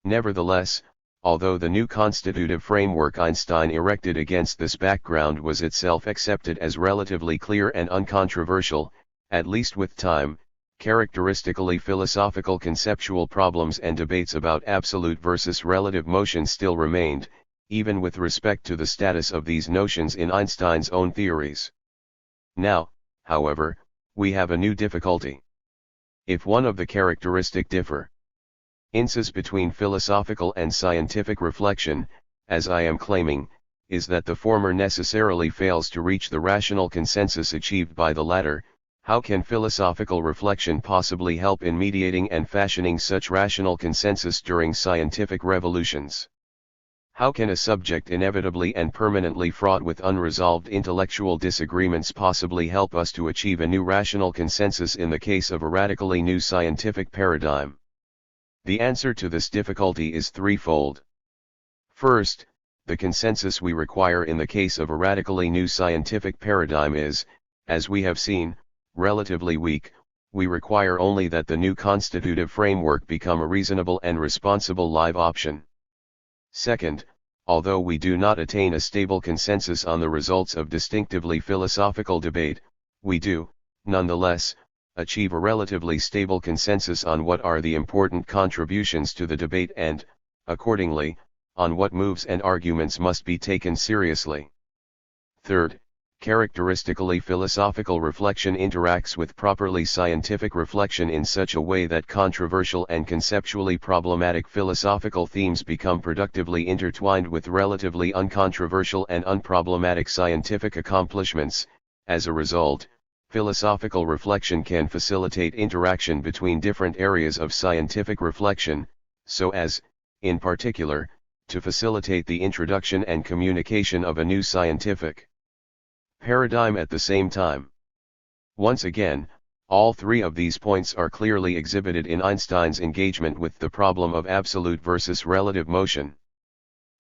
Nevertheless, although the new constitutive framework Einstein erected against this background was itself accepted as relatively clear and uncontroversial, at least with time, characteristically philosophical conceptual problems and debates about absolute versus relative motion still remained, even with respect to the status of these notions in Einstein's own theories. Now, however, we have a new difficulty. If one of the characteristic differences between philosophical and scientific reflection, as I am claiming, is that the former necessarily fails to reach the rational consensus achieved by the latter, how can philosophical reflection possibly help in mediating and fashioning such rational consensus during scientific revolutions? How can a subject inevitably and permanently fraught with unresolved intellectual disagreements possibly help us to achieve a new rational consensus in the case of a radically new scientific paradigm? The answer to this difficulty is threefold. First, the consensus we require in the case of a radically new scientific paradigm is, as we have seen, relatively weak, we require only that the new constitutive framework become a reasonable and responsible live option. Second, although we do not attain a stable consensus on the results of distinctively philosophical debate, we do, nonetheless, achieve a relatively stable consensus on what are the important contributions to the debate and, accordingly, on what moves and arguments must be taken seriously. Third, characteristically philosophical reflection interacts with properly scientific reflection in such a way that controversial and conceptually problematic philosophical themes become productively intertwined with relatively uncontroversial and unproblematic scientific accomplishments. As a result, philosophical reflection can facilitate interaction between different areas of scientific reflection, so as, in particular, to facilitate the introduction and communication of a new scientific paradigm at the same time. Once again, all three of these points are clearly exhibited in Einstein's engagement with the problem of absolute versus relative motion.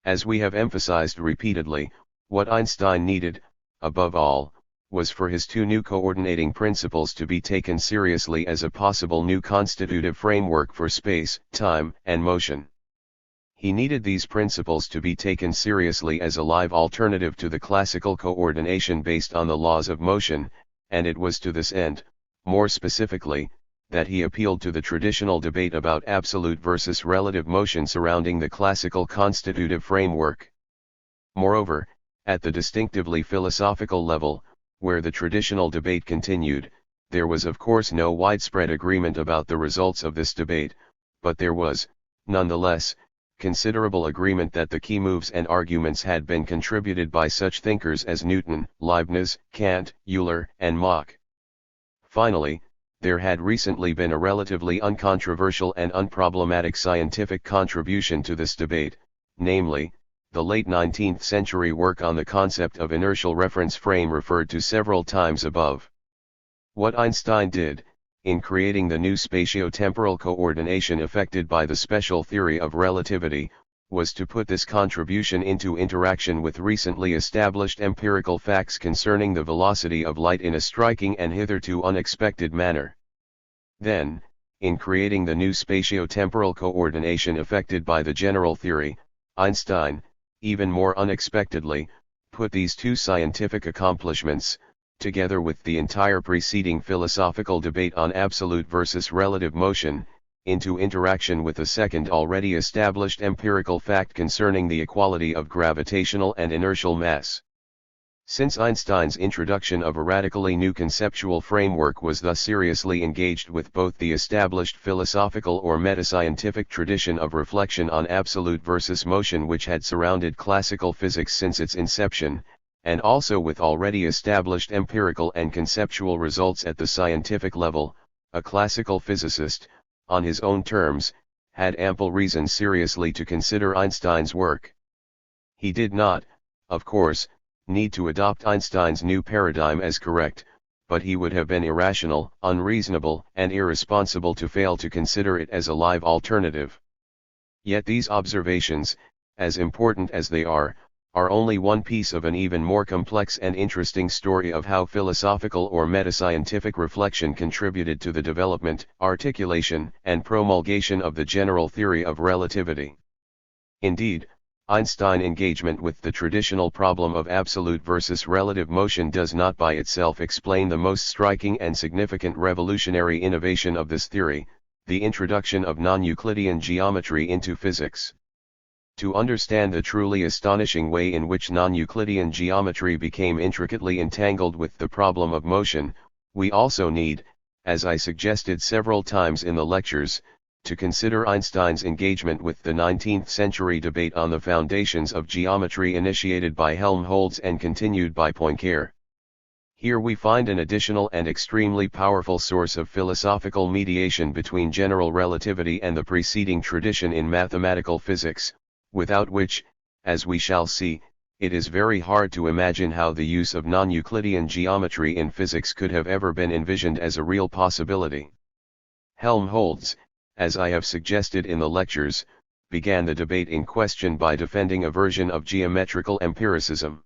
As we have emphasized repeatedly, what Einstein needed, above all, was for his two new coordinating principles to be taken seriously as a possible new constitutive framework for space, time, and motion. He needed these principles to be taken seriously as a live alternative to the classical coordination based on the laws of motion, and it was to this end, more specifically, that he appealed to the traditional debate about absolute versus relative motion surrounding the classical constitutive framework. Moreover, at the distinctively philosophical level, where the traditional debate continued, there was of course no widespread agreement about the results of this debate, but there was, nonetheless, considerable agreement that the key moves and arguments had been contributed by such thinkers as Newton, Leibniz, Kant, Euler, and Mach. Finally, there had recently been a relatively uncontroversial and unproblematic scientific contribution to this debate, namely, the late 19th century work on the concept of inertial reference frame referred to several times above. What Einstein did, in creating the new spatio-temporal coordination effected by the special theory of relativity, was to put this contribution into interaction with recently established empirical facts concerning the velocity of light in a striking and hitherto unexpected manner. Then, in creating the new spatio-temporal coordination effected by the general theory, Einstein, even more unexpectedly, put these two scientific accomplishments, together with the entire preceding philosophical debate on absolute versus relative motion, into interaction with a second already established empirical fact concerning the equality of gravitational and inertial mass. Since Einstein's introduction of a radically new conceptual framework was thus seriously engaged with both the established philosophical or metascientific tradition of reflection on absolute versus motion which had surrounded classical physics since its inception, and also with already established empirical and conceptual results at the scientific level, a classical physicist, on his own terms, had ample reason seriously to consider Einstein's work. He did not, of course, need to adopt Einstein's new paradigm as correct, but he would have been irrational, unreasonable, and irresponsible to fail to consider it as a live alternative. Yet these observations, as important as they are only one piece of an even more complex and interesting story of how philosophical or metascientific reflection contributed to the development, articulation, and promulgation of the general theory of relativity. Indeed, Einstein's engagement with the traditional problem of absolute versus relative motion does not by itself explain the most striking and significant revolutionary innovation of this theory, the introduction of non-Euclidean geometry into physics. To understand the truly astonishing way in which non-Euclidean geometry became intricately entangled with the problem of motion, we also need, as I suggested several times in the lectures, to consider Einstein's engagement with the 19th century debate on the foundations of geometry initiated by Helmholtz and continued by Poincare. Here we find an additional and extremely powerful source of philosophical mediation between general relativity and the preceding tradition in mathematical physics, without which, as we shall see, it is very hard to imagine how the use of non-Euclidean geometry in physics could have ever been envisioned as a real possibility. Helmholtz, as I have suggested in the lectures, began the debate in question by defending a version of geometrical empiricism.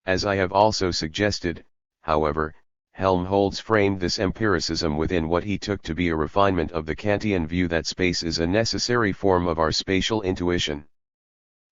As I have also suggested, however, Helmholtz framed this empiricism within what he took to be a refinement of the Kantian view that space is a necessary form of our spatial intuition.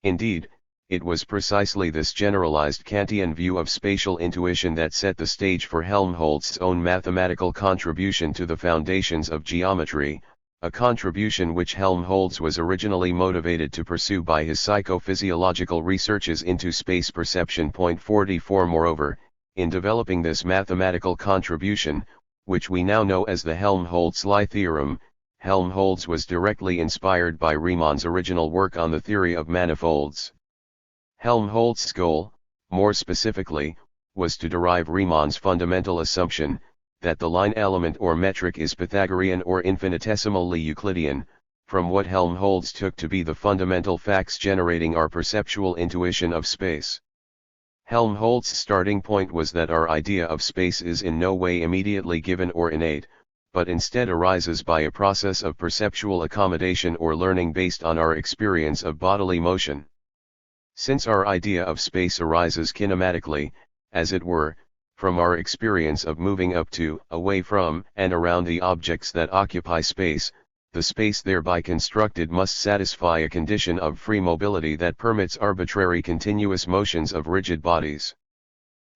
Indeed, it was precisely this generalized Kantian view of spatial intuition that set the stage for Helmholtz's own mathematical contribution to the foundations of geometry, a contribution which Helmholtz was originally motivated to pursue by his psychophysiological researches into space perception. 44 Moreover, in developing this mathematical contribution, which we now know as the Helmholtz-Lie theorem, Helmholtz was directly inspired by Riemann's original work on the theory of manifolds. Helmholtz's goal, more specifically, was to derive Riemann's fundamental assumption, that the line element or metric is Pythagorean or infinitesimally Euclidean, from what Helmholtz took to be the fundamental facts generating our perceptual intuition of space. Helmholtz's starting point was that our idea of space is in no way immediately given or innate, but instead arises by a process of perceptual accommodation or learning based on our experience of bodily motion. Since our idea of space arises kinematically, as it were, from our experience of moving up to, away from, and around the objects that occupy space, the space thereby constructed must satisfy a condition of free mobility that permits arbitrary continuous motions of rigid bodies.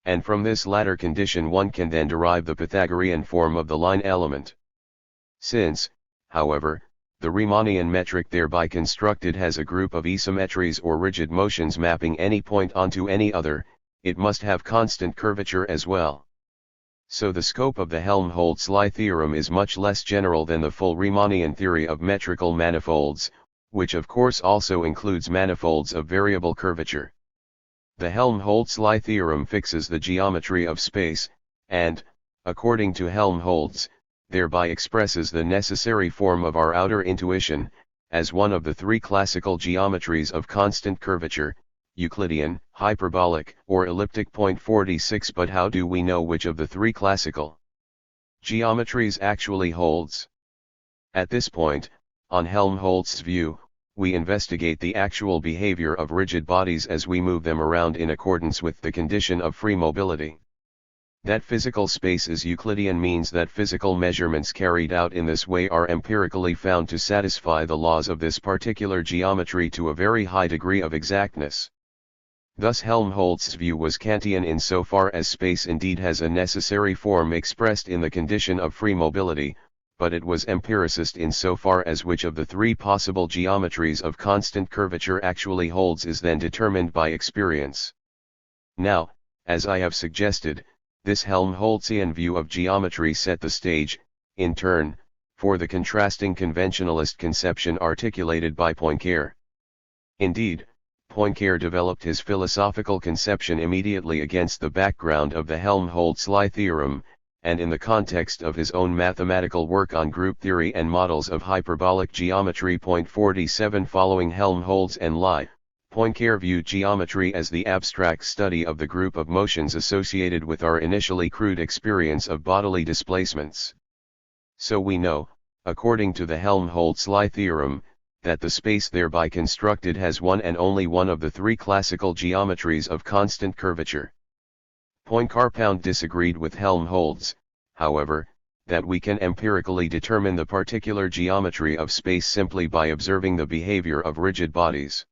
And from this latter condition one can then derive the Pythagorean form of the line element. Since, however, the Riemannian metric thereby constructed has a group of isometries or rigid motions mapping any point onto any other, it must have constant curvature as well. So the scope of the Helmholtz-Lie theorem is much less general than the full Riemannian theory of metrical manifolds, which of course also includes manifolds of variable curvature. The Helmholtz-Lie theorem fixes the geometry of space, and, according to Helmholtz, thereby expresses the necessary form of our outer intuition, as one of the three classical geometries of constant curvature, Euclidean, hyperbolic, or elliptic. 46 But how do we know which of the three classical geometries actually holds? At this point, on Helmholtz's view, we investigate the actual behavior of rigid bodies as we move them around in accordance with the condition of free mobility. That physical space is Euclidean means that physical measurements carried out in this way are empirically found to satisfy the laws of this particular geometry to a very high degree of exactness. Thus Helmholtz's view was Kantian insofar as space indeed has a necessary form expressed in the condition of free mobility, but it was empiricist insofar as which of the three possible geometries of constant curvature actually holds is then determined by experience. Now, as I have suggested, this Helmholtzian view of geometry set the stage, in turn, for the contrasting conventionalist conception articulated by Poincare. Indeed, Poincare developed his philosophical conception immediately against the background of the Helmholtz-Lie theorem, and in the context of his own mathematical work on group theory and models of hyperbolic geometry. 47 Following Helmholtz and Lie, Poincare viewed geometry as the abstract study of the group of motions associated with our initially crude experience of bodily displacements. So we know, according to the Helmholtz-Lie theorem, that the space thereby constructed has one and only one of the three classical geometries of constant curvature. Poincare disagreed with Helmholtz, however, that we can empirically determine the particular geometry of space simply by observing the behavior of rigid bodies.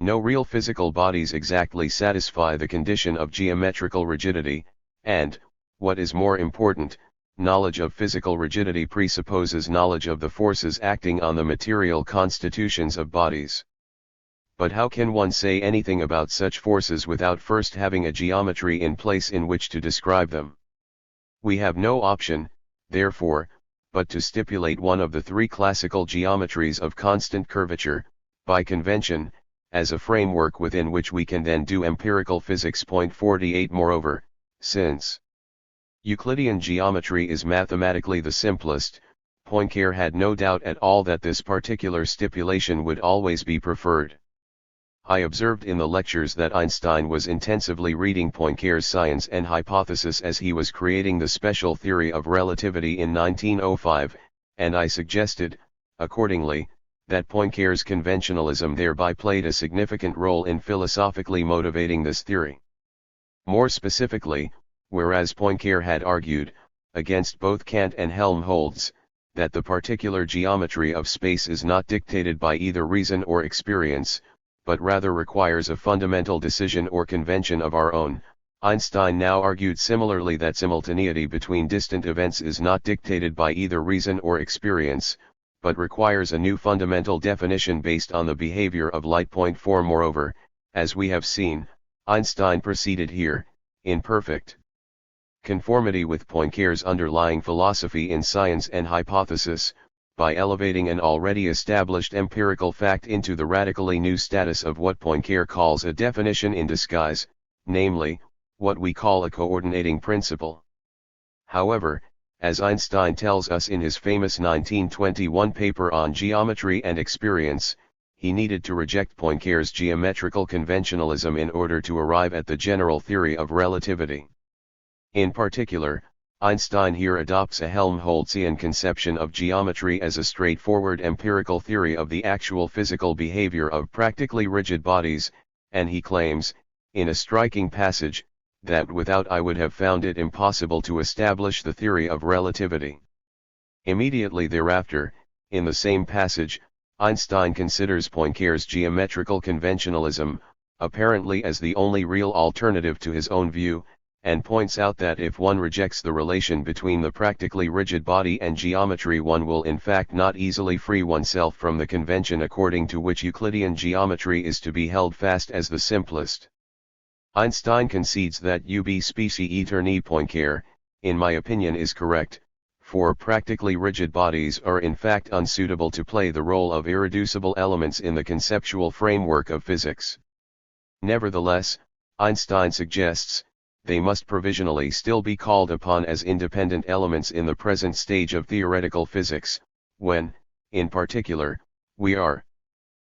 No real physical bodies exactly satisfy the condition of geometrical rigidity, and, what is more important, knowledge of physical rigidity presupposes knowledge of the forces acting on the material constitutions of bodies. But how can one say anything about such forces without first having a geometry in place in which to describe them? We have no option, therefore, but to stipulate one of the three classical geometries of constant curvature, by convention, as a framework within which we can then do empirical physics. 48 Moreover, since Euclidean geometry is mathematically the simplest, Poincare had no doubt at all that this particular stipulation would always be preferred. I observed in the lectures that Einstein was intensively reading Poincare's Science and Hypothesis as he was creating the special theory of relativity in 1905, and I suggested, accordingly, that Poincare's conventionalism thereby played a significant role in philosophically motivating this theory. More specifically, whereas Poincare had argued, against both Kant and Helmholtz, that the particular geometry of space is not dictated by either reason or experience, but rather requires a fundamental decision or convention of our own. Einstein now argued similarly that simultaneity between distant events is not dictated by either reason or experience, but requires a new fundamental definition based on the behavior of light. Point 4. Moreover, as we have seen, Einstein proceeded here, in perfect conformity with Poincare's underlying philosophy in science and hypothesis, by elevating an already established empirical fact into the radically new status of what Poincare calls a definition in disguise, namely, what we call a coordinating principle. However, as Einstein tells us in his famous 1921 paper on geometry and experience, he needed to reject Poincare's geometrical conventionalism in order to arrive at the general theory of relativity. In particular, Einstein here adopts a Helmholtzian conception of geometry as a straightforward empirical theory of the actual physical behavior of practically rigid bodies, and he claims, in a striking passage, that without I would have found it impossible to establish the theory of relativity. Immediately thereafter, in the same passage, Einstein considers Poincare's geometrical conventionalism, apparently as the only real alternative to his own view, and points out that if one rejects the relation between the practically rigid body and geometry, one will in fact not easily free oneself from the convention according to which Euclidean geometry is to be held fast as the simplest. Einstein concedes that ubi specie aeterni Poincare, in my opinion, is correct, for practically rigid bodies are in fact unsuitable to play the role of irreducible elements in the conceptual framework of physics. Nevertheless, Einstein suggests, they must provisionally still be called upon as independent elements in the present stage of theoretical physics, when, in particular, we are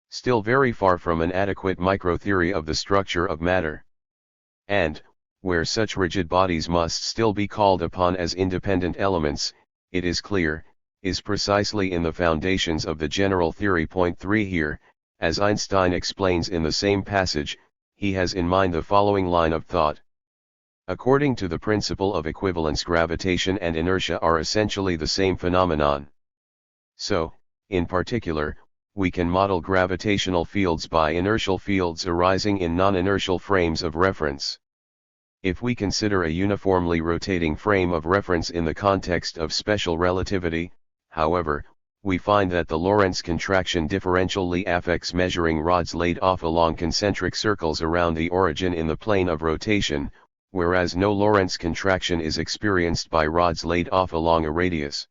still very far from an adequate microtheory of the structure of matter. And, where such rigid bodies must still be called upon as independent elements, it is clear, is precisely in the foundations of the general theory. Point 3. Here, as Einstein explains in the same passage, he has in mind the following line of thought. According to the principle of equivalence, gravitation and inertia are essentially the same phenomenon. So, in particular, we can model gravitational fields by inertial fields arising in non-inertial frames of reference. If we consider a uniformly rotating frame of reference in the context of special relativity, however, we find that the Lorentz contraction differentially affects measuring rods laid off along concentric circles around the origin in the plane of rotation, whereas no Lorentz contraction is experienced by rods laid off along a radius.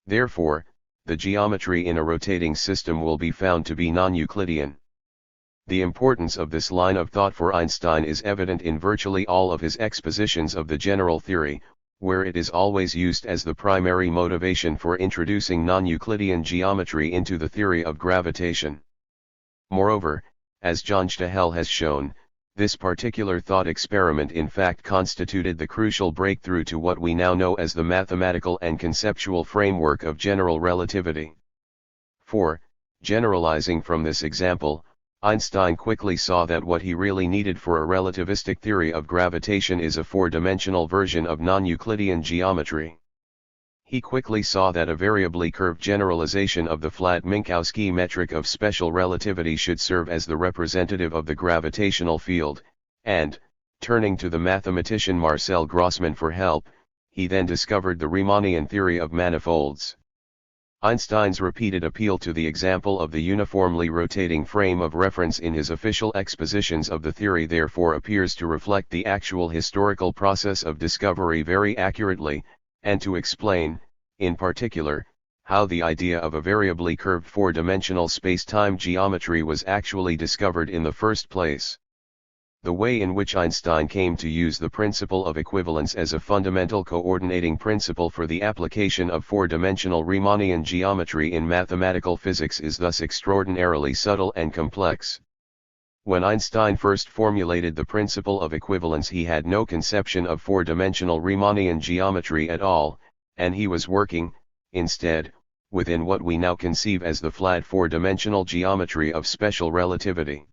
Therefore, the geometry in a rotating system will be found to be non-Euclidean. The importance of this line of thought for Einstein is evident in virtually all of his expositions of the general theory, where it is always used as the primary motivation for introducing non-Euclidean geometry into the theory of gravitation. Moreover, as John Stahel has shown, this particular thought experiment in fact constituted the crucial breakthrough to what we now know as the mathematical and conceptual framework of general relativity. 4. Generalizing from this example, Einstein quickly saw that what he really needed for a relativistic theory of gravitation is a four-dimensional version of non-Euclidean geometry. He quickly saw that a variably curved generalization of the flat Minkowski metric of special relativity should serve as the representative of the gravitational field, and, turning to the mathematician Marcel Grossmann for help, he then discovered the Riemannian theory of manifolds. Einstein's repeated appeal to the example of the uniformly rotating frame of reference in his official expositions of the theory therefore appears to reflect the actual historical process of discovery very accurately, and to explain, in particular, how the idea of a variably curved four-dimensional space-time geometry was actually discovered in the first place. The way in which Einstein came to use the principle of equivalence as a fundamental coordinating principle for the application of four-dimensional Riemannian geometry in mathematical physics is thus extraordinarily subtle and complex. When Einstein first formulated the principle of equivalence, he had no conception of four-dimensional Riemannian geometry at all, and he was working, instead, within what we now conceive as the flat four-dimensional geometry of special relativity.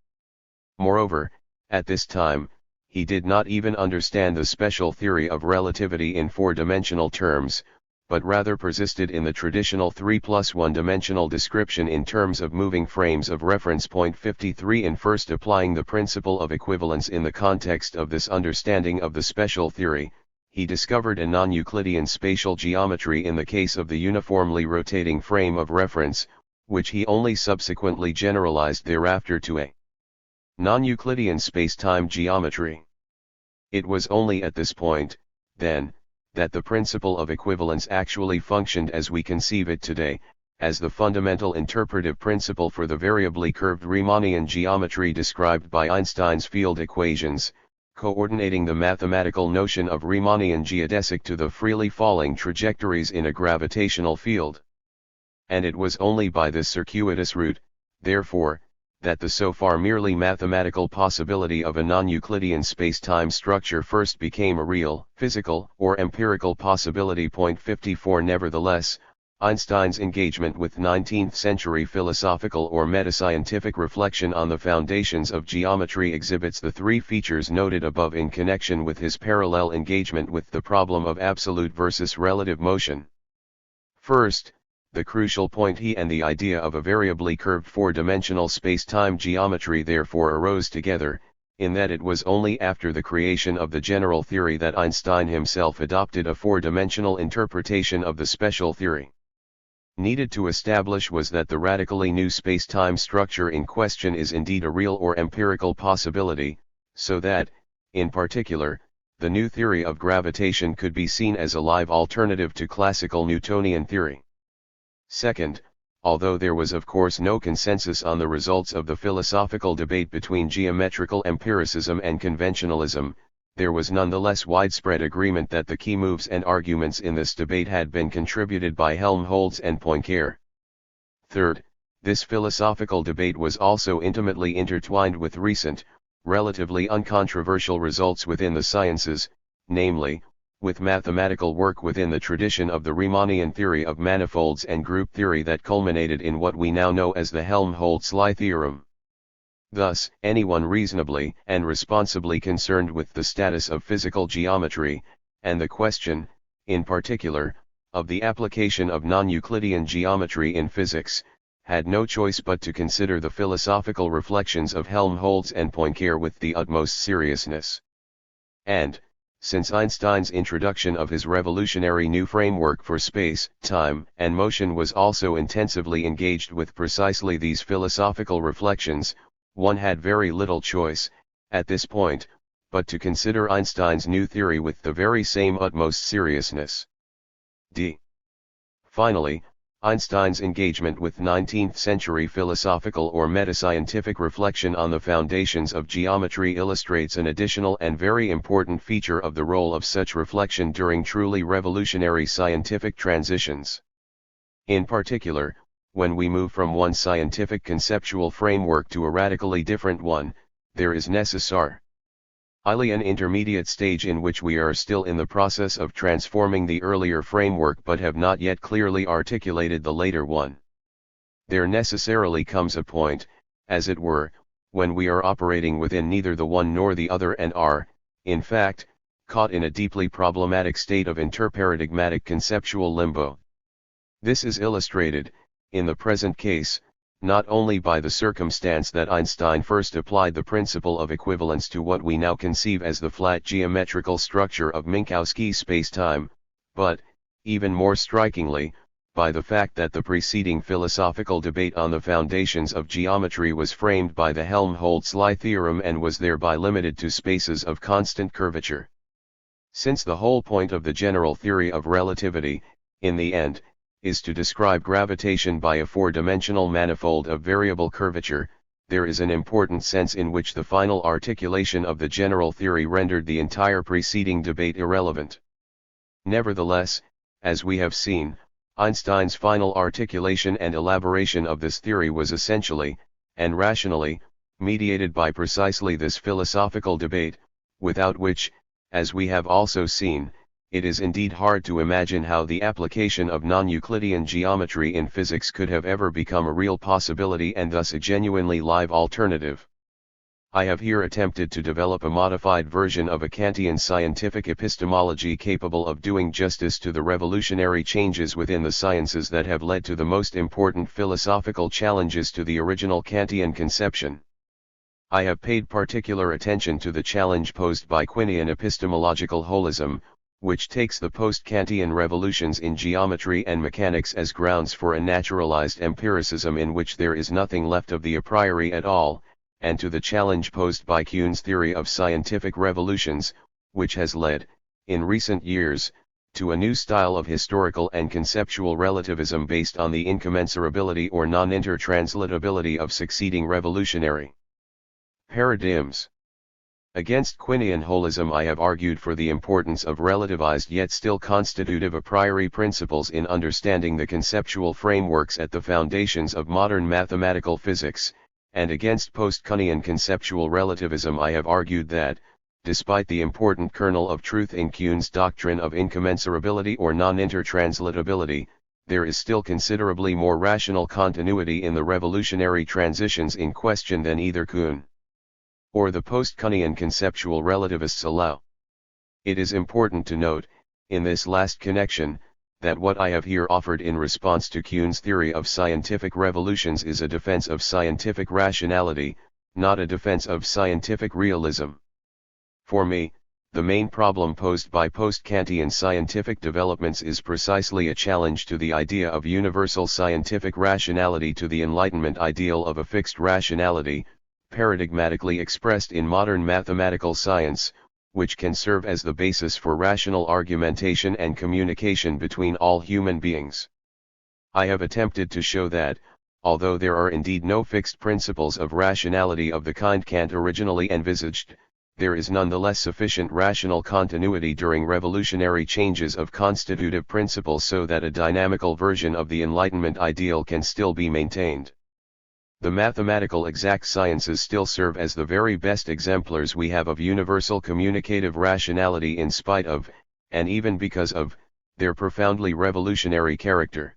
Moreover, at this time, he did not even understand the special theory of relativity in four-dimensional terms, but rather persisted in the traditional 3 plus 1 dimensional description in terms of moving frames of reference. Point 53. In first applying the principle of equivalence in the context of this understanding of the special theory, he discovered a non-Euclidean spatial geometry in the case of the uniformly rotating frame of reference, which he only subsequently generalized thereafter to a non-Euclidean spacetime geometry. It was only at this point, then, that the principle of equivalence actually functioned as we conceive it today, as the fundamental interpretive principle for the variably curved Riemannian geometry described by Einstein's field equations, coordinating the mathematical notion of Riemannian geodesic to the freely falling trajectories in a gravitational field. And it was only by this circuitous route, therefore, that the so far merely mathematical possibility of a non-Euclidean space-time structure first became a real, physical, or empirical possibility. Point 54. Nevertheless, Einstein's engagement with 19th-century philosophical or metascientific reflection on the foundations of geometry exhibits the three features noted above in connection with his parallel engagement with the problem of absolute versus relative motion. First, the crucial point: he and the idea of a variably curved four-dimensional space-time geometry therefore arose together, in that it was only after the creation of the general theory that Einstein himself adopted a four-dimensional interpretation of the special theory. Needed to establish was that the radically new space-time structure in question is indeed a real or empirical possibility, so that, in particular, the new theory of gravitation could be seen as a live alternative to classical Newtonian theory. Second, although there was of course no consensus on the results of the philosophical debate between geometrical empiricism and conventionalism, there was nonetheless widespread agreement that the key moves and arguments in this debate had been contributed by Helmholtz and Poincare. Third, this philosophical debate was also intimately intertwined with recent, relatively uncontroversial results within the sciences, namely, with mathematical work within the tradition of the Riemannian theory of manifolds and group theory that culminated in what we now know as the Helmholtz-Lie theorem. Thus, anyone reasonably and responsibly concerned with the status of physical geometry, and the question, in particular, of the application of non-Euclidean geometry in physics, had no choice but to consider the philosophical reflections of Helmholtz and Poincare with the utmost seriousness. And, since Einstein's introduction of his revolutionary new framework for space, time, and motion was also intensively engaged with precisely these philosophical reflections, one had very little choice, at this point, but to consider Einstein's new theory with the very same utmost seriousness. D. Finally, Einstein's engagement with 19th-century philosophical or metascientific reflection on the foundations of geometry illustrates an additional and very important feature of the role of such reflection during truly revolutionary scientific transitions. In particular, when we move from one scientific conceptual framework to a radically different one, there is necessarily an intermediate stage in which we are still in the process of transforming the earlier framework but have not yet clearly articulated the later one. There necessarily comes a point, as it were, when we are operating within neither the one nor the other and are, in fact, caught in a deeply problematic state of interparadigmatic conceptual limbo. This is illustrated, in the present case, not only by the circumstance that Einstein first applied the principle of equivalence to what we now conceive as the flat geometrical structure of Minkowski spacetime, but, even more strikingly, by the fact that the preceding philosophical debate on the foundations of geometry was framed by the Helmholtz-Lie theorem and was thereby limited to spaces of constant curvature. Since the whole point of the general theory of relativity, in the end, is to describe gravitation by a four-dimensional manifold of variable curvature, there is an important sense in which the final articulation of the general theory rendered the entire preceding debate irrelevant. Nevertheless, as we have seen, Einstein's final articulation and elaboration of this theory was essentially, and rationally, mediated by precisely this philosophical debate, without which, as we have also seen, it is indeed hard to imagine how the application of non-Euclidean geometry in physics could have ever become a real possibility and thus a genuinely live alternative. I have here attempted to develop a modified version of a Kantian scientific epistemology capable of doing justice to the revolutionary changes within the sciences that have led to the most important philosophical challenges to the original Kantian conception. I have paid particular attention to the challenge posed by Quinian epistemological holism, which takes the post-Kantian revolutions in geometry and mechanics as grounds for a naturalized empiricism in which there is nothing left of the a priori at all, and to the challenge posed by Kuhn's theory of scientific revolutions, which has led, in recent years, to a new style of historical and conceptual relativism based on the incommensurability or non-intertranslatability of succeeding revolutionary paradigms. Against Quinian holism I have argued for the importance of relativized yet still constitutive a priori principles in understanding the conceptual frameworks at the foundations of modern mathematical physics, and against post-Kuhnian conceptual relativism I have argued that, despite the important kernel of truth in Kuhn's doctrine of incommensurability or non-intertranslatability, there is still considerably more rational continuity in the revolutionary transitions in question than either Kuhn or the post-Kuhnian conceptual relativists allow. It is important to note, in this last connection, that what I have here offered in response to Kuhn's theory of scientific revolutions is a defense of scientific rationality, not a defense of scientific realism. For me, the main problem posed by post-Kantian scientific developments is precisely a challenge to the idea of universal scientific rationality to the Enlightenment ideal of a fixed rationality, paradigmatically expressed in modern mathematical science, which can serve as the basis for rational argumentation and communication between all human beings. I have attempted to show that, although there are indeed no fixed principles of rationality of the kind Kant originally envisaged, there is nonetheless sufficient rational continuity during revolutionary changes of constitutive principles so that a dynamical version of the Enlightenment ideal can still be maintained. The mathematical exact sciences still serve as the very best exemplars we have of universal communicative rationality in spite of, and even because of, their profoundly revolutionary character.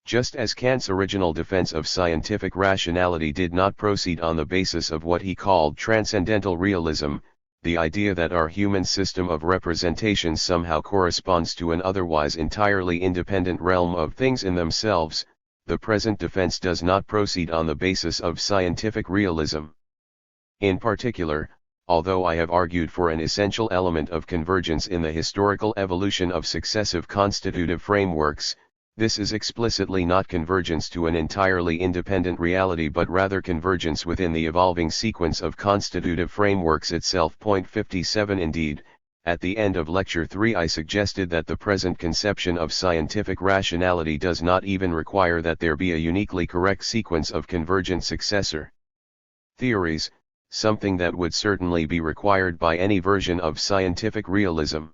Just as Kant's original defense of scientific rationality did not proceed on the basis of what he called transcendental realism, the idea that our human system of representation somehow corresponds to an otherwise entirely independent realm of things in themselves, the present defense does not proceed on the basis of scientific realism. In particular, although I have argued for an essential element of convergence in the historical evolution of successive constitutive frameworks, this is explicitly not convergence to an entirely independent reality but rather convergence within the evolving sequence of constitutive frameworks itself. 57 Indeed, at the end of Lecture 3 I suggested that the present conception of scientific rationality does not even require that there be a uniquely correct sequence of convergent successor theories, something that would certainly be required by any version of scientific realism.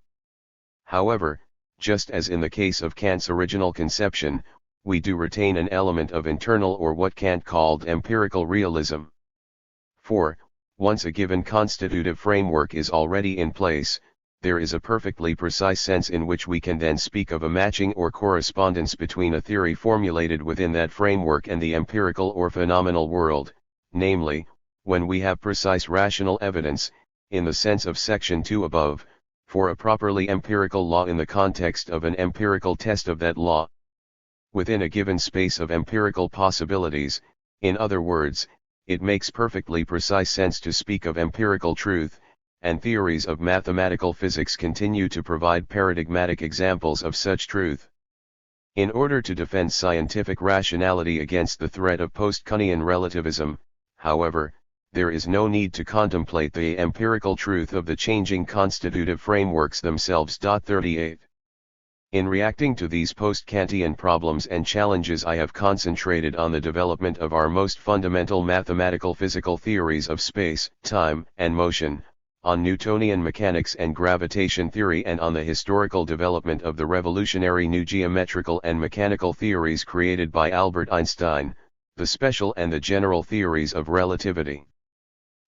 However, just as in the case of Kant's original conception, we do retain an element of internal or what Kant called empirical realism. For, once a given constitutive framework is already in place, there is a perfectly precise sense in which we can then speak of a matching or correspondence between a theory formulated within that framework and the empirical or phenomenal world, namely, when we have precise rational evidence, in the sense of section 2 above, for a properly empirical law in the context of an empirical test of that law. Within a given space of empirical possibilities, in other words, it makes perfectly precise sense to speak of empirical truth, and theories of mathematical physics continue to provide paradigmatic examples of such truth. In order to defend scientific rationality against the threat of post-Kuhnian relativism, however, there is no need to contemplate the empirical truth of the changing constitutive frameworks themselves. 38. In reacting to these post-Kantian problems and challenges I have concentrated on the development of our most fundamental mathematical physical theories of space, time, and motion, on Newtonian mechanics and gravitation theory and on the historical development of the revolutionary new geometrical and mechanical theories created by Albert Einstein, the special and the general theories of relativity.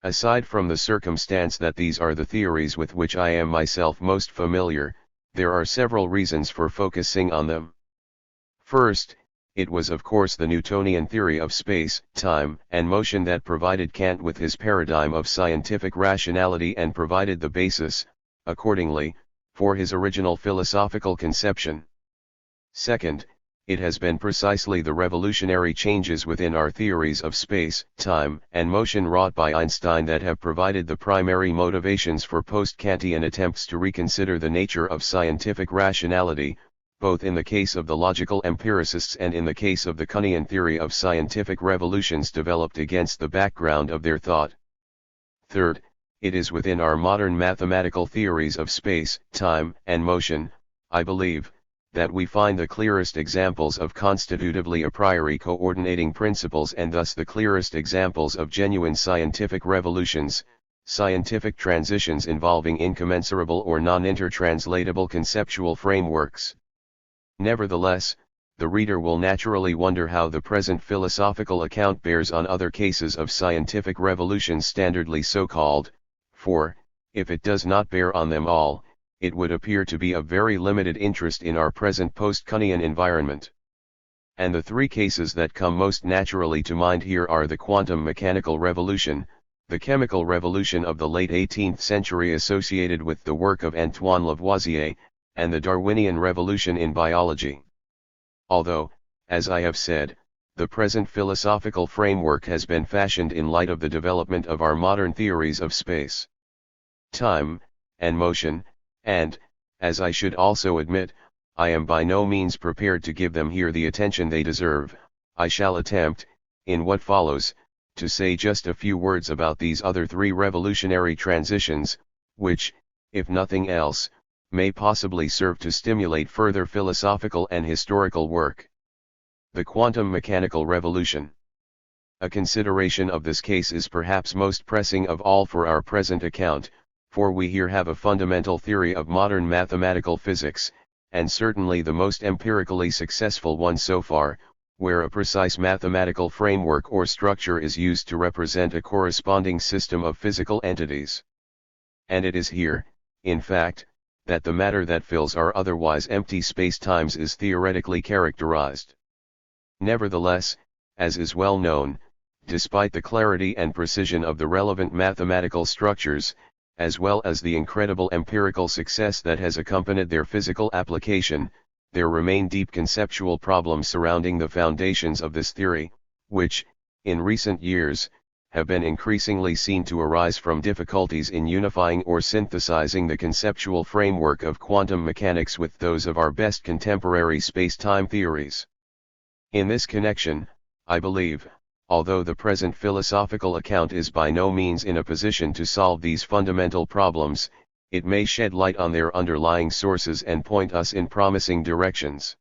Aside from the circumstance that these are the theories with which I am myself most familiar, there are several reasons for focusing on them. First, it was of course the Newtonian theory of space, time, and motion that provided Kant with his paradigm of scientific rationality and provided the basis, accordingly, for his original philosophical conception. Second, it has been precisely the revolutionary changes within our theories of space, time, and motion wrought by Einstein that have provided the primary motivations for post-Kantian attempts to reconsider the nature of scientific rationality, both in the case of the logical empiricists and in the case of the Kuhnian theory of scientific revolutions developed against the background of their thought. Third, it is within our modern mathematical theories of space, time, and motion, I believe, that we find the clearest examples of constitutively a priori coordinating principles and thus the clearest examples of genuine scientific revolutions, scientific transitions involving incommensurable or non-intertranslatable conceptual frameworks. Nevertheless, the reader will naturally wonder how the present philosophical account bears on other cases of scientific revolutions standardly so called, for, if it does not bear on them all, it would appear to be of very limited interest in our present post-Kuhnian environment. And the three cases that come most naturally to mind here are the quantum mechanical revolution, the chemical revolution of the late 18th century associated with the work of Antoine Lavoisier, and the Darwinian revolution in biology. Although, as I have said, the present philosophical framework has been fashioned in light of the development of our modern theories of space, time, and motion, and, as I should also admit, I am by no means prepared to give them here the attention they deserve, I shall attempt, in what follows, to say just a few words about these other three revolutionary transitions, which, if nothing else, may possibly serve to stimulate further philosophical and historical work. The quantum mechanical revolution. A consideration of this case is perhaps most pressing of all for our present account, for we here have a fundamental theory of modern mathematical physics, and certainly the most empirically successful one so far, where a precise mathematical framework or structure is used to represent a corresponding system of physical entities. And it is here, in fact, that the matter that fills our otherwise empty spacetimes is theoretically characterized. Nevertheless, as is well known, despite the clarity and precision of the relevant mathematical structures, as well as the incredible empirical success that has accompanied their physical application, there remain deep conceptual problems surrounding the foundations of this theory, which, in recent years, have been increasingly seen to arise from difficulties in unifying or synthesizing the conceptual framework of quantum mechanics with those of our best contemporary space-time theories. In this connection, I believe, although the present philosophical account is by no means in a position to solve these fundamental problems, it may shed light on their underlying sources and point us in promising directions.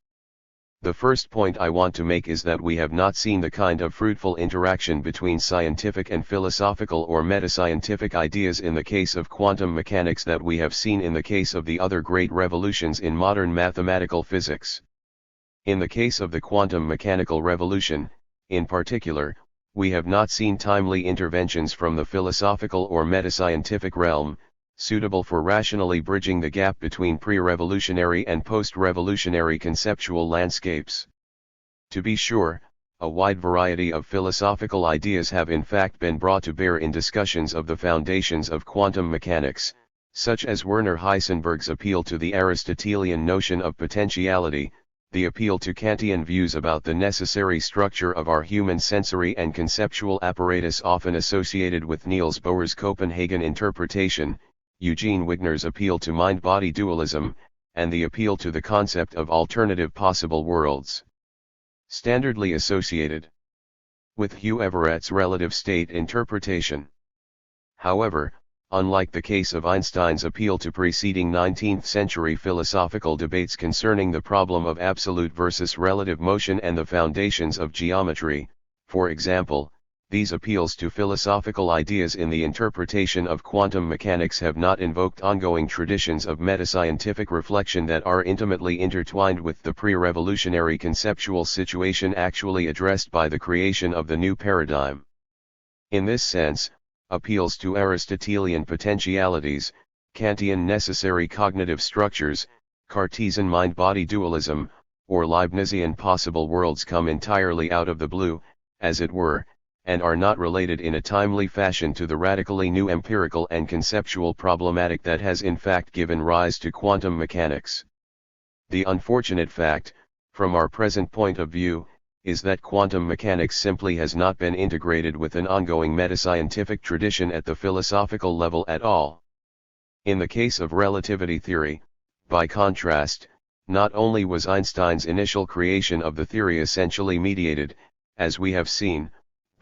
The first point I want to make is that we have not seen the kind of fruitful interaction between scientific and philosophical or metascientific ideas in the case of quantum mechanics that we have seen in the case of the other great revolutions in modern mathematical physics. In the case of the quantum mechanical revolution, in particular, we have not seen timely interventions from the philosophical or metascientific realm, suitable for rationally bridging the gap between pre-revolutionary and post-revolutionary conceptual landscapes. To be sure, a wide variety of philosophical ideas have in fact been brought to bear in discussions of the foundations of quantum mechanics, such as Werner Heisenberg's appeal to the Aristotelian notion of potentiality, the appeal to Kantian views about the necessary structure of our human sensory and conceptual apparatus often associated with Niels Bohr's Copenhagen interpretation, Eugene Wigner's appeal to mind-body dualism, and the appeal to the concept of alternative possible worlds. Standardly associated with Hugh Everett's relative state interpretation. However, unlike the case of Einstein's appeal to preceding 19th-century philosophical debates concerning the problem of absolute versus relative motion and the foundations of geometry, for example, these appeals to philosophical ideas in the interpretation of quantum mechanics have not invoked ongoing traditions of metascientific reflection that are intimately intertwined with the pre-revolutionary conceptual situation actually addressed by the creation of the new paradigm. In this sense, appeals to Aristotelian potentialities, Kantian necessary cognitive structures, Cartesian mind-body dualism, or Leibnizian possible worlds come entirely out of the blue, as it were, and are not related in a timely fashion to the radically new empirical and conceptual problematic that has in fact given rise to quantum mechanics. The unfortunate fact, from our present point of view, is that quantum mechanics simply has not been integrated with an ongoing metascientific tradition at the philosophical level at all. In the case of relativity theory, by contrast, not only was Einstein's initial creation of the theory essentially mediated, as we have seen,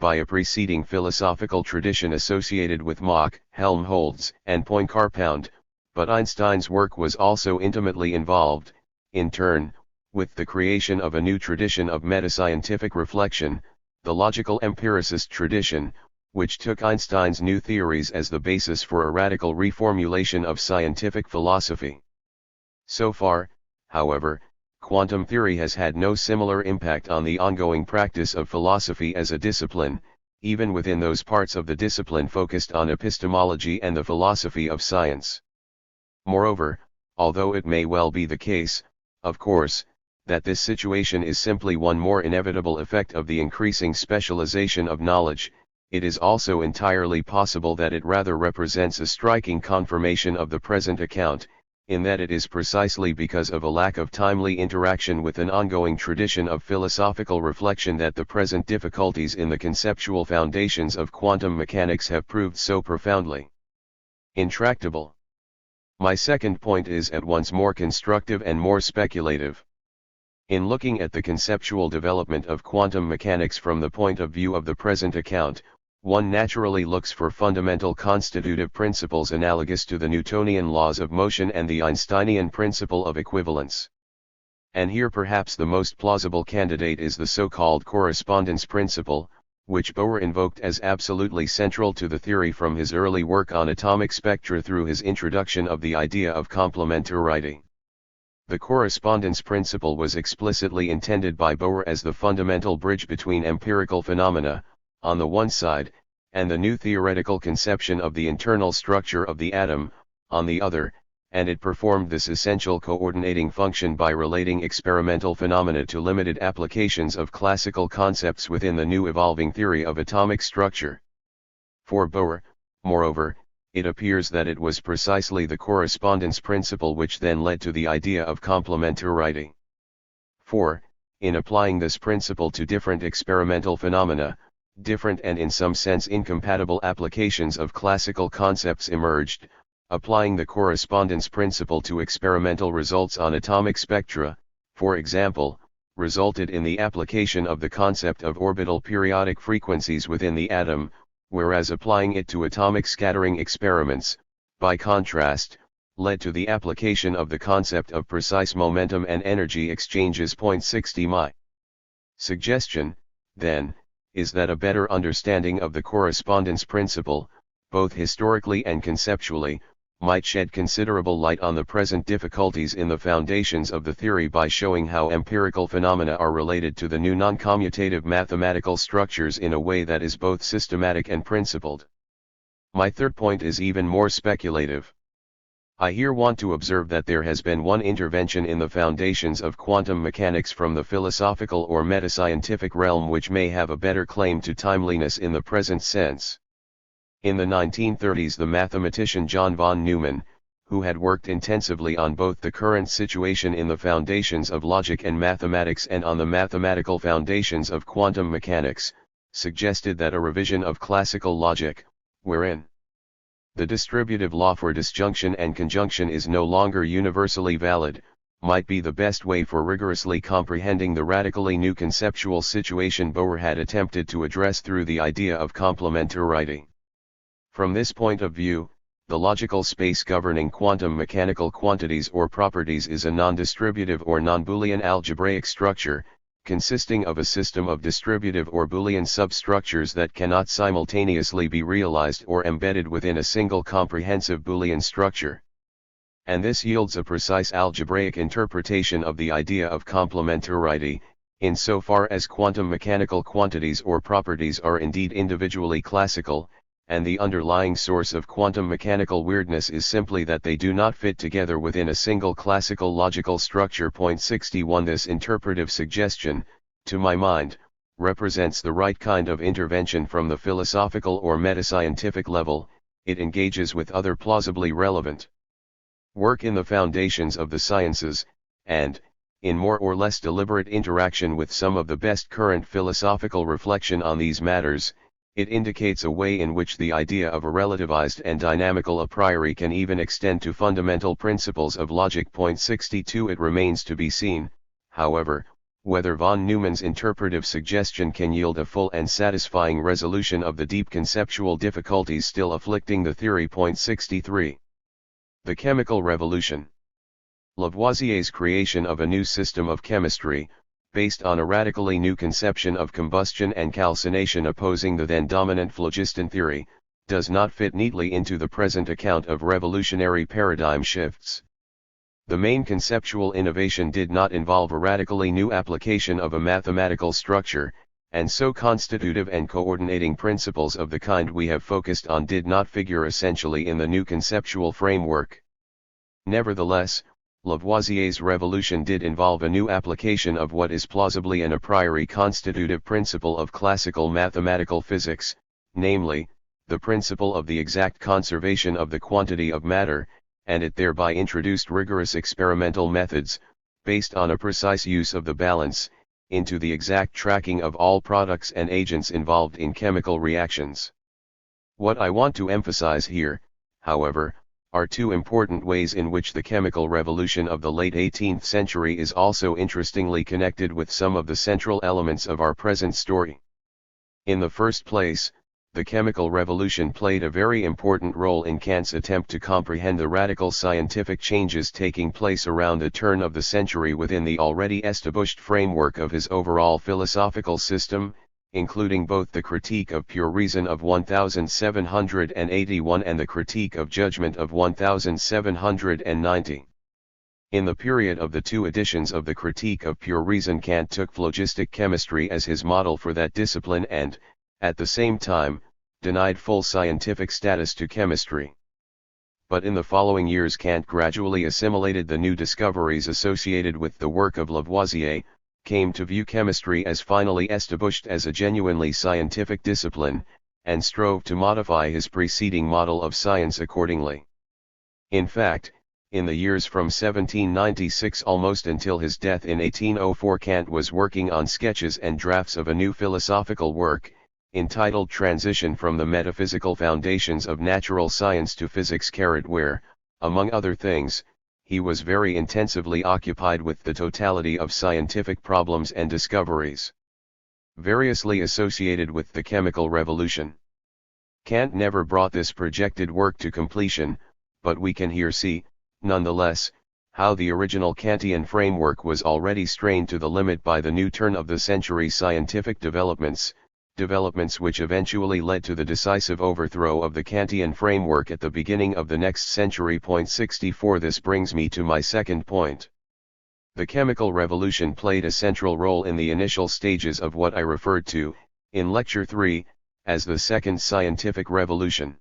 by a preceding philosophical tradition associated with Mach, Helmholtz, and Poincaré, but Einstein's work was also intimately involved, in turn, with the creation of a new tradition of metascientific reflection, the logical empiricist tradition, which took Einstein's new theories as the basis for a radical reformulation of scientific philosophy. So far, however, quantum theory has had no similar impact on the ongoing practice of philosophy as a discipline, even within those parts of the discipline focused on epistemology and the philosophy of science. Moreover, although it may well be the case, of course, that this situation is simply one more inevitable effect of the increasing specialization of knowledge, it is also entirely possible that it rather represents a striking confirmation of the present account, in that it is precisely because of a lack of timely interaction with an ongoing tradition of philosophical reflection that the present difficulties in the conceptual foundations of quantum mechanics have proved so profoundly intractable. My second point is at once more constructive and more speculative. In looking at the conceptual development of quantum mechanics from the point of view of the present account, one naturally looks for fundamental constitutive principles analogous to the Newtonian laws of motion and the Einsteinian principle of equivalence. And here perhaps the most plausible candidate is the so-called correspondence principle, which Bohr invoked as absolutely central to the theory from his early work on atomic spectra through his introduction of the idea of complementarity. The correspondence principle was explicitly intended by Bohr as the fundamental bridge between empirical phenomena, on the one side, and the new theoretical conception of the internal structure of the atom, on the other, and it performed this essential coordinating function by relating experimental phenomena to limited applications of classical concepts within the new evolving theory of atomic structure. For Bohr, moreover, it appears that it was precisely the correspondence principle which then led to the idea of complementarity. For, in applying this principle to different experimental phenomena, different and in some sense incompatible applications of classical concepts emerged. Applying the correspondence principle to experimental results on atomic spectra, for example, resulted in the application of the concept of orbital periodic frequencies within the atom, whereas applying it to atomic scattering experiments, by contrast, led to the application of the concept of precise momentum and energy exchanges. 60 My suggestion, then, is that a better understanding of the correspondence principle, both historically and conceptually, might shed considerable light on the present difficulties in the foundations of the theory by showing how empirical phenomena are related to the new non-commutative mathematical structures in a way that is both systematic and principled. My third point is even more speculative. I here want to observe that there has been one intervention in the foundations of quantum mechanics from the philosophical or metascientific realm which may have a better claim to timeliness in the present sense. In the 1930s, the mathematician John von Neumann, who had worked intensively on both the current situation in the foundations of logic and mathematics and on the mathematical foundations of quantum mechanics, suggested that a revision of classical logic, wherein the distributive law for disjunction and conjunction is no longer universally valid, might be the best way for rigorously comprehending the radically new conceptual situation Bohr had attempted to address through the idea of complementarity. From this point of view, the logical space governing quantum mechanical quantities or properties is a non-distributive or non-Boolean algebraic structure, consisting of a system of distributive or Boolean substructures that cannot simultaneously be realized or embedded within a single comprehensive Boolean structure. And this yields a precise algebraic interpretation of the idea of complementarity, insofar as quantum mechanical quantities or properties are indeed individually classical, and the underlying source of quantum mechanical weirdness is simply that they do not fit together within a single classical logical structure. Point 61. This interpretive suggestion, to my mind, represents the right kind of intervention from the philosophical or metascientific level. It engages with other plausibly relevant work in the foundations of the sciences, and, in more or less deliberate interaction with some of the best current philosophical reflection on these matters, it indicates a way in which the idea of a relativized and dynamical a priori can even extend to fundamental principles of logic. Point 62. It remains to be seen, however, whether von Neumann's interpretive suggestion can yield a full and satisfying resolution of the deep conceptual difficulties still afflicting the theory. Point 63. The chemical revolution. Lavoisier's creation of a new system of chemistry, based on a radically new conception of combustion and calcination opposing the then dominant phlogiston theory, does not fit neatly into the present account of revolutionary paradigm shifts. The main conceptual innovation did not involve a radically new application of a mathematical structure, and so constitutive and coordinating principles of the kind we have focused on did not figure essentially in the new conceptual framework. Nevertheless, Lavoisier's revolution did involve a new application of what is plausibly an a priori constitutive principle of classical mathematical physics, namely, the principle of the exact conservation of the quantity of matter, and it thereby introduced rigorous experimental methods, based on a precise use of the balance, into the exact tracking of all products and agents involved in chemical reactions. What I want to emphasize here, however, are two important ways in which the chemical revolution of the late 18th century is also interestingly connected with some of the central elements of our present story. In the first place, the chemical revolution played a very important role in Kant's attempt to comprehend the radical scientific changes taking place around the turn of the century within the already established framework of his overall philosophical system, including both the Critique of Pure Reason of 1781 and the Critique of Judgment of 1790. In the period of the two editions of the Critique of Pure Reason, Kant took phlogistic chemistry as his model for that discipline and, at the same time, denied full scientific status to chemistry. But in the following years Kant gradually assimilated the new discoveries associated with the work of Lavoisier, came to view chemistry as finally established as a genuinely scientific discipline, and strove to modify his preceding model of science accordingly. In fact, in the years from 1796 almost until his death in 1804, Kant was working on sketches and drafts of a new philosophical work, entitled Transition from the Metaphysical Foundations of Natural Science to Physics, where, among other things, he was very intensively occupied with the totality of scientific problems and discoveries variously associated with the chemical revolution. Kant never brought this projected work to completion, but we can here see, nonetheless, how the original Kantian framework was already strained to the limit by the new turn of the century scientific developments which eventually led to the decisive overthrow of the Kantian framework at the beginning of the next century. Point 64. This brings me to my second point. The chemical revolution played a central role in the initial stages of what I referred to, in Lecture 3, as the Second Scientific Revolution.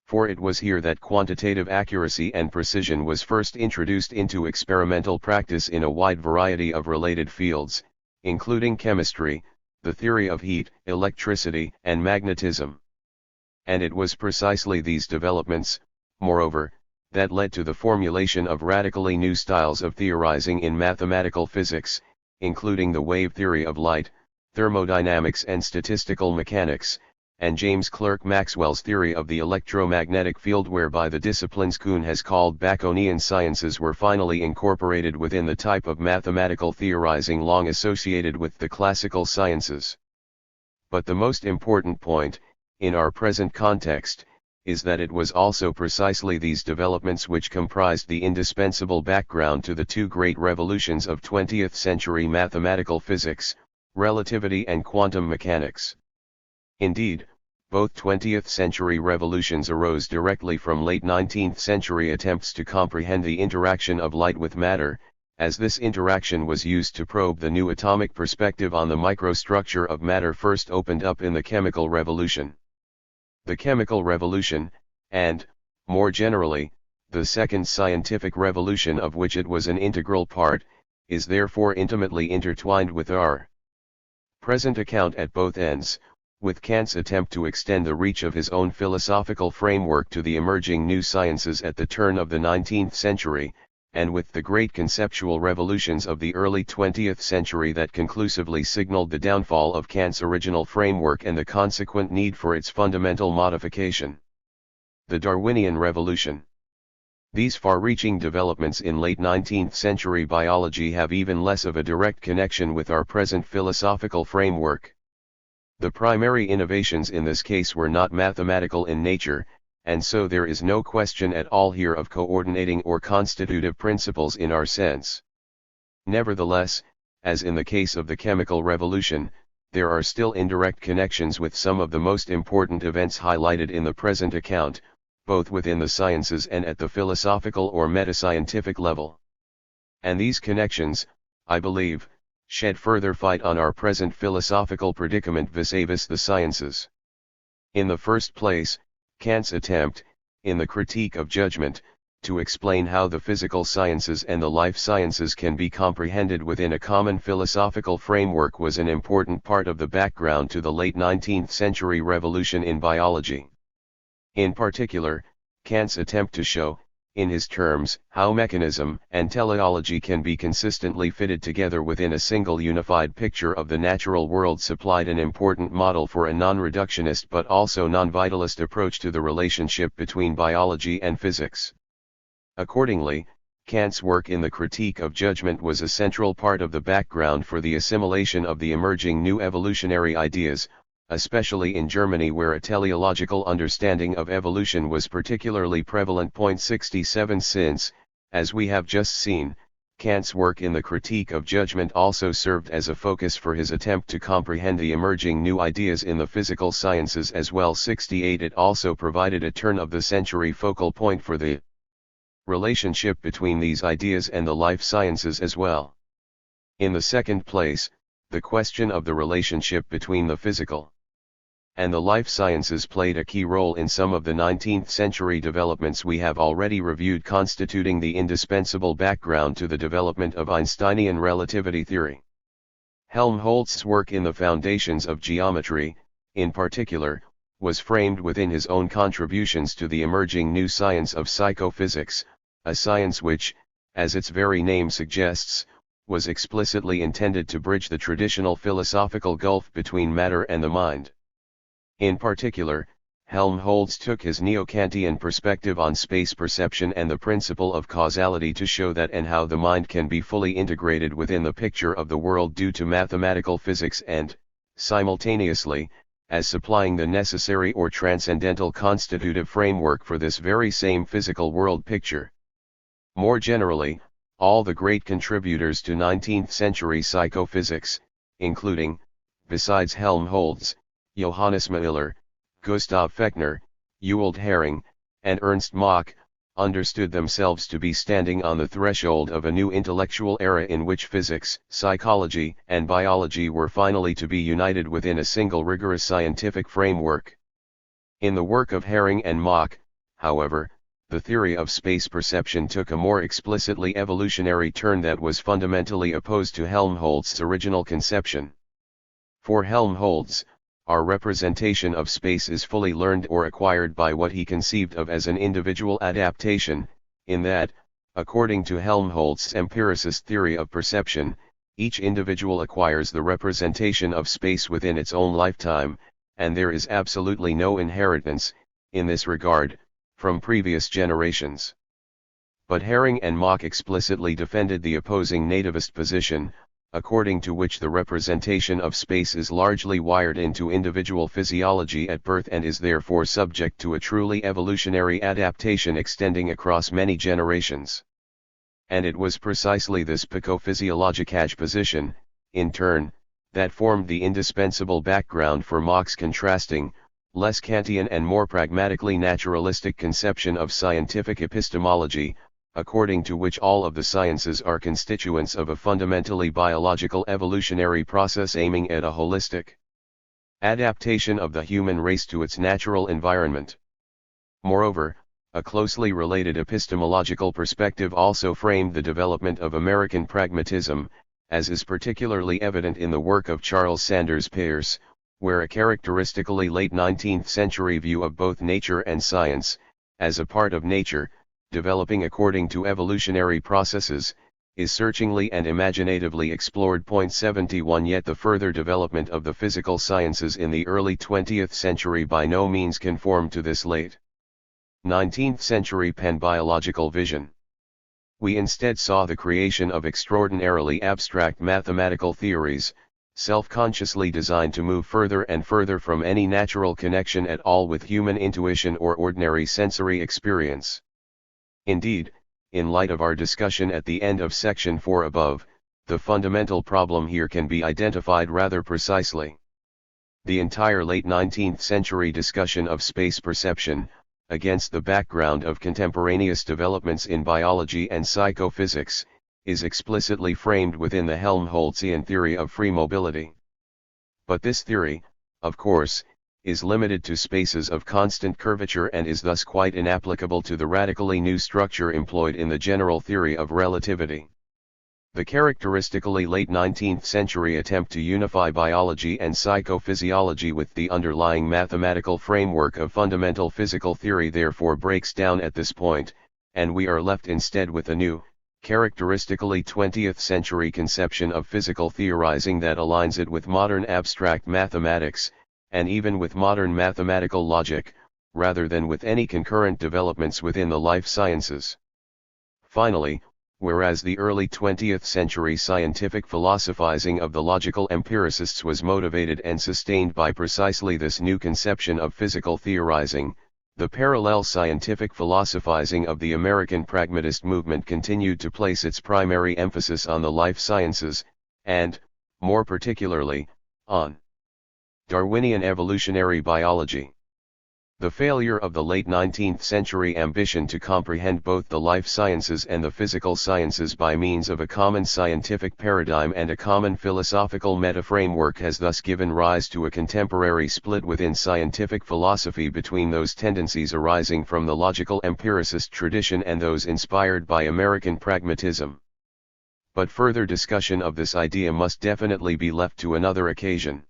For it was here that quantitative accuracy and precision was first introduced into experimental practice in a wide variety of related fields, including chemistry, the theory of heat, electricity, and magnetism. And it was precisely these developments, moreover, that led to the formulation of radically new styles of theorizing in mathematical physics, including the wave theory of light, thermodynamics and statistical mechanics, and James Clerk Maxwell's theory of the electromagnetic field, whereby the disciplines Kuhn has called Baconian sciences were finally incorporated within the type of mathematical theorizing long associated with the classical sciences. But the most important point, in our present context, is that it was also precisely these developments which comprised the indispensable background to the two great revolutions of 20th century mathematical physics, relativity and quantum mechanics. Indeed, both 20th century revolutions arose directly from late 19th century attempts to comprehend the interaction of light with matter, as this interaction was used to probe the new atomic perspective on the microstructure of matter first opened up in the chemical revolution. the chemical revolution, and, more generally, the second scientific revolution of which it was an integral part, is therefore intimately intertwined with our present account at both ends, with Kant's attempt to extend the reach of his own philosophical framework to the emerging new sciences at the turn of the 19th century, and with the great conceptual revolutions of the early 20th century that conclusively signaled the downfall of Kant's original framework and the consequent need for its fundamental modification. The Darwinian Revolution. These far-reaching developments in late 19th century biology have even less of a direct connection with our present philosophical framework. The primary innovations in this case were not mathematical in nature, and so there is no question at all here of coordinating or constitutive principles in our sense. Nevertheless, as in the case of the chemical revolution, there are still indirect connections with some of the most important events highlighted in the present account, both within the sciences and at the philosophical or metascientific level. And these connections, I believe, shed further light on our present philosophical predicament vis-a-vis the sciences. In the first place, Kant's attempt, in the Critique of Judgment, to explain how the physical sciences and the life sciences can be comprehended within a common philosophical framework was an important part of the background to the late 19th century revolution in biology. In particular, Kant's attempt to show, in his terms, how mechanism and teleology can be consistently fitted together within a single unified picture of the natural world supplied an important model for a non-reductionist but also non-vitalist approach to the relationship between biology and physics. Accordingly, Kant's work in the Critique of Judgment was a central part of the background for the assimilation of the emerging new evolutionary ideas, especially in Germany where a teleological understanding of evolution was particularly prevalent. 67 Since, as we have just seen, Kant's work in the Critique of Judgment also served as a focus for his attempt to comprehend the emerging new ideas in the physical sciences as well. 68 It also provided a turn-of-the-century focal point for the relationship between these ideas and the life sciences as well. In the second place, the question of the relationship between the physical and the life sciences played a key role in some of the 19th century developments we have already reviewed, constituting the indispensable background to the development of Einsteinian relativity theory. Helmholtz's work in the foundations of geometry, in particular, was framed within his own contributions to the emerging new science of psychophysics, a science which, as its very name suggests, was explicitly intended to bridge the traditional philosophical gulf between matter and the mind. In particular, Helmholtz took his neo-Kantian perspective on space perception and the principle of causality to show that and how the mind can be fully integrated within the picture of the world due to mathematical physics and, simultaneously, as supplying the necessary or transcendental constitutive framework for this very same physical world picture. More generally, all the great contributors to 19th century psychophysics, including, besides Helmholtz, Johannes Müller, Gustav Fechner, Ewald Hering, and Ernst Mach, understood themselves to be standing on the threshold of a new intellectual era in which physics, psychology, and biology were finally to be united within a single rigorous scientific framework. In the work of Hering and Mach, however, the theory of space perception took a more explicitly evolutionary turn that was fundamentally opposed to Helmholtz's original conception. For Helmholtz, our representation of space is fully learned or acquired by what he conceived of as an individual adaptation, in that, according to Helmholtz's empiricist theory of perception, each individual acquires the representation of space within its own lifetime, and there is absolutely no inheritance, in this regard, from previous generations. But Hering and Mach explicitly defended the opposing nativist position, according to which the representation of space is largely wired into individual physiology at birth and is therefore subject to a truly evolutionary adaptation extending across many generations. And it was precisely this psychophysiologic position, in turn, that formed the indispensable background for Mach's contrasting, less Kantian and more pragmatically naturalistic conception of scientific epistemology, according to which all of the sciences are constituents of a fundamentally biological evolutionary process aiming at a holistic Adaptation of the human race to its natural environment. Moreover, a closely related epistemological perspective also framed the development of American pragmatism, as is particularly evident in the work of Charles Sanders Peirce, where a characteristically late 19th century view of both nature and science, as a part of nature, developing according to evolutionary processes, is searchingly and imaginatively explored. 71 Yet the further development of the physical sciences in the early 20th century by no means conformed to this late 19th century pan-biological vision. We instead saw the creation of extraordinarily abstract mathematical theories, self-consciously designed to move further and further from any natural connection at all with human intuition or ordinary sensory experience. Indeed, in light of our discussion at the end of section 4 above, the fundamental problem here can be identified rather precisely. The entire late 19th century discussion of space perception, against the background of contemporaneous developments in biology and psychophysics, is explicitly framed within the Helmholtzian theory of free mobility. But this theory, of course, is limited to spaces of constant curvature and is thus quite inapplicable to the radically new structure employed in the general theory of relativity. The characteristically late 19th century attempt to unify biology and psychophysiology with the underlying mathematical framework of fundamental physical theory therefore breaks down at this point, and we are left instead with a new, characteristically 20th century conception of physical theorizing that aligns it with modern abstract mathematics, and even with modern mathematical logic, rather than with any concurrent developments within the life sciences. Finally, whereas the early 20th century scientific philosophizing of the logical empiricists was motivated and sustained by precisely this new conception of physical theorizing, the parallel scientific philosophizing of the American pragmatist movement continued to place its primary emphasis on the life sciences, and, more particularly, on Darwinian evolutionary biology. The failure of the late 19th century ambition to comprehend both the life sciences and the physical sciences by means of a common scientific paradigm and a common philosophical meta-framework has thus given rise to a contemporary split within scientific philosophy between those tendencies arising from the logical empiricist tradition and those inspired by American pragmatism. But further discussion of this idea must definitely be left to another occasion.